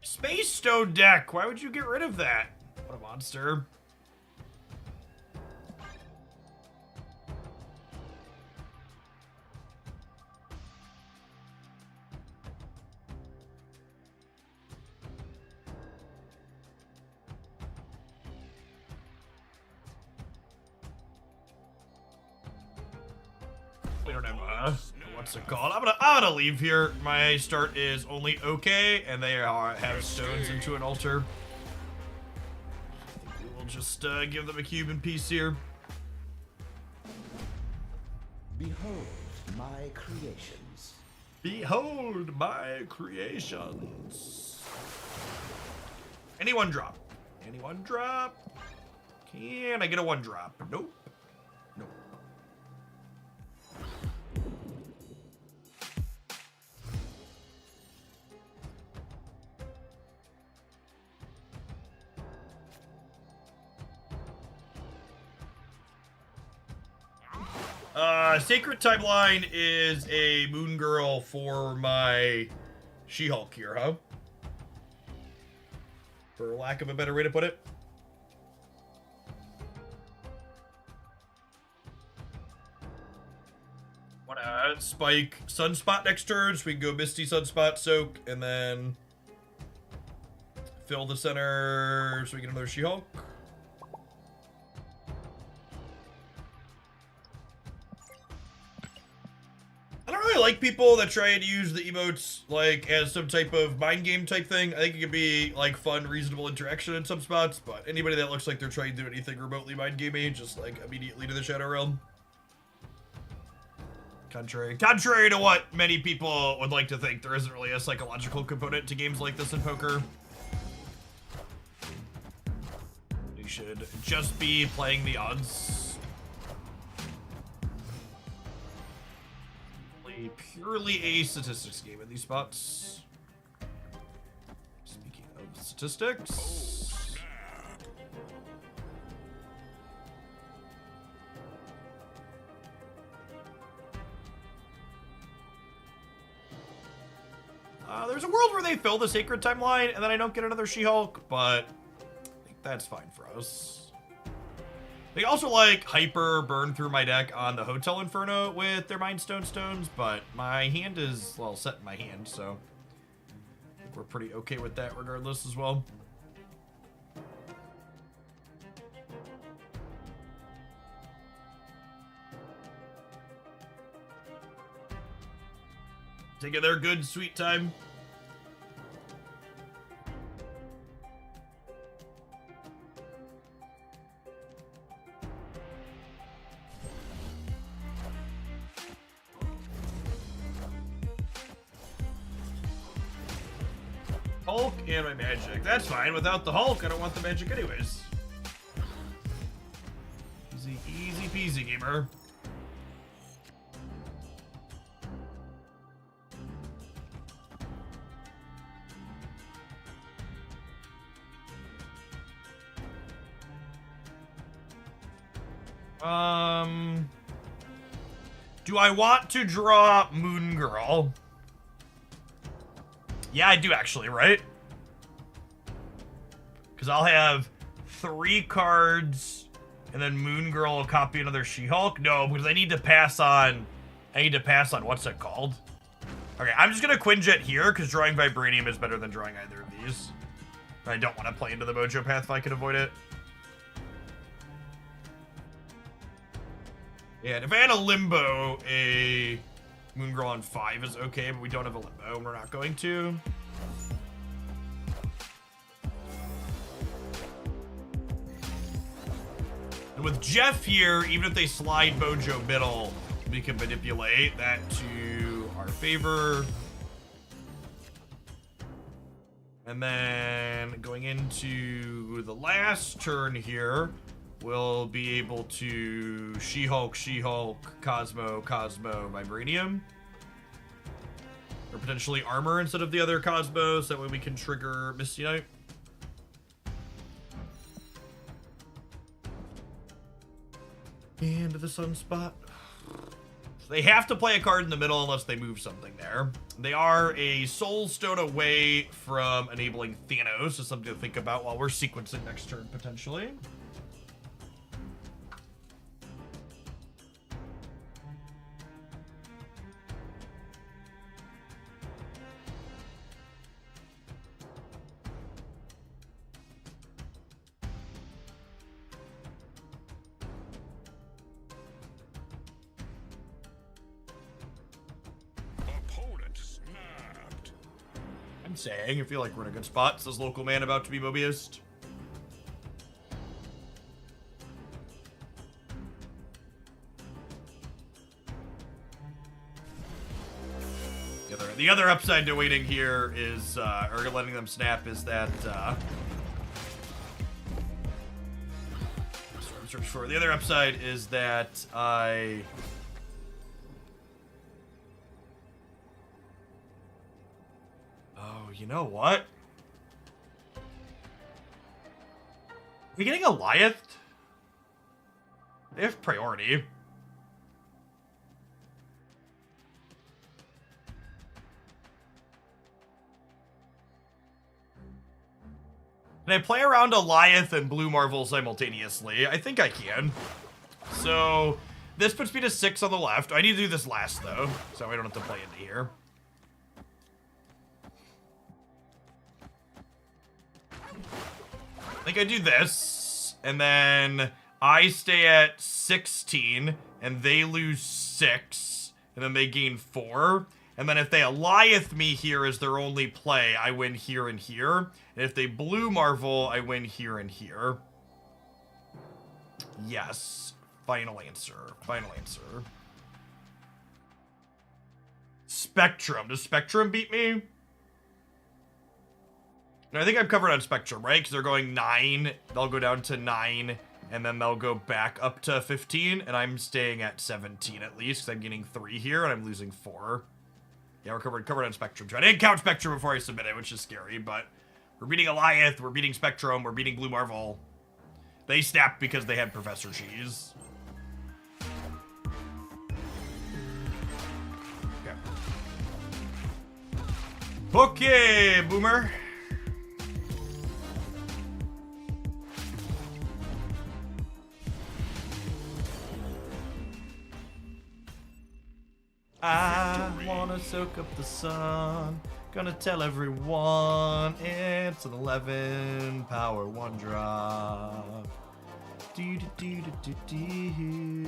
Space Stone deck. Why would you get rid of that? What a monster. We don't have what's it called? I'm gonna leave here. My start is only okay, and they have stones into an altar. I think we will just give them a cube in peace here. Behold my creations. Behold my creations. Any one drop. Any one drop. Can I get a one drop? Nope. Nope. Sacred Timeline is a Moon Girl for my She-Hulk here, huh? For lack of a better way to put it. Wanna spike Sunspot next turn, so we can go Misty, Sunspot, Soak, and then fill the center so we get another She-Hulk. I don't really like people that try to use the emotes like as some type of mind game type thing. I think it could be like fun, reasonable interaction in some spots, but anybody that looks like they're trying to do anything remotely mind gamey, just like immediately to the Shadow Realm. Contrary to what many people would like to think, there isn't really a psychological component to games like this in poker. You should just be playing the odds. Purely a statistics game in these spots. Speaking of statistics. There's a world where they fill the Sacred Timeline and then I don't get another She-Hulk, but I think that's fine for us. They also like hyper burn through my deck on the Hotel Inferno with their Mind Stone stones, but my hand is, well, set in my hand, so I think we're pretty okay with that regardless as well. Taking their good sweet time. Hulk and my magic. That's fine. Without the Hulk, I don't want the magic anyways. Easy, easy peasy, gamer. Do I want to draw Moon Girl? Yeah, I do actually, right? Because I'll have 3 cards, and then Moon Girl will copy another She-Hulk. No, because I need to pass on. What's it called? Okay, I'm just gonna Quinjet here because drawing Vibranium is better than drawing either of these. I don't want to play into the Mojo path if I can avoid it. Yeah, and if I had a Limbo, a Moon Girl on 5 is okay, but we don't have a Limbo, and we're not going to. And with Jeff here, even if they slide Mojo middle, we can manipulate that to our favor. And then going into the last turn here, we'll be able to She-Hulk, Cosmo, Vibranium. Or potentially Armor instead of the other Cosmos, that way we can trigger Misty Knight. And the Sunspot. So they have to play a card in the middle unless they move something there. They are a Soul Stone away from enabling Thanos, so something to think about while we're sequencing next turn, potentially. Opponent snapped. I'm saying, I feel like we're in a good spot, says Local Man about to be Mobiused. The other upside to waiting here is, or letting them snap, is that, search for. The other upside is that oh, you know what? Are we getting Goliath? They have priority. Can I play around Goliath and Blue Marvel simultaneously? I think I can. So, this puts me to 6 on the left. I need to do this last, though, so I don't have to play into here. I think I do this, and then I stay at 16, and they lose 6, and then they gain 4. And then if they Goliath me here as their only play, I win here and here. And if they Blue Marvel, I win here and here. Yes. Final answer. Final answer. Spectrum. Does Spectrum beat me? No, I think I'm covered on Spectrum, right? Because they're going 9. They'll go down to 9. And then they'll go back up to 15. And I'm staying at 17 at least. Because I'm getting 3 here and I'm losing 4. Yeah, we're covered on Spectrum. I didn't count Spectrum before I submitted, which is scary, but we're beating Goliath, we're beating Spectrum, we're beating Blue Marvel. They snapped because they had Professor Cheese. Okay. Okay, Boomer. I wanna soak up the sun. Gonna tell everyone it's an 11 power 1 drop. Do do do do do do.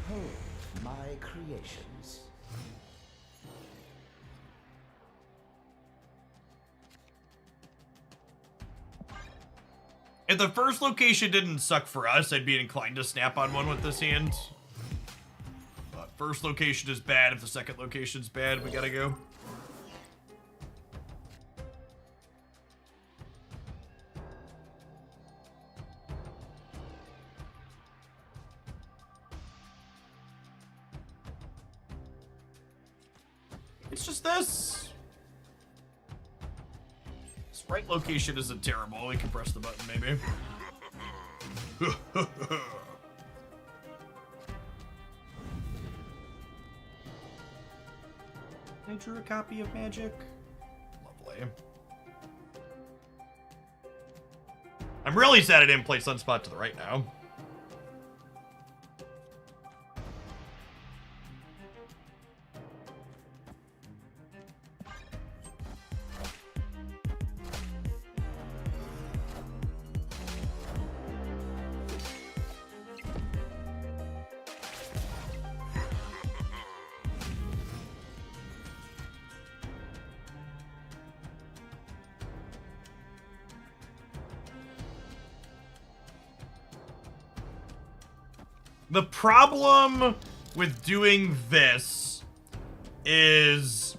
Behold my creations. If the first location didn't suck for us, I'd be inclined to snap on one with this hand. But first location is bad. If the second location's bad, we gotta go. It's just this. This right location isn't terrible. We can press the button, maybe. I drew a copy of Magic. Lovely. I'm really sad I didn't play Sunspot to the right now. The problem with doing this is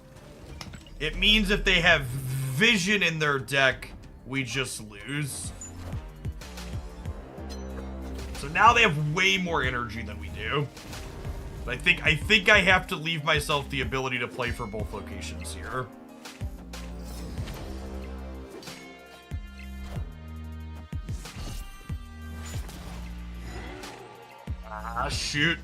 it means if they have vision in their deck, we just lose. So now they have way more energy than we do. But I think I have to leave myself the ability to play for both locations here. Ah, shoot.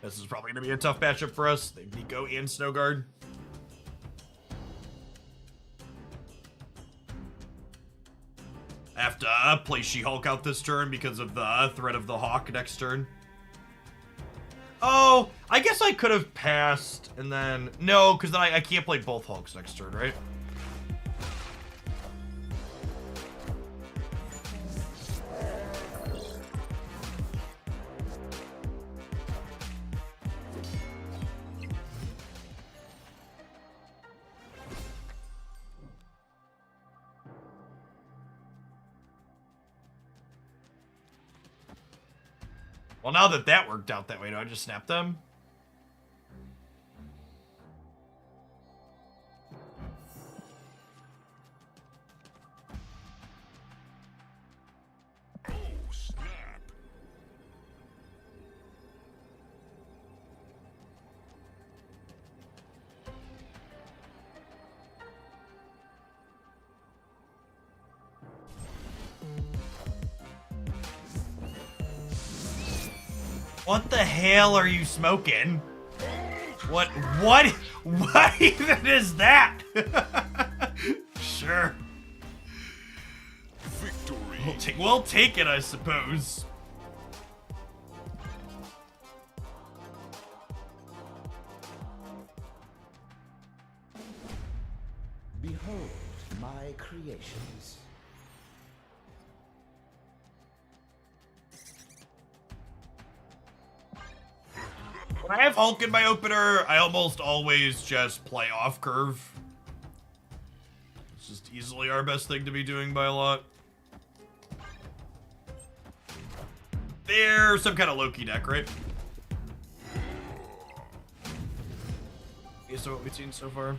This is probably going to be a tough matchup for us. They have Nico and Snowguard. I have to play She-Hulk out this turn because of the threat of the Hawk next turn. Oh, I guess I could have passed and then... No, because then I can't play both Hulks next turn, right? Well, now that that worked out that way, do I just snap them? Oh, snap. What the hell are you smoking? What even is that? Sure. Victory. We'll take it, I suppose. Behold my creations. When I have Hulk in my opener, I almost always just play off curve. It's just easily our best thing to be doing by a lot. There's some kind of Loki deck, right? Okay, so what we've seen so far.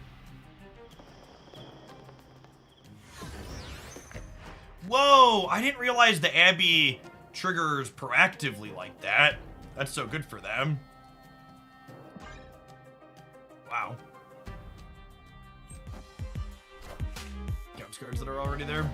Whoa! I didn't realize the Abby triggers proactively like that. That's so good for them. Wow. Counts cards that are already there.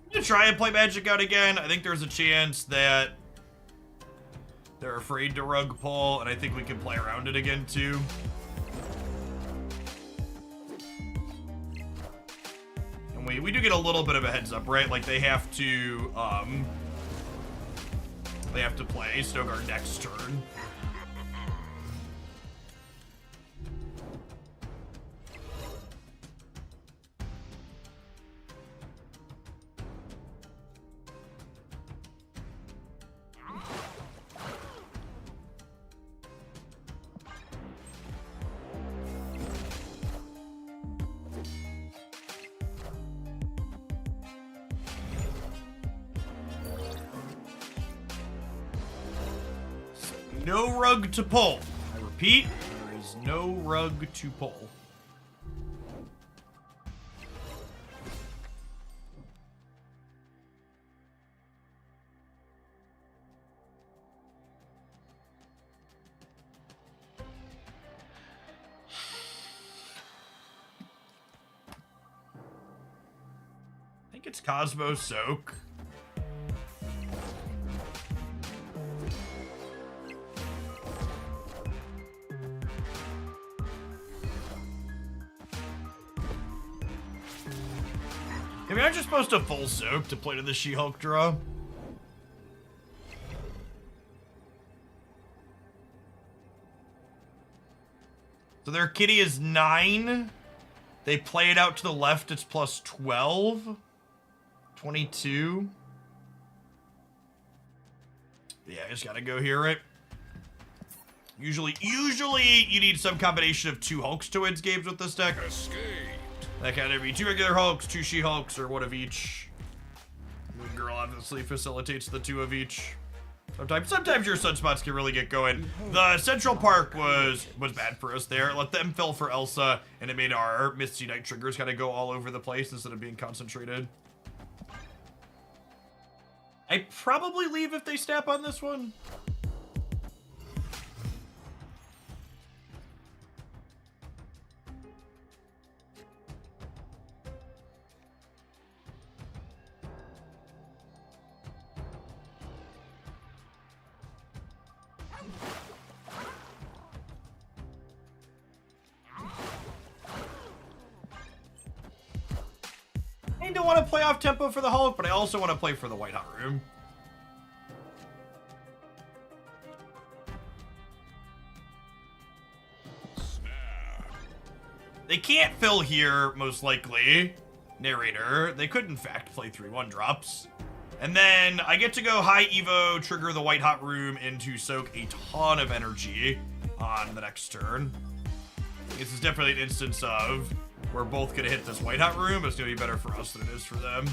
I'm gonna try and play Magic out again. I think there's a chance that they're afraid to rug pull, and I think we can play around it again too. we do get a little bit of a heads up, right? Like they have to play Snowguard next turn. No rug to pull. I repeat, there is no rug to pull. I think it's Cosmo Soak. I mean, I'm just supposed to full soak to play to the She-Hulk draw. So their kitty is 9. They play it out to the left, it's plus 12. 22. Yeah, I just gotta go here, right? Usually you need some combination of 2 Hulks to win games with this deck. Escape. That can either be 2 regular Hulks, 2 She-Hulks, or 1 of each. Moon Girl obviously facilitates the 2 of each. Sometimes your sunspots can really get going. The Central Park was bad for us there. Let them fill for Elsa, and it made our Misty Knight triggers kind of go all over the place instead of being concentrated. I'd probably leave if they snap on this one. I don't want to play off tempo for the Hulk, but I also want to play for the White Hot Room. They can't fill here, most likely. Narrator. They could, in fact, play 3 1-drops. And then I get to go high Evo, trigger the White Hot Room, and to soak a ton of energy on the next turn. This is definitely an instance of we're both gonna hit this White Hot Room, but it's gonna be better for us than it is for them.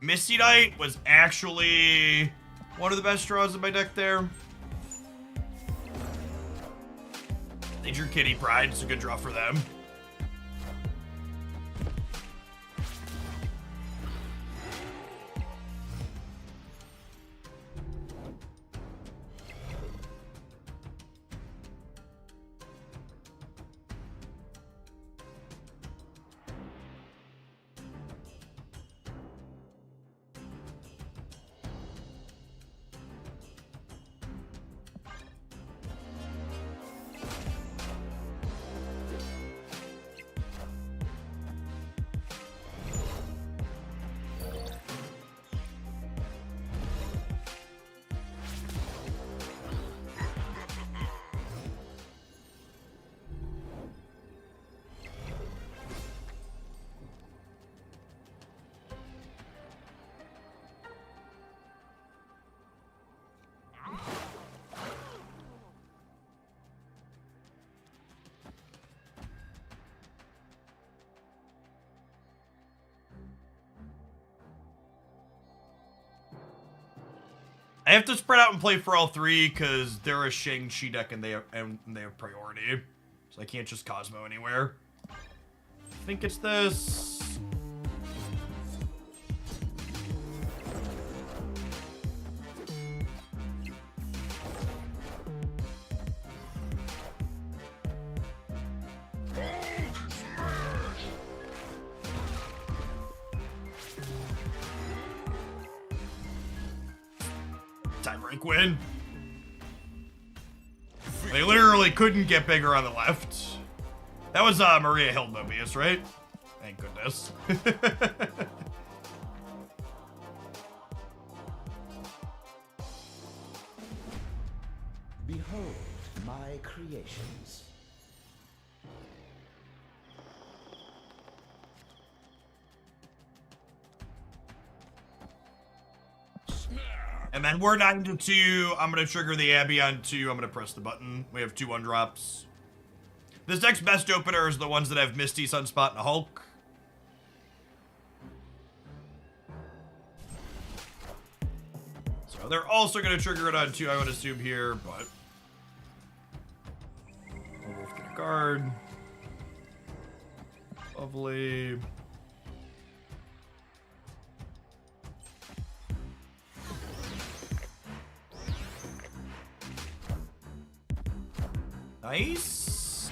Misty Knight was actually one of the best draws in my deck there. They drew Kitty Pride, it's a good draw for them. I have to spread out and play for all 3 because they're a Shang-Chi deck and they have priority. So I can't just Cosmo anywhere. I think it's this. Tiebreak win. They literally couldn't get bigger on the left. That was Maria Hill Mobius, right? Thank goodness. Behold my creations. And then we're 9 to 2. I'm gonna trigger the Abby on 2. I'm gonna press the button. We have 2 1-drops. This deck's best openers are the ones that have Misty, Sunspot, and a Hulk. So they're also gonna trigger it on 2, I would assume here, but Wolf get a guard. Lovely. Nice.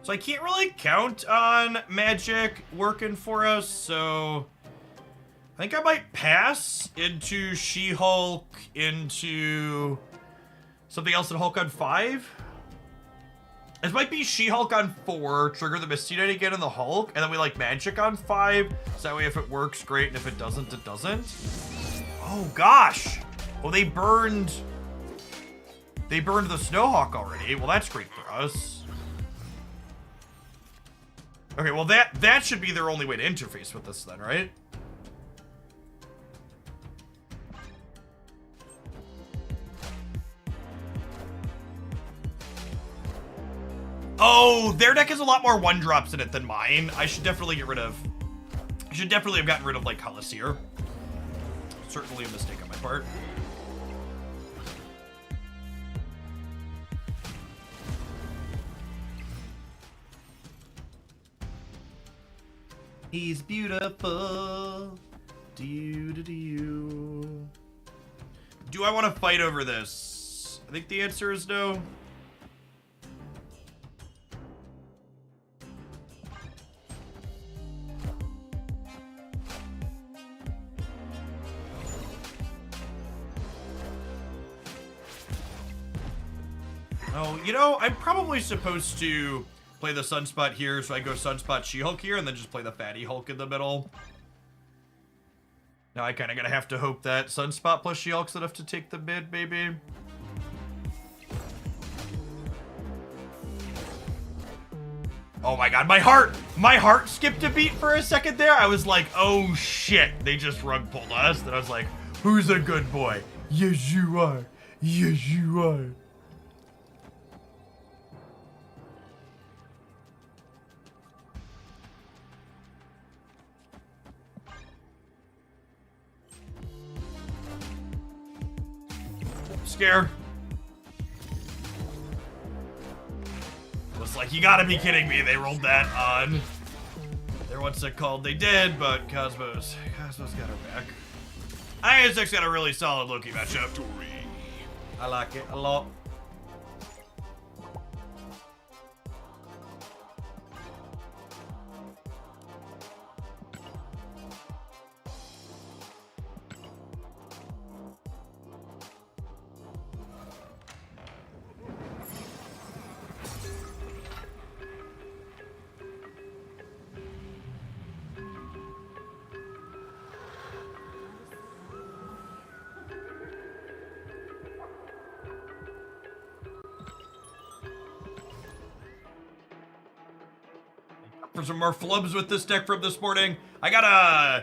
So I can't really count on magic working for us, so I think I might pass into She-Hulk, into something else in Hulk on 5. This might be She-Hulk on 4, trigger the Misty Knight again in the Hulk, and then we like magic on 5. So that way if it works, great, and if it doesn't, it doesn't. Oh gosh! Well, they burned the Snowhawk already. Well, that's great for us. Okay, well that should be their only way to interface with this then, right? Oh, their deck has a lot more 1-drops in it than mine. I should definitely get rid of... I should definitely have gotten rid of, like, Halesir. Certainly a mistake on my part. He's beautiful. Do. Do I want to fight over this? I think the answer is no. Oh, you know, I'm probably supposed to play the Sunspot here, so I go Sunspot She-Hulk here, and then just play the Fatty Hulk in the middle. Now I kind of gonna have to hope that Sunspot plus She-Hulk's enough to take the mid, maybe. Oh my god, my heart skipped a beat for a second there. I was like, oh shit, they just rug pulled us. And I was like, who's a good boy? Yes, you are. Yes, you are. Scared. I was like, you gotta be kidding me. They rolled that on. They're what's it called? They did, but Cosmos got her back. ISX got a really solid Loki matchup. I like it a lot. For some more flubs with this deck from this morning. I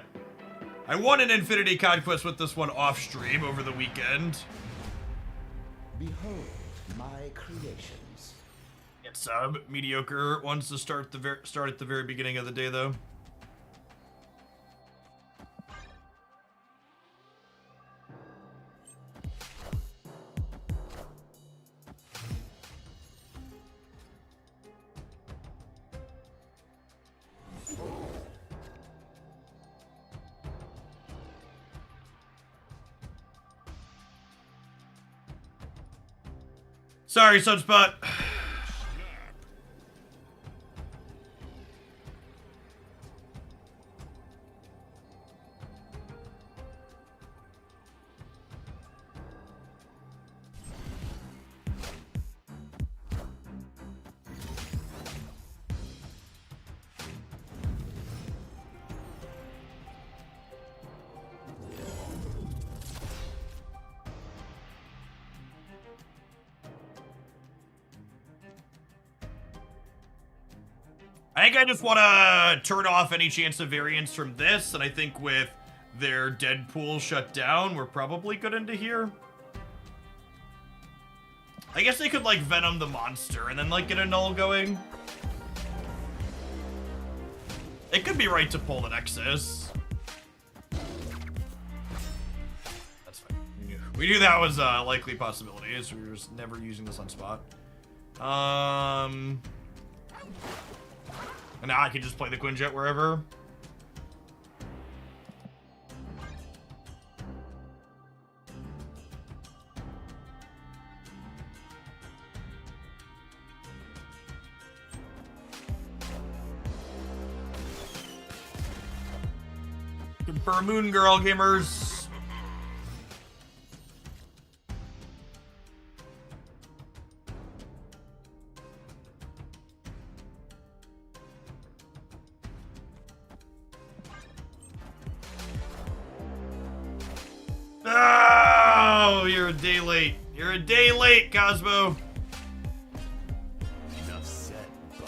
won an Infinity Conquest with this one off stream over the weekend. Behold my creations. It's sub mediocre ones to start at the very beginning of the day though. Sorry, Sunspot. I think I just want to turn off any chance of variance from this, and I think with their Deadpool shut down, we're probably good into here. I guess they could, like, Venom the monster and then, like, get a null going. It could be right to pull the Nexus. That's fine. We knew that was a likely possibility, so we were just never using the Sunspot. And now I can just play the Quinjet wherever. Confirm Moon Girl, gamers. Oh, you're a day late. You're a day late, Cosmo. Enough said, bub.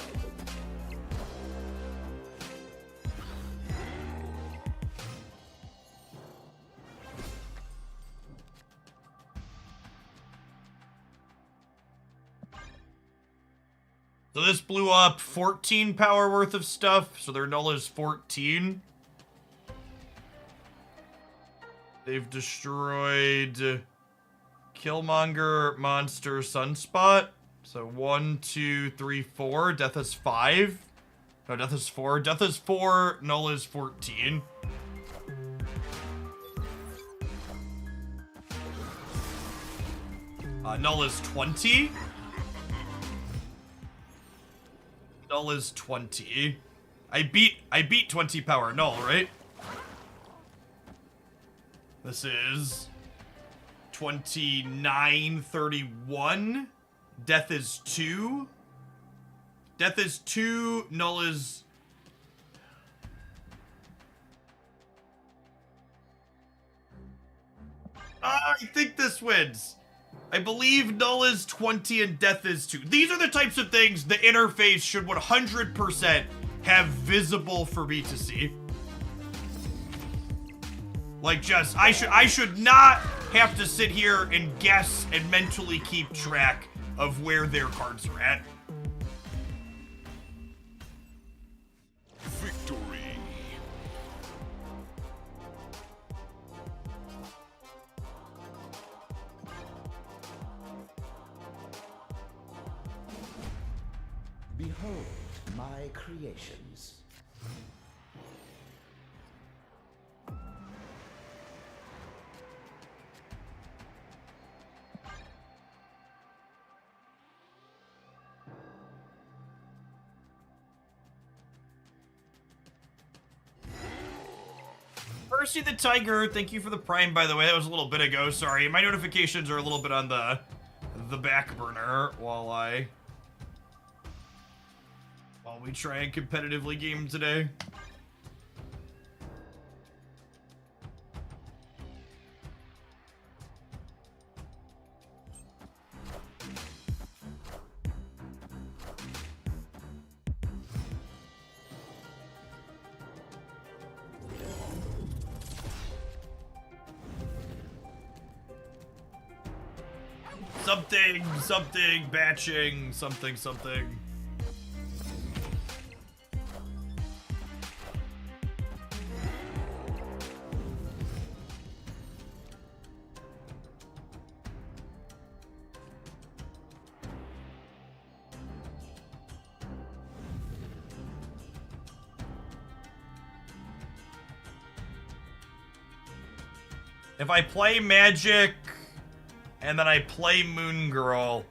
So this blew up 14 power worth of stuff, so their null is 14. They've destroyed Killmonger, Monster, Sunspot. So 1, 2, 3, 4. Death is 5. No, Death is 4. Death is 4. Null is 14. Null is 20. Null is 20. I beat 20 power null, right? This is 29, 31. Death is 2. Death is 2. Null is... I think this wins. I believe null is 20 and death is 2. These are the types of things the interface should 100% have visible for me to see. Like, just, I should not have to sit here and guess and mentally keep track of where their cards are at. Victory. Behold my creations. Percy the Tiger, thank you for the Prime, by the way. That was a little bit ago, sorry. My notifications are a little bit on the back burner while we try and competitively game today. Something, batching, something. If I play Magic and then I play Moon Girl,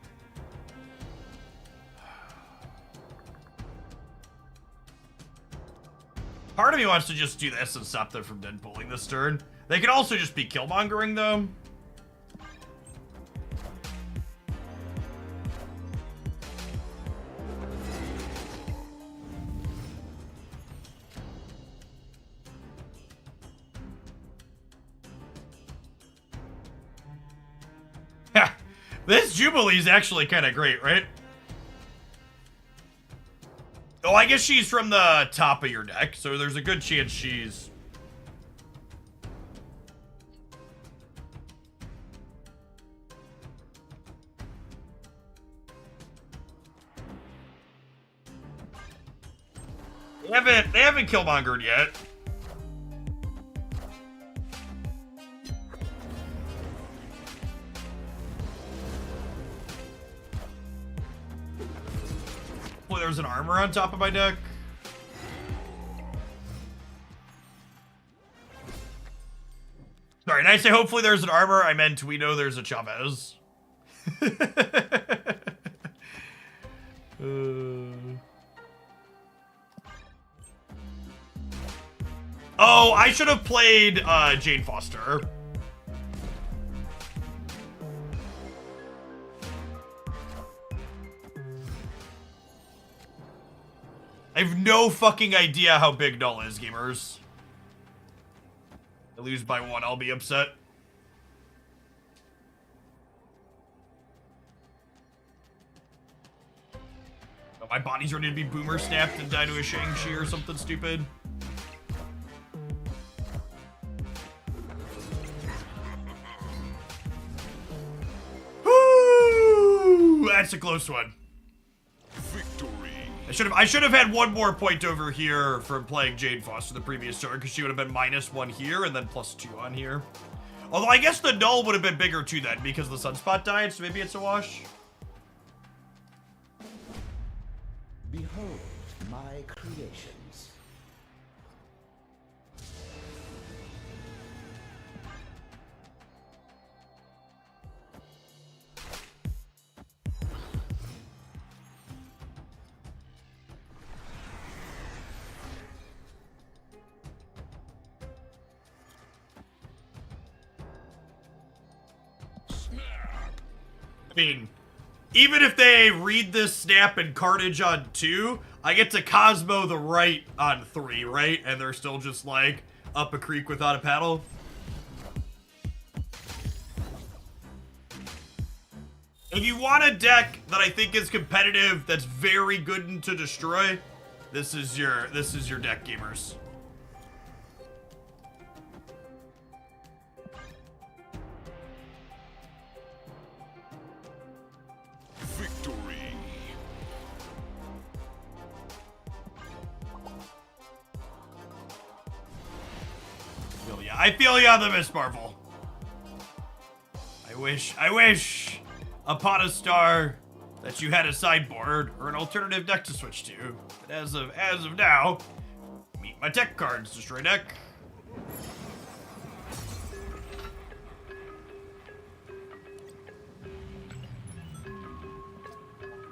part of me wants to just do this and stop them from Deadpooling this turn. They could also just be Killmongering, though. This Jubilee is actually kind of great, right? Oh, I guess she's from the top of your deck, so there's a good chance she's... They haven't Killmongered yet. Boy, there's an armor on top of my deck. Sorry, did I say hopefully there's an armor? I meant we know there's a Chavez. Oh, I should have played Jane Foster. I have no fucking idea how big Null is, gamers. I lose by 1, I'll be upset. Oh, my body's ready to be boomer snapped and die to a Shang-Chi or something stupid. Woo! That's a close one. Victory. I should have had 1 more point over here from playing Jane Foster the previous turn, because she would have been -1 here and then +2 on here. Although I guess the Null would have been bigger too then, because the Sunspot died, so maybe it's a wash. Behold my creations. I mean, even if they read this snap and Carnage on 2, I get to Cosmo the right on 3, right? And they're still just like up a creek without a paddle. If you want a deck that I think is competitive, that's very good into destroy, this is your deck, gamers. Victory. I feel ya on the Miss Marvel. I wish upon a star that you had a sideboard or an alternative deck to switch to. But as of now, meet my tech cards, destroy deck.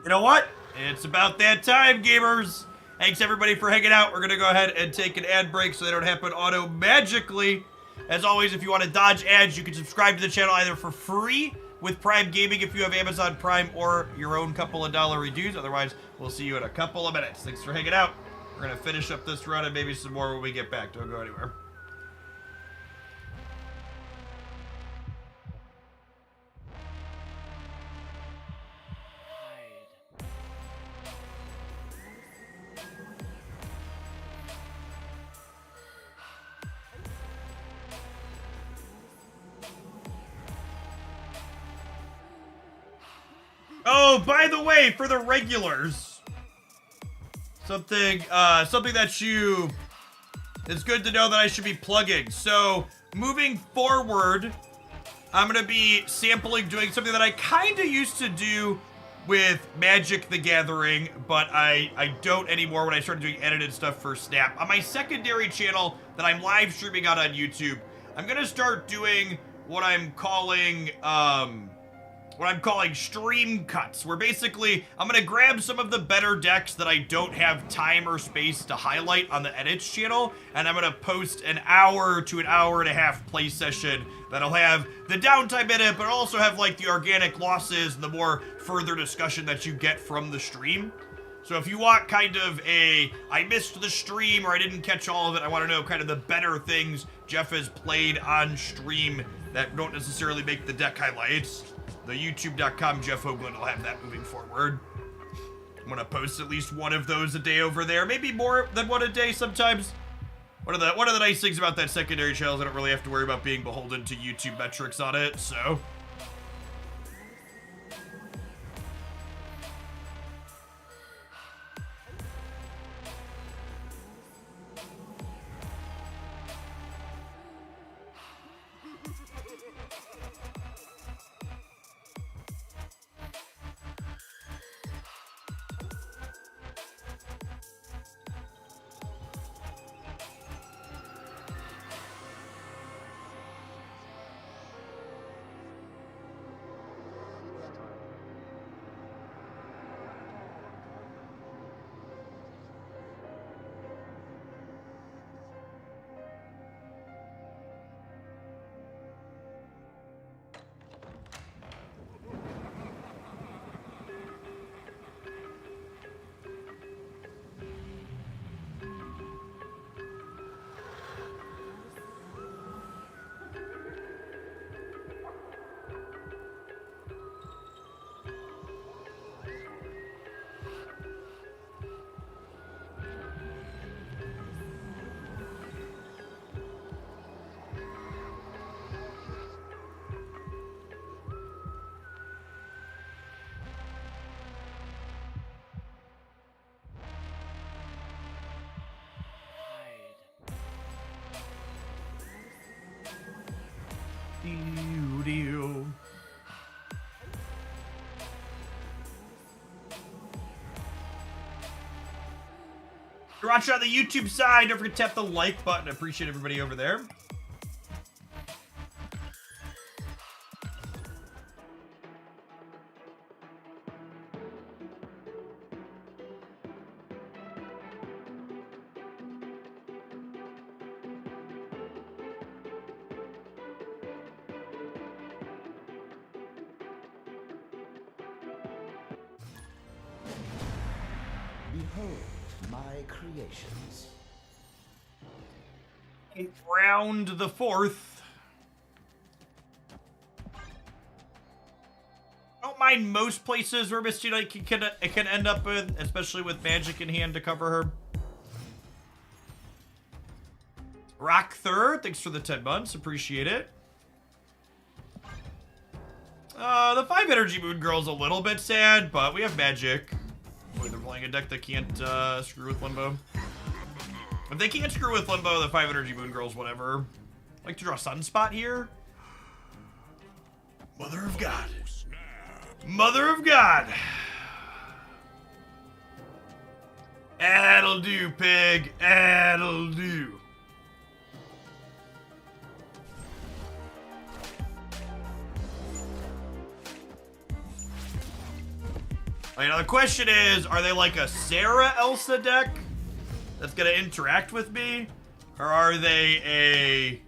You know what? It's about that time, gamers. Thanks everybody for hanging out. We're gonna go ahead and take an ad break so they don't happen auto-magically. As always, if you want to dodge ads, you can subscribe to the channel either for free with Prime Gaming if you have Amazon Prime, or your own couple of $1 dues. Otherwise, we'll see you in a couple of minutes. Thanks for hanging out. We're gonna finish up this run and maybe some more when we get back. Don't go anywhere. Oh, by the way, for the regulars, something that it's good to know that I should be plugging. So, moving forward, I'm going to be sampling doing something that I kind of used to do with Magic the Gathering, but I don't anymore when I started doing edited stuff for Snap. On my secondary channel that I'm live streaming on YouTube, I'm going to start doing what I'm calling stream cuts, where basically I'm going to grab some of the better decks that I don't have time or space to highlight on the edits channel, and I'm going to post an hour to an hour and a half play session that'll have the downtime in it, but also have like the organic losses and the more further discussion that you get from the stream. So if you want kind of I missed the stream or I didn't catch all of it, I want to know kind of the better things Jeff has played on stream that don't necessarily make the deck highlights, the youtube.com Jeff Hoagland will have that moving forward. I'm gonna post at least one of those a day over there. Maybe more than one a day sometimes. One of the nice things about that secondary channel is I don't really have to worry about being beholden to YouTube metrics on it, so. Doo-doo. You're watching on the YouTube side. Don't forget to tap the like button. I appreciate everybody over there. Behold my creations. Round the fourth. I don't mind most places where Misty Knight can end up with, especially with magic in hand to cover her. Rock Third, thanks for the 10 months. Appreciate it. The 5 energy Moon Girl's a little bit sad, but we have magic. Boy, they're playing a deck that can't screw with Limbo. If they can't screw with Limbo, the 5 energy Moon Girls, whatever. I like to draw Sunspot here. Mother of God. Mother of God. That'll do, pig. That'll do. You know, the question is, are they like a Sarah Elsa deck that's gonna interact with me? Or are they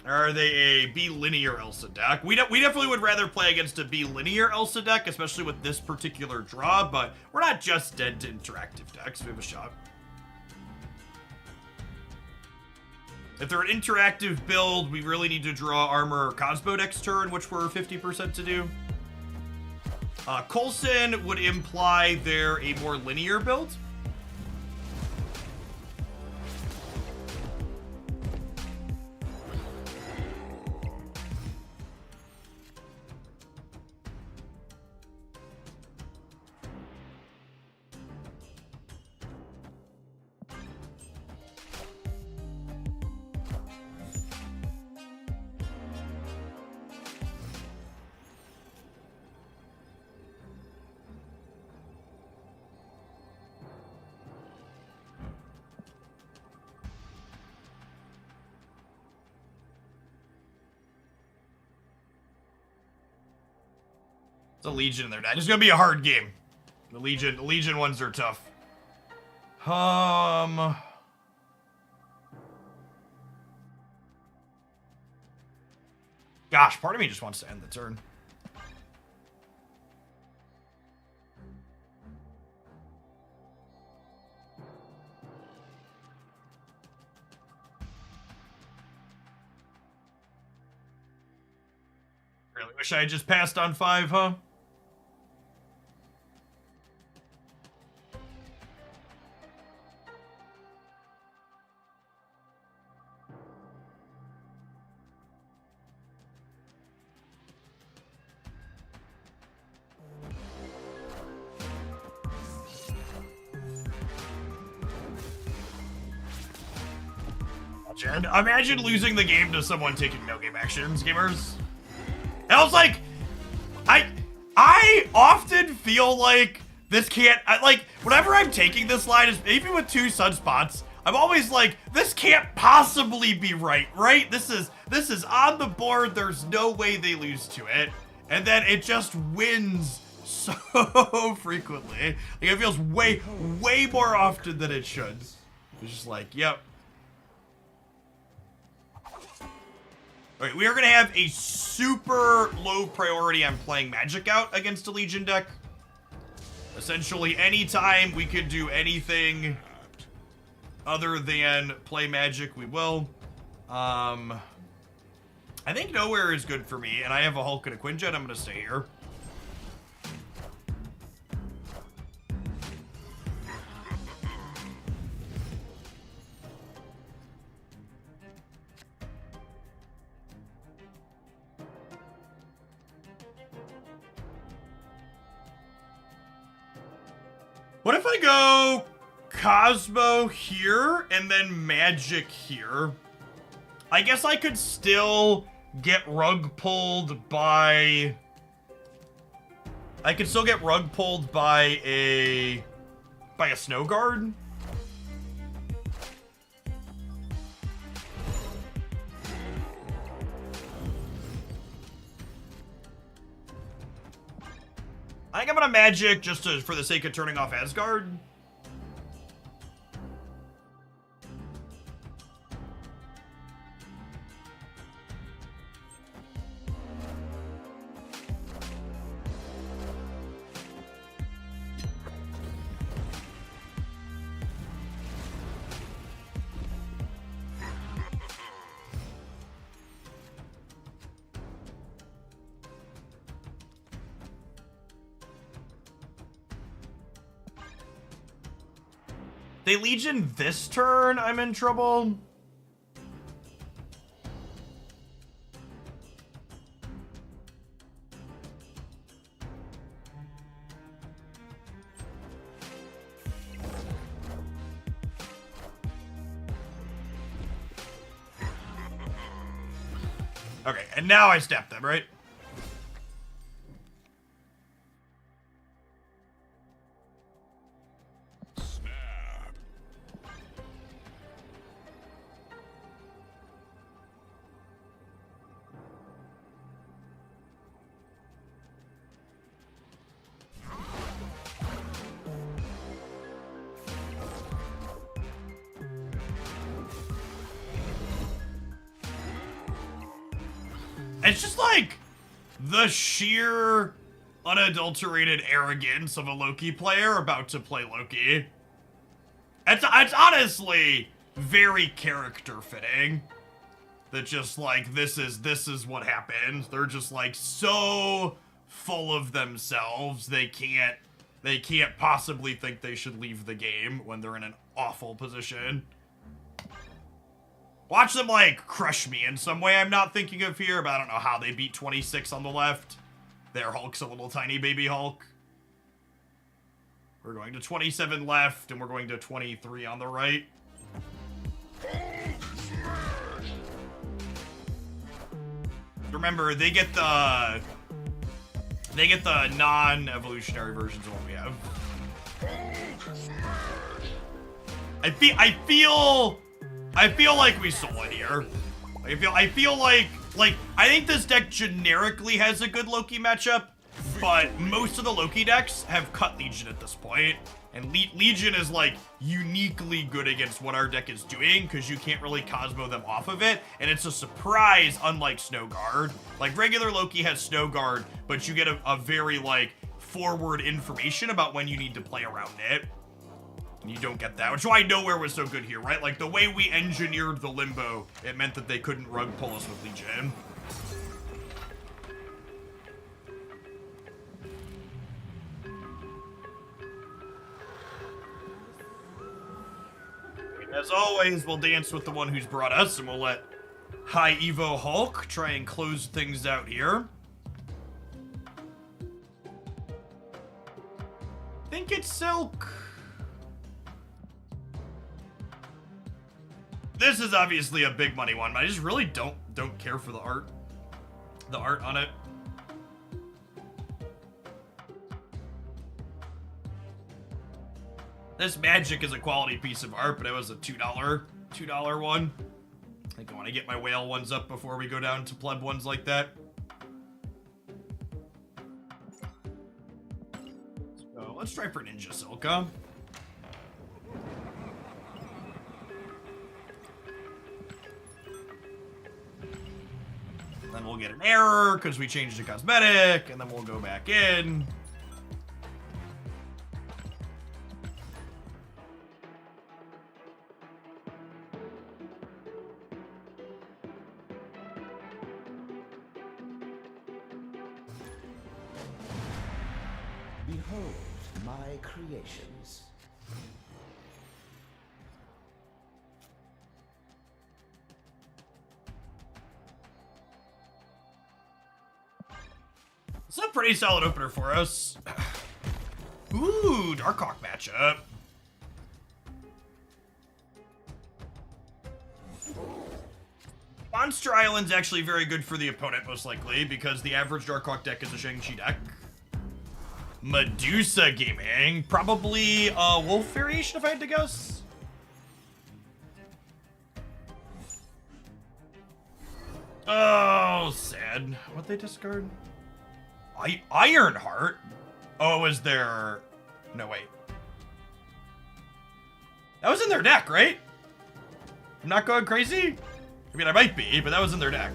a B linear Elsa deck? We definitely would rather play against a B linear Elsa deck, especially with this particular draw, but we're not just dead to interactive decks. We have a shot. If they're an interactive build, we really need to draw Armor or Cosmo next turn, which we're 50% to do. Coulson would imply they're a more linear build. It's a Legion in there. It's gonna be a hard game. The Legion ones are tough. Gosh, part of me just wants to end the turn. Really wish I had just passed on 5, huh? Imagine losing the game to someone taking no game actions, gamers. And I was like, I often feel like this can't, like, whenever I'm taking this line, even with 2 sunspots, I'm always like, this can't possibly be right? This is on the board, there's no way they lose to it. And then it just wins so frequently. Like, it feels way more often than it should. It's just like, yep. Alright, we are gonna have a super low priority on playing Magic out against a Legion deck. Essentially, anytime we could do anything other than play Magic, we will. I think nowhere is good for me, and I have a Hulk and a Quinjet. I'm gonna stay here. What if I go Cosmo here and then Magic here? I guess I could still get rug pulled by... I could still get rug pulled by a Snow Guard. I think I'm gonna Magic just for the sake of turning off Asgard. They Legion this turn, I'm in trouble. Okay, and now I step them, right? It's just like the sheer unadulterated arrogance of a Loki player about to play Loki. It's honestly very character fitting. That just like this is what happens. They're just like so full of themselves they can't possibly think they should leave the game when they're in an awful position. Watch them, like, crush me in some way I'm not thinking of here, but I don't know how they beat 26 on the left. Their Hulk's a little tiny baby Hulk. We're going to 27 left, and we're going to 23 on the right. Remember, they get the non-evolutionary versions of what we have. I feel like we stole it here. I feel like I think this deck generically has a good Loki matchup, but most of the Loki decks have cut Legion at this point, and Legion is like uniquely good against what our deck is doing because you can't really Cosmo them off of it, and it's a surprise unlike Snow Guard. Like regular Loki has Snow Guard, but you get a very like forward information about when you need to play around it. And you don't get that, which is why Nowhere was so good here, right? Like, the way we engineered the Limbo, it meant that they couldn't rug pull us with Legion. As always, we'll dance with the one who's brought us, and we'll let High Evo Hulk try and close things out here. I think it's Silk. This is obviously a big money one, but I just really don't care for the art. The art on it. This magic is a quality piece of art, but it was a $2 one. I think I want to get my whale ones up before we go down to pleb ones like that. So let's try for Ninja Silka. Then we'll get an error because we changed the cosmetic, and then we'll go back in. Behold my creations. It's a pretty solid opener for us. Ooh, Darkhawk matchup. Monster Island's actually very good for the opponent, most likely, because the average Darkhawk deck is a Shang-Chi deck. Medusa Gaming. Probably a Wolf variation, if I had to guess. Oh, sad. What'd they discard? Ironheart? Oh, it was their... No, wait. That was in their deck, right? I'm not going crazy? I mean, I might be, but that was in their deck.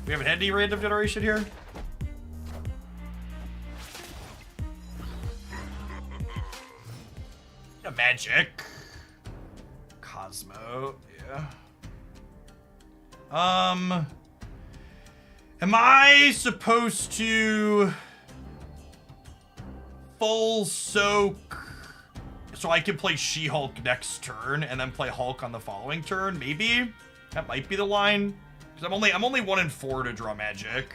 We haven't had any random generation here? Yeah, magic. Cosmo, yeah. Am I supposed to full soak so I can play She-Hulk next turn and then play Hulk on the following turn? Maybe that might be the line. Because I'm only 1 in 4 to draw magic.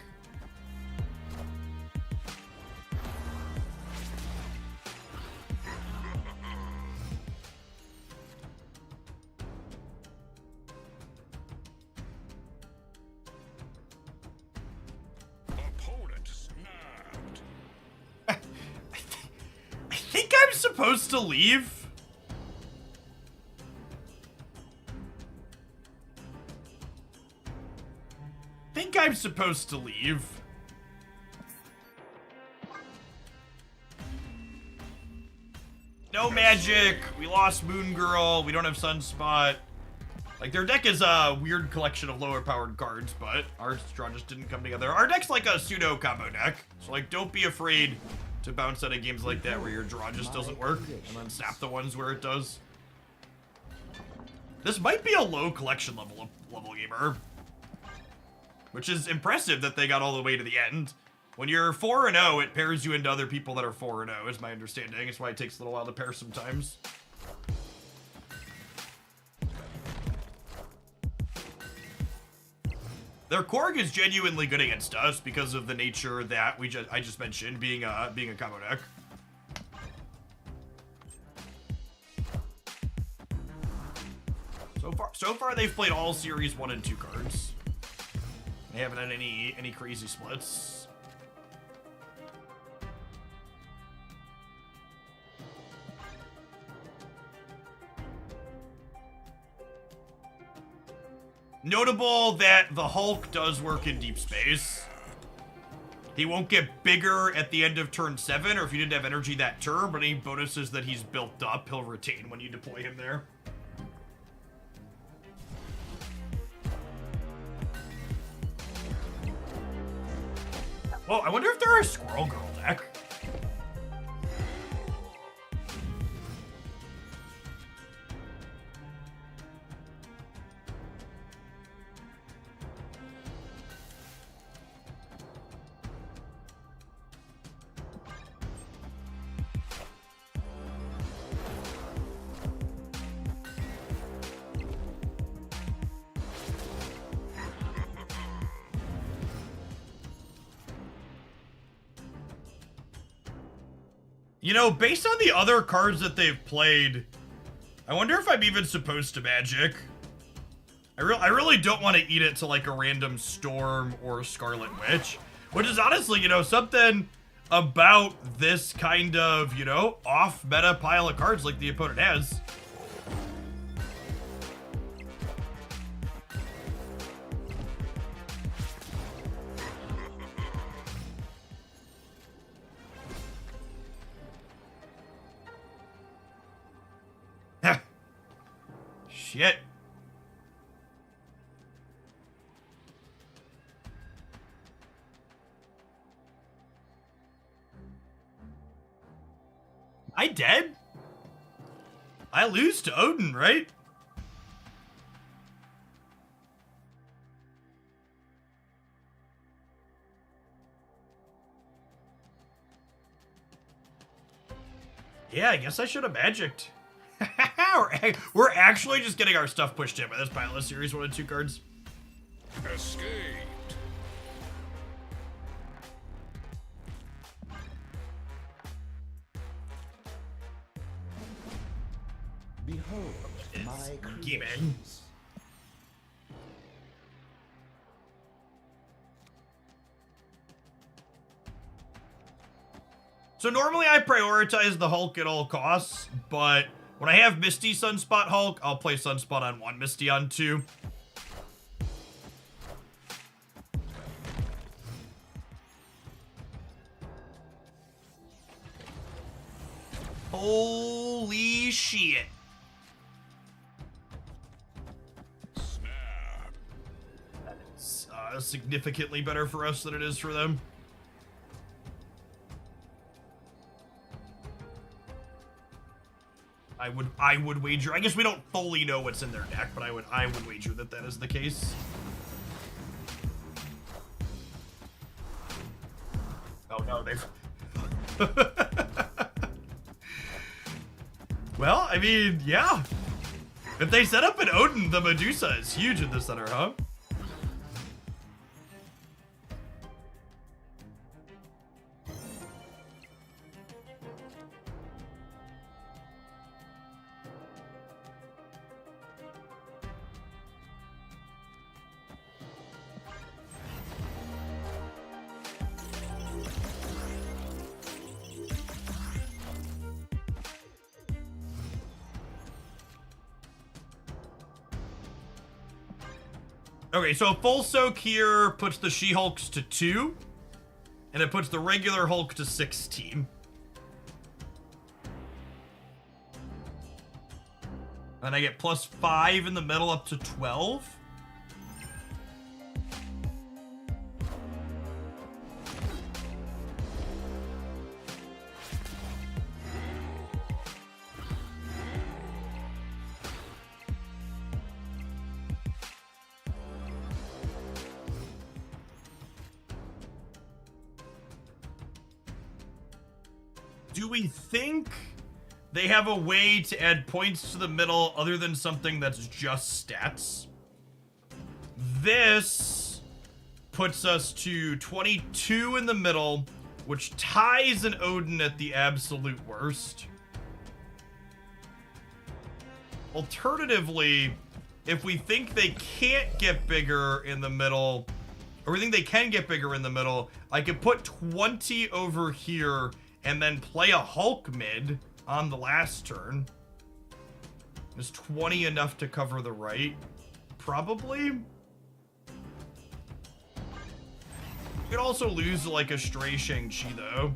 Opponent snapped. I think I'm supposed to leave. I'm supposed to leave. No magic. We lost Moon Girl. We don't have Sunspot. Like, their deck is a weird collection of lower powered cards, but our draw just didn't come together. Our deck's like a pseudo combo deck. So, like, don't be afraid to bounce out of games like that where your draw just doesn't work, and then snap the ones where it does. This might be a low collection level gamer, which is impressive that they got all the way to the end. When you're 4-0, it pairs you into other people that are 4-0, is my understanding. It's why it takes a little while to pair sometimes. Their Korg is genuinely good against us because of the nature that I just mentioned, being a combo deck. So far they've played all series 1 and 2 cards. They haven't had any crazy splits. Notable that the Hulk does work in deep space. He won't get bigger at the end of turn 7, or if you didn't have energy that turn, but any bonuses that he's built up, he'll retain when you deploy him there. Well, I wonder if they're a Squirrel Girl deck. You know, based on the other cards that they've played, I wonder if I'm even supposed to magic. I really don't want to eat it to like a random Storm or Scarlet Witch, which is honestly, you know, something about this kind of, you know, off meta pile of cards like the opponent has. Shit. I dead? I lose to Odin, right? Yeah, I guess I should have magicked. We're actually just getting our stuff pushed in by this pile of series 1 and 2 cards. Escaped. Behold my gaming. creations. So normally I prioritize the Hulk at all costs, but when I have Misty Sunspot Hulk, I'll play Sunspot on 1, Misty on 2. Holy shit. Snap. That is significantly better for us than it is for them. I would wager. I guess we don't fully know what's in their deck, but I would wager that that is the case. Oh no, they've. Well, I mean, yeah. If they set up an Odin, the Medusa is huge in the center, huh? Okay, so a full soak here puts the She-Hulks to 2, and it puts the regular Hulk to 16. And I get +5 in the middle up to 12. Do we think they have a way to add points to the middle other than something that's just stats? This puts us to 22 in the middle, which ties an Odin at the absolute worst. Alternatively, if we think they can't get bigger in the middle, or we think they can get bigger in the middle, I could put 20 over here and then play a Hulk mid on the last turn. Is 20 enough to cover the right? Probably. You could also lose like a stray Shang-Chi though.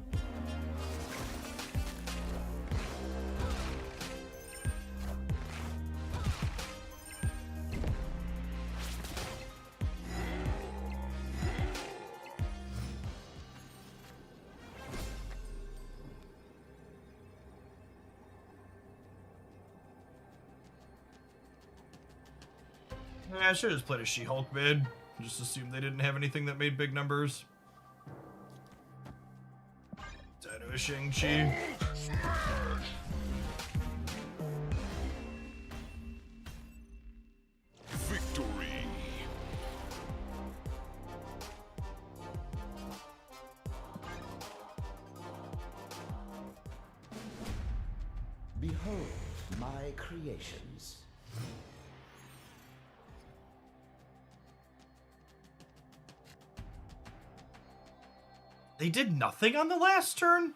I should have just played a She-Hulk mid. Just assumed they didn't have anything that made big numbers. Dino a Shang-Chi. Victory. Behold my my creations. They did nothing on the last turn?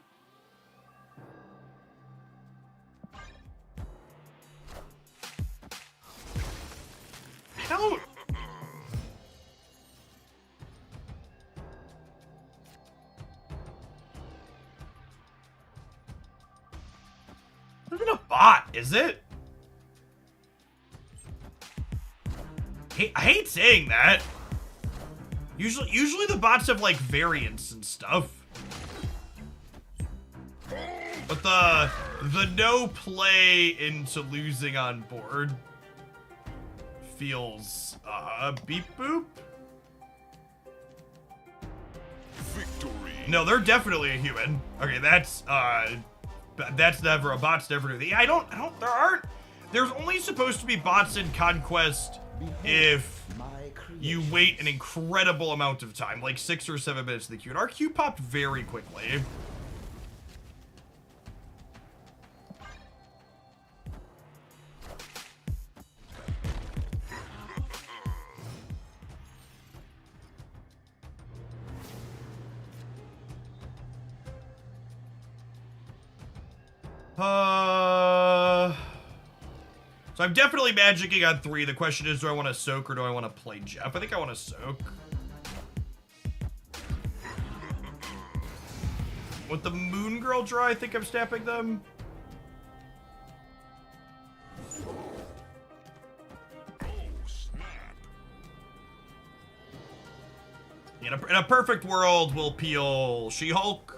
How? This isn't a bot, is it? I hate saying that. Usually the bots have like variants and stuff. But the no play into losing on board feels beep boop. Victory. No, they're definitely a human. Okay, that's never a bot's never do that. Yeah, there's only supposed to be bots in Conquest if you wait an incredible amount of time, like 6 or 7 minutes in the queue. And our queue popped very quickly. So I'm definitely magicking on 3. The question is, do I want to soak or do I want to play Jeff? I think I want to soak. With the Moon Girl draw, I think I'm snapping them. In a perfect world, we'll peel She-Hulk.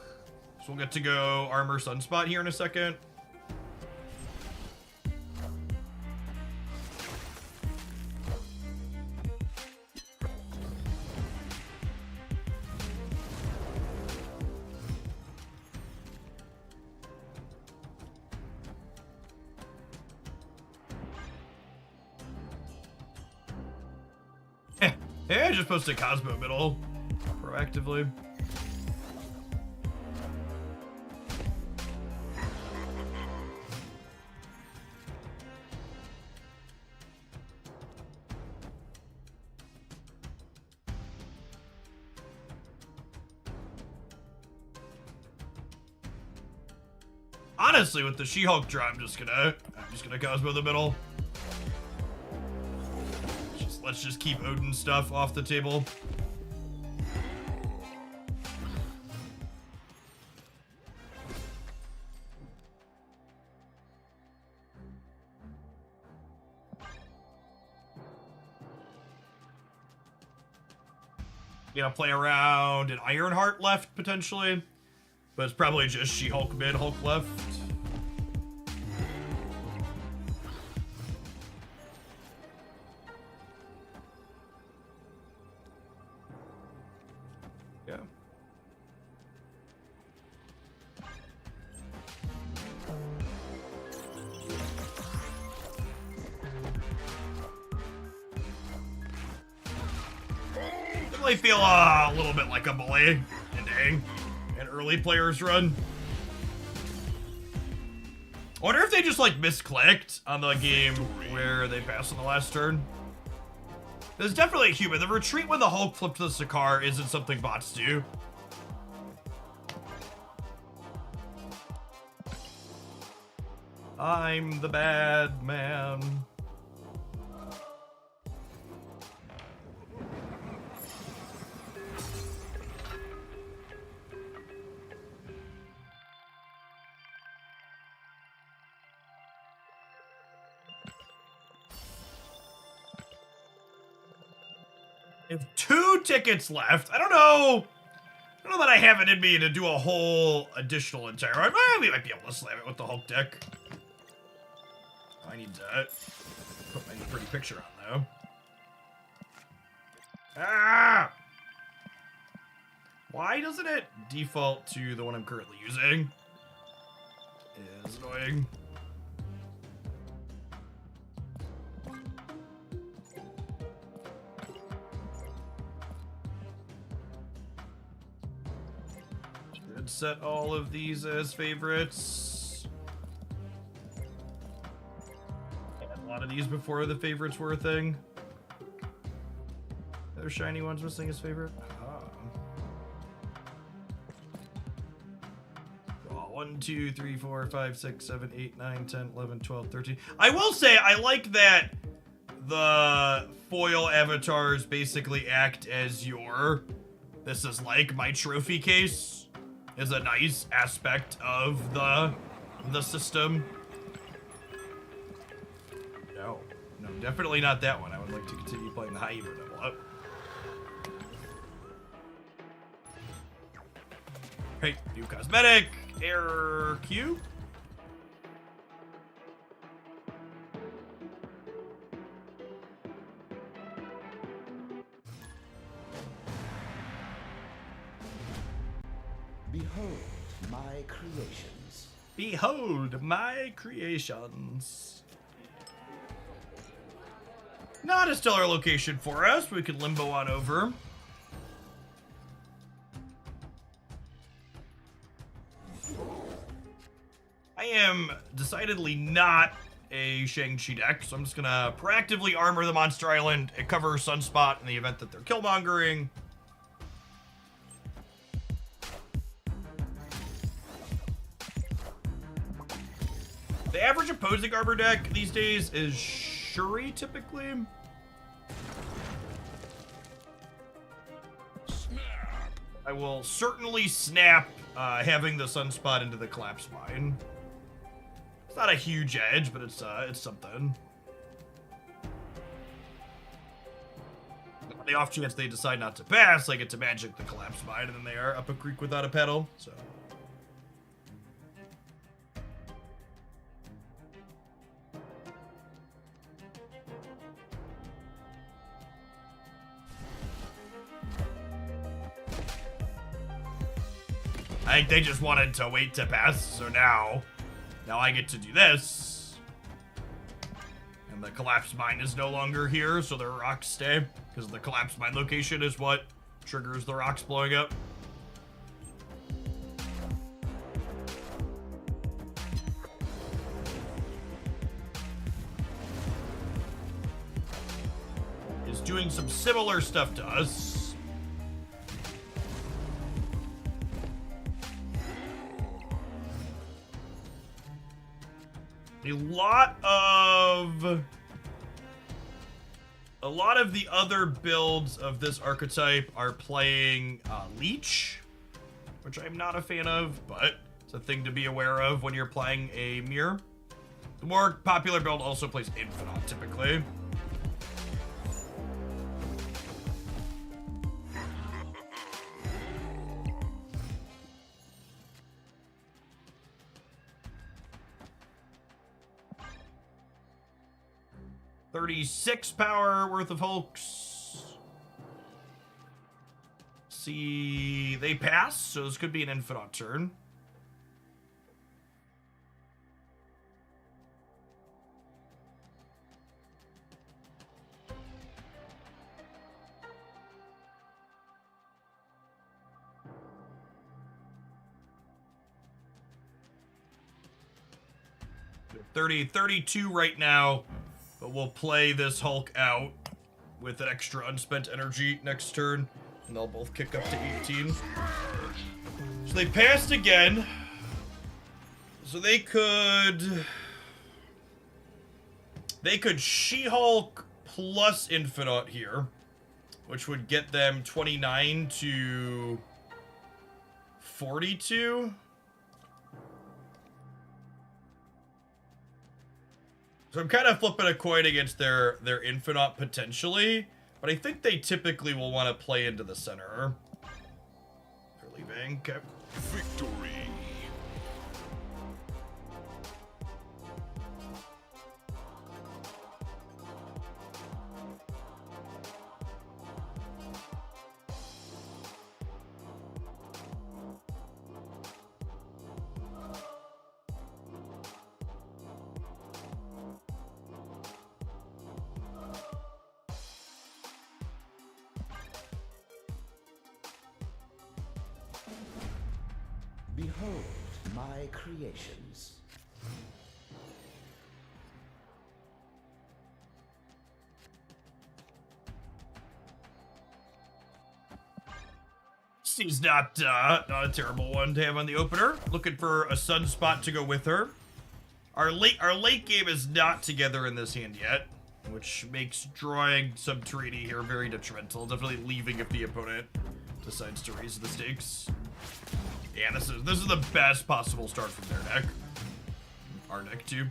So we'll get to go Armor Sunspot here in a second. Yeah, I just posted Cosmo middle proactively. Honestly, with the She-Hulk draw, I'm just gonna Cosmo the middle. Let's just keep Odin stuff off the table. Gonna play around an Ironheart left, potentially. But it's probably just She-Hulk mid, Hulk left. Yeah. Definitely feel a little bit like a bully ending an early players run. I wonder if they just like misclicked on the game where they passed on the last turn. There's definitely a human. The retreat when the Hulk flipped to the Sakaar isn't something bots do. I'm the bad man. If 2 tickets left, I don't know that I have it in me to do a whole additional entire run. We might be able to slam it with the Hulk deck. I need to put my pretty picture on, though. Ah! Why doesn't it default to the one I'm currently using? It is annoying. Should set all of these as favorites. these before the favorites were a thing. Are there shiny ones missing his favorite? Oh, 1, 2, 3, 4, 5, 6, 7, 8, 9, 10, 11, 12, 13. I will say I like that the foil avatars basically act as your, this is like my trophy case, is a nice aspect of the system. No, definitely not that one. I would like to continue playing the high Evo double up. Hey, new cosmetic, error cube. Behold my creations. Behold my creations. Not a stellar location for us. We could limbo on over. I am decidedly not a Shang-Chi deck, so I'm just gonna proactively armor the Monster Island and cover Sunspot in the event that they're killmongering. The average opposing armor deck these days is Shuri, typically. Snap. I will certainly snap having the Sunspot into the Collapse Mine. It's not a huge edge, but it's something. On the off chance they decide not to pass, I get to magic the Collapse Mine, and then they are up a creek without a pedal, so... I think they just wanted to wait to pass, so now I get to do this. And the Collapse Mine is no longer here, so their rocks stay, because the Collapse Mine location is what triggers the rocks blowing up. Is doing some similar stuff to us. A lot of the other builds of this archetype are playing Leech, which I'm not a fan of, but it's a thing to be aware of when you're playing a mirror. The more popular build also plays Infinite, typically. $36 power worth of Hulks. See, they pass, so this could be an Infinite turn. $32 right now. But we'll play this Hulk out with an extra unspent energy next turn, and they'll both kick up to 18. So they passed again. So they could She-Hulk plus Infinite here, which would get them 29 to 42. So I'm kind of flipping a coin against their Infinite potentially, but I think they typically will want to play into the center. They're leaving. Okay. Victory. Behold my creations. Lexi's not a terrible one to have on the opener. Looking for a Sunspot to go with her. Our late game is not together in this hand yet, which makes drawing some treaty here very detrimental. Definitely leaving if the opponent decides to raise the stakes. Yeah, this is the best possible start from their deck. Our deck too.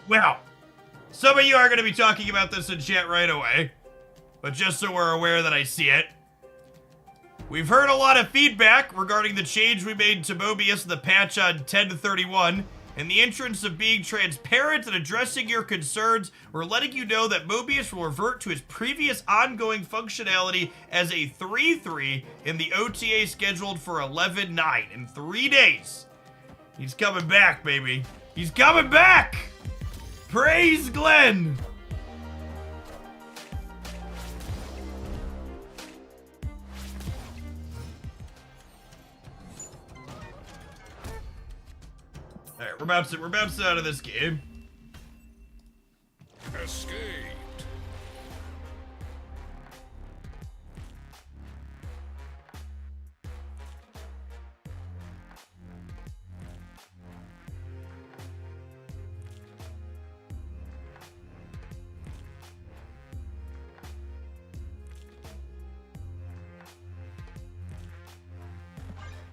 Well, some of you are going to be talking about this in chat right away, but just so we're aware that I see it, we've heard a lot of feedback regarding the change we made to Mobius in the patch on 10-31. In the interest of being transparent and addressing your concerns, we're letting you know that Mobius will revert to his previous ongoing functionality as a 3-3 in the OTA scheduled for 11-9 in 3 days. He's coming back, baby. He's coming back! Praise Glenn! Alright, we're bouncing out of this game. Escaped.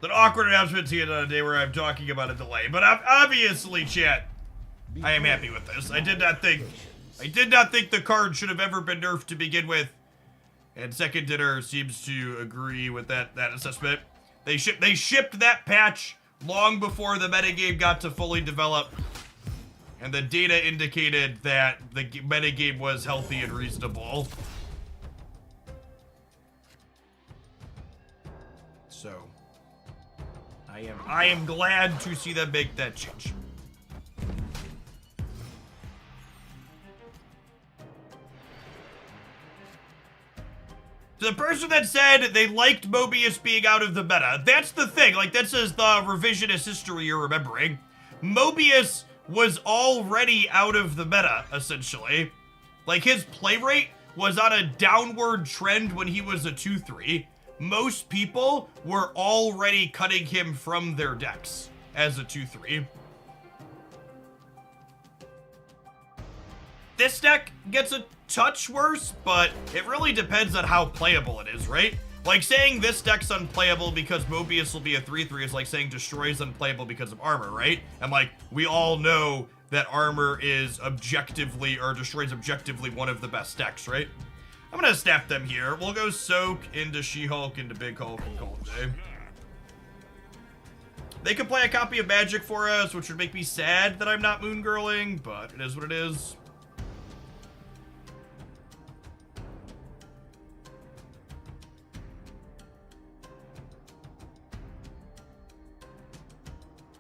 An awkward announcement to you on a day where I'm talking about a delay, but obviously, chat, I am happy with this. I did not think the card should have ever been nerfed to begin with, and Second Dinner seems to agree with that assessment. They shipped that patch long before the metagame got to fully develop, and the data indicated that the metagame was healthy and reasonable. So I am glad to see them make that change. To the person that said they liked Mobius being out of the meta, that's the thing. Like, this is the revisionist history you're remembering. Mobius was already out of the meta, essentially. Like, his play rate was on a downward trend when he was a 2-3. Most people were already cutting him from their decks as a 2-3. This deck gets a touch worse, but it really depends on how playable it is, right? Like, saying this deck's unplayable because Mobius will be a 3-3 is like saying Destroy is unplayable because of armor, right? And like, we all know that armor is objectively, or Destroy is objectively one of the best decks, right? I'm gonna snap them here. We'll go Soak into She-Hulk into Big Hulk and call it a day. They could play a copy of Magic for us, which would make me sad that I'm not Moongirling, but it is what it is.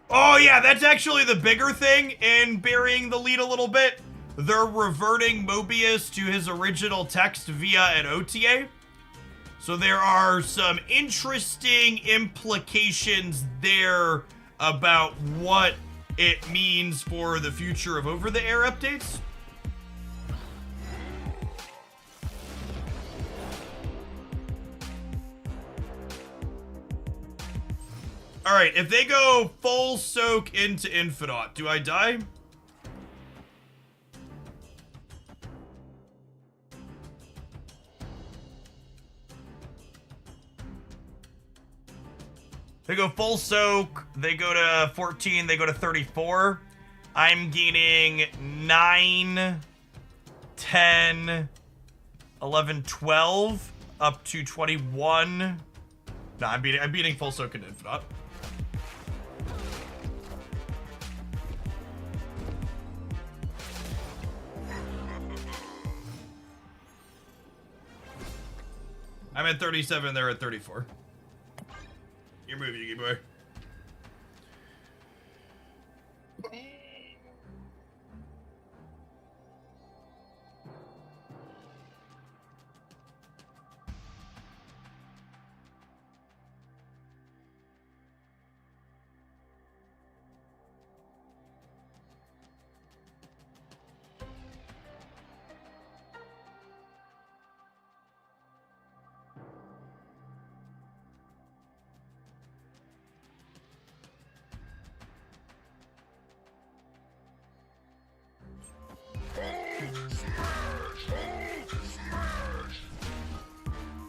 Oh yeah, that's actually the bigger thing in burying the lead a little bit. They're reverting Mobius to his original text via an OTA. So there are some interesting implications there about what it means for the future of over-the-air updates. Alright, if they go full Soak into Infinite, do I die? They go full Soak, they go to 14, they go to 34. I'm gaining 9, 10, 11, 12, up to 21. No, I'm beating full Soak into Infinite. I'm at 37, they're at 34. Your move, Yugi boy.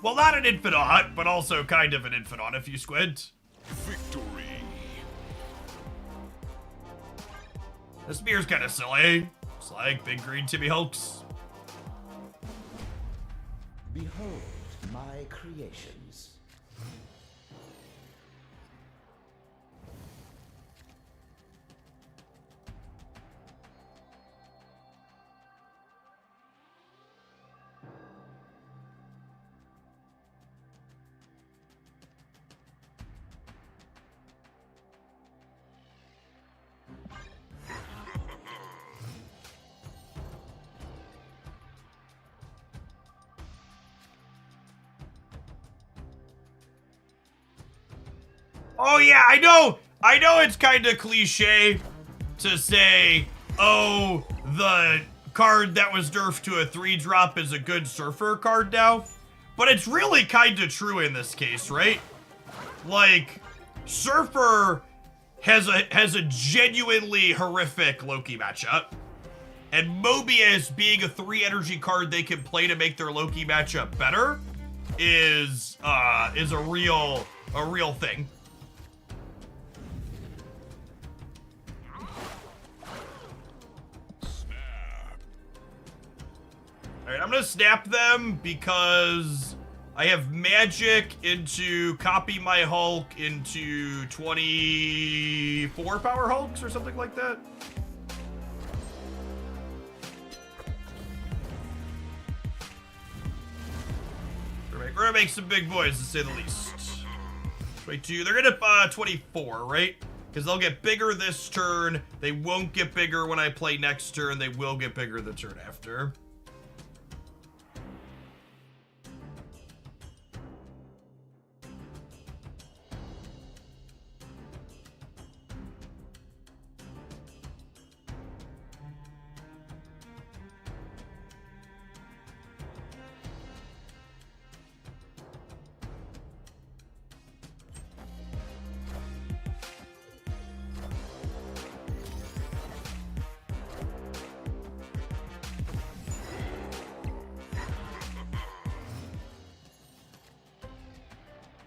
Well, not an Infinite, but also kind of an Infinite if you squint. Victory. This mirror's kind of silly. It's like big green Timmy Hulks. Behold my creations. Oh yeah, I know it's kind of cliche to say, oh, the card that was nerfed to a 3-drop is a good Surfer card now. But it's really kind of true in this case, right? Like, Surfer has a genuinely horrific Loki matchup. And Mobius being a 3-energy card they can play to make their Loki matchup better is a real thing. Alright, I'm gonna snap them because I have magic into copy my Hulk into 24 power Hulks or something like that. We're gonna make some big boys, to say the least. 22, they're gonna 24, right? Because they'll get bigger this turn. They won't get bigger when I play next turn. They will get bigger the turn after.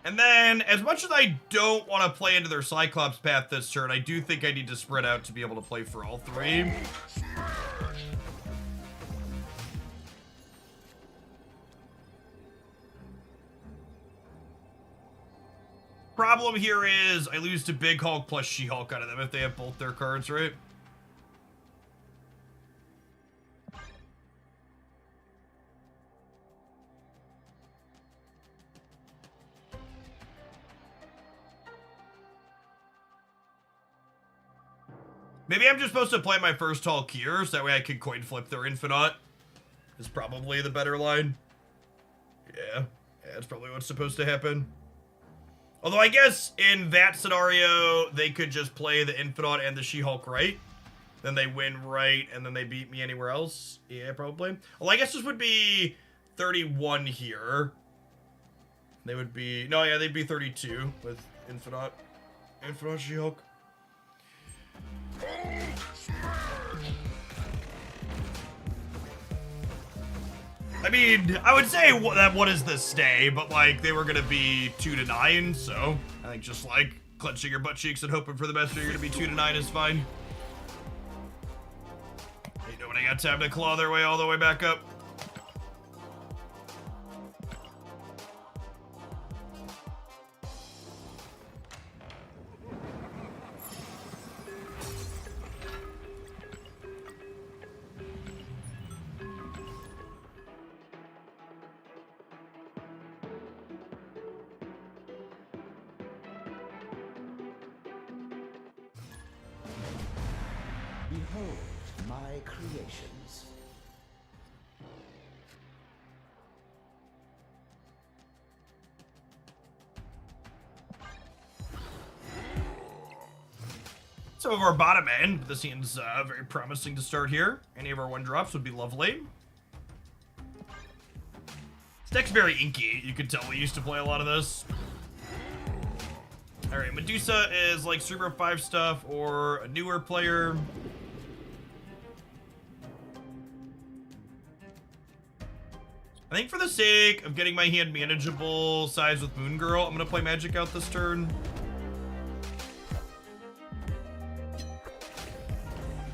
And then, as much as I don't want to play into their Cyclops path this turn, I do think I need to spread out to be able to play for all three. Problem here is I lose to Big Hulk plus She-Hulk out of them if they have both their cards, right? Maybe I'm just supposed to play my first Hulk here, so that way I can coin flip their Infinite. Is probably the better line. Yeah, that's probably what's supposed to happen. Although I guess in that scenario, they could just play the Infinite and the She-Hulk right. Then they win right, and then they beat me anywhere else. Yeah, probably. Well, I guess this would be 31 here. They would be... No, yeah, they'd be 32 with Infinite. Infinite She-Hulk. I mean, I would say that what is the stay, but like they were gonna be 2-9, so I think just like clenching your butt cheeks and hoping for the best, you're gonna be 2-9 is fine. Ain't nobody got time to claw their way all the way back up. Behold my creations. Some of our bottom end, this seems very promising to start here. Any of our 1-drops would be lovely. This deck's very inky. You can tell we used to play a lot of this. Alright, Medusa is like Super 5 stuff or a newer player. I think for the sake of getting my hand manageable size with Moon Girl, I'm gonna play Magic out this turn.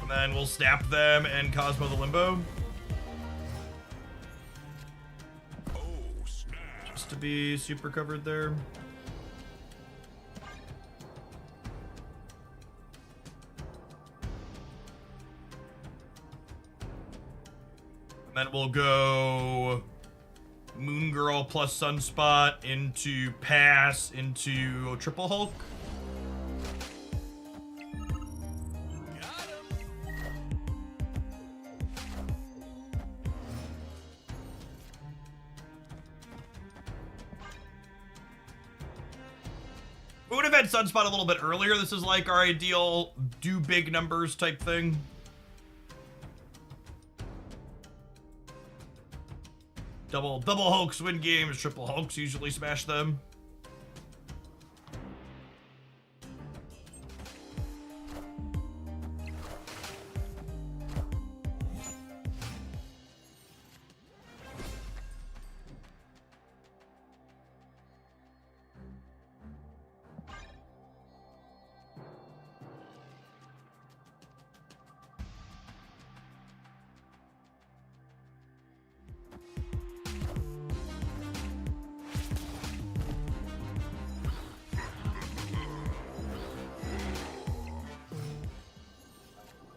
And then we'll snap them and Cosmo the Limbo. Oh, snap. Just to be super covered there. And then we'll go Moon Girl plus Sunspot into Pass into Triple Hulk. We would have had Sunspot a little bit earlier. This is like our ideal do big numbers type thing. Double Hulks win games, triple Hulks usually smash them.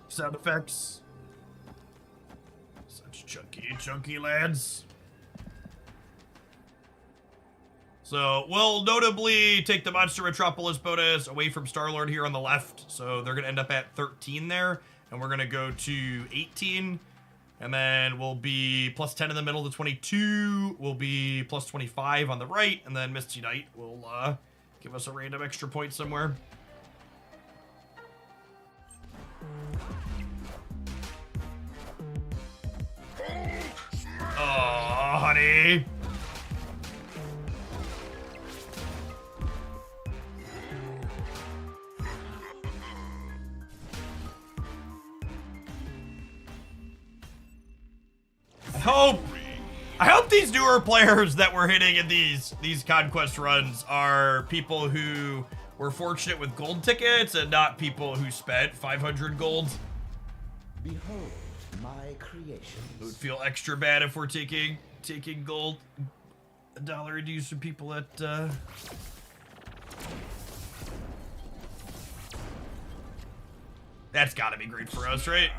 Sound effects. Such chunky lads. So we'll notably take the Monster Metropolis bonus away from Star-Lord here on the left. So they're gonna end up at 13 there, and we're gonna go to 18. And then we'll be plus 10 in the middle to 22. We'll be plus 25 on the right, and then Misty Knight will give us a random extra point somewhere. Oh, honey. I hope these newer players that we're hitting in these Conquest runs are people who were fortunate with gold tickets and not people who spent 500 gold. Behold my creations. It would feel extra bad if we're taking gold $1 dues from people that that's gotta be great for us, right?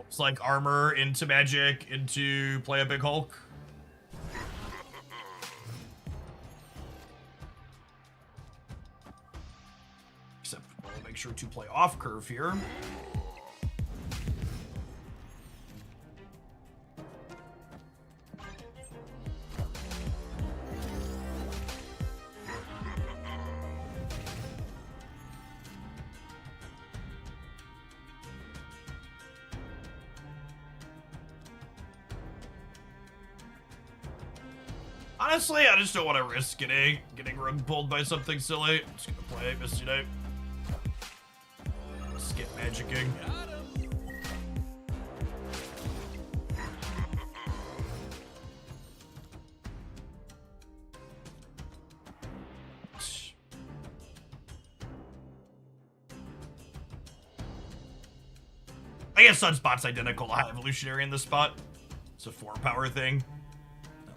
It's like armor into magic into play a big Hulk. Except we'll make sure to play off curve here. Honestly, I just don't want to risk getting rug pulled by something silly. I'm just gonna play Misty Knight. Skip magicking. I guess Sunspot's identical to High Evolutionary in this spot. It's a 4-power thing.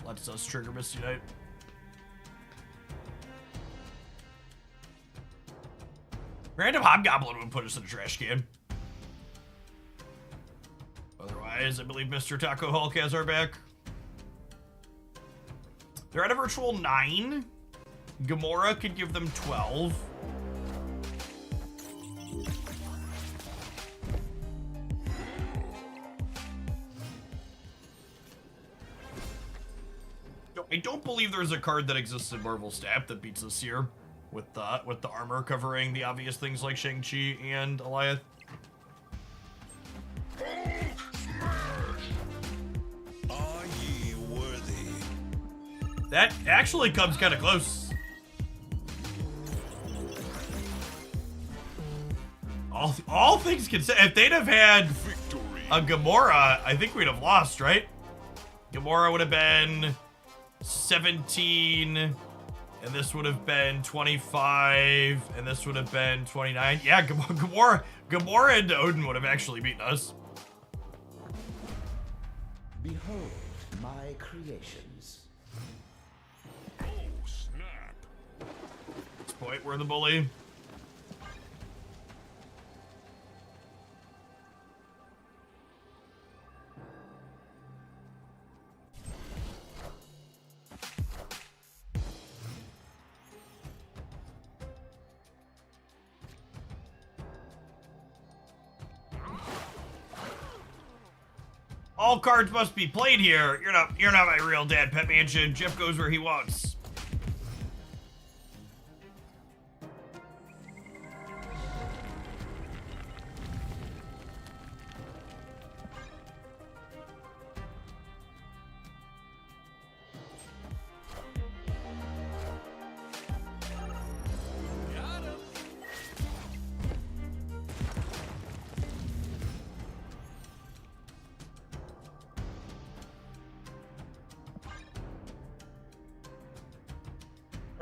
Lets us trigger Misty Knight. Random Hobgoblin would put us in a trash can. Otherwise, I believe Mr. Taco Hulk has our back. They're at a virtual 9. Gamora could give them 12. I don't believe there's a card that exists in Marvel Snap that beats us here with the armor covering the obvious things like Shang-Chi and Alioth. Are ye worthy? That actually comes kind of close. All things considered, if they'd have had a Gamora, I think we'd have lost, right? Gamora would have been 17, and this would have been 25, and this would have been 29. Yeah, Gamora and Odin would have actually beaten us. Behold my creations. Oh, snap. At this point, we're the bully. All cards must be played here. You're not my real dad, Pet Mansion. Jeff goes where he wants. Got him.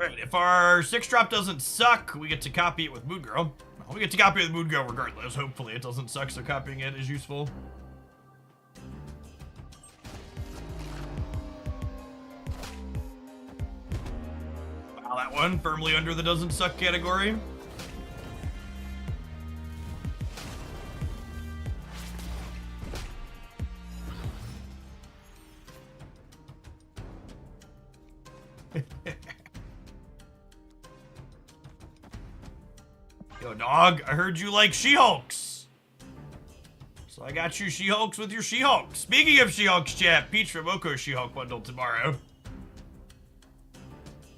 Alright, if our 6-drop doesn't suck, we get to copy it with Moon Girl. Well, we get to copy it with Moon Girl regardless. Hopefully it doesn't suck, so copying it is useful. Wow, that one firmly under the doesn't suck category. Yo, dog, I heard you like She-Hulks. So I got you She-Hulks with your She-Hulks. Speaking of She-Hulks, chat, Peach from Oko She-Hulk bundle tomorrow.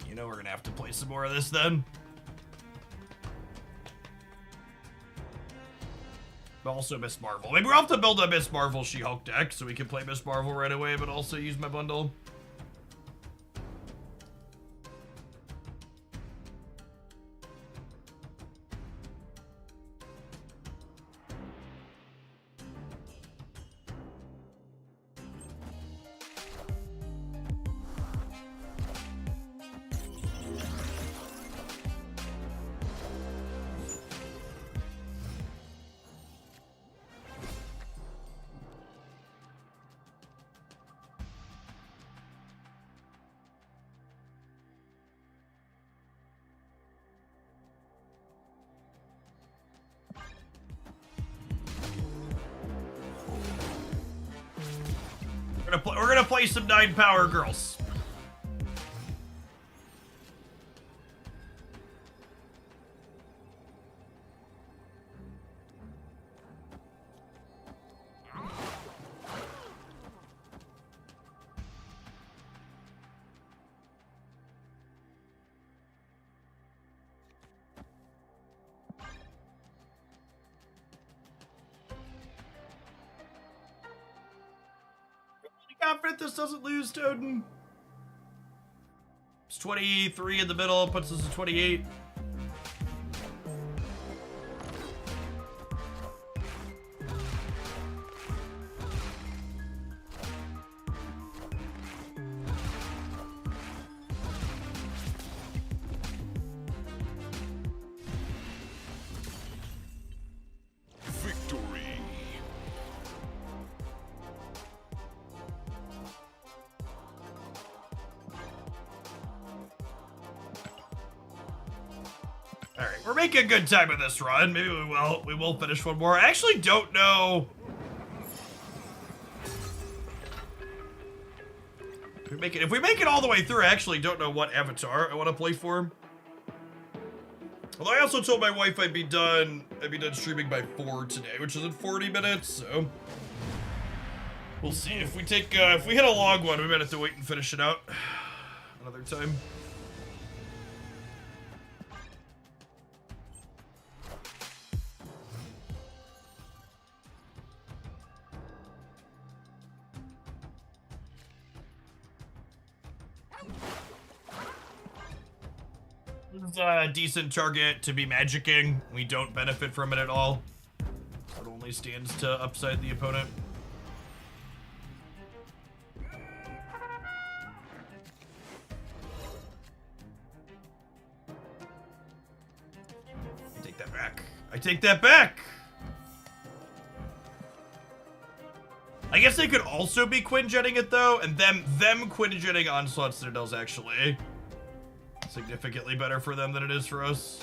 You know we're gonna have to play some more of this then. But also Miss Marvel. Maybe we'll have to build a Miss Marvel She-Hulk deck so we can play Miss Marvel right away, but also use my bundle. We're gonna play some 9 power girls. Confident this doesn't lose to Odin. It's 23 in the middle, puts us at 28. Victory. Alright, we're making a good time of this run. Maybe we will finish one more. I actually don't know. If we make it all the way through, I actually don't know what avatar I want to play for. Although I also told my wife I'd be done streaming by 4 today, which is in 40 minutes, so we'll see. If we hit a long one, we might have to wait and finish it out another time. This is a decent target to be magicking. We don't benefit from it at all. So it only definitely stands to upside the opponent. I take that back. I take that back! I guess they could also be Quinjetting it though, and them Quinjetting Onslaught Citadel's actually significantly better for them than it is for us.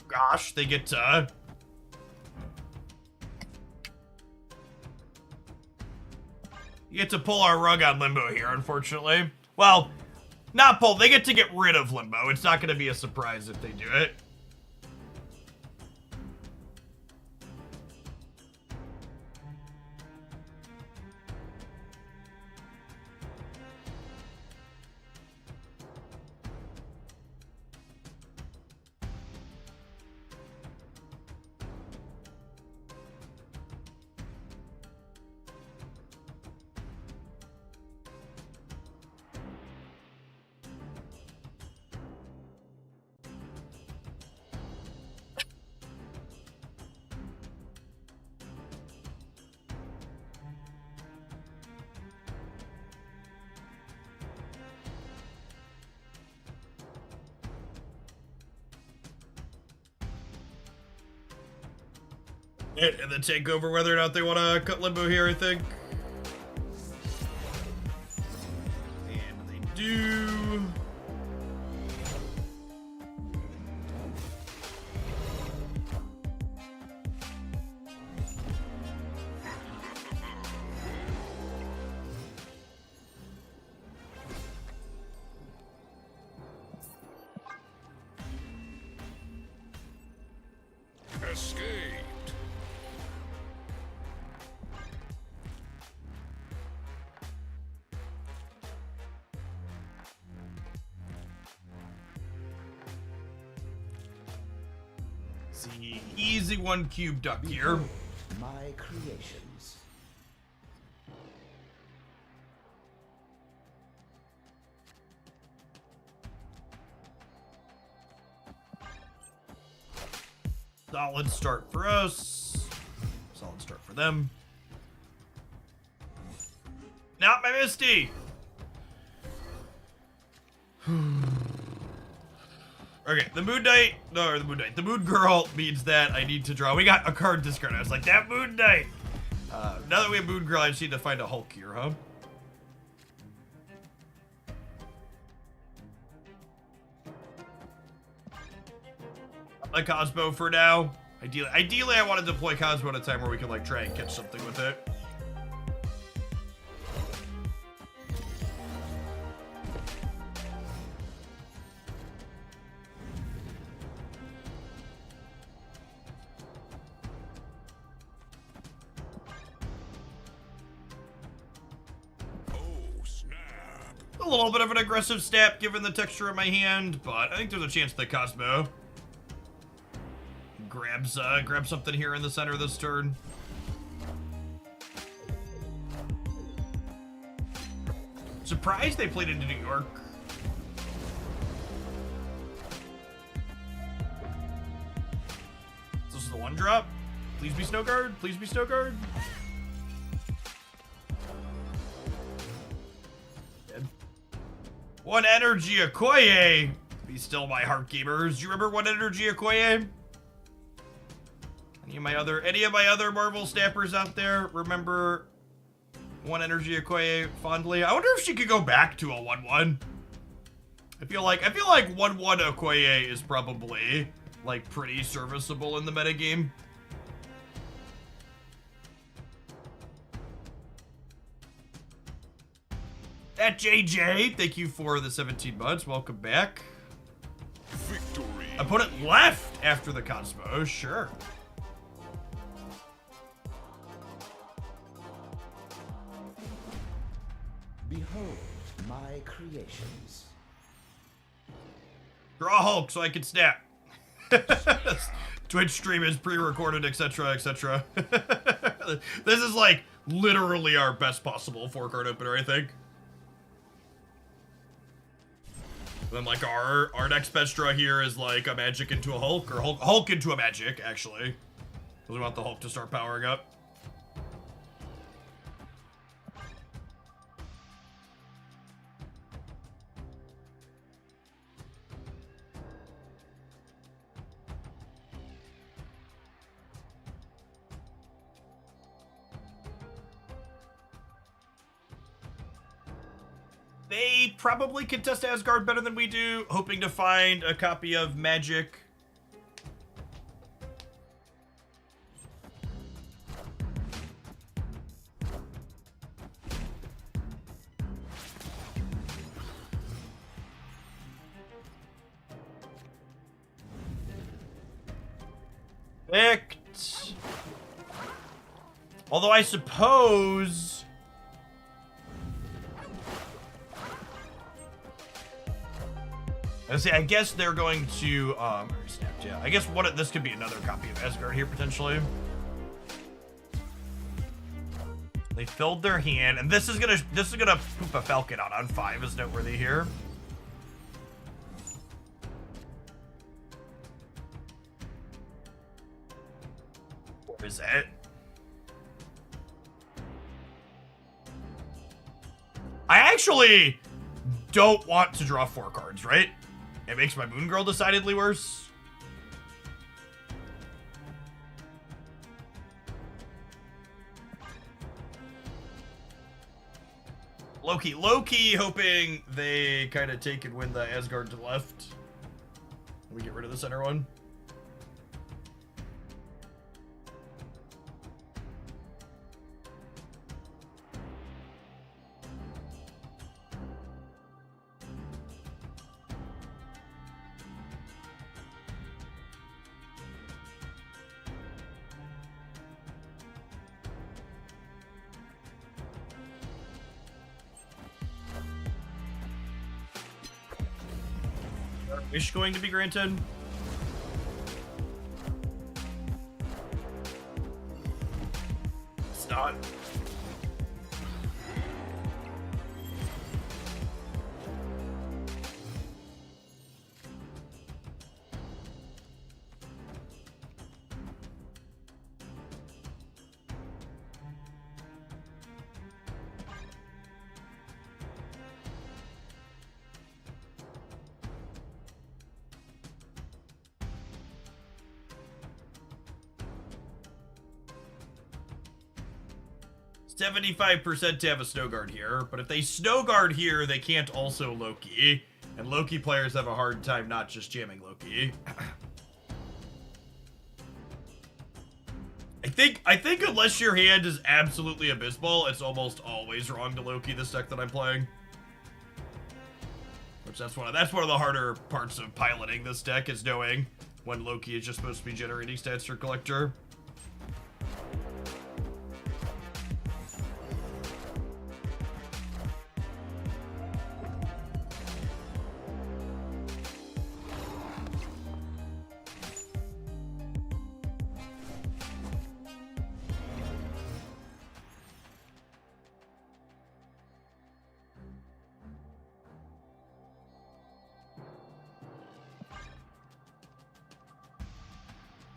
Gosh, they get you get to pull our rug on Limbo here, unfortunately. Well, not pull, they get to get rid of Limbo. It's not going to be a surprise if they do it. And then take over whether or not they want to cut Limbo here, I think. And they do. Escaped. See, easy 1 cube duck here. My creations. Solid start for us. Solid start for them. Not my Misty! Okay, the Moon Knight, no, the Moon Knight, the Moon Girl means that I need to draw. We got a card discard. I was like, that Moon Knight! Now that we have Moon Girl, I just need to find a Hulk here, huh? A Cosmo for now. Ideally, I want to deploy Cosmo at a time where we can like try and catch something with it. A little bit of an aggressive step given the texture of my hand, but I think there's a chance that Cosmo grabs something here in the center of this turn. Surprised they played into New York. This is the 1-drop. Please be Snow Guard. Please be Snow Guard. Dead. One Energy Okoye. Be still my heart, gamers. Do you remember One Energy Okoye? Any of my other Marvel snappers out there remember One Energy Okoye fondly? I wonder if she could go back to a 1-1. I feel like 1-1 Okoye is probably like pretty serviceable in the metagame. At JJ, thank you for the 17 months. Welcome back. Victory. Opponent left after the Cosmos, sure. Behold my creations. Draw Hulk so I can snap. Twitch stream is pre-recorded, etc., etc. This is like literally our best possible 4-card opener, I think. Then like our next best draw here is like a magic into a Hulk, or Hulk into a magic, actually. Because we want the Hulk to start powering up. They probably contest Asgard better than we do, hoping to find a copy of Magic. Picked. Although I suppose... I guess they're going to, snapped, yeah. I guess this could be another copy of Asgard here, potentially. They filled their hand, and this is gonna poop a Falcon out on 5 is noteworthy here. What is that? I actually don't want to draw 4 cards, right? It makes my Moon Girl decidedly worse. Loki, hoping they kind of take and win the Asgard to the left. We get rid of the center one. Wish going to be granted. It's not. %75% to have a Snow Guard here, but if they Snow Guard here, they can't also Loki, and Loki players have a hard time not just jamming Loki. I think unless your hand is absolutely abysmal, it's almost always wrong to Loki this deck that I'm playing. Which that's one of the harder parts of piloting this deck, is knowing when Loki is just supposed to be generating stats for Collector.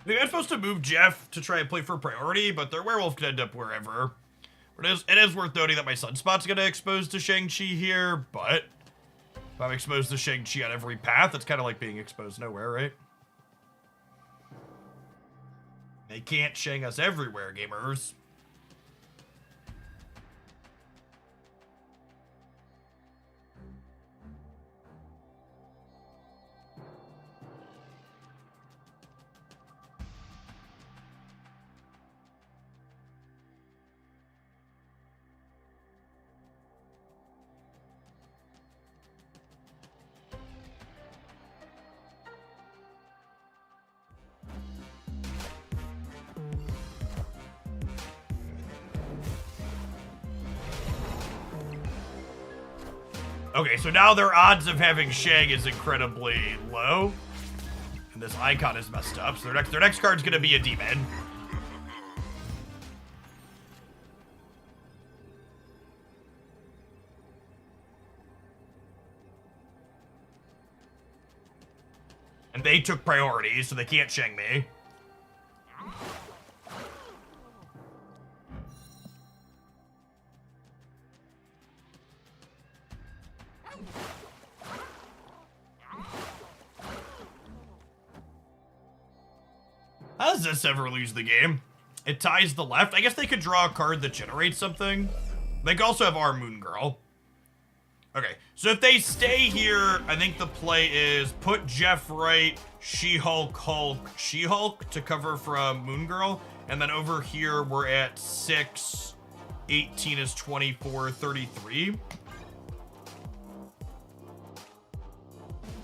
I think I'm supposed to move Jeff to try and play for priority, but their werewolf could end up wherever. But it is worth noting that my Sunspot's gonna expose to Shang-Chi here, but If I'm exposed to Shang-Chi on every path, it's kind of like being exposed nowhere, right? They can't Shang us everywhere, gamers. Okay, so now their odds of having Shang is incredibly low. And this icon is messed up, so their next card's gonna be a demon. And they took priority, so they can't Shang me. How does this ever lose the game? It ties the left. I guess they could draw a card that generates something. They could also have our Moon Girl. Okay, so if they stay here, I think the play is put Jeff right, She-Hulk, Hulk, She-Hulk to cover from Moon Girl. And then over here, we're at 6, 18 is 24, 33.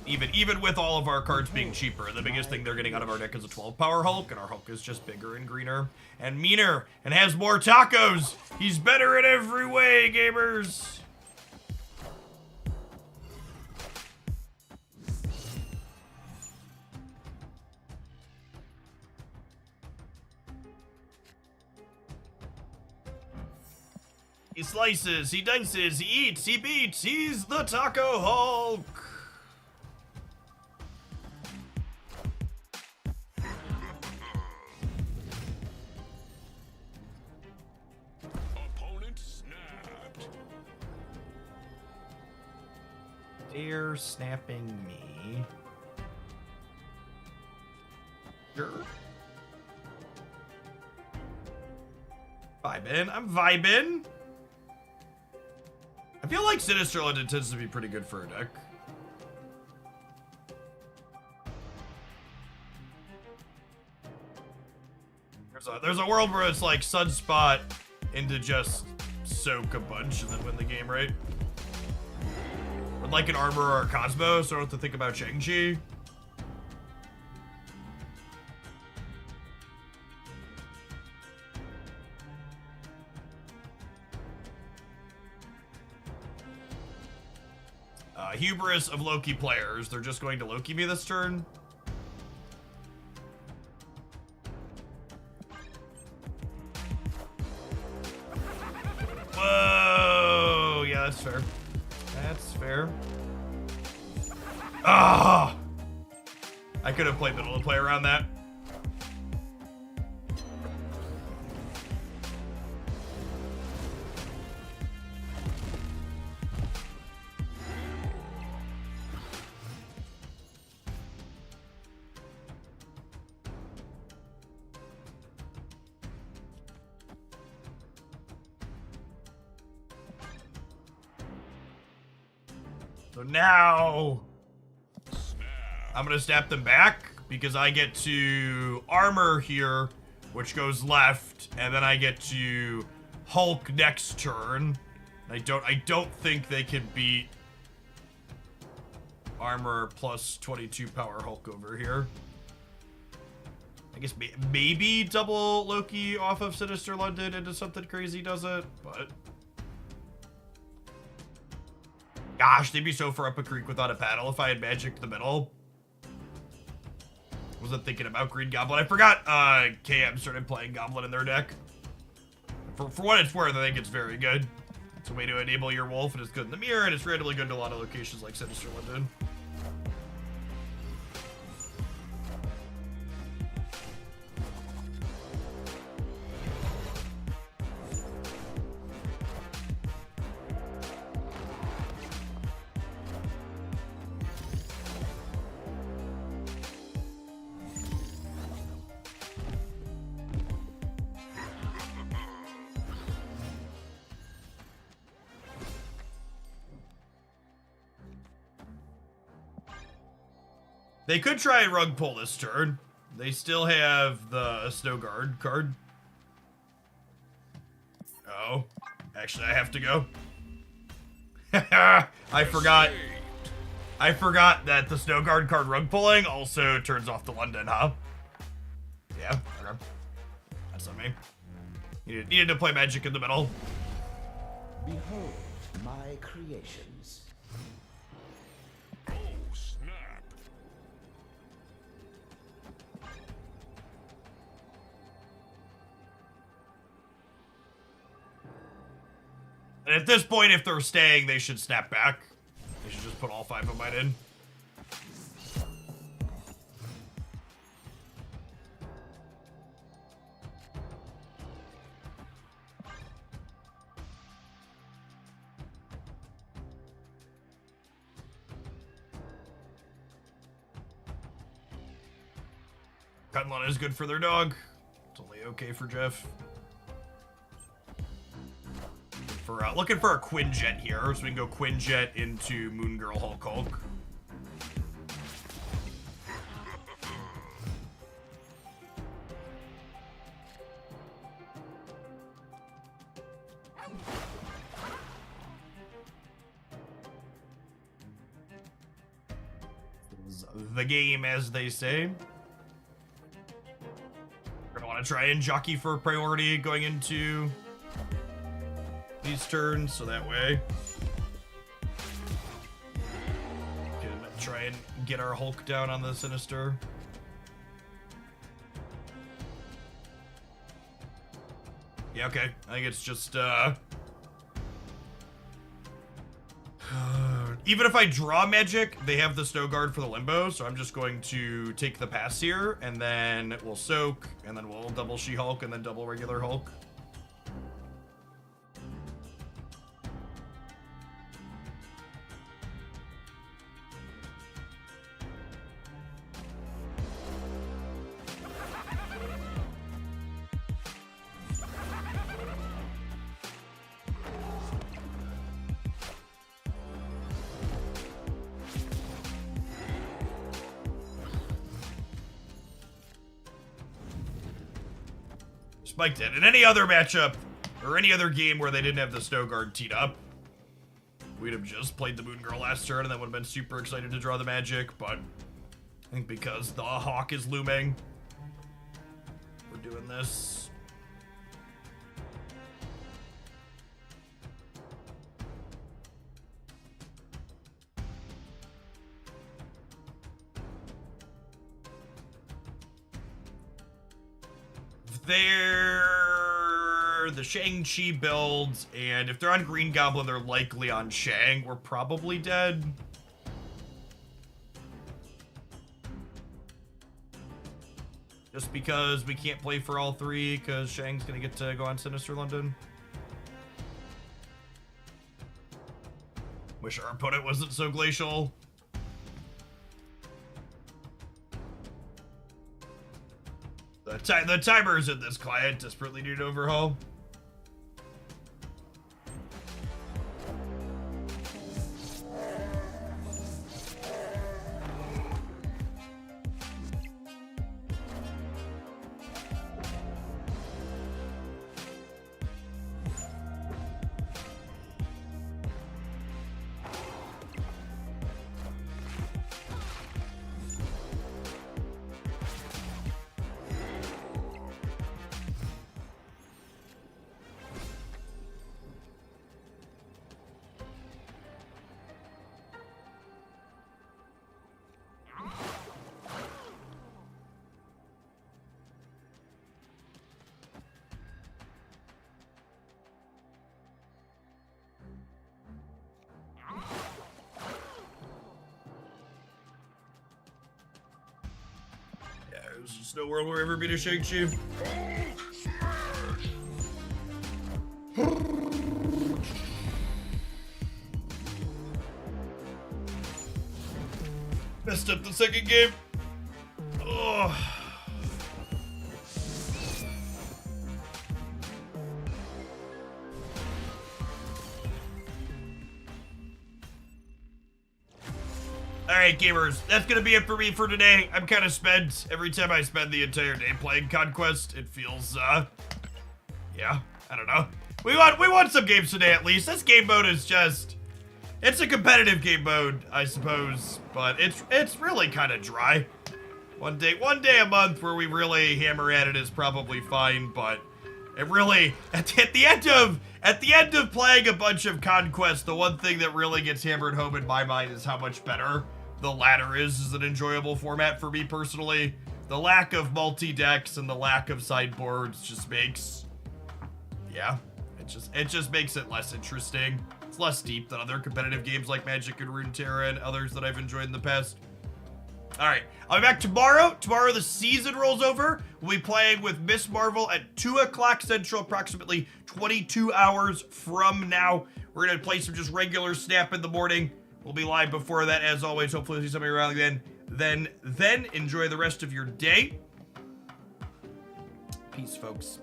Even with all of our cards being cheaper, the biggest thing they're getting out of our deck is a 12 power Hulk, and our Hulk is just bigger and greener and meaner and has more tacos. He's better in every way, gamers. He slices, he dices, he eats, he beats, he's the Taco Hulk. Opponent snapped. They're snapping me. Sure. Vibin', I'm vibin'. I feel like Sinister London tends to be pretty good for a deck. There's a world where it's like Sunspot into just soak a bunch and then win the game, right? Or like an Armor or a Cosmo, so I don't have to think about Shang-Chi. Hubris of Loki players. They're just going to Loki me this turn. Whoa! Yeah, that's fair. That's fair. Ah! I could have played middle to play around that. So now I'm gonna snap them back because I get to armor here, which goes left, and then I get to Hulk next turn. I don't think they can beat armor plus 22 power Hulk over here. I guess maybe double Loki off of Sinister London into something crazy does it, but gosh, they'd be so far up a creek without a paddle if I had magic the middle. Wasn't thinking about Green Goblin. I forgot KM started playing Goblin in their deck. For what it's worth, I think it's very good. It's a way to enable your wolf, and it's good in the mirror, and it's randomly good in a lot of locations like Sinister London. They could try and rug pull this turn. They still have the Snow Guard card. Oh, actually I have to go. I forgot that the Snow Guard card rug pulling also turns off the London, huh? Yeah, okay. That's on me. Needed to play Magic in the middle. Behold my creations. Oh, snap. And at this point, if they're staying, they should snap back. They should just put all 5 of mine in. Cutlawn is good for their dog. It's only okay for Jeff. Looking for a Quinjet here, so we can go Quinjet into Moon Girl Hulk. The game, as they say. We're gonna want to try and jockey for priority going into these turns, so that way we can try and get our Hulk down on the Sinister. Yeah, okay. I think it's just even if I draw Magic, they have the Snow Guard for the Limbo, so I'm just going to take the pass here, and then we'll Soak, and then we'll double She-Hulk, and then double regular Hulk. Spiked it. In any other matchup, or any other game where they didn't have the Snow Guard teed up, we'd have just played the Moon Girl last turn and then would have been super excited to draw the Magic, but I think because the Hawk is looming, we're doing this. They're the Shang-Chi builds, and if they're on Green Goblin, they're likely on Shang. We're probably dead. Just because we can't play for all 3, because Shang's gonna get to go on Sinister London. Wish our opponent wasn't so glacial. The timers in this client desperately need an overhaul. There's just no world where ever beat a Shang-Chi. Messed up the second game. Oh. Alright, gamers, that's gonna be it for me for today. I'm kind of spent. Every time I spend the entire day playing Conquest, it feels, yeah, I don't know. We want some games today at least. This game mode is just, it's a competitive game mode, I suppose, but it's really kind of dry. One day a month where we really hammer at it is probably fine, but it really, at the end of playing a bunch of Conquest, the one thing that really gets hammered home in my mind is how much better the ladder is as an enjoyable format for me personally. The lack of multi-decks and the lack of sideboards just makes, yeah, it just makes it less interesting. It's less deep than other competitive games like Magic and Runeterra and others that I've enjoyed in the past. All right, I'll be back tomorrow. Tomorrow the season rolls over. We'll be playing with Miss Marvel at 2 o'clock Central, approximately 22 hours from now. We're gonna play some just regular Snap in the morning. We'll be live before that, as always. Hopefully we'll see somebody around then. Then enjoy the rest of your day. Peace, folks.